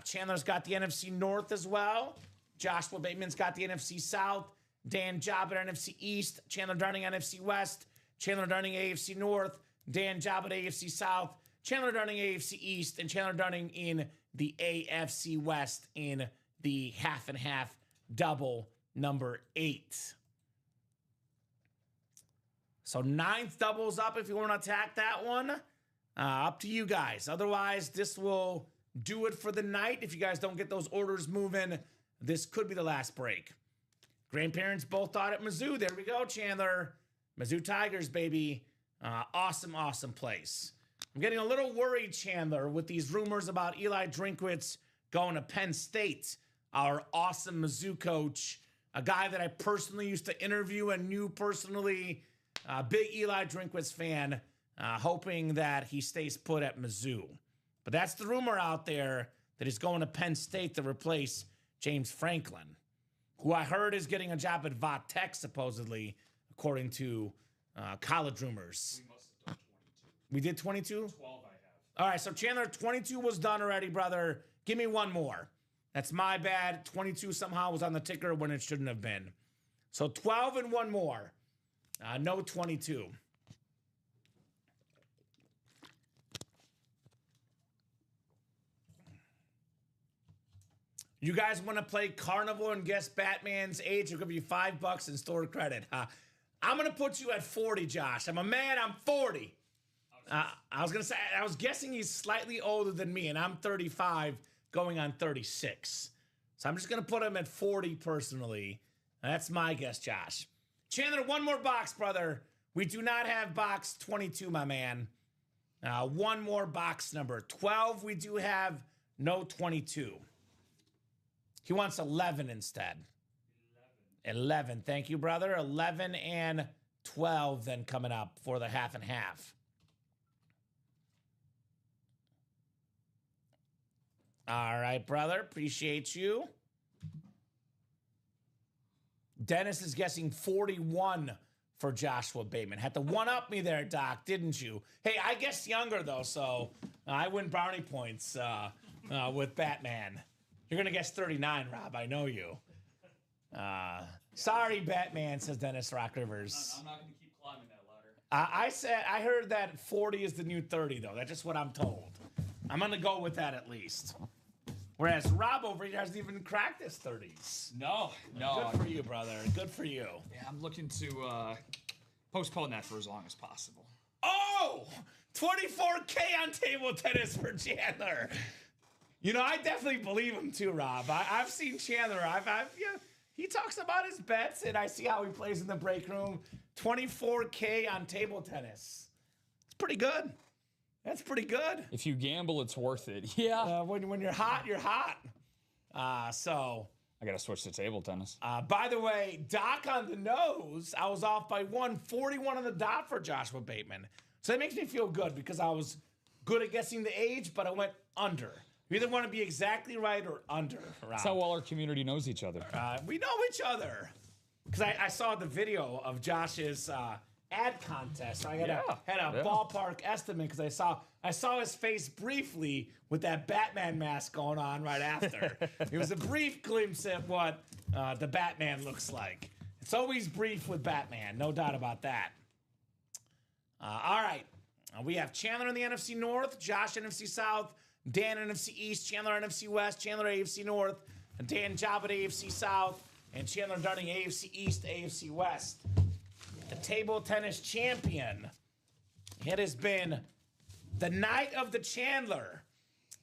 Chandler's got the NFC North as well. Joshua Bateman's got the NFC South. Dan Job at NFC East. Chandler Darning NFC West. Chandler Darning AFC North. Dan Job at AFC South. Chandler Darning AFC East. And Chandler Darning in the AFC West in the half and half double number 8. So 9th doubles up if you want to attack that one. Up to you guys. Otherwise, this will do it for the night. If you guys don't get those orders moving, this could be the last break. Grandparents both thought at Mizzou. There we go, Chandler. Mizzou Tigers, baby. Awesome, awesome place. I'm getting a little worried, Chandler, with these rumors about Eli Drinkwitz going to Penn State. Our awesome Mizzou coach, a guy that I personally used to interview and knew personally. Big Eli Drinkwitz fan, hoping that he stays put at Mizzou. But that's the rumor out there that he's going to Penn State to replace James Franklin, who I heard is getting a job at Va Tech, supposedly, according to college rumors.
We must have done 22.
We did 22?
12 I have.
All right, so Chandler, 22 was done already, brother. Give me one more. That's my bad. 22 somehow was on the ticker when it shouldn't have been. So 12 and one more. No 22. You guys want to play Carnival and guess Batman's age? It'll give you $5 in store credit. I'm going to put you at 40, Josh. I'm a man. I'm 40. I was going to say, I was guessing he's slightly older than me, and I'm 35 going on 36. So I'm just going to put him at 40 personally. That's my guess, Josh. Chandler, one more box, brother. We do not have box 22, my man. One more box number. 12, we do have no 22. He wants 11 instead. 11. Thank you, brother. 11 and 12 then coming up for the half and half. All right, brother. Appreciate you. Dennis is guessing 41 for Joshua Bateman. Had to one-up me there, Doc, didn't you? Hey, I guessed younger, though, so I win brownie points with Batman. You're going to guess 39, Rob. I know you. Sorry, Batman, says Dennis Rock Rivers.
I'm not going to keep climbing that ladder.
I heard that 40 is the new 30, though. That's just what I'm told. I'm going to go with that at least. Whereas Rob over here hasn't even cracked his 30s.
No.
Good for you, brother. Good for you.
Yeah, I'm looking to postpone that for as long as possible.
Oh, 24K on table tennis for Chandler. You know, I definitely believe him too, Rob. I've seen Chandler. He talks about his bets, and I see how he plays in the break room. 24K on table tennis. It's pretty good. That's pretty good.
If you gamble, it's worth it. Yeah.
When you're hot, you're hot. So
I got to switch to table tennis.
by the way, Doc on the nose, I was off by 141 on the dot for Joshua Bateman. So that makes me feel good because I was good at guessing the age, but I went under. You either want to be exactly right or under. Rob.
That's how well our community knows each other.
We know each other. Because I saw the video of Josh's ad contest. I had a ballpark estimate because I saw his face briefly with that Batman mask going on right after. It was a brief glimpse at what the Batman looks like. It's always brief with Batman, no doubt about that. All right. We have Chandler in the NFC North, Josh NFC South, Dan NFC East, Chandler NFC West, Chandler AFC North, and Dan Job at AFC South, and Chandler Dunning AFC East, AFC West. The table tennis champion. It has been the night of the Chandler.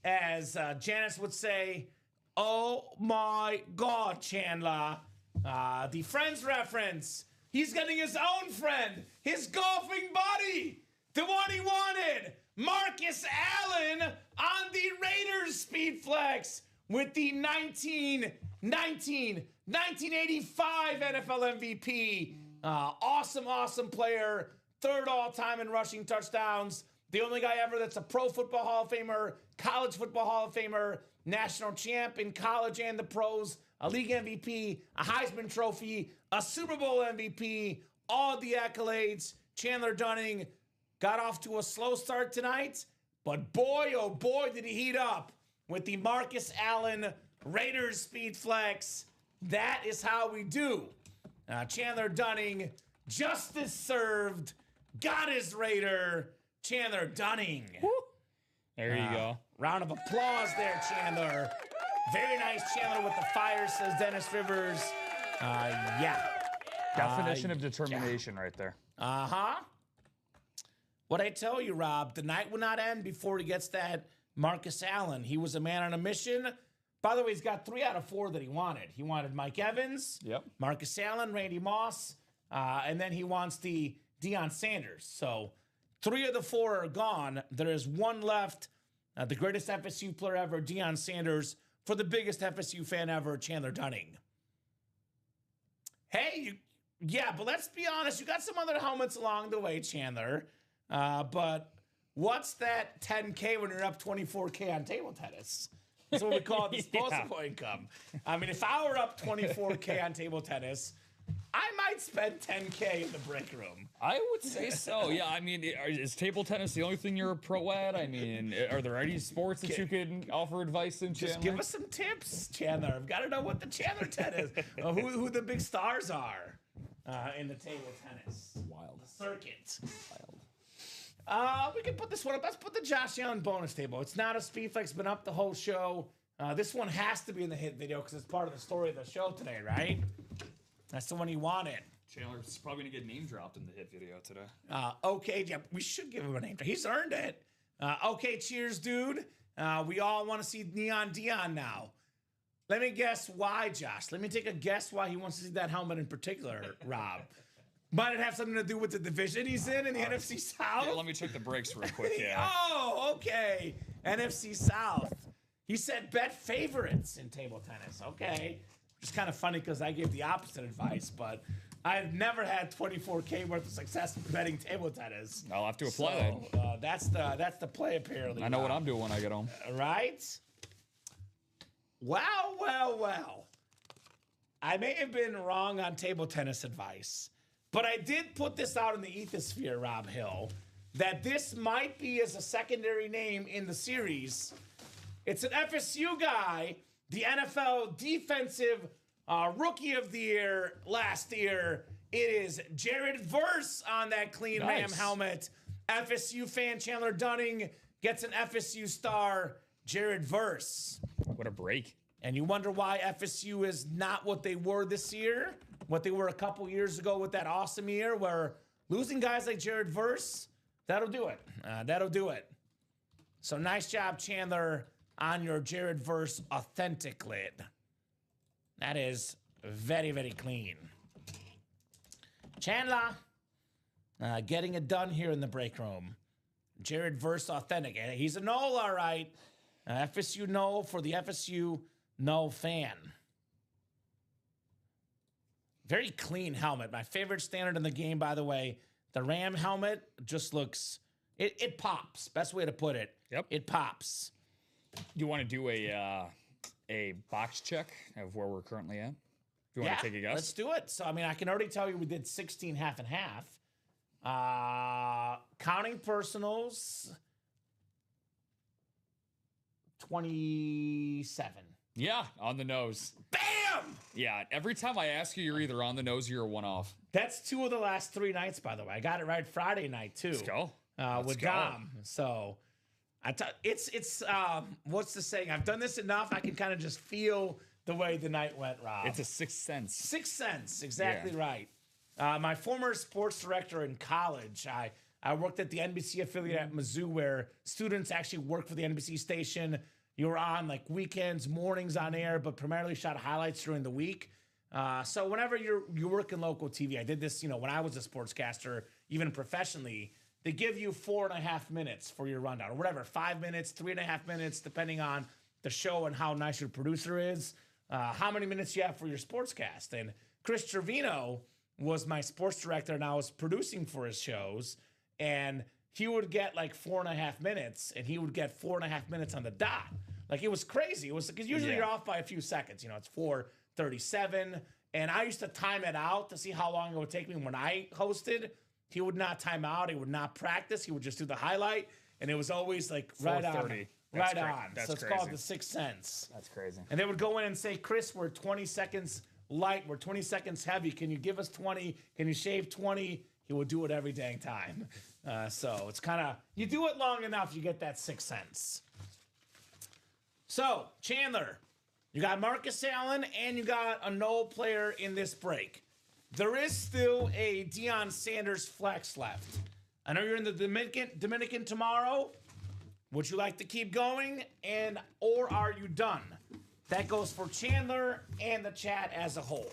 As Janice would say, oh my God, Chandler. The Friends reference. He's getting his own friend, his golfing buddy, the one he wanted, Marcus Allen on the Raiders Speed Flex with the 1985 NFL MVP. Awesome player. Third all-time in rushing touchdowns. The only guy ever that's a Pro Football Hall of Famer, College Football Hall of Famer, national champ in college and the pros, a league MVP, a Heisman Trophy, a Super Bowl MVP, all the accolades. Chandler Dunning got off to a slow start tonight, but boy, oh boy, did he heat up with the Marcus Allen Raiders Speed Flex. That is how we do. Chandler Dunning, justice served, got his Raider, Chandler Dunning.
Woo. There you go.
Round of applause there, Chandler. Very nice, Chandler, with the fire, says Dennis Rivers. Yeah.
Definition of determination right there.
Uh-huh. What I tell you, Rob, the night will not end before he gets that Marcus Allen. He was a man on a mission. By the way, he's got 3 out of 4 that he wanted. He wanted Mike Evans, Marcus Allen, Randy Moss, and then he wants the Deion Sanders. So 3 of the 4 are gone. There is 1 left. The greatest FSU player ever, Deion Sanders, for the biggest FSU fan ever, Chandler Dunning. Hey, but let's be honest. You got some other helmets along the way, Chandler. But what's that 10K when you're up 24K on table tennis? That's what we call disposable income. I mean, if I were up 24K on table tennis, I might spend 10K in the break room.
I would say so. Yeah, I mean, is table tennis the only thing you're a pro at? I mean, are there any sports that you can offer advice in, Chandler?
Just give us some tips, Chandler. I've got to know what the Chandler tennis, who the big stars are in the table tennis.
Wild.
The circuit.
Wild.
We can put this one up. Let's put the Josh Allen bonus table. It's not a speed flex, been up the whole show. This one has to be in the hit video because it's part of the story of the show today, right? That's the one he wanted.
Chandler's probably going to get name dropped in the hit video today.
Okay, yeah, we should give him a name. He's earned it. Okay, cheers, dude. We all want to see Neon Dion now. Let me guess why, Josh. Let me take a guess why he wants to see that helmet in particular, Rob. Might it have something to do with the division he's in the NFC South?
Yeah, let me check the breaks real quick, yeah.
Oh, okay. NFC South. He said bet favorites in table tennis. Okay. Which is kind of funny because I gave the opposite advice, but I've never had 24K worth of success betting table tennis.
I'll have to apply
that. That's the play, apparently.
I know what I'm doing when I get home.
Right? Well. I may have been wrong on table tennis advice, but I did put this out in the ethosphere, Rob Hill, that this might be as a secondary name in the series. It's an FSU guy, the NFL Defensive Rookie of the Year last year. It is Jared Verse on that clean Ram helmet. FSU fan Chandler Dunning gets an FSU star, Jared Verse.
What a break.
And you wonder why FSU is not what they were this year, what they were a couple years ago with that awesome year where losing guys like Jared Verse, that'll do it. That'll do it. So nice job, Chandler, on your Jared Verse authentic lid. That is very, very clean. Chandler, getting it done here in the break room. Jared Verse authentic. He's a null, all right. FSU null for the FSU null fan. Very clean helmet. My favorite standard in the game, by the way. The Ram helmet just looks, it pops. Best way to put it.
Yep.
It pops.
You want to do a box check of where we're currently at? Do you want to take a guess?
Let's do it. So, I mean, I can already tell you we did 16 half and half. Counting personals, 27.
Yeah, on the nose.
Bam!
Yeah, every time I ask you, you're either on the nose or you're one off.
That's 2 of the last 3 nights, by the way. I got it right Friday night, too.
Let's go.
With Dom. So, it's what's the saying? I've done this enough, I can kind of just feel the way the night went, Rob.
It's a sixth sense.
Sixth sense, exactly right. My former sports director in college, I worked at the NBC affiliate at Mizzou where students actually worked for the NBC station. You were on like weekends, mornings on air, but primarily shot highlights during the week. So whenever you work in local TV, I did this, when I was a sportscaster, even professionally, they give you 4.5 minutes for your rundown or whatever, 5 minutes, 3.5 minutes, depending on the show and how nice your producer is, how many minutes you have for your sportscast. And Chris Trevino was my sports director and I was producing for his shows. And he would get like 4.5 minutes and he would get 4.5 minutes on the dot. Like it was crazy. It was because usually you're off by a few seconds. It's 4:37. And I used to time it out to see how long it would take me when I hosted. He would not time out. He would not practice. He would just do the highlight. And it was always like right on. Right on. So it's called the Sixth Sense.
That's crazy.
And they would go in and say, Chris, we're 20 seconds light. We're 20 seconds heavy. Can you give us 20? Can you shave 20? He would do it every dang time. So it's kind of, you do it long enough, you get that Sixth Sense. So, Chandler, you got Marcus Allen and you got a null player in this break. There is still a Deion Sanders flex left. I know you're in the Dominican tomorrow. Would you like to keep going or are you done? That goes for Chandler and the chat as a whole.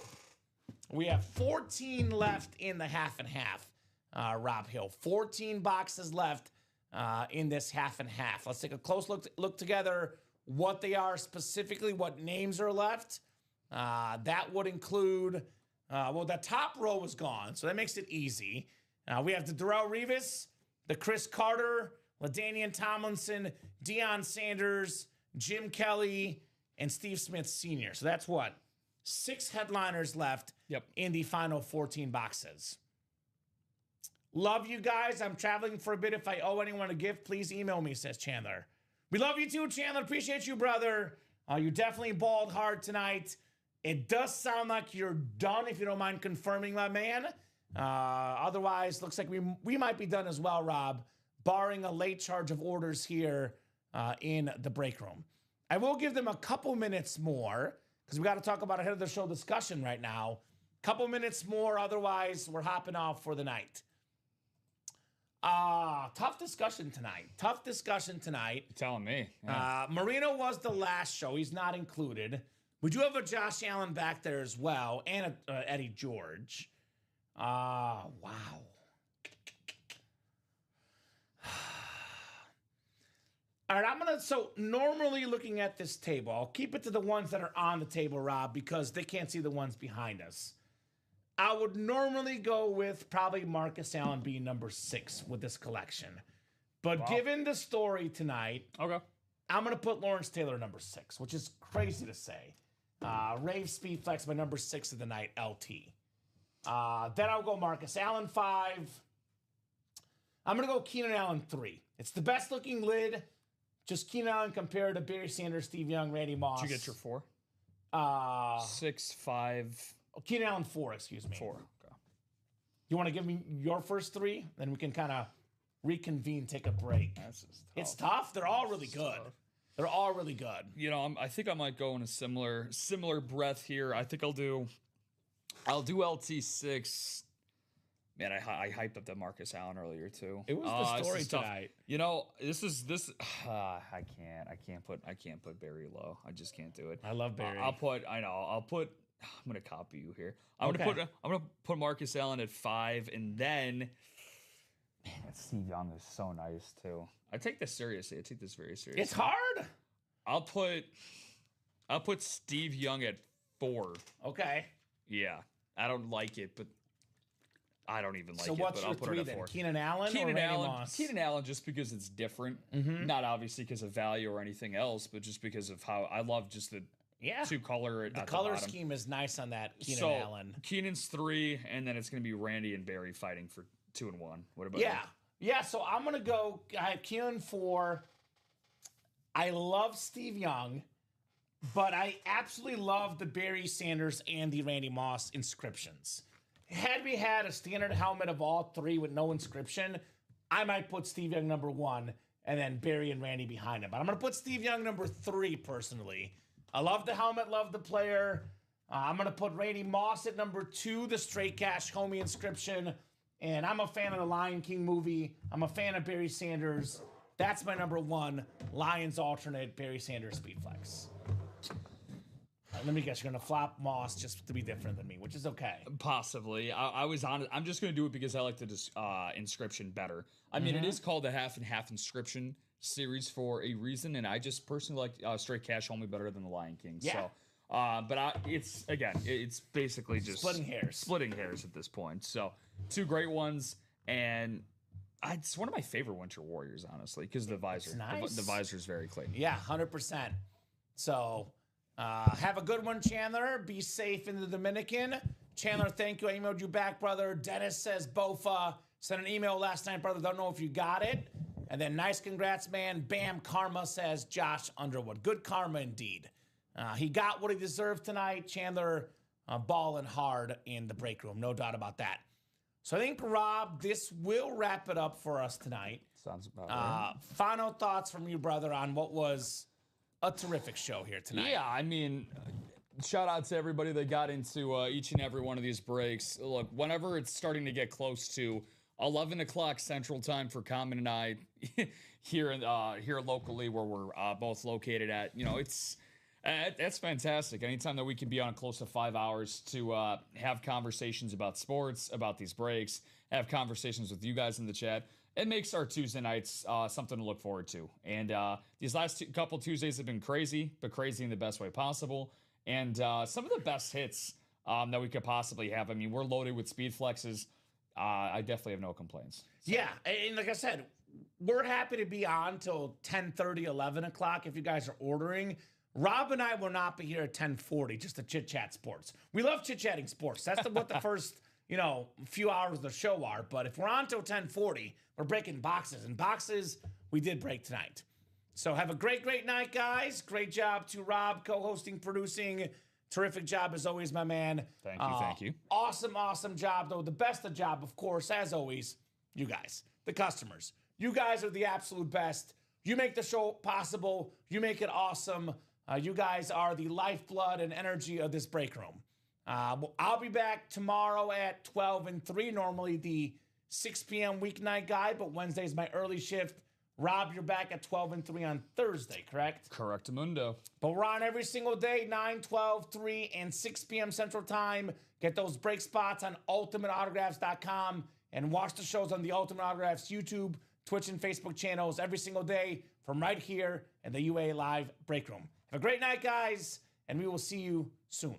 We have 14 left in the half and half, Rob Hill. 14 boxes left in this half and half. Let's take a close look together what they are specifically, what names are left. That would include, the top row is gone, so that makes it easy. We have the Darrelle Revis, the Chris Carter, LaDainian Tomlinson, Deion Sanders, Jim Kelly, and Steve Smith Sr. So that's what? 6 headliners left in the final 14 boxes. Love you guys. I'm traveling for a bit. If I owe anyone a gift, please email me, says Chandler. We love you too, Chandler. Appreciate you, brother. You definitely balled hard tonight. It does sound like you're done, if you don't mind confirming, my man. Otherwise, looks like we might be done as well, Rob, barring a late charge of orders here in the break room. I will give them a couple minutes more because we got to talk about ahead of the show discussion right now. Couple minutes more, otherwise we're hopping off for the night. Tough discussion tonight. You're
telling me.
Yeah. Marino was the last show. He's not included. We do have a Josh Allen back there as well, and a Eddie George. Wow. All right, so normally looking at this table, I'll keep it to the ones that are on the table, Rob, because they can't see the ones behind us. I would normally go with probably Marcus Allen being number 6 with this collection. But given the story tonight, I'm going to put Lawrence Taylor number 6, which is crazy to say. Rave Speed Flex, my number 6 of the night, LT. Then I'll go Marcus Allen 5. I'm going to go Keenan Allen 3. It's the best looking lid. Just Keenan Allen compared to Barry Sanders, Steve Young, Randy Moss.
Did you get your 4? 6, 5.
Keenan Allen 4, excuse me.
4. Okay.
You want to give me your first 3? Then we can kind of reconvene, take a break.
This is tough.
It's tough. They're all really good. They're all really good.
You know, I think I might go in a similar breath here. I think I'll do LT6. Man, I hyped up that Marcus Allen earlier too.
It was the story tonight.
You know, this. I can't put Barry low. I just can't do it.
I love Barry.
I'm gonna copy you here. I'm gonna put Marcus Allen at 5, and then man, Steve Young is so nice too. I take this seriously. I take this very seriously.
It's hard.
I'll put Steve Young at 4.
Okay.
Yeah, I don't like it, but I don't even like
so
it.
what's
But
your
I'll put
3
it at
then?
4.
Keenan Allen or
Keenan
Randy
Allen.
Moss?
Keenan Allen, just because it's different. Not obviously because of value or anything else, but just because of how I love just the two color.
The color scheme is nice on that Keenan Allen.
Keenan's 3, and then it's going to be Randy and Barry fighting for 2 and 1. What about
Yeah, so I'm going to go. I have Keenan 4. I love Steve Young, but I absolutely love the Barry Sanders and the Randy Moss inscriptions. Had we had a standard helmet of all 3 with no inscription, I might put Steve Young number 1 and then Barry and Randy behind him. But I'm going to put Steve Young number 3 personally. I love the helmet, love the player. I'm going to put Randy Moss at number 2, the straight cash homie inscription. And I'm a fan of the Lion King movie. I'm a fan of Barry Sanders. That's my number 1, Lions alternate, Barry Sanders speed flex. Let me guess, you're going to flop Moss just to be different than me, which is okay.
Possibly. I was on. I'm just going to do it because I like the inscription better. I mean, it is called the half and half inscription series for a reason, and I just personally like straight cash homie better than the Lion King.
Yeah.
So, but it's basically just
Splitting hairs
at this point. So, 2 great ones, and it's one of my favorite Winter Warriors, honestly, because the visor.
It's nice.
The visor is very clean.
Yeah, 100%. So, have a good one, Chandler. Be safe in the Dominican. Chandler, thank you. I emailed you back, brother. Dennis says, Bofa. Sent an email last night, brother. Don't know if you got it. And then nice congrats, man. Bam Karma says Josh Underwood. Good karma indeed. He got what he deserved tonight. Chandler balling hard in the break room. No doubt about that. So I think, Rob, this will wrap it up for us tonight.
Sounds about right.
Final thoughts from you, brother, on what was a terrific show here tonight.
Yeah, I mean, shout out to everybody that got into each and every one of these breaks. Look, whenever it's starting to get close to 11 o'clock Central Time for Kamen and I here locally where we're both located at, that's fantastic. Anytime that we can be on close to 5 hours to have conversations about sports, about these breaks, have conversations with you guys in the chat, it makes our Tuesday nights something to look forward to. And these last couple Tuesdays have been crazy, but crazy in the best way possible. And some of the best hits that we could possibly have. I mean, we're loaded with speed flexes. I definitely have no complaints. So.
Yeah, and like I said, we're happy to be on till 10:30, 11 o'clock if you guys are ordering. Rob and I will not be here at 10:40 just to chit-chat sports. We love chit-chatting sports. That's what the first, few hours of the show are. But if we're on till 10:40, we're breaking boxes. And boxes, we did break tonight. So have a great, great night, guys. Great job to Rob, co-hosting, producing. Terrific job as always, my man.
Thank you.
Awesome job, though. The best of job, of course, as always, you guys, the customers. You guys are the absolute best. You make the show possible. You make it awesome. You guys are the lifeblood and energy of this break room. I'll be back tomorrow at 12 and 3, normally the 6 p.m. weeknight guy, but Wednesday's my early shift. Rob, you're back at 12 and 3 on Thursday, correct?
Correctamundo.
But we're on every single day, 9, 12, 3, and 6 p.m. Central Time. Get those break spots on ultimateautographs.com and watch the shows on the Ultimate Autographs YouTube, Twitch, and Facebook channels every single day from right here in the UA Live Break Room. Have a great night, guys, and we will see you soon.